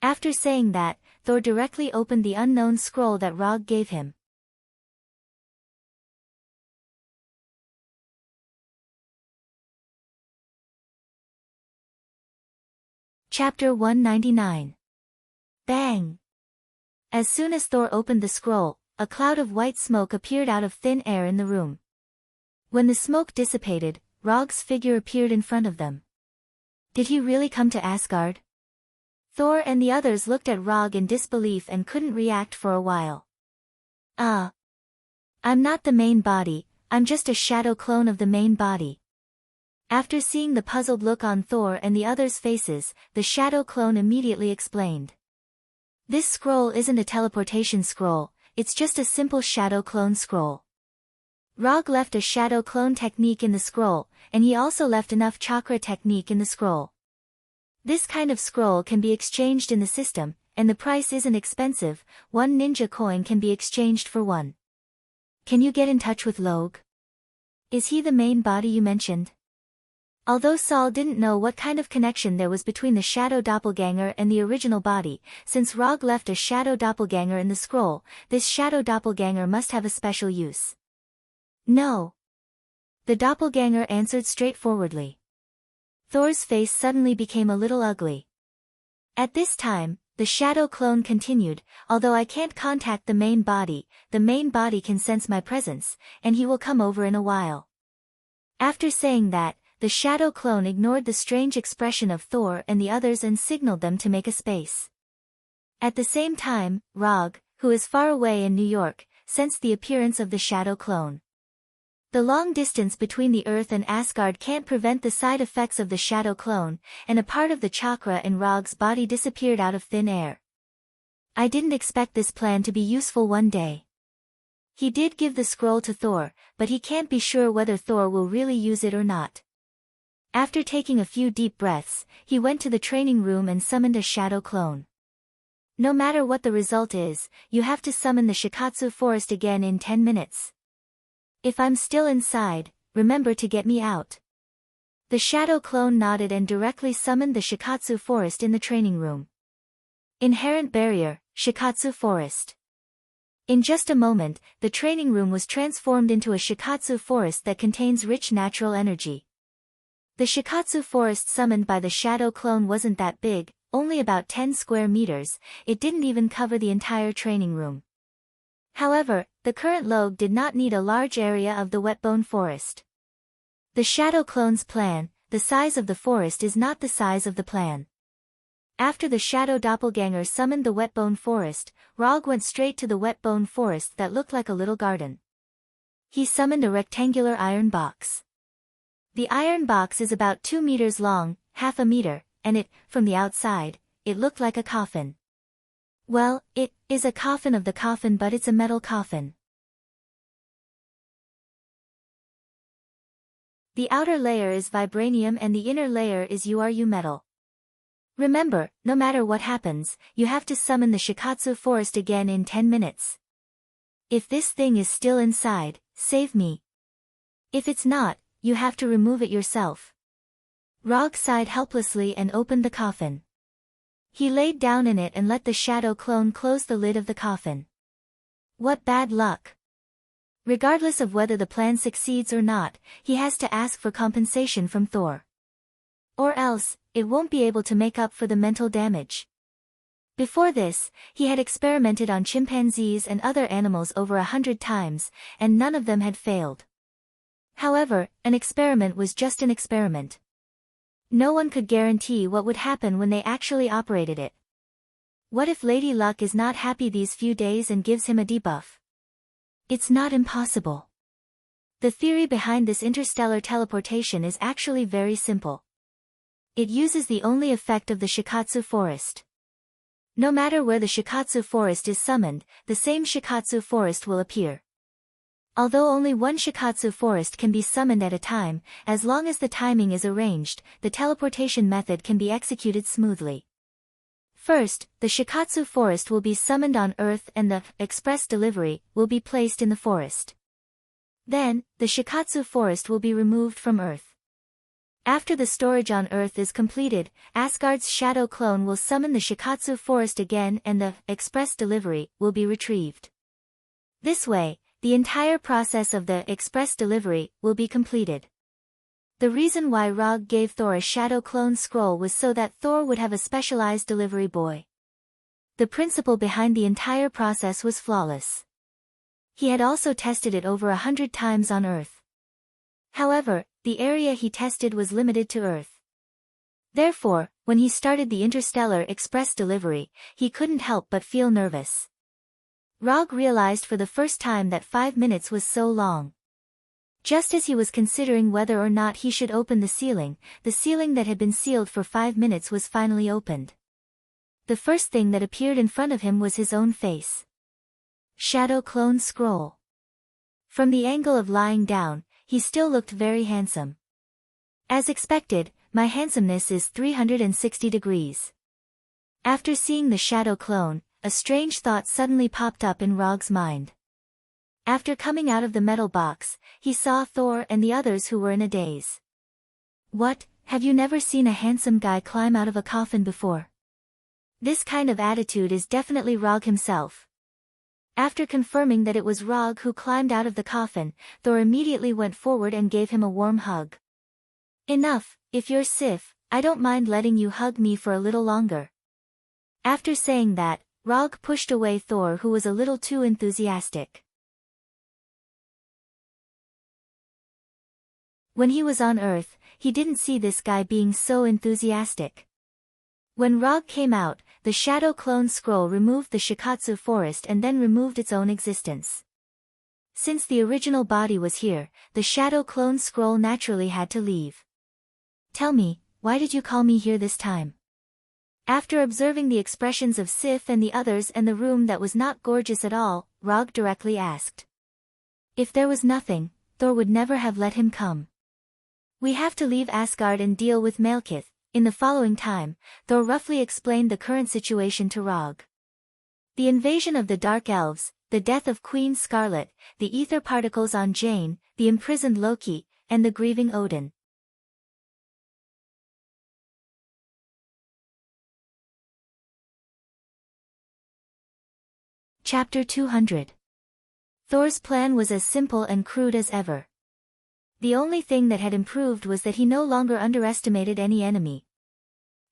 After saying that, Thor directly opened the unknown scroll that Rog gave him. Chapter 199. Bang! As soon as Thor opened the scroll, a cloud of white smoke appeared out of thin air in the room. When the smoke dissipated, Rog's figure appeared in front of them. Did he really come to Asgard? Thor and the others looked at Rog in disbelief and couldn't react for a while. I'm not the main body, I'm just a shadow clone of the main body. After seeing the puzzled look on Thor and the others' faces, the shadow clone immediately explained. This scroll isn't a teleportation scroll, it's just a simple shadow clone scroll. Rog left a shadow clone technique in the scroll, and he also left enough chakra technique in the scroll. This kind of scroll can be exchanged in the system, and the price isn't expensive, 1 ninja coin can be exchanged for 1. Can you get in touch with Log? Is he the main body you mentioned? Although Saul didn't know what kind of connection there was between the shadow doppelganger and the original body, since Rog left a shadow doppelganger in the scroll, this shadow doppelganger must have a special use. No. The doppelganger answered straightforwardly. Thor's face suddenly became a little ugly. At this time, the shadow clone continued, although I can't contact the main body can sense my presence, and he will come over in a while. After saying that, the shadow clone ignored the strange expression of Thor and the others and signaled them to make a space. At the same time, Rog, who is far away in New York, sensed the appearance of the shadow clone. The long distance between the Earth and Asgard can't prevent the side effects of the shadow clone, and a part of the chakra in Rog's body disappeared out of thin air. I didn't expect this plan to be useful one day. He did give the scroll to Thor, but he can't be sure whether Thor will really use it or not. After taking a few deep breaths, he went to the training room and summoned a shadow clone. No matter what the result is, you have to summon the Shikatsu forest again in 10 minutes. If I'm still inside, remember to get me out. The shadow clone nodded and directly summoned the Shikatsu forest in the training room. Inherent barrier, Shikatsu forest. In just a moment, the training room was transformed into a Shikatsu forest that contains rich natural energy. The Shikatsu forest summoned by the shadow clone wasn't that big, only about 10 square meters. It didn't even cover the entire training room. However, the current Logue did not need a large area of the wetbone forest. The shadow clone's plan, the size of the forest is not the size of the plan. After the shadow doppelganger summoned the wetbone forest, Rog went straight to the wetbone forest that looked like a little garden. He summoned a rectangular iron box. The iron box is about 2 meters long, half a meter, and from the outside, it looked like a coffin. Well, it is a coffin of the coffin, but it's a metal coffin. The outer layer is vibranium and the inner layer is URU metal. Remember, no matter what happens, you have to summon the Shikatsu forest again in 10 minutes. If this thing is still inside, save me. If it's not, you have to remove it yourself. Rog sighed helplessly and opened the coffin. He laid down in it and let the shadow clone close the lid of the coffin. What bad luck. Regardless of whether the plan succeeds or not, he has to ask for compensation from Thor. Or else, it won't be able to make up for the mental damage. Before this, he had experimented on chimpanzees and other animals over 100 times, and none of them had failed. However, an experiment was just an experiment. No one could guarantee what would happen when they actually operated it. What if Lady Luck is not happy these few days and gives him a debuff? It's not impossible. The theory behind this interstellar teleportation is actually very simple. It uses the only effect of the Shikatsu forest. No matter where the Shikatsu forest is summoned, the same Shikatsu forest will appear. Although only one Shikatsu forest can be summoned at a time, as long as the timing is arranged, the teleportation method can be executed smoothly. First, the Shikatsu forest will be summoned on Earth and the express delivery will be placed in the forest. Then, the Shikatsu forest will be removed from Earth. After the storage on Earth is completed, Asgard's shadow clone will summon the Shikatsu forest again and the express delivery will be retrieved. This way, the entire process of the express delivery will be completed. The reason why Rog gave Thor a shadow clone scroll was so that Thor would have a specialized delivery boy. The principle behind the entire process was flawless. He had also tested it over 100 times on Earth. However, the area he tested was limited to Earth. Therefore, when he started the interstellar express delivery, he couldn't help but feel nervous. Rog realized for the first time that 5 minutes was so long. Just as he was considering whether or not he should open the ceiling that had been sealed for 5 minutes was finally opened. The first thing that appeared in front of him was his own face. Shadow clone scroll. From the angle of lying down, he still looked very handsome. As expected, my handsomeness is 360 degrees. After seeing the shadow clone, a strange thought suddenly popped up in Rog's mind. After coming out of the metal box, he saw Thor and the others who were in a daze. What, have you never seen a handsome guy climb out of a coffin before? This kind of attitude is definitely Rog himself. After confirming that it was Rog who climbed out of the coffin, Thor immediately went forward and gave him a warm hug. Enough, if you're Sif, I don't mind letting you hug me for a little longer. After saying that, Rog pushed away Thor, who was a little too enthusiastic. When he was on Earth, he didn't see this guy being so enthusiastic. When Rog came out, the shadow clone scroll removed the Shikatsu forest and then removed its own existence. Since the original body was here, the shadow clone scroll naturally had to leave. Tell me, why did you call me here this time? After observing the expressions of Sif and the others and the room that was not gorgeous at all, Rog directly asked. If there was nothing, Thor would never have let him come. We have to leave Asgard and deal with Malekith. In the following time, Thor roughly explained the current situation to Rog. The invasion of the Dark Elves, the death of Queen Scarlet, the ether particles on Jane, the imprisoned Loki, and the grieving Odin. Chapter 200. Thor's plan was as simple and crude as ever. The only thing that had improved was that he no longer underestimated any enemy.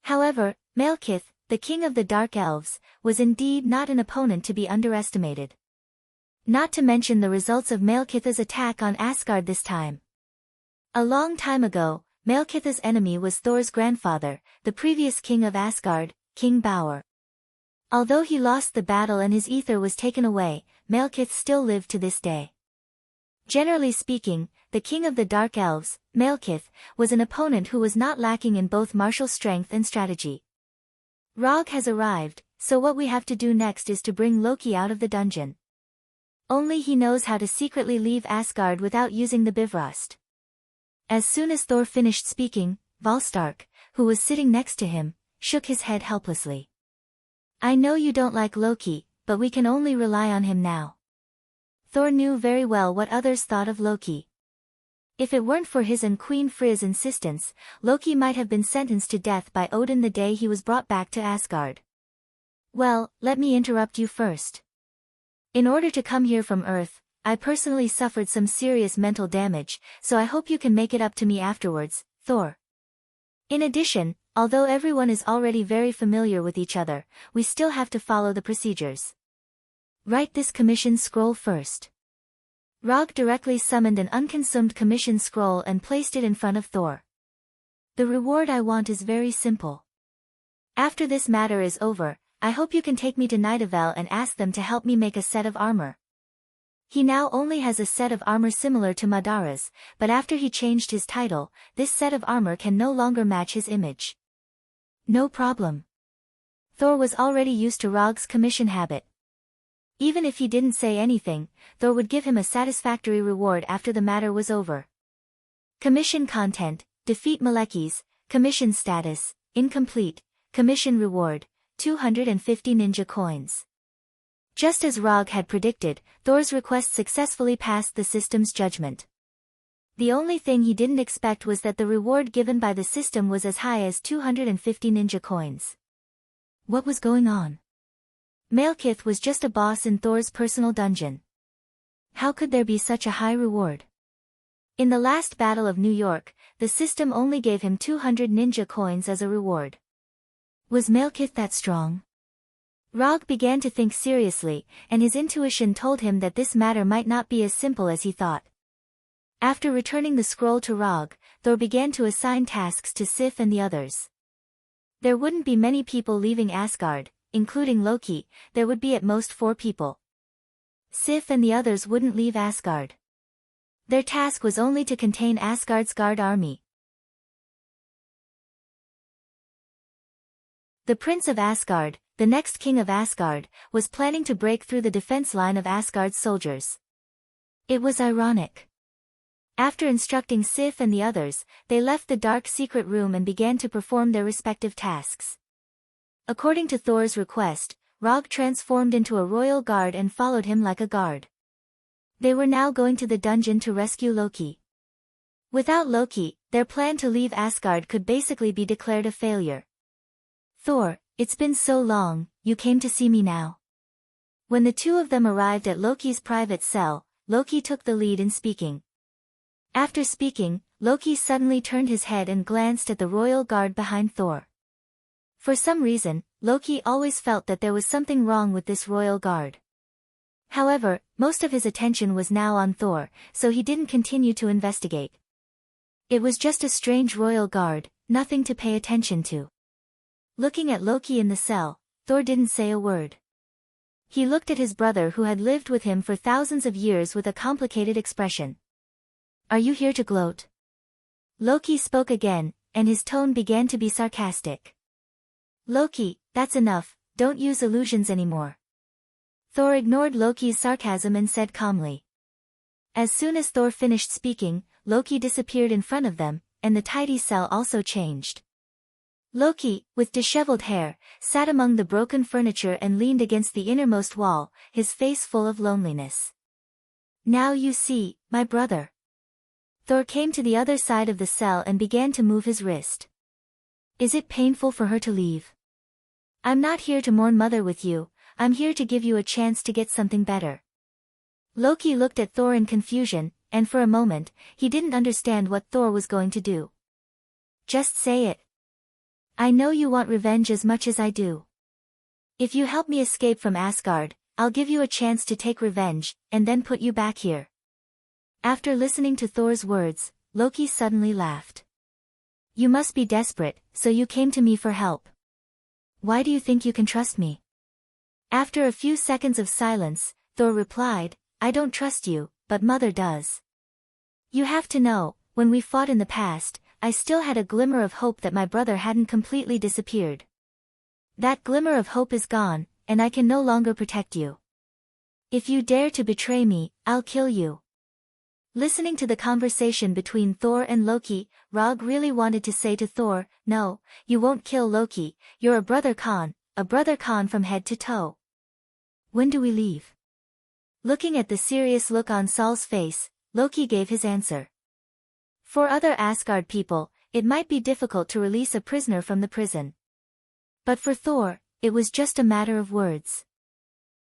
However, Malekith, the king of the Dark Elves, was indeed not an opponent to be underestimated. Not to mention the results of Malekith's attack on Asgard this time. A long time ago, Malekith's enemy was Thor's grandfather, the previous king of Asgard, King Bauer. Although he lost the battle and his ether was taken away, Malekith still lived to this day. Generally speaking, the king of the Dark Elves, Malekith, was an opponent who was not lacking in both martial strength and strategy. Rog has arrived, so what we have to do next is to bring Loki out of the dungeon. Only he knows how to secretly leave Asgard without using the Bifrost. As soon as Thor finished speaking, Volstark, who was sitting next to him, shook his head helplessly. I know you don't like Loki, but we can only rely on him now. Thor knew very well what others thought of Loki. If it weren't for his and Queen Frizz's insistence, Loki might have been sentenced to death by Odin the day he was brought back to Asgard. Well, let me interrupt you first. In order to come here from Earth, I personally suffered some serious mental damage, so I hope you can make it up to me afterwards, Thor. In addition, although everyone is already very familiar with each other, we still have to follow the procedures. Write this commission scroll first. Rog directly summoned an unconsumed commission scroll and placed it in front of Thor. The reward I want is very simple. After this matter is over, I hope you can take me to Nidavellir and ask them to help me make a set of armor. He now only has a set of armor similar to Madara's, but after he changed his title, this set of armor can no longer match his image. No problem. Thor was already used to Rog's commission habit. Even if he didn't say anything, Thor would give him a satisfactory reward after the matter was over. Commission content, defeat Malekith, commission status, incomplete, commission reward, 250 ninja coins. Just as Rog had predicted, Thor's request successfully passed the system's judgment. The only thing he didn't expect was that the reward given by the system was as high as 250 ninja coins. What was going on? Malekith was just a boss in Thor's personal dungeon. How could there be such a high reward? In the last Battle of New York, the system only gave him 200 ninja coins as a reward. Was Malekith that strong? Rog began to think seriously, and his intuition told him that this matter might not be as simple as he thought. After returning the scroll to Rog, Thor began to assign tasks to Sif and the others. There wouldn't be many people leaving Asgard, including Loki, there would be at most 4 people. Sif and the others wouldn't leave Asgard. Their task was only to contain Asgard's guard army. The Prince of Asgard, the next king of Asgard, was planning to break through the defense line of Asgard's soldiers. It was ironic. After instructing Sif and the others, they left the dark secret room and began to perform their respective tasks. According to Thor's request, Rog transformed into a royal guard and followed him like a guard. They were now going to the dungeon to rescue Loki. Without Loki, their plan to leave Asgard could basically be declared a failure. Thor, it's been so long, you came to see me now. When the two of them arrived at Loki's private cell, Loki took the lead in speaking. After speaking, Loki suddenly turned his head and glanced at the royal guard behind Thor. For some reason, Loki always felt that there was something wrong with this royal guard. However, most of his attention was now on Thor, so he didn't continue to investigate. It was just a strange royal guard, nothing to pay attention to. Looking at Loki in the cell, Thor didn't say a word. He looked at his brother who had lived with him for thousands of years with a complicated expression. Are you here to gloat? Loki spoke again, and his tone began to be sarcastic. Loki, that's enough, don't use illusions anymore. Thor ignored Loki's sarcasm and said calmly. As soon as Thor finished speaking, Loki disappeared in front of them, and the tidy cell also changed. Loki, with disheveled hair, sat among the broken furniture and leaned against the innermost wall, his face full of loneliness. Now you see, my brother. Thor came to the other side of the cell and began to move his wrist. Is it painful for her to leave? I'm not here to mourn mother with you, I'm here to give you a chance to get something better. Loki looked at Thor in confusion, and for a moment, he didn't understand what Thor was going to do. Just say it. I know you want revenge as much as I do. If you help me escape from Asgard, I'll give you a chance to take revenge, and then put you back here. After listening to Thor's words, Loki suddenly laughed. You must be desperate, so you came to me for help. Why do you think you can trust me? After a few seconds of silence, Thor replied, I don't trust you, but mother does. You have to know, when we fought in the past, I still had a glimmer of hope that my brother hadn't completely disappeared. That glimmer of hope is gone, and I can no longer protect you. If you dare to betray me, I'll kill you. Listening to the conversation between Thor and Loki, Rog really wanted to say to Thor, no, you won't kill Loki, you're a brother Khan from head to toe. When do we leave? Looking at the serious look on Saul's face, Loki gave his answer. For other Asgard people, it might be difficult to release a prisoner from the prison. But for Thor, it was just a matter of words.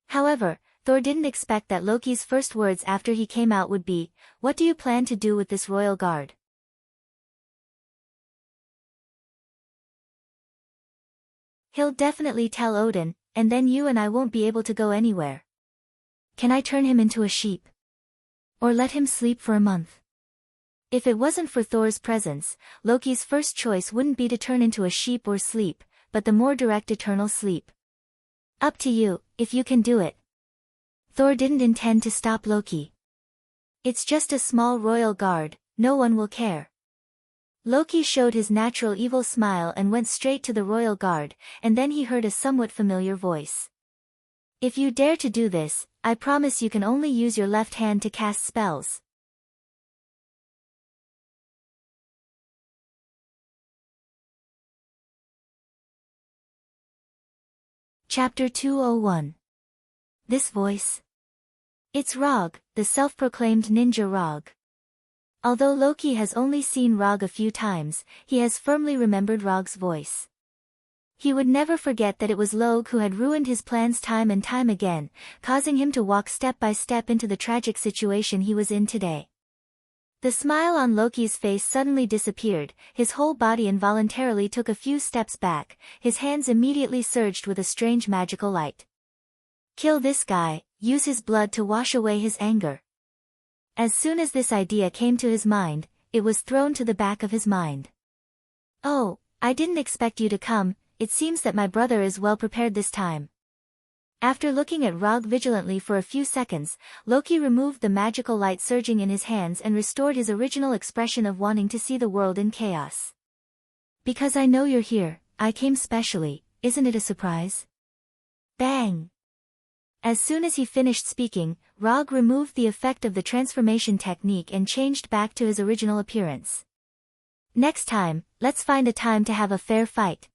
However, Thor didn't expect that Loki's first words after he came out would be, what do you plan to do with this royal guard? He'll definitely tell Odin, and then you and I won't be able to go anywhere. Can I turn him into a sheep? Or let him sleep for a month? If it wasn't for Thor's presence, Loki's first choice wouldn't be to turn into a sheep or sleep, but the more direct eternal sleep. Up to you, if you can do it. Thor didn't intend to stop Loki. It's just a small royal guard, no one will care. Loki showed his natural evil smile and went straight to the royal guard, and then he heard a somewhat familiar voice. If you dare to do this, I promise you can only use your left hand to cast spells. Chapter 201. This voice. It's Rog, the self-proclaimed ninja Rog. Although Loki has only seen Rog a few times, he has firmly remembered Rog's voice. He would never forget that it was Log who had ruined his plans time and time again, causing him to walk step by step into the tragic situation he was in today. The smile on Loki's face suddenly disappeared, his whole body involuntarily took a few steps back, his hands immediately surged with a strange magical light. Kill this guy, use his blood to wash away his anger. As soon as this idea came to his mind, it was thrown to the back of his mind. Oh, I didn't expect you to come, it seems that my brother is well prepared this time. After looking at Rog vigilantly for a few seconds, Loki removed the magical light surging in his hands and restored his original expression of wanting to see the world in chaos. Because I know you're here, I came specially, isn't it a surprise? Bang! As soon as he finished speaking, Rog removed the effect of the transformation technique and changed back to his original appearance. Next time, let's find a time to have a fair fight.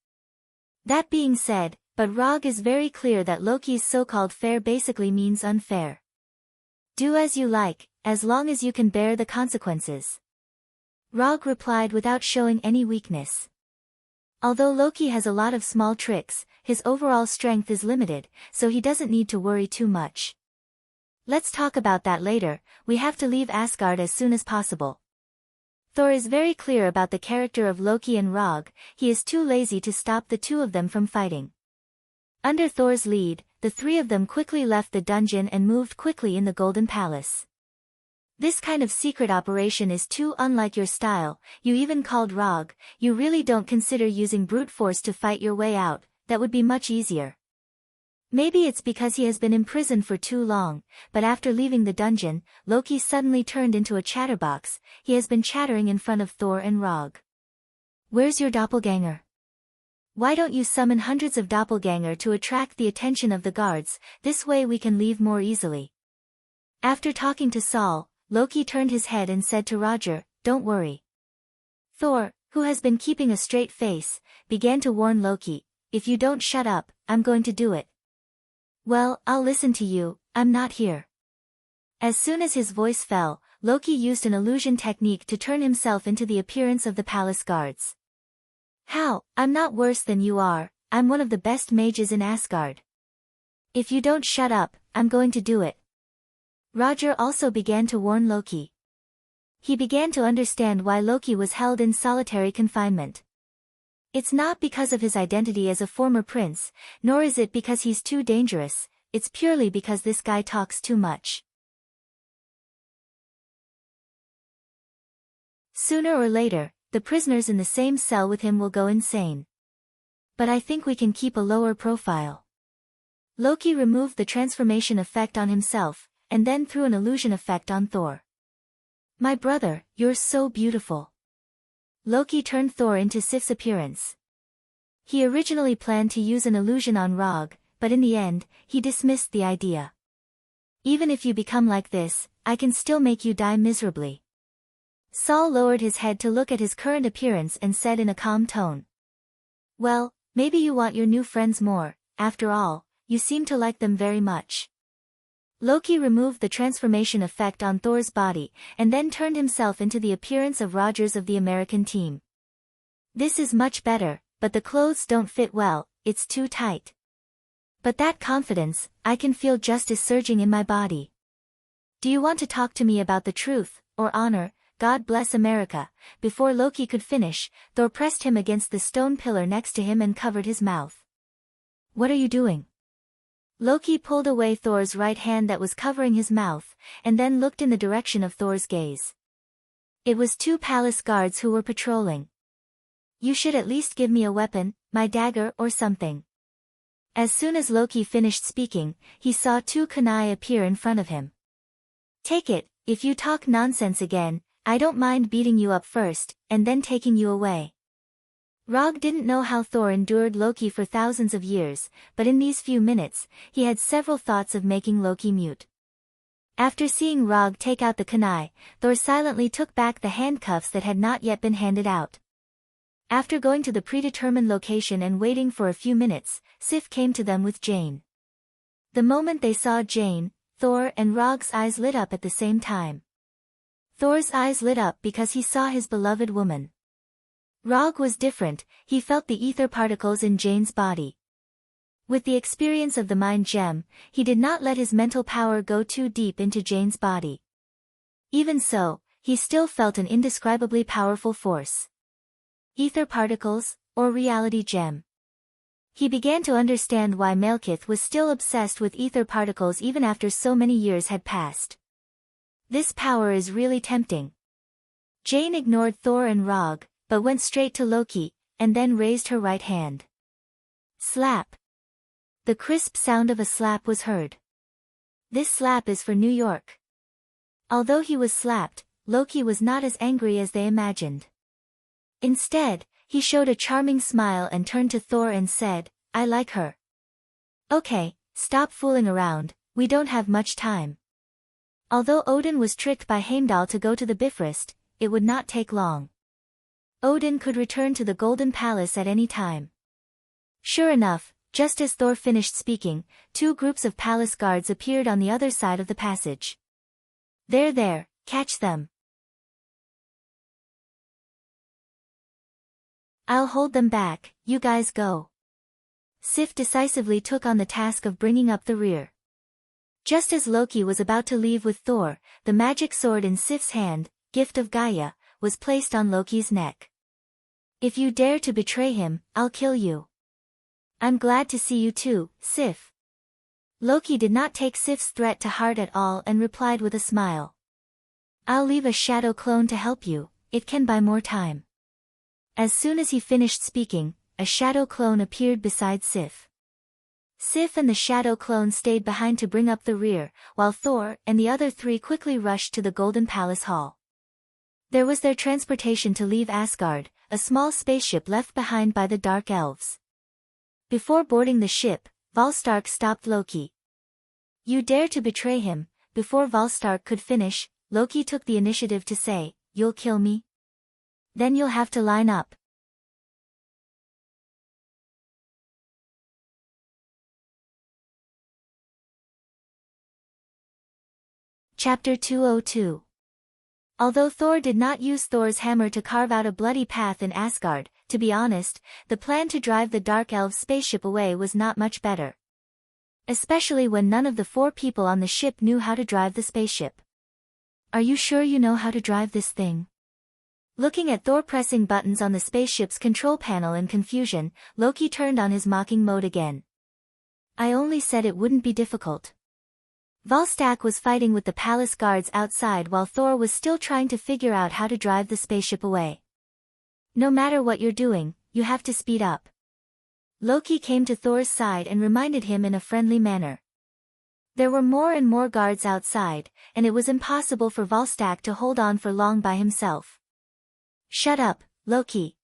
That being said, but Rog is very clear that Loki's so-called fair basically means unfair. Do as you like, as long as you can bear the consequences. Rog replied without showing any weakness. Although Loki has a lot of small tricks, his overall strength is limited, so he doesn't need to worry too much. Let's talk about that later, we have to leave Asgard as soon as possible. Thor is very clear about the character of Loki and Rog, he is too lazy to stop the two of them from fighting. Under Thor's lead, the three of them quickly left the dungeon and moved quickly in the Golden Palace. This kind of secret operation is too unlike your style, you even called Rog, you really don't consider using brute force to fight your way out, that would be much easier. Maybe it's because he has been imprisoned for too long, but after leaving the dungeon, Loki suddenly turned into a chatterbox. He has been chattering in front of Thor and Rog. Where's your doppelganger? Why don't you summon hundreds of doppelganger to attract the attention of the guards? This way we can leave more easily. After talking to Saul, Loki turned his head and said to Roger, don't worry. Thor, who has been keeping a straight face, began to warn Loki, if you don't shut up, I'm going to do it. Well, I'll listen to you, I'm not here. As soon as his voice fell, Loki used an illusion technique to turn himself into the appearance of the palace guards. How? I'm not worse than you are, I'm one of the best mages in Asgard. If you don't shut up, I'm going to do it. Roger also began to warn Loki. He began to understand why Loki was held in solitary confinement. It's not because of his identity as a former prince, nor is it because he's too dangerous, it's purely because this guy talks too much. Sooner or later, the prisoners in the same cell with him will go insane. But I think we can keep a lower profile. Loki removed the transformation effect on himself, and then threw an illusion effect on Thor. My brother, you're so beautiful. Loki turned Thor into Sif's appearance. He originally planned to use an illusion on Rog, but in the end, he dismissed the idea. Even if you become like this, I can still make you die miserably. Saul lowered his head to look at his current appearance and said in a calm tone. Well, maybe you want your new friends more, after all, you seem to like them very much. Loki removed the transformation effect on Thor's body, and then turned himself into the appearance of Rogers of the American team. This is much better, but the clothes don't fit well, it's too tight. But that confidence, I can feel justice surging in my body. Do you want to talk to me about the truth, or honor? God bless America. Before Loki could finish, Thor pressed him against the stone pillar next to him and covered his mouth. What are you doing? Loki pulled away Thor's right hand that was covering his mouth, and then looked in the direction of Thor's gaze. It was two palace guards who were patrolling. You should at least give me a weapon, my dagger or something. As soon as Loki finished speaking, he saw two kunai appear in front of him. Take it, if you talk nonsense again, I don't mind beating you up first, and then taking you away. Rog didn't know how Thor endured Loki for thousands of years, but in these few minutes, he had several thoughts of making Loki mute. After seeing Rog take out the kunai, Thor silently took back the handcuffs that had not yet been handed out. After going to the predetermined location and waiting for a few minutes, Sif came to them with Jane. The moment they saw Jane, Thor and Rog's eyes lit up at the same time. Thor's eyes lit up because he saw his beloved woman. Rog was different, he felt the ether particles in Jane's body. With the experience of the mind gem, he did not let his mental power go too deep into Jane's body. Even so, he still felt an indescribably powerful force. Ether particles, or reality gem. He began to understand why Malekith was still obsessed with ether particles even after so many years had passed. This power is really tempting. Jane ignored Thor and Rog, but went straight to Loki, and then raised her right hand. Slap. The crisp sound of a slap was heard. This slap is for New York. Although he was slapped, Loki was not as angry as they imagined. Instead, he showed a charming smile and turned to Thor and said, I like her. Okay, stop fooling around, we don't have much time. Although Odin was tricked by Heimdall to go to the Bifrost, it would not take long. Odin could return to the Golden Palace at any time. Sure enough, just as Thor finished speaking, two groups of palace guards appeared on the other side of the passage. There, catch them. I'll hold them back, you guys go. Sif decisively took on the task of bringing up the rear. Just as Loki was about to leave with Thor, the magic sword in Sif's hand, gift of Gaia, was placed on Loki's neck. If you dare to betray him, I'll kill you. I'm glad to see you too, Sif. Loki did not take Sif's threat to heart at all and replied with a smile. I'll leave a shadow clone to help you, it can buy more time. As soon as he finished speaking, a shadow clone appeared beside Sif. Sif and the shadow clone stayed behind to bring up the rear, while Thor and the other three quickly rushed to the Golden Palace Hall. There was their transportation to leave Asgard, a small spaceship left behind by the Dark Elves. Before boarding the ship, Volstagg stopped Loki. "You dare to betray him." Before Volstagg could finish, Loki took the initiative to say, "You'll kill me? Then you'll have to line up." Chapter 202. Although Thor did not use Thor's hammer to carve out a bloody path in Asgard, to be honest, the plan to drive the Dark Elves' spaceship away was not much better. Especially when none of the 4 people on the ship knew how to drive the spaceship. "Are you sure you know how to drive this thing?" Looking at Thor pressing buttons on the spaceship's control panel in confusion, Loki turned on his mocking mode again. "I only said it wouldn't be difficult." Volstagg was fighting with the palace guards outside while Thor was still trying to figure out how to drive the spaceship away. "No matter what you're doing, you have to speed up." Loki came to Thor's side and reminded him in a friendly manner. There were more and more guards outside, and it was impossible for Volstagg to hold on for long by himself. "Shut up, Loki."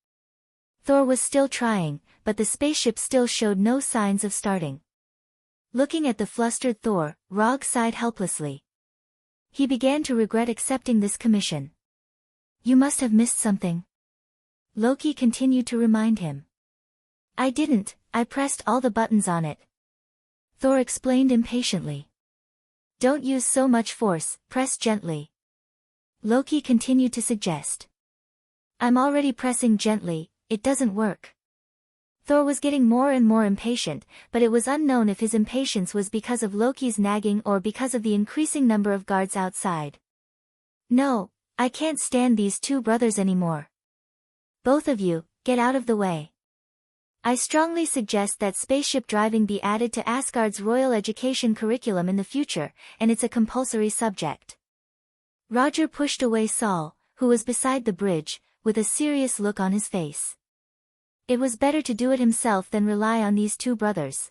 Thor was still trying, but the spaceship still showed no signs of starting. Looking at the flustered Thor, Rog sighed helplessly. He began to regret accepting this commission. "You must have missed something." Loki continued to remind him. "I didn't, I pressed all the buttons on it." Thor explained impatiently. "Don't use so much force, press gently." Loki continued to suggest. "I'm already pressing gently, it doesn't work." Thor was getting more and more impatient, but it was unknown if his impatience was because of Loki's nagging or because of the increasing number of guards outside. "No, I can't stand these 2 brothers anymore. Both of you, get out of the way. I strongly suggest that spaceship driving be added to Asgard's royal education curriculum in the future, and it's a compulsory subject." Roger pushed away Saul, who was beside the bridge, with a serious look on his face. It was better to do it himself than rely on these 2 brothers.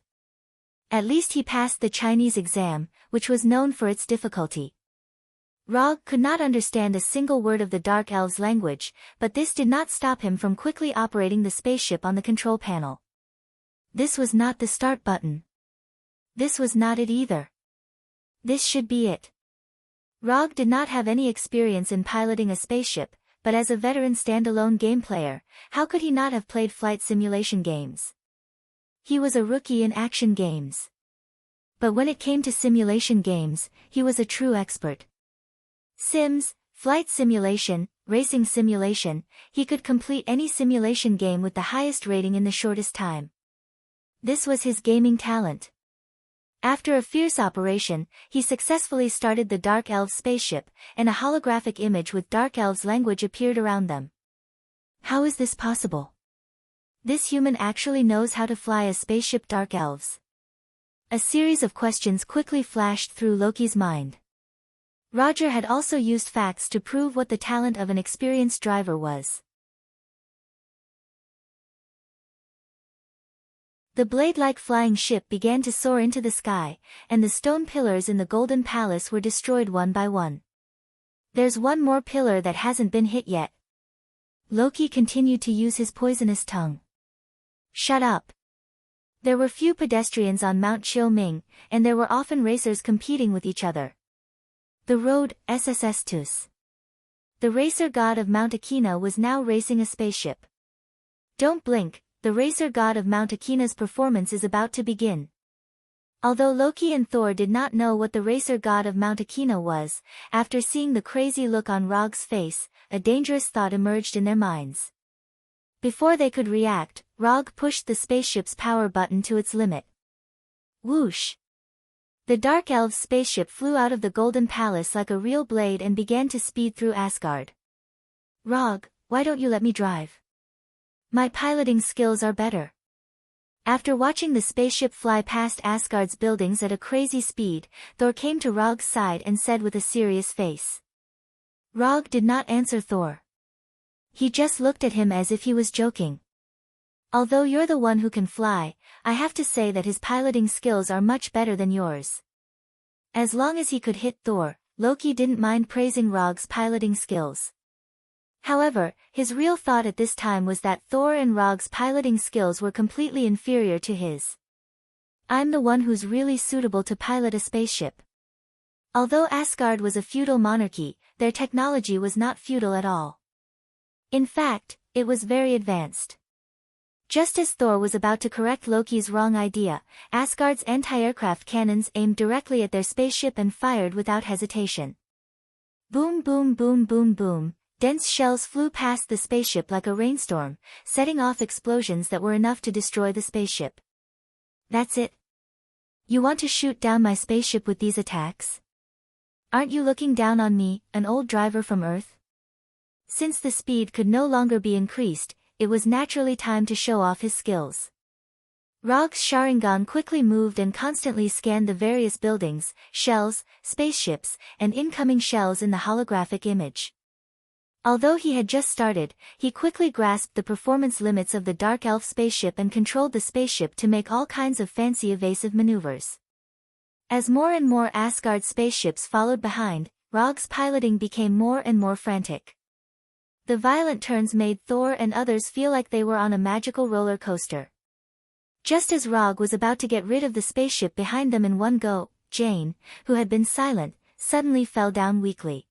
At least he passed the Chinese exam, which was known for its difficulty. Rog could not understand a single word of the Dark Elves' language, but this did not stop him from quickly operating the spaceship on the control panel. This was not the start button. This was not it either. This should be it. Rog did not have any experience in piloting a spaceship, but as a veteran standalone game player, how could he not have played flight simulation games? He was a rookie in action games. But when it came to simulation games, he was a true expert. Sims, flight simulation, racing simulation, he could complete any simulation game with the highest rating in the shortest time. This was his gaming talent. After a fierce operation, he successfully started the Dark Elves spaceship, and a holographic image with Dark Elves language appeared around them. How is this possible? This human actually knows how to fly a spaceship. Dark Elves. A series of questions quickly flashed through Loki's mind. Roger had also used facts to prove what the talent of an experienced driver was. The blade-like flying ship began to soar into the sky, and the stone pillars in the Golden Palace were destroyed one by one. "There's one more pillar that hasn't been hit yet." Loki continued to use his poisonous tongue. "Shut up." There were few pedestrians on Mount Chiu-Ming, and there were often racers competing with each other. The road, SSS. The racer god of Mount Akina was now racing a spaceship. Don't blink. The racer god of Mount Akina's performance is about to begin. Although Loki and Thor did not know what the racer god of Mount Akina was, after seeing the crazy look on Rog's face, a dangerous thought emerged in their minds. Before they could react, Rog pushed the spaceship's power button to its limit. Whoosh! The Dark Elves' spaceship flew out of the Golden Palace like a real blade and began to speed through Asgard. "Rog, why don't you let me drive? My piloting skills are better." After watching the spaceship fly past Asgard's buildings at a crazy speed, Thor came to Rog's side and said with a serious face. Rog did not answer Thor. He just looked at him as if he was joking. Although you're the one who can fly, I have to say that his piloting skills are much better than yours. As long as he could hit Thor, Loki didn't mind praising Rog's piloting skills. However, his real thought at this time was that Thor and Rog's piloting skills were completely inferior to his. I'm the one who's really suitable to pilot a spaceship. Although Asgard was a feudal monarchy, their technology was not feudal at all. In fact, it was very advanced. Just as Thor was about to correct Loki's wrong idea, Asgard's anti-aircraft cannons aimed directly at their spaceship and fired without hesitation. Boom boom boom boom boom, dense shells flew past the spaceship like a rainstorm, setting off explosions that were enough to destroy the spaceship. That's it? You want to shoot down my spaceship with these attacks? Aren't you looking down on me, an old driver from Earth? Since the speed could no longer be increased, it was naturally time to show off his skills. Rog's Sharingan quickly moved and constantly scanned the various buildings, shells, spaceships, and incoming shells in the holographic image. Although he had just started, he quickly grasped the performance limits of the Dark Elf spaceship and controlled the spaceship to make all kinds of fancy evasive maneuvers. As more and more Asgard spaceships followed behind, Rog's piloting became more and more frantic. The violent turns made Thor and others feel like they were on a magical roller coaster. Just as Rog was about to get rid of the spaceship behind them in one go, Jane, who had been silent, suddenly fell down weakly.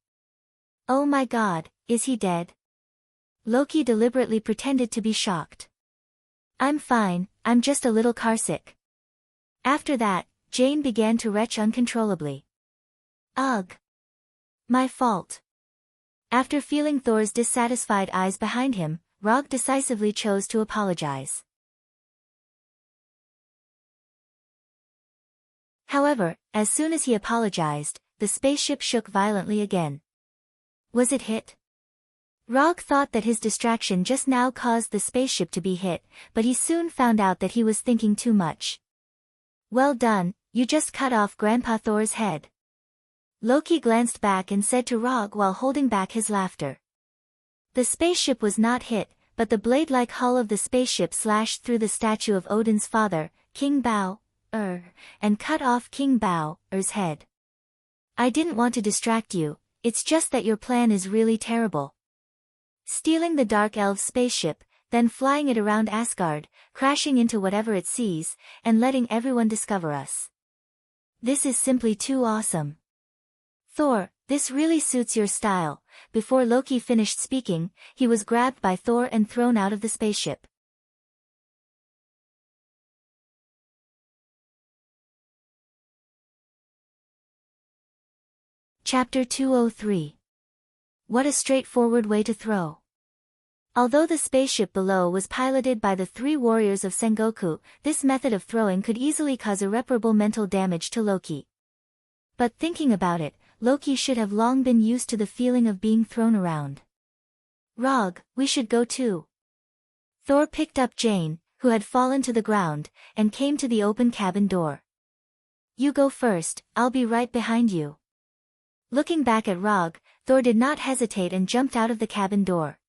Oh my god, is he dead? Loki deliberately pretended to be shocked. I'm fine, I'm just a little carsick. After that, Jane began to retch uncontrollably. Ugh. My fault. After feeling Thor's dissatisfied eyes behind him, Rog decisively chose to apologize. However, as soon as he apologized, the spaceship shook violently again. Was it hit? Rog thought that his distraction just now caused the spaceship to be hit, but he soon found out that he was thinking too much. Well done, you just cut off Grandpa Thor's head. Loki glanced back and said to Rog while holding back his laughter. The spaceship was not hit, but the blade-like hull of the spaceship slashed through the statue of Odin's father, King Bau-er, and cut off King Bau-er's head. I didn't want to distract you, it's just that your plan is really terrible. Stealing the Dark Elves' spaceship, then flying it around Asgard, crashing into whatever it sees, and letting everyone discover us. This is simply too awesome. Thor, this really suits your style. Before Loki finished speaking, he was grabbed by Thor and thrown out of the spaceship. Chapter 203. What a straightforward way to throw. Although the spaceship below was piloted by the three warriors of Sengoku, this method of throwing could easily cause irreparable mental damage to Loki. But thinking about it, Loki should have long been used to the feeling of being thrown around. Rog, we should go too. Thor picked up Jane, who had fallen to the ground, and came to the open cabin door. You go first, I'll be right behind you. Looking back at Rog, Thor did not hesitate and jumped out of the cabin door.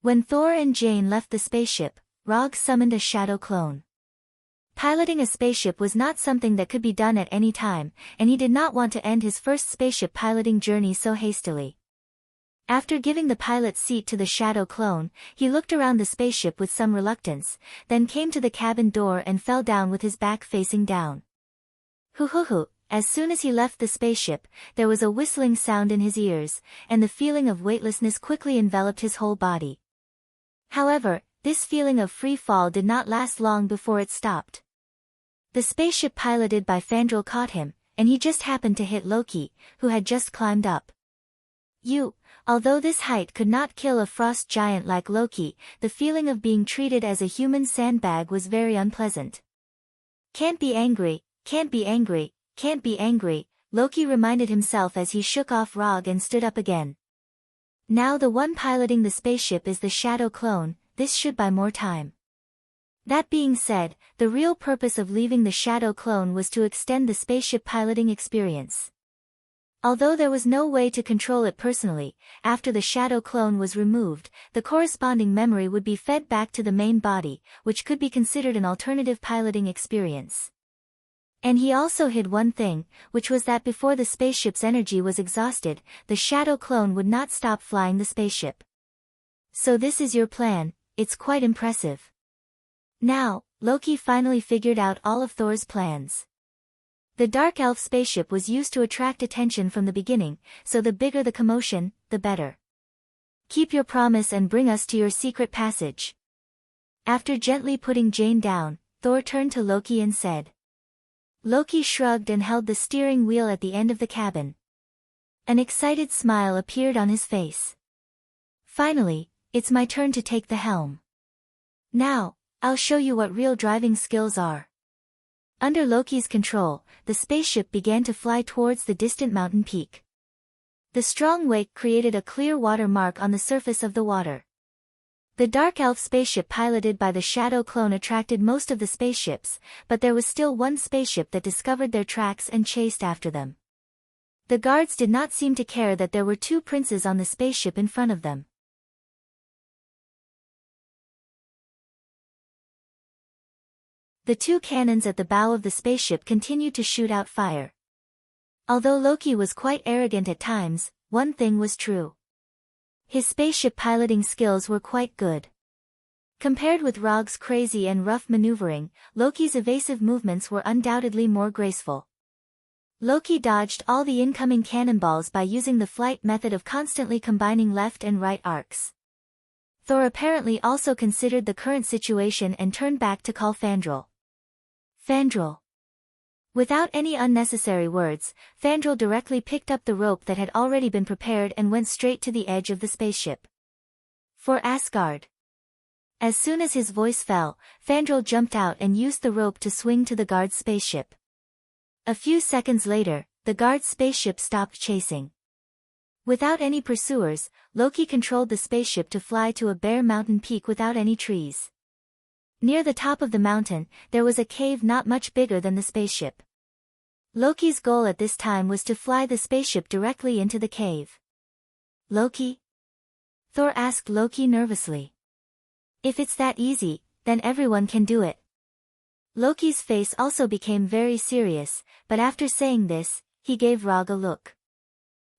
When Thor and Jane left the spaceship, Rog summoned a shadow clone. Piloting a spaceship was not something that could be done at any time, and he did not want to end his first spaceship piloting journey so hastily. After giving the pilot's seat to the shadow clone, he looked around the spaceship with some reluctance, then came to the cabin door and fell down with his back facing down. Hoo. As soon as he left the spaceship, there was a whistling sound in his ears, and the feeling of weightlessness quickly enveloped his whole body. However, this feeling of free fall did not last long before it stopped. The spaceship piloted by Fandral caught him, and he just happened to hit Loki, who had just climbed up. Although this height could not kill a frost giant like Loki, the feeling of being treated as a human sandbag was very unpleasant. Can't be angry, Loki reminded himself as he shook off Rog and stood up again. Now the one piloting the spaceship is the shadow clone, this should buy more time. That being said, the real purpose of leaving the shadow clone was to extend the spaceship piloting experience. Although there was no way to control it personally, after the shadow clone was removed, the corresponding memory would be fed back to the main body, which could be considered an alternative piloting experience. And he also hid one thing, which was that before the spaceship's energy was exhausted, the shadow clone would not stop flying the spaceship. So this is your plan, it's quite impressive. Now, Loki finally figured out all of Thor's plans. The Dark Elf spaceship was used to attract attention from the beginning, so the bigger the commotion, the better. Keep your promise and bring us to your secret passage. After gently putting Jane down, Thor turned to Loki and said. Loki shrugged and held the steering wheel at the end of the cabin. An excited smile appeared on his face. Finally, it's my turn to take the helm. Now, I'll show you what real driving skills are. Under Loki's control, the spaceship began to fly towards the distant mountain peak. The strong wake created a clear water mark on the surface of the water. The Dark Elf spaceship piloted by the Shadow Clone attracted most of the spaceships, but there was still one spaceship that discovered their tracks and chased after them. The guards did not seem to care that there were two princes on the spaceship in front of them. The two cannons at the bow of the spaceship continued to shoot out fire. Although Loki was quite arrogant at times, one thing was true. His spaceship piloting skills were quite good. Compared with Rog's crazy and rough maneuvering, Loki's evasive movements were undoubtedly more graceful. Loki dodged all the incoming cannonballs by using the flight method of constantly combining left and right arcs. Thor apparently also considered the current situation and turned back to call Fandral. Fandral. Without any unnecessary words, Fandral directly picked up the rope that had already been prepared and went straight to the edge of the spaceship. For Asgard. As soon as his voice fell, Fandral jumped out and used the rope to swing to the guard's spaceship. A few seconds later, the guard's spaceship stopped chasing. Without any pursuers, Loki controlled the spaceship to fly to a bare mountain peak without any trees. Near the top of the mountain, there was a cave not much bigger than the spaceship. Loki's goal at this time was to fly the spaceship directly into the cave. Loki? Thor asked Loki nervously. If it's that easy, then everyone can do it. Loki's face also became very serious, but after saying this, he gave Rog a look.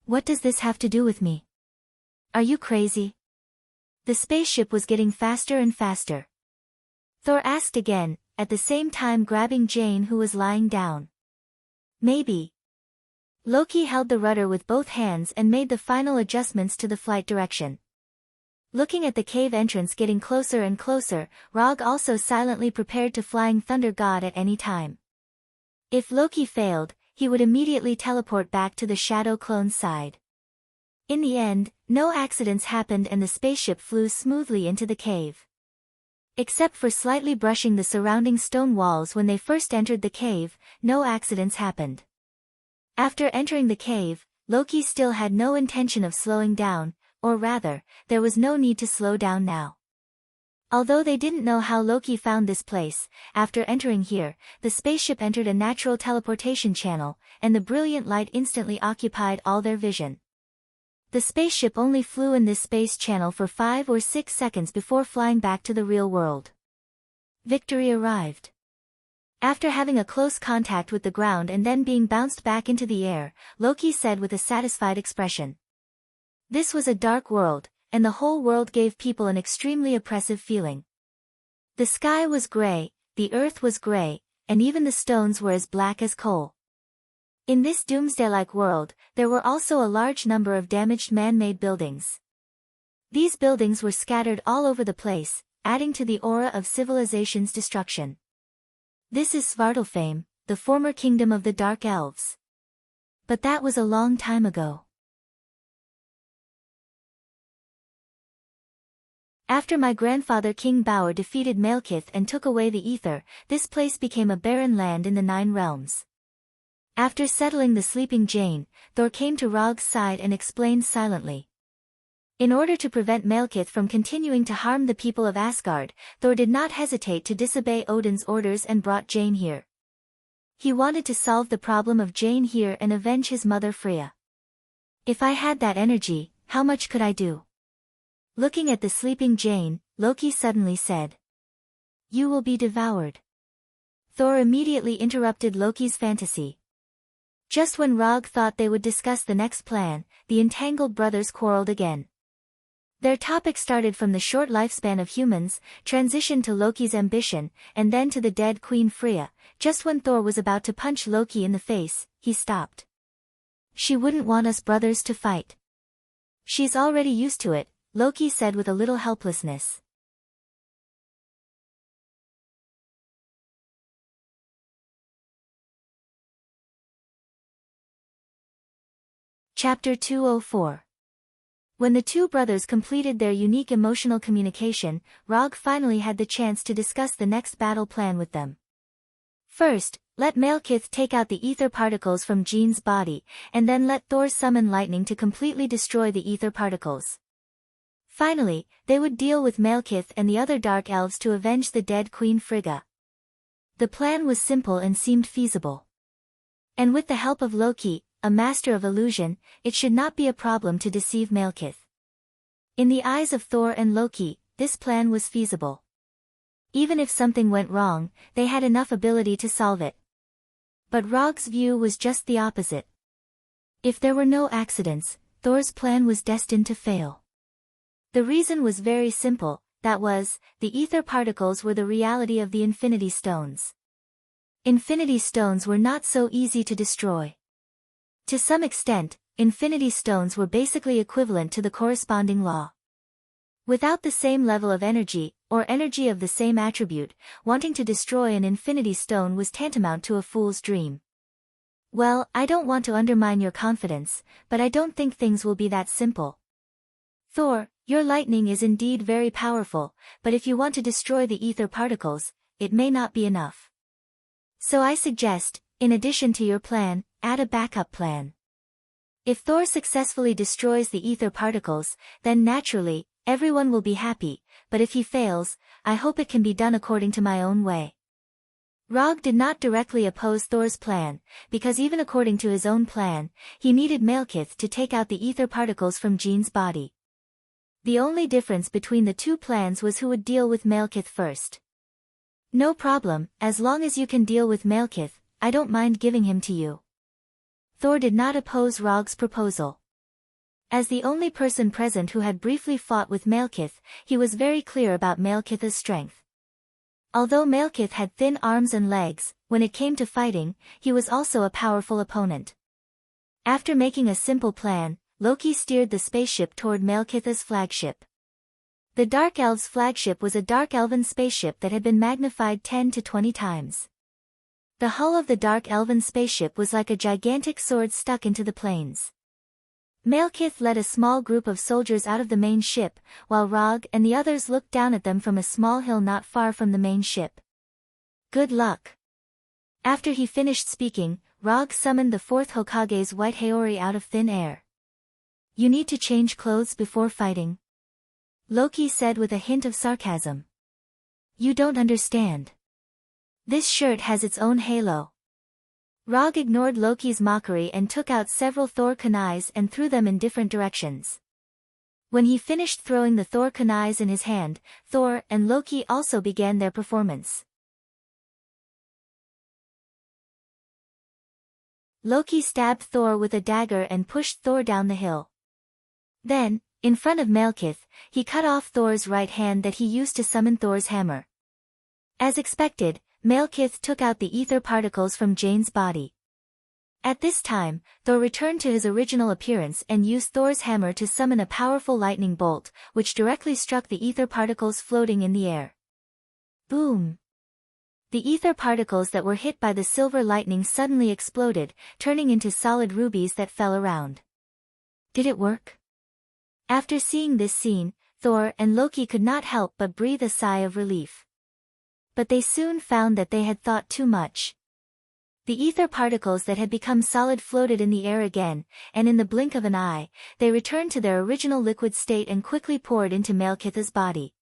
What does this have to do with me? Are you crazy? The spaceship was getting faster and faster. Thor asked again, at the same time grabbing Jane who was lying down. Maybe. Loki held the rudder with both hands and made the final adjustments to the flight direction. Looking at the cave entrance getting closer and closer, Rog also silently prepared to flying Thunder God at any time. If Loki failed, he would immediately teleport back to the Shadow Clone's side. In the end, no accidents happened and the spaceship flew smoothly into the cave. Except for slightly brushing the surrounding stone walls when they first entered the cave, no accidents happened. After entering the cave, Loki still had no intention of slowing down, or rather, there was no need to slow down now. Although they didn't know how Loki found this place, after entering here, the spaceship entered a natural teleportation channel, and the brilliant light instantly occupied all their vision. The spaceship only flew in this space channel for 5 or 6 seconds before flying back to the real world. Victory arrived. After having a close contact with the ground and then being bounced back into the air, Loki said with a satisfied expression. This was a dark world, and the whole world gave people an extremely oppressive feeling. The sky was gray, the earth was gray, and even the stones were as black as coal. In this doomsday-like world, there were also a large number of damaged man-made buildings. These buildings were scattered all over the place, adding to the aura of civilization's destruction. This is Svartalfheim, the former kingdom of the Dark Elves. But that was a long time ago. After my grandfather King Bauer defeated Malekith and took away the ether, this place became a barren land in the 9 realms. After settling the sleeping Jane, Thor came to Rog's side and explained silently. In order to prevent Malekith from continuing to harm the people of Asgard, Thor did not hesitate to disobey Odin's orders and brought Jane here. He wanted to solve the problem of Jane here and avenge his mother Freya. If I had that energy, how much could I do? Looking at the sleeping Jane, Loki suddenly said. You will be devoured. Thor immediately interrupted Loki's fantasy. Just when Rog thought they would discuss the next plan, the entangled brothers quarreled again. Their topic started from the short lifespan of humans, transitioned to Loki's ambition, and then to the dead Queen Freya. Just when Thor was about to punch Loki in the face, he stopped. She wouldn't want us brothers to fight. She's already used to it, Loki said with a little helplessness. Chapter 204. When the two brothers completed their unique emotional communication, Rog finally had the chance to discuss the next battle plan with them. First, let Malekith take out the ether particles from Jean's body, and then let Thor summon lightning to completely destroy the ether particles. Finally, they would deal with Malekith and the other dark elves to avenge the dead Queen Frigga. The plan was simple and seemed feasible. And with the help of Loki, a master of illusion, it should not be a problem to deceive Malekith. In the eyes of Thor and Loki, this plan was feasible. Even if something went wrong, they had enough ability to solve it. But Rog's view was just the opposite. If there were no accidents, Thor's plan was destined to fail. The reason was very simple, that was, the ether particles were the reality of the Infinity Stones. Infinity Stones were not so easy to destroy. To some extent, Infinity Stones were basically equivalent to the corresponding law. Without the same level of energy, or energy of the same attribute, wanting to destroy an Infinity Stone was tantamount to a fool's dream. Well, I don't want to undermine your confidence, but I don't think things will be that simple. Thor, your lightning is indeed very powerful, but if you want to destroy the ether particles, it may not be enough. So I suggest, in addition to your plan, add a backup plan. If Thor successfully destroys the ether particles, then naturally, everyone will be happy, but if he fails, I hope it can be done according to my own way. Rog did not directly oppose Thor's plan, because even according to his own plan, he needed Malekith to take out the ether particles from Jean's body. The only difference between the two plans was who would deal with Malekith first. No problem, as long as you can deal with Malekith, I don't mind giving him to you. Thor did not oppose Rog's proposal. As the only person present who had briefly fought with Malekith, he was very clear about Malekith's strength. Although Malekith had thin arms and legs, when it came to fighting, he was also a powerful opponent. After making a simple plan, Loki steered the spaceship toward Malekith's flagship. The Dark Elves' flagship was a Dark Elven spaceship that had been magnified 10 to 20 times. The hull of the Dark Elven spaceship was like a gigantic sword stuck into the plains. Malekith led a small group of soldiers out of the main ship, while Rog and the others looked down at them from a small hill not far from the main ship. Good luck. After he finished speaking, Rog summoned the fourth Hokage's white Haori out of thin air. You need to change clothes before fighting? Loki said with a hint of sarcasm. You don't understand. This shirt has its own halo. Rog ignored Loki's mockery and took out several Thor kunais and threw them in different directions. When he finished throwing the Thor kunais in his hand, Thor and Loki also began their performance. Loki stabbed Thor with a dagger and pushed Thor down the hill. Then, in front of Malekith, he cut off Thor's right hand that he used to summon Thor's hammer. As expected, Malekith took out the ether particles from Jane's body. At this time, Thor returned to his original appearance and used Thor's hammer to summon a powerful lightning bolt, which directly struck the ether particles floating in the air. Boom! The ether particles that were hit by the silver lightning suddenly exploded, turning into solid rubies that fell around. Did it work? After seeing this scene, Thor and Loki could not help but breathe a sigh of relief. But they soon found that they had thought too much. The ether particles that had become solid floated in the air again, and in the blink of an eye, they returned to their original liquid state and quickly poured into Malekith's body.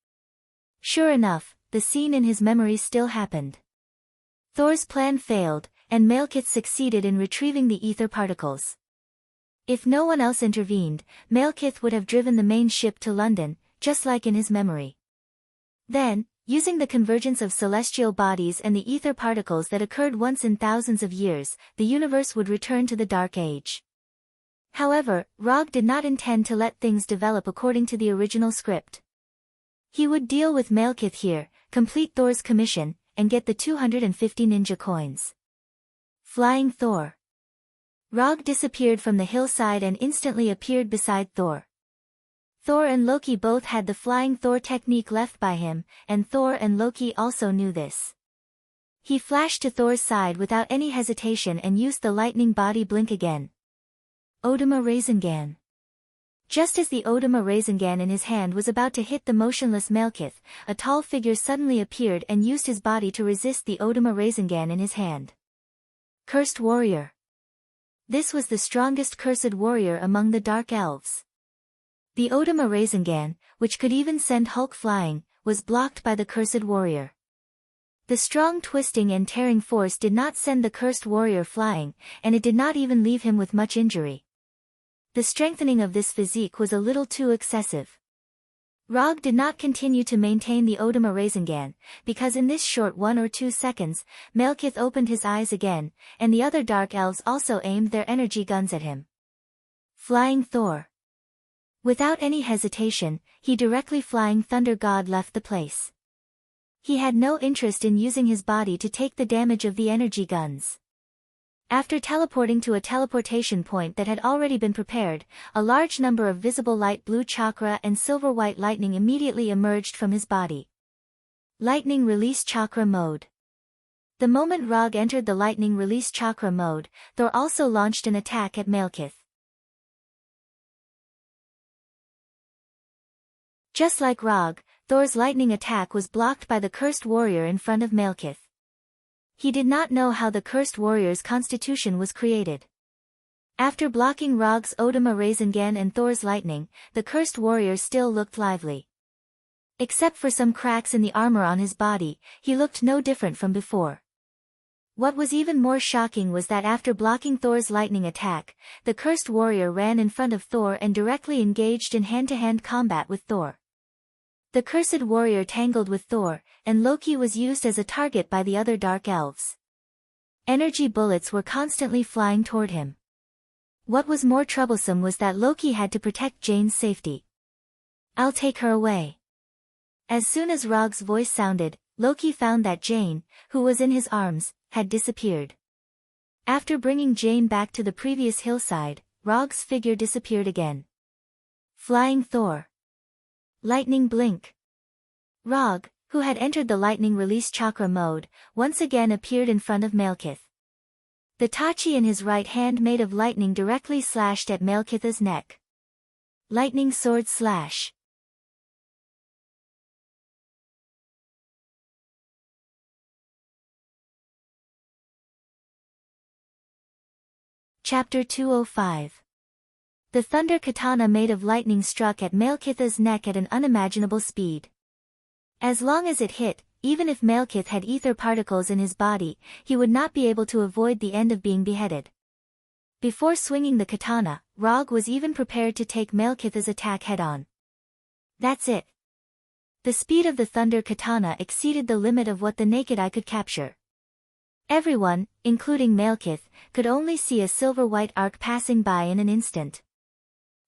Sure enough, the scene in his memory still happened. Thor's plan failed, and Malekith succeeded in retrieving the ether particles. If no one else intervened, Malekith would have driven the main ship to London, just like in his memory. Then, using the convergence of celestial bodies and the ether particles that occurred once in thousands of years, the universe would return to the Dark Age. However, Rog did not intend to let things develop according to the original script. He would deal with Malekith here, complete Thor's commission, and get the 250 ninja coins. Flying Thor. Rog disappeared from the hillside and instantly appeared beside Thor. Thor and Loki both had the Flying Thor technique left by him, and Thor and Loki also knew this. He flashed to Thor's side without any hesitation and used the lightning body blink again. Odama Rasengan. Just as the Odama Rasengan in his hand was about to hit the motionless Malekith, a tall figure suddenly appeared and used his body to resist the Odama Rasengan in his hand. Cursed Warrior. This was the strongest cursed warrior among the Dark Elves. The Odama Rasengan, which could even send Hulk flying, was blocked by the cursed warrior. The strong twisting and tearing force did not send the cursed warrior flying, and it did not even leave him with much injury. The strengthening of this physique was a little too excessive. Rog did not continue to maintain the Odama Rasengan, because in this short 1 or 2 seconds, Malekith opened his eyes again, and the other Dark Elves also aimed their energy guns at him. Flying Thor. Without any hesitation, he directly Flying Thunder God left the place. He had no interest in using his body to take the damage of the energy guns. After teleporting to a teleportation point that had already been prepared, a large number of visible light blue chakra and silver-white lightning immediately emerged from his body. Lightning Release Chakra Mode. The moment Rog entered the Lightning Release Chakra mode, Thor also launched an attack at Malekith. Just like Rog, Thor's lightning attack was blocked by the cursed warrior in front of Malekith. He did not know how the cursed warrior's constitution was created. After blocking Rog's Odama Rasengan and Thor's lightning, the cursed warrior still looked lively. Except for some cracks in the armor on his body, he looked no different from before. What was even more shocking was that after blocking Thor's lightning attack, the cursed warrior ran in front of Thor and directly engaged in hand-to-hand combat with Thor. The cursed warrior tangled with Thor, and Loki was used as a target by the other Dark Elves. Energy bullets were constantly flying toward him. What was more troublesome was that Loki had to protect Jane's safety. "I'll take her away." As soon as Rog's voice sounded, Loki found that Jane, who was in his arms, had disappeared. After bringing Jane back to the previous hillside, Rog's figure disappeared again. Flying Thor. Lightning Blink. Rog, who had entered the Lightning Release Chakra mode, once again appeared in front of Malekith. The Tachi in his right hand made of lightning directly slashed at Malekith's neck. Lightning Sword Slash. Chapter 205. The thunder katana made of lightning struck at Malekith's neck at an unimaginable speed. As long as it hit, even if Malekith had ether particles in his body, he would not be able to avoid the end of being beheaded. Before swinging the katana, Rog was even prepared to take Malekith's attack head-on. That's it. The speed of the thunder katana exceeded the limit of what the naked eye could capture. Everyone, including Malekith, could only see a silver-white arc passing by in an instant.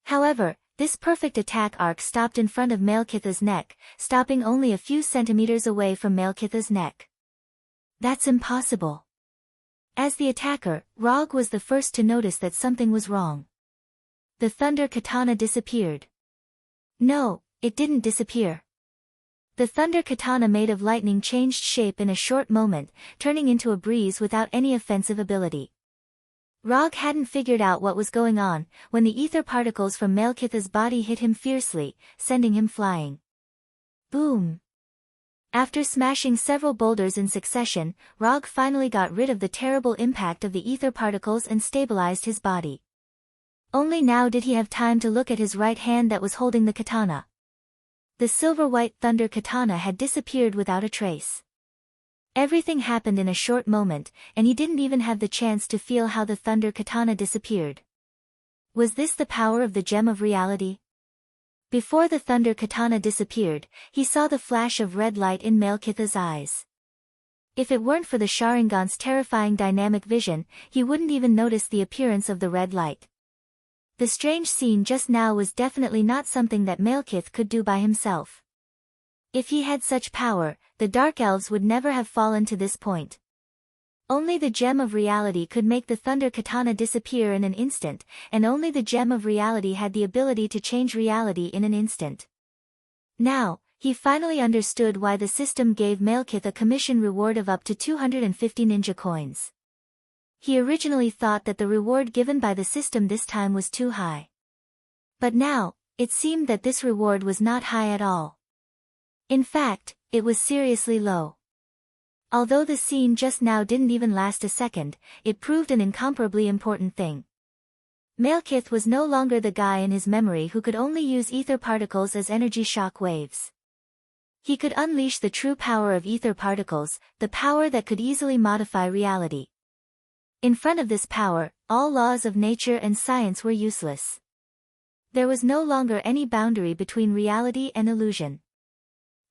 However, this perfect attack arc stopped in front of Malekith's neck, stopping only a few centimeters away from Malekith's neck. That's impossible. As the attacker, Rog was the first to notice that something was wrong. The thunder katana disappeared. No, it didn't disappear. The thunder katana made of lightning changed shape in a short moment, turning into a breeze without any offensive ability. Rog hadn't figured out what was going on, when the ether particles from Malekith's body hit him fiercely, sending him flying. Boom! After smashing several boulders in succession, Rog finally got rid of the terrible impact of the ether particles and stabilized his body. Only now did he have time to look at his right hand that was holding the katana. The silver-white thunder katana had disappeared without a trace. Everything happened in a short moment, and he didn't even have the chance to feel how the thunder katana disappeared. Was this the power of the gem of reality? Before the thunder katana disappeared, he saw the flash of red light in Malekith's eyes. If it weren't for the Sharingan's terrifying dynamic vision, he wouldn't even notice the appearance of the red light. The strange scene just now was definitely not something that Malekith could do by himself. If he had such power, the Dark Elves would never have fallen to this point. Only the gem of reality could make the thunder katana disappear in an instant, and only the gem of reality had the ability to change reality in an instant. Now, he finally understood why the system gave Malekith a commission reward of up to 250 ninja coins. He originally thought that the reward given by the system this time was too high. But now, it seemed that this reward was not high at all. In fact, it was seriously low. Although the scene just now didn't even last a second, it proved an incomparably important thing. Malekith was no longer the guy in his memory who could only use ether particles as energy shock waves. He could unleash the true power of ether particles, the power that could easily modify reality. In front of this power, all laws of nature and science were useless. There was no longer any boundary between reality and illusion.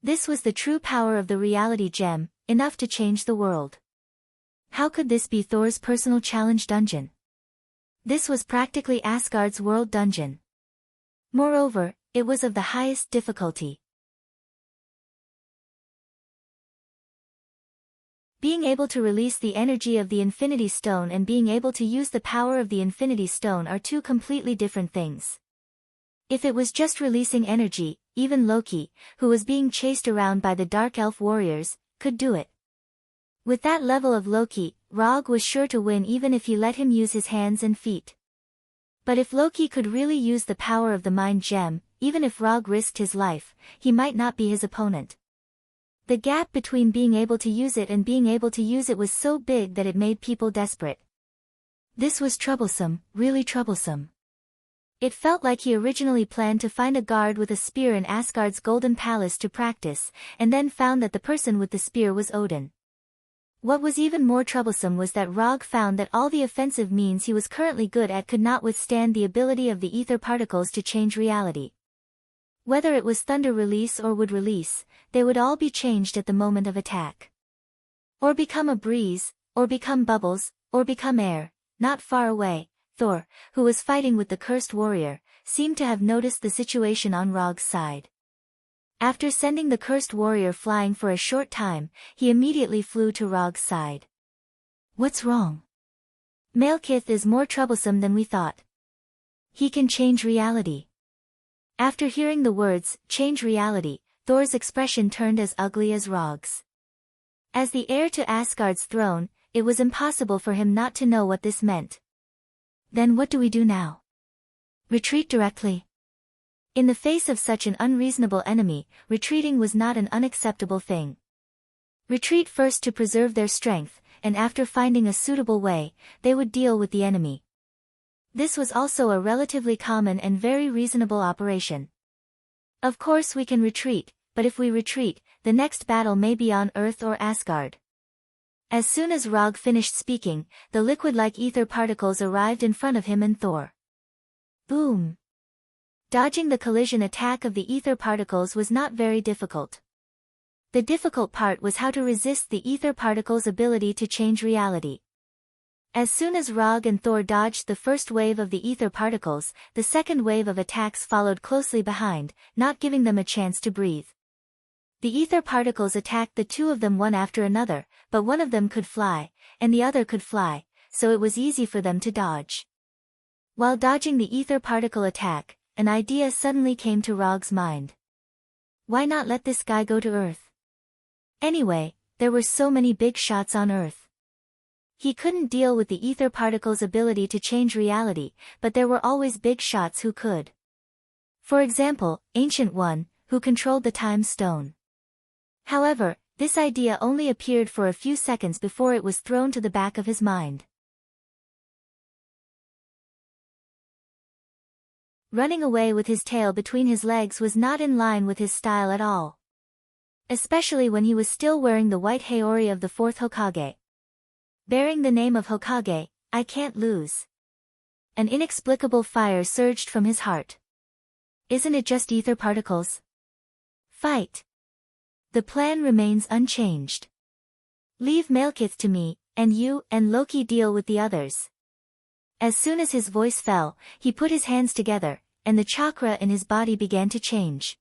This was the true power of the reality gem, enough to change the world. How could this be Thor's personal challenge dungeon? This was practically Asgard's world dungeon. Moreover, it was of the highest difficulty. Being able to release the energy of the Infinity Stone and being able to use the power of the Infinity Stone are two completely different things. If it was just releasing energy, even Loki, who was being chased around by the Dark Elf warriors, could do it. With that level of Loki, Rog was sure to win even if he let him use his hands and feet. But if Loki could really use the power of the Mind Gem, even if Rog risked his life, he might not be his opponent. The gap between being able to use it and being able to use it was so big that it made people desperate. This was troublesome, really troublesome. It felt like he originally planned to find a guard with a spear in Asgard's Golden Palace to practice, and then found that the person with the spear was Odin. What was even more troublesome was that Rog found that all the offensive means he was currently good at could not withstand the ability of the ether particles to change reality. Whether it was thunder release or wood release, they would all be changed at the moment of attack. Or become a breeze, or become bubbles, or become air. Not far away, Thor, who was fighting with the cursed warrior, seemed to have noticed the situation on Rog's side. After sending the cursed warrior flying for a short time, he immediately flew to Rog's side. What's wrong? Malekith is more troublesome than we thought. He can change reality. After hearing the words, change reality, Thor's expression turned as ugly as Rog's. As the heir to Asgard's throne, it was impossible for him not to know what this meant. Then what do we do now? Retreat directly. In the face of such an unreasonable enemy, retreating was not an unacceptable thing. Retreat first to preserve their strength, and after finding a suitable way, they would deal with the enemy. This was also a relatively common and very reasonable operation. Of course we can retreat, but if we retreat, the next battle may be on Earth or Asgard. As soon as Rog finished speaking, the liquid-like ether particles arrived in front of him and Thor. Boom! Dodging the collision attack of the ether particles was not very difficult. The difficult part was how to resist the ether particles' ability to change reality. As soon as Rog and Thor dodged the first wave of the ether particles, the second wave of attacks followed closely behind, not giving them a chance to breathe. The ether particles attacked the two of them one after another, but one of them could fly, and the other could fly, so it was easy for them to dodge. While dodging the ether particle attack, an idea suddenly came to Rog's mind. Why not let this guy go to Earth? Anyway, there were so many big shots on Earth. He couldn't deal with the ether particles' ability to change reality, but there were always big shots who could. For example, Ancient One, who controlled the Time Stone. However, this idea only appeared for a few seconds before it was thrown to the back of his mind. Running away with his tail between his legs was not in line with his style at all. Especially when he was still wearing the white Haori of the fourth Hokage. Bearing the name of Hokage, I can't lose. An inexplicable fire surged from his heart. Isn't it just ether particles? Fight. The plan remains unchanged. Leave Malekith to me, and you and Loki deal with the others. As soon as his voice fell, he put his hands together, and the chakra in his body began to change.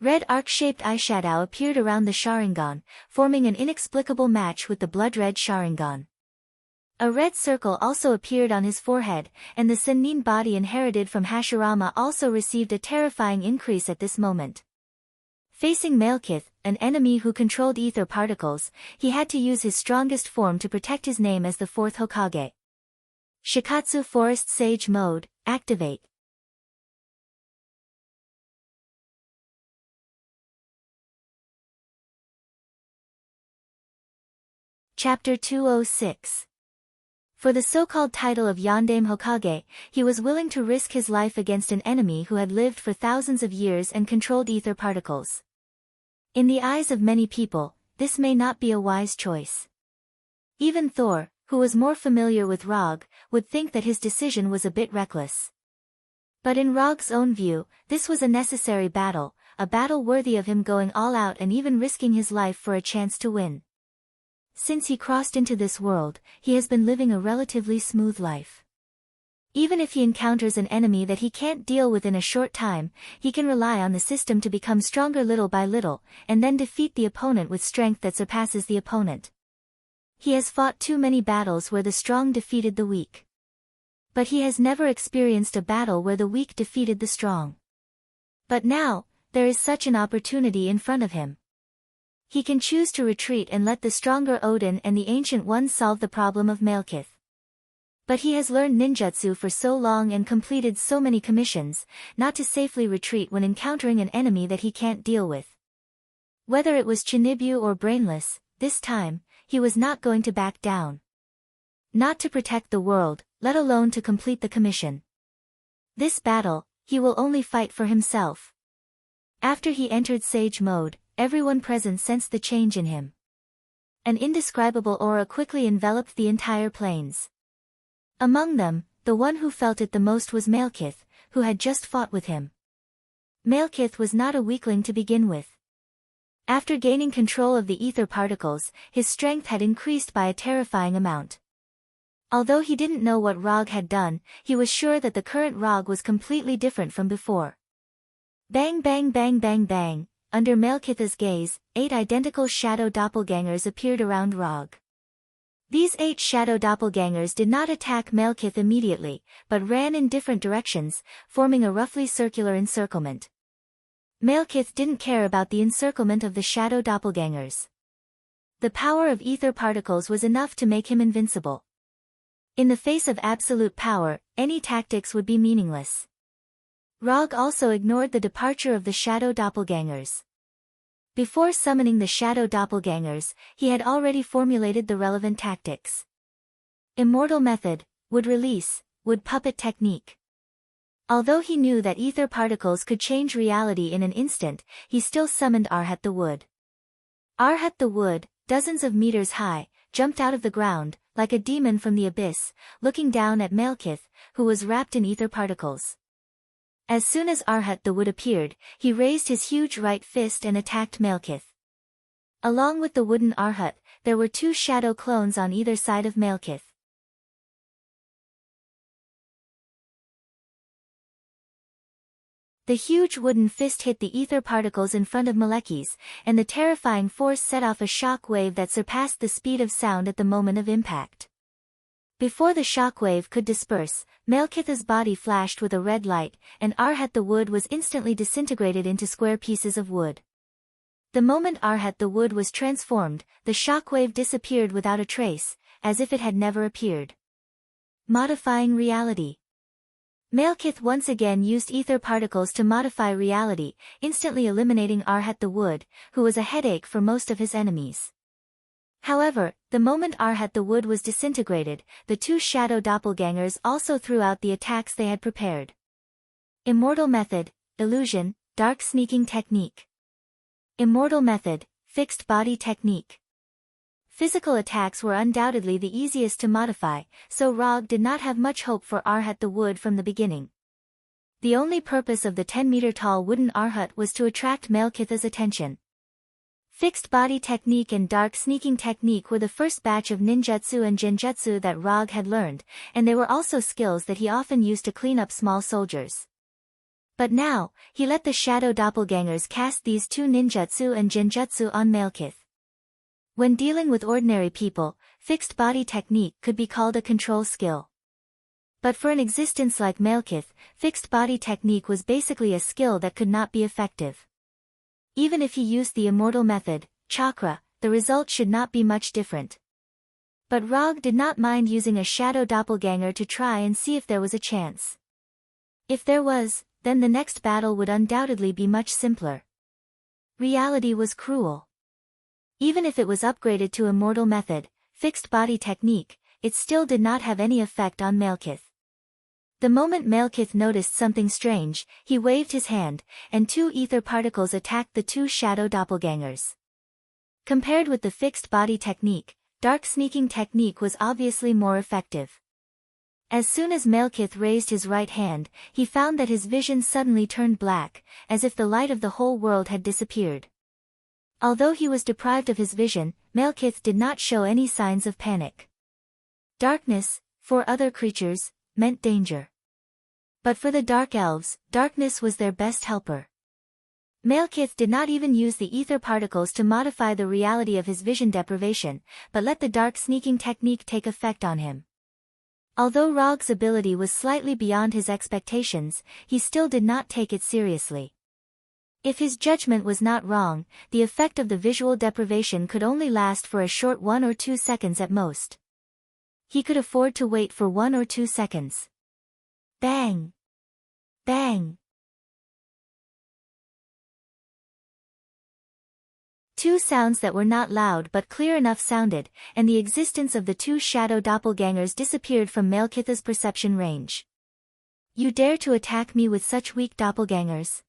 Red arc-shaped eyeshadow appeared around the Sharingan, forming an inexplicable match with the blood-red Sharingan. A red circle also appeared on his forehead, and the Sennin body inherited from Hashirama also received a terrifying increase at this moment. Facing Malekith, an enemy who controlled ether particles, he had to use his strongest form to protect his name as the fourth Hokage. Shikatsu Forest Sage Mode, activate. Chapter 206. For the so-called title of Yondaime Hokage, he was willing to risk his life against an enemy who had lived for thousands of years and controlled ether particles. In the eyes of many people, this may not be a wise choice. Even Thor, who was more familiar with Rog, would think that his decision was a bit reckless. But in Rog's own view, this was a necessary battle, a battle worthy of him going all out and even risking his life for a chance to win. Since he crossed into this world, he has been living a relatively smooth life. Even if he encounters an enemy that he can't deal with in a short time, he can rely on the system to become stronger little by little, and then defeat the opponent with strength that surpasses the opponent. He has fought too many battles where the strong defeated the weak. But he has never experienced a battle where the weak defeated the strong. But now, there is such an opportunity in front of him. He can choose to retreat and let the stronger Odin and the Ancient Ones solve the problem of Malekith. But he has learned ninjutsu for so long and completed so many commissions, not to safely retreat when encountering an enemy that he can't deal with. Whether it was Chinibyu or Brainless, this time, he was not going to back down. Not to protect the world, let alone to complete the commission. This battle, he will only fight for himself. After he entered Sage Mode, everyone present sensed the change in him. An indescribable aura quickly enveloped the entire plains. Among them, the one who felt it the most was Malekith, who had just fought with him. Malekith was not a weakling to begin with. After gaining control of the ether particles, his strength had increased by a terrifying amount. Although he didn't know what Rog had done, he was sure that the current Rog was completely different from before. Bang bang bang bang bang. Under Malekith's gaze, 8 identical shadow doppelgangers appeared around Rog. These 8 shadow doppelgangers did not attack Malekith immediately, but ran in different directions, forming a roughly circular encirclement. Malekith didn't care about the encirclement of the shadow doppelgangers. The power of ether particles was enough to make him invincible. In the face of absolute power, any tactics would be meaningless. Rog also ignored the departure of the shadow doppelgangers. Before summoning the shadow doppelgangers, he had already formulated the relevant tactics. Immortal method, wood release, wood puppet technique. Although he knew that ether particles could change reality in an instant, he still summoned Arhat the Wood. Arhat the Wood, dozens of meters high, jumped out of the ground, like a demon from the abyss, looking down at Malekith, who was wrapped in ether particles. As soon as Arhat the Wood appeared, he raised his huge right fist and attacked Malekith. Along with the wooden Arhat, there were 2 shadow clones on either side of Malekith. The huge wooden fist hit the ether particles in front of Malekith, and the terrifying force set off a shock wave that surpassed the speed of sound at the moment of impact. Before the shockwave could disperse, Malekith's body flashed with a red light, and Arhat the Wood was instantly disintegrated into square pieces of wood. The moment Arhat the Wood was transformed, the shockwave disappeared without a trace, as if it had never appeared. Modifying reality. Malekith once again used ether particles to modify reality, instantly eliminating Arhat the Wood, who was a headache for most of his enemies. However, the moment Arhat the Wood was disintegrated, the 2 shadow doppelgangers also threw out the attacks they had prepared. Immortal method, illusion, dark sneaking technique. Immortal method, fixed body technique. Physical attacks were undoubtedly the easiest to modify, so Rog did not have much hope for Arhat the wood from the beginning. The only purpose of the 10-meter-tall wooden Arhat was to attract Malekith's attention. Fixed body technique and dark sneaking technique were the first batch of ninjutsu and genjutsu that Rog had learned, and they were also skills that he often used to clean up small soldiers. But now, he let the shadow doppelgangers cast these two ninjutsu and genjutsu on Malekith. When dealing with ordinary people, fixed body technique could be called a control skill. But for an existence like Malekith, fixed body technique was basically a skill that could not be effective. Even if he used the immortal method, chakra, the result should not be much different. But Rog did not mind using a shadow doppelganger to try and see if there was a chance. If there was, then the next battle would undoubtedly be much simpler. Reality was cruel. Even if it was upgraded to immortal method, fixed body technique, it still did not have any effect on Malekith. The moment Malekith noticed something strange, he waved his hand, and two ether particles attacked the two shadow doppelgangers. Compared with the fixed body technique, dark sneaking technique was obviously more effective. As soon as Malekith raised his right hand, he found that his vision suddenly turned black, as if the light of the whole world had disappeared. Although he was deprived of his vision, Malekith did not show any signs of panic. Darkness, for other creatures, meant danger. But for the Dark Elves, darkness was their best helper. Malekith did not even use the ether particles to modify the reality of his vision deprivation, but let the dark sneaking technique take effect on him. Although Rog's ability was slightly beyond his expectations, he still did not take it seriously. If his judgment was not wrong, the effect of the visual deprivation could only last for a short 1 or 2 seconds at most. He could afford to wait for 1 or 2 seconds. Bang! Bang! Two sounds that were not loud but clear enough sounded, and the existence of the two shadow doppelgangers disappeared from Malekith's perception range. You dare to attack me with such weak doppelgangers?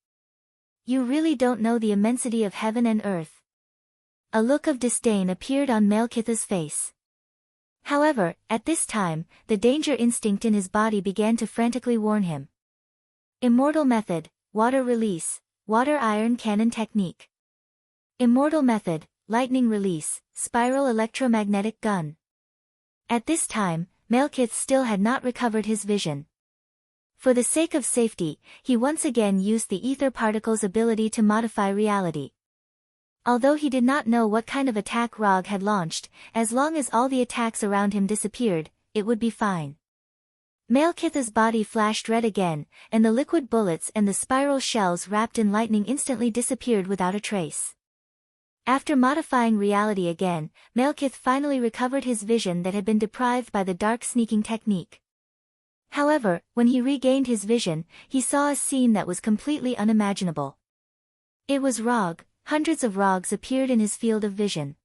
You really don't know the immensity of heaven and earth. A look of disdain appeared on Malekith's face. However, at this time, the danger instinct in his body began to frantically warn him. Immortal method, water release, water iron cannon technique. Immortal method, lightning release, spiral electromagnetic gun. At this time, Malekith still had not recovered his vision. For the sake of safety, he once again used the ether particle's ability to modify reality. Although he did not know what kind of attack Rog had launched, as long as all the attacks around him disappeared, it would be fine. Malekith's body flashed red again, and the liquid bullets and the spiral shells wrapped in lightning instantly disappeared without a trace. After modifying reality again, Malekith finally recovered his vision that had been deprived by the dark sneaking technique. However, when he regained his vision, he saw a scene that was completely unimaginable. It was Rog. Hundreds of Rogs appeared in his field of vision.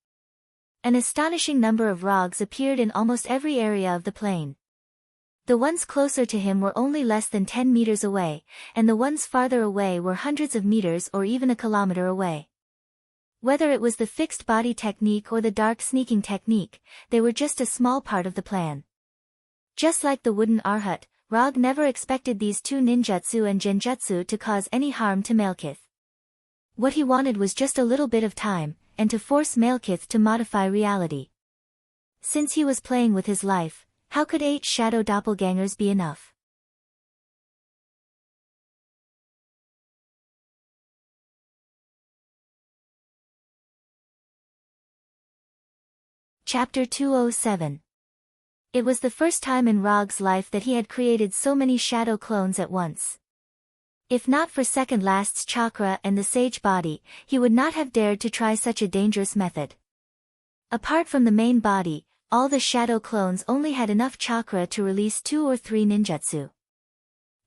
An astonishing number of Rogs appeared in almost every area of the plane. The ones closer to him were only less than 10 meters away, and the ones farther away were hundreds of meters or even a kilometer away. Whether it was the fixed body technique or the dark sneaking technique, they were just a small part of the plan. Just like the wooden Arhat, Rog never expected these two ninjutsu and genjutsu to cause any harm to Malekith. What he wanted was just a little bit of time, and to force Malekith to modify reality. Since he was playing with his life, how could 8 shadow doppelgangers be enough? Chapter 207. It was the first time in Rog's life that he had created so many shadow clones at once. If not for Second Last's chakra and the sage body, he would not have dared to try such a dangerous method. Apart from the main body, all the shadow clones only had enough chakra to release 2 or 3 ninjutsu.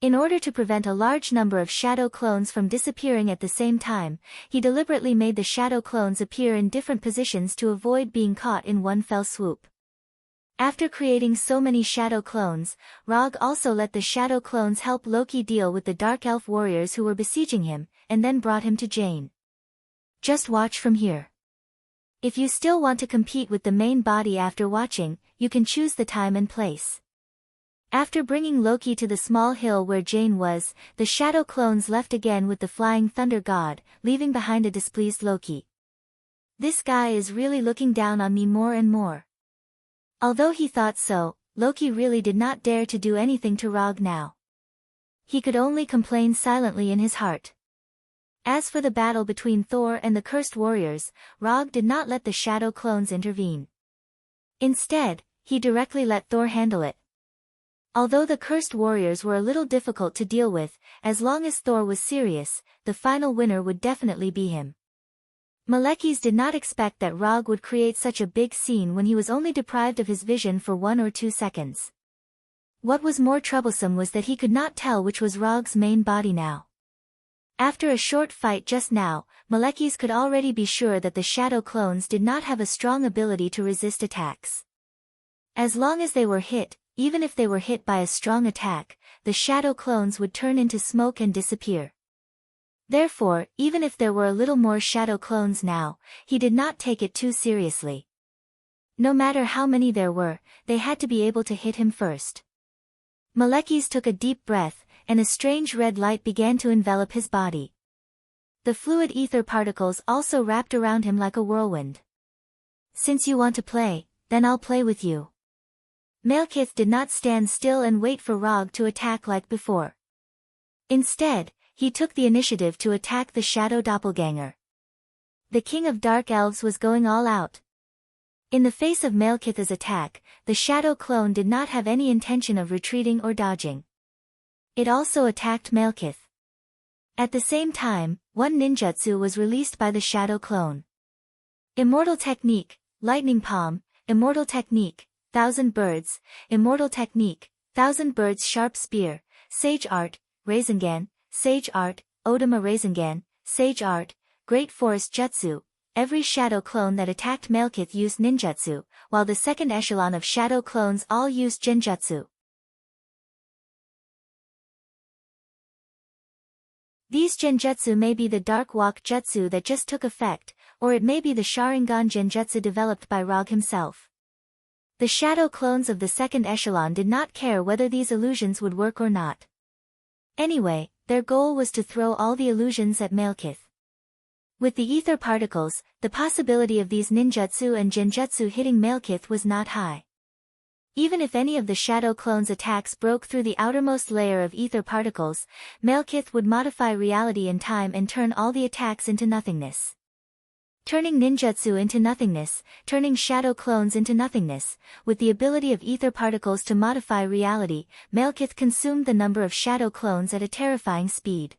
In order to prevent a large number of shadow clones from disappearing at the same time, he deliberately made the shadow clones appear in different positions to avoid being caught in one fell swoop. After creating so many shadow clones, Rog also let the shadow clones help Loki deal with the dark elf warriors who were besieging him, and then brought him to Jane. Just watch from here. If you still want to compete with the main body after watching, you can choose the time and place. After bringing Loki to the small hill where Jane was, the shadow clones left again with the flying thunder god, leaving behind a displeased Loki. This guy is really looking down on me more and more. Although he thought so, Loki really did not dare to do anything to Rog now. He could only complain silently in his heart. As for the battle between Thor and the cursed warriors, Rog did not let the shadow clones intervene. Instead, he directly let Thor handle it. Although the cursed warriors were a little difficult to deal with, as long as Thor was serious, the final winner would definitely be him. Malekith did not expect that Rog would create such a big scene when he was only deprived of his vision for 1 or 2 seconds. What was more troublesome was that he could not tell which was Rog's main body now. After a short fight just now, Malekith could already be sure that the shadow clones did not have a strong ability to resist attacks. As long as they were hit, even if they were hit by a strong attack, the shadow clones would turn into smoke and disappear. Therefore, even if there were a little more shadow clones now, he did not take it too seriously. No matter how many there were, they had to be able to hit him first. Malekith took a deep breath, and a strange red light began to envelop his body. The fluid ether particles also wrapped around him like a whirlwind. Since you want to play, then I'll play with you. Malekith did not stand still and wait for Rog to attack like before. Instead, he took the initiative to attack the shadow doppelganger. The king of dark elves was going all out. In the face of Malekith's attack, the shadow clone did not have any intention of retreating or dodging. It also attacked Malekith. At the same time, one ninjutsu was released by the shadow clone. Immortal Technique, Lightning Palm, Immortal Technique, Thousand Birds, Immortal Technique, Thousand Birds Sharp Spear, Sage Art, Rasengan, Sage Art, Odama Rasengan, Sage Art, Great Forest Jutsu. Every shadow clone that attacked Malekith used ninjutsu, while the second echelon of shadow clones all used genjutsu. These genjutsu may be the Dark Walk Jutsu that just took effect, or it may be the Sharingan genjutsu developed by Rog himself. The shadow clones of the second echelon did not care whether these illusions would work or not. Anyway, their goal was to throw all the illusions at Malekith. With the ether particles, the possibility of these ninjutsu and genjutsu hitting Malekith was not high. Even if any of the shadow clones' attacks broke through the outermost layer of ether particles, Malekith would modify reality in time and turn all the attacks into nothingness. Turning ninjutsu into nothingness, turning shadow clones into nothingness, with the ability of ether particles to modify reality, Malekith consumed the number of shadow clones at a terrifying speed.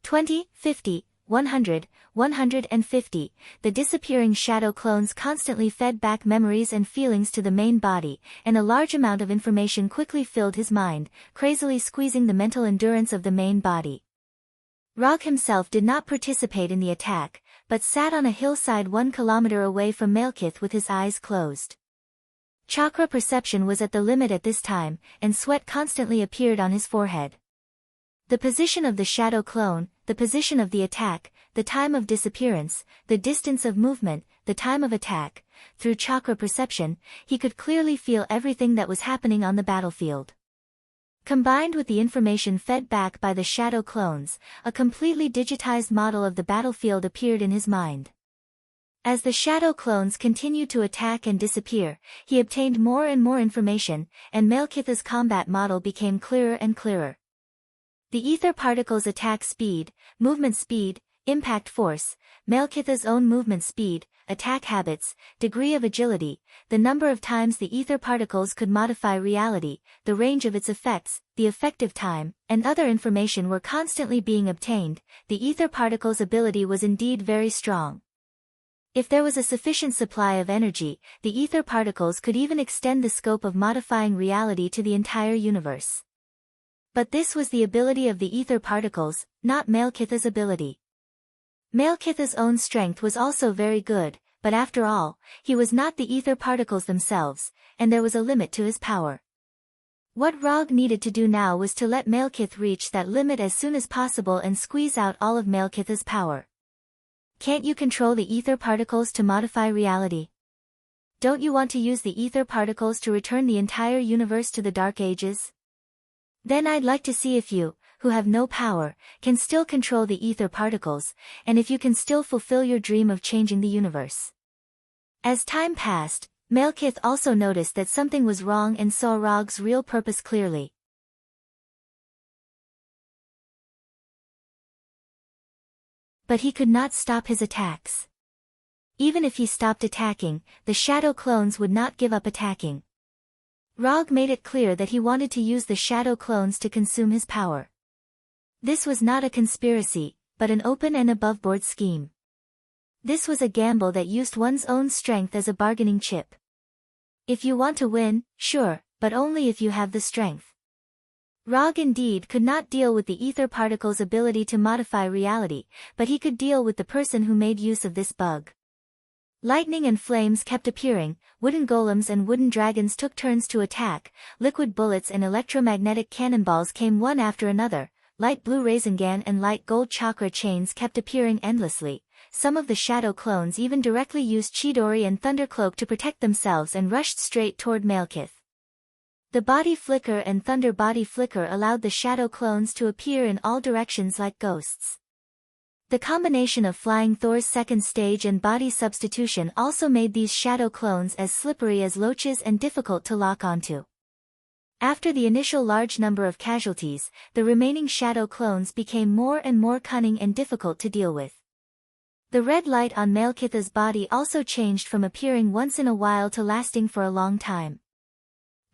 20, 50, 100, 150, the disappearing shadow clones constantly fed back memories and feelings to the main body, and a large amount of information quickly filled his mind, crazily squeezing the mental endurance of the main body. Rog himself did not participate in the attack, but sat on a hillside 1 kilometer away from Malekith with his eyes closed. Chakra perception was at the limit at this time, and sweat constantly appeared on his forehead. The position of the shadow clone, the position of the attack, the time of disappearance, the distance of movement, the time of attack, through chakra perception, he could clearly feel everything that was happening on the battlefield. Combined with the information fed back by the shadow clones, a completely digitized model of the battlefield appeared in his mind. As the shadow clones continued to attack and disappear, he obtained more and more information, and Malekith's combat model became clearer and clearer. The ether particles' attack speed, movement speed, impact force, Malekith's own movement speed, attack habits, degree of agility, the number of times the ether particles could modify reality, the range of its effects, the effective time, and other information were constantly being obtained. The ether particles' ability was indeed very strong. If there was a sufficient supply of energy, the ether particles could even extend the scope of modifying reality to the entire universe. But this was the ability of the ether particles, not Malekith's ability. Malekith's own strength was also very good, but after all, he was not the ether particles themselves, and there was a limit to his power. What Rog needed to do now was to let Malekith reach that limit as soon as possible and squeeze out all of Malekith's power. Can't you control the ether particles to modify reality? Don't you want to use the ether particles to return the entire universe to the Dark Ages? Then I'd like to see if you, who have no power, can still control the ether particles, and if you can still fulfill your dream of changing the universe. As time passed, Malekith also noticed that something was wrong and saw Rog's real purpose clearly. But he could not stop his attacks. Even if he stopped attacking, the shadow clones would not give up attacking. Rog made it clear that he wanted to use the shadow clones to consume his power. This was not a conspiracy, but an open and above-board scheme. This was a gamble that used one's own strength as a bargaining chip. If you want to win, sure, but only if you have the strength. Rog indeed could not deal with the ether particle's ability to modify reality, but he could deal with the person who made use of this bug. Lightning and flames kept appearing, wooden golems and wooden dragons took turns to attack, liquid bullets and electromagnetic cannonballs came one after another, light blue Rasengan and light gold chakra chains kept appearing endlessly. Some of the shadow clones even directly used Chidori and Thundercloak to protect themselves and rushed straight toward Malekith. The body flicker and thunder body flicker allowed the shadow clones to appear in all directions like ghosts. The combination of Flying Thor's second stage and body substitution also made these shadow clones as slippery as loaches and difficult to lock onto. After the initial large number of casualties, the remaining shadow clones became more and more cunning and difficult to deal with. The red light on Malekith's body also changed from appearing once in a while to lasting for a long time.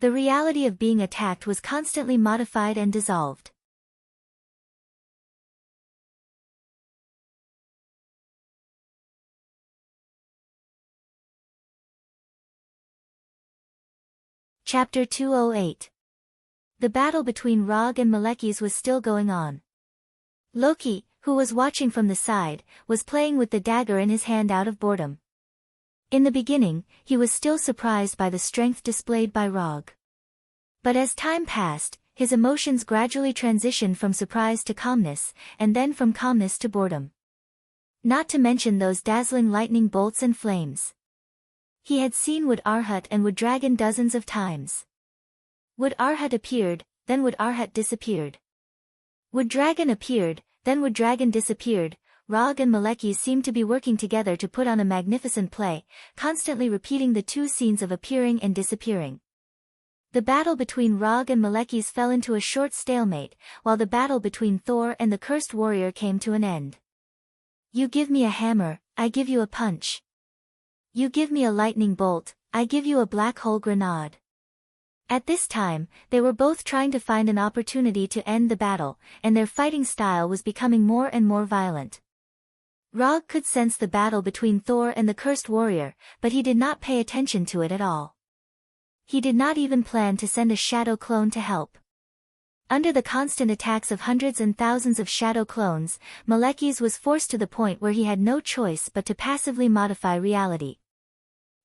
The reality of being attacked was constantly modified and dissolved. Chapter 208. The battle between Rog and Malekith was still going on. Loki, who was watching from the side, was playing with the dagger in his hand out of boredom. In the beginning, he was still surprised by the strength displayed by Rog. But as time passed, his emotions gradually transitioned from surprise to calmness, and then from calmness to boredom. Not to mention those dazzling lightning bolts and flames. He had seen Wood Arhut and Wood Dragon dozens of times. Wood Arhut appeared, then Wood Arhut disappeared. Wood Dragon appeared, then Wood Dragon disappeared. Rog and Malekith seemed to be working together to put on a magnificent play, constantly repeating the two scenes of appearing and disappearing. The battle between Rog and Malekith fell into a short stalemate, while the battle between Thor and the cursed warrior came to an end. You give me a hammer, I give you a punch. You give me a lightning bolt, I give you a black hole grenade. At this time, they were both trying to find an opportunity to end the battle, and their fighting style was becoming more and more violent. Rog could sense the battle between Thor and the cursed warrior, but he did not pay attention to it at all. He did not even plan to send a shadow clone to help. Under the constant attacks of hundreds and thousands of shadow clones, Malekith was forced to the point where he had no choice but to passively modify reality.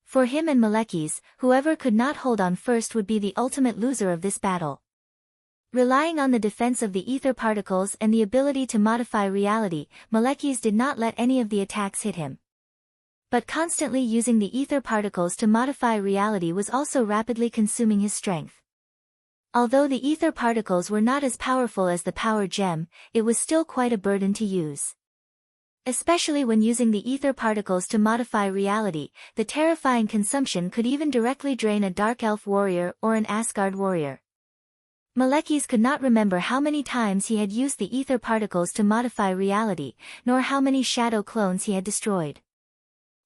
For him and Malekith, whoever could not hold on first would be the ultimate loser of this battle. Relying on the defense of the ether particles and the ability to modify reality, Malekith did not let any of the attacks hit him. But constantly using the ether particles to modify reality was also rapidly consuming his strength. Although the ether particles were not as powerful as the power gem, it was still quite a burden to use. Especially when using the ether particles to modify reality, the terrifying consumption could even directly drain a Dark Elf warrior or an Asgard warrior. Malekith could not remember how many times he had used the ether particles to modify reality, nor how many shadow clones he had destroyed.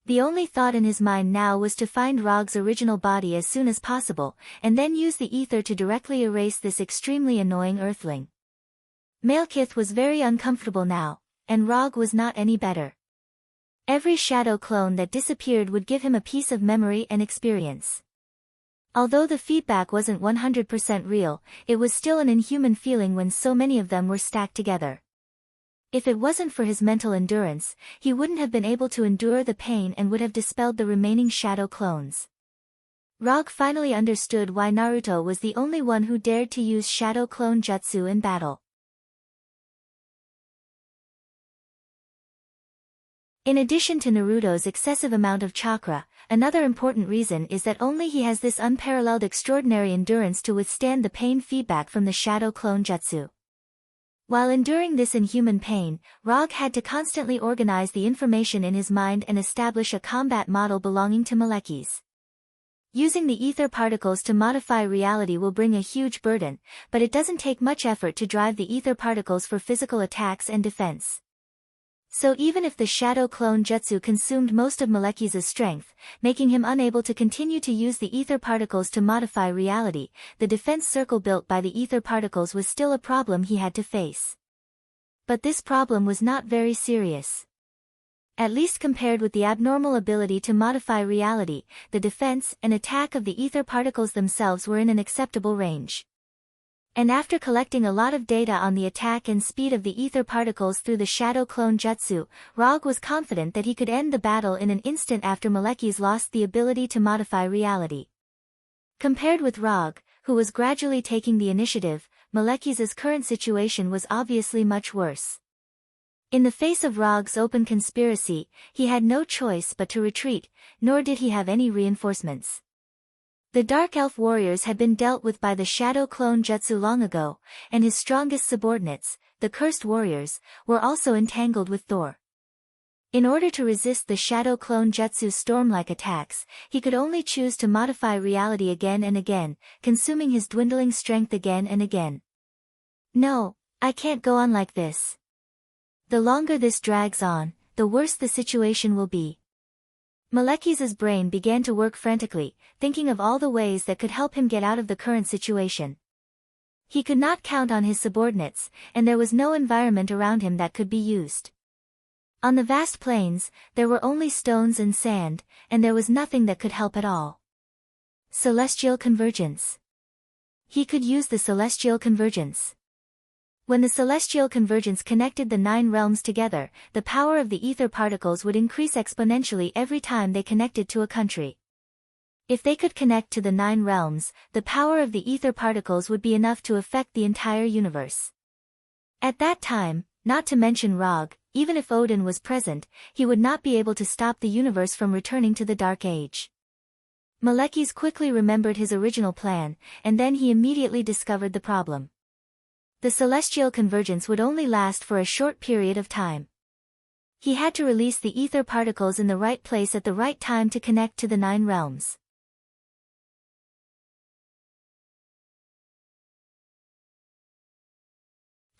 The only thought in his mind now was to find Rog's original body as soon as possible, and then use the ether to directly erase this extremely annoying earthling. Malekith was very uncomfortable now, and Rog was not any better. Every shadow clone that disappeared would give him a piece of memory and experience. Although the feedback wasn't 100% real, it was still an inhuman feeling when so many of them were stacked together. If it wasn't for his mental endurance, he wouldn't have been able to endure the pain and would have dispelled the remaining shadow clones. Rog finally understood why Naruto was the only one who dared to use shadow clone jutsu in battle. In addition to Naruto's excessive amount of chakra, another important reason is that only he has this unparalleled extraordinary endurance to withstand the pain feedback from the shadow clone jutsu. While enduring this inhuman pain, Rog had to constantly organize the information in his mind and establish a combat model belonging to molecules. Using the ether particles to modify reality will bring a huge burden, but it doesn't take much effort to drive the ether particles for physical attacks and defense. So even if the shadow clone jutsu consumed most of Molecules' strength, making him unable to continue to use the ether particles to modify reality, the defense circle built by the ether particles was still a problem he had to face. But this problem was not very serious. At least compared with the abnormal ability to modify reality, the defense and attack of the ether particles themselves were in an acceptable range. And after collecting a lot of data on the attack and speed of the ether particles through the shadow clone jutsu, Rog was confident that he could end the battle in an instant after Molecules lost the ability to modify reality. Compared with Rog, who was gradually taking the initiative, Molecules' current situation was obviously much worse. In the face of Rog's open conspiracy, he had no choice but to retreat, nor did he have any reinforcements. The Dark Elf warriors had been dealt with by the Shadow Clone Jutsu long ago, and his strongest subordinates, the Cursed Warriors, were also entangled with Thor. In order to resist the Shadow Clone Jutsu's storm-like attacks, he could only choose to modify reality again and again, consuming his dwindling strength again and again. No, I can't go on like this. The longer this drags on, the worse the situation will be. Molecules' brain began to work frantically, thinking of all the ways that could help him get out of the current situation. He could not count on his subordinates, and there was no environment around him that could be used. On the vast plains, there were only stones and sand, and there was nothing that could help at all. Celestial Convergence. He could use the Celestial Convergence. When the Celestial Convergence connected the 9 realms together, the power of the ether particles would increase exponentially every time they connected to a country. If they could connect to the 9 realms, the power of the ether particles would be enough to affect the entire universe. At that time, not to mention Rog, even if Odin was present, he would not be able to stop the universe from returning to the Dark Age. Molecules quickly remembered his original plan, and then he immediately discovered the problem. The Celestial Convergence would only last for a short period of time. He had to release the ether particles in the right place at the right time to connect to the 9 realms.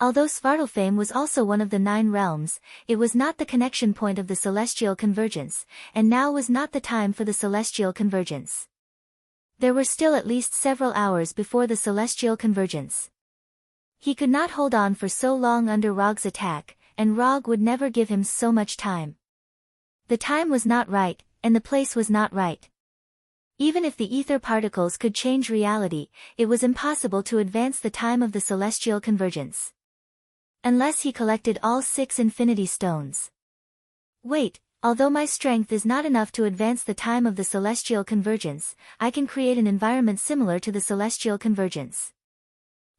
Although Svartalfheim was also one of the 9 realms, it was not the connection point of the Celestial Convergence, and now was not the time for the Celestial Convergence. There were still at least several hours before the Celestial Convergence. He could not hold on for so long under Rog's attack, and Rog would never give him so much time. The time was not right, and the place was not right. Even if the ether particles could change reality, it was impossible to advance the time of the Celestial Convergence. Unless he collected all 6 Infinity Stones. Wait, although my strength is not enough to advance the time of the Celestial Convergence, I can create an environment similar to the Celestial Convergence.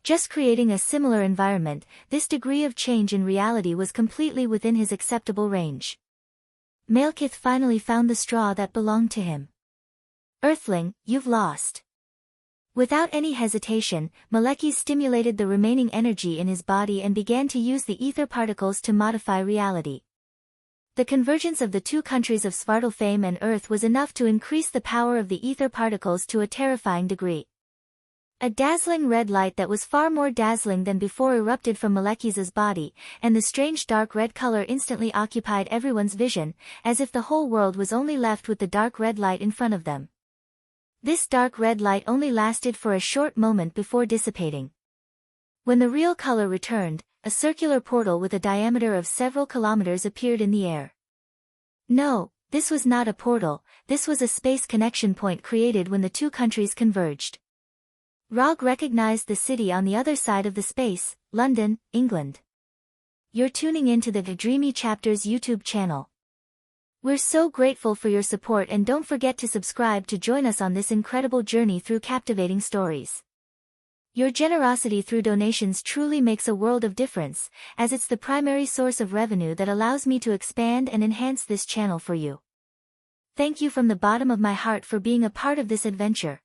Just creating a similar environment, this degree of change in reality was completely within his acceptable range. Malekith finally found the straw that belonged to him. Earthling, you've lost. Without any hesitation, Molecules stimulated the remaining energy in his body and began to use the ether particles to modify reality. The convergence of the 2 countries of Svartalfheim and Earth was enough to increase the power of the ether particles to a terrifying degree. A dazzling red light that was far more dazzling than before erupted from Molecules' body, and the strange dark red color instantly occupied everyone's vision, as if the whole world was only left with the dark red light in front of them. This dark red light only lasted for a short moment before dissipating. When the real color returned, a circular portal with a diameter of several kilometers appeared in the air. No, this was not a portal, this was a space connection point created when the 2 countries converged. Rog recognized the city on the other side of the space, London, England. You're tuning into the Dreamy Chapters YouTube channel. We're so grateful for your support, and don't forget to subscribe to join us on this incredible journey through captivating stories. Your generosity through donations truly makes a world of difference, as it's the primary source of revenue that allows me to expand and enhance this channel for you. Thank you from the bottom of my heart for being a part of this adventure.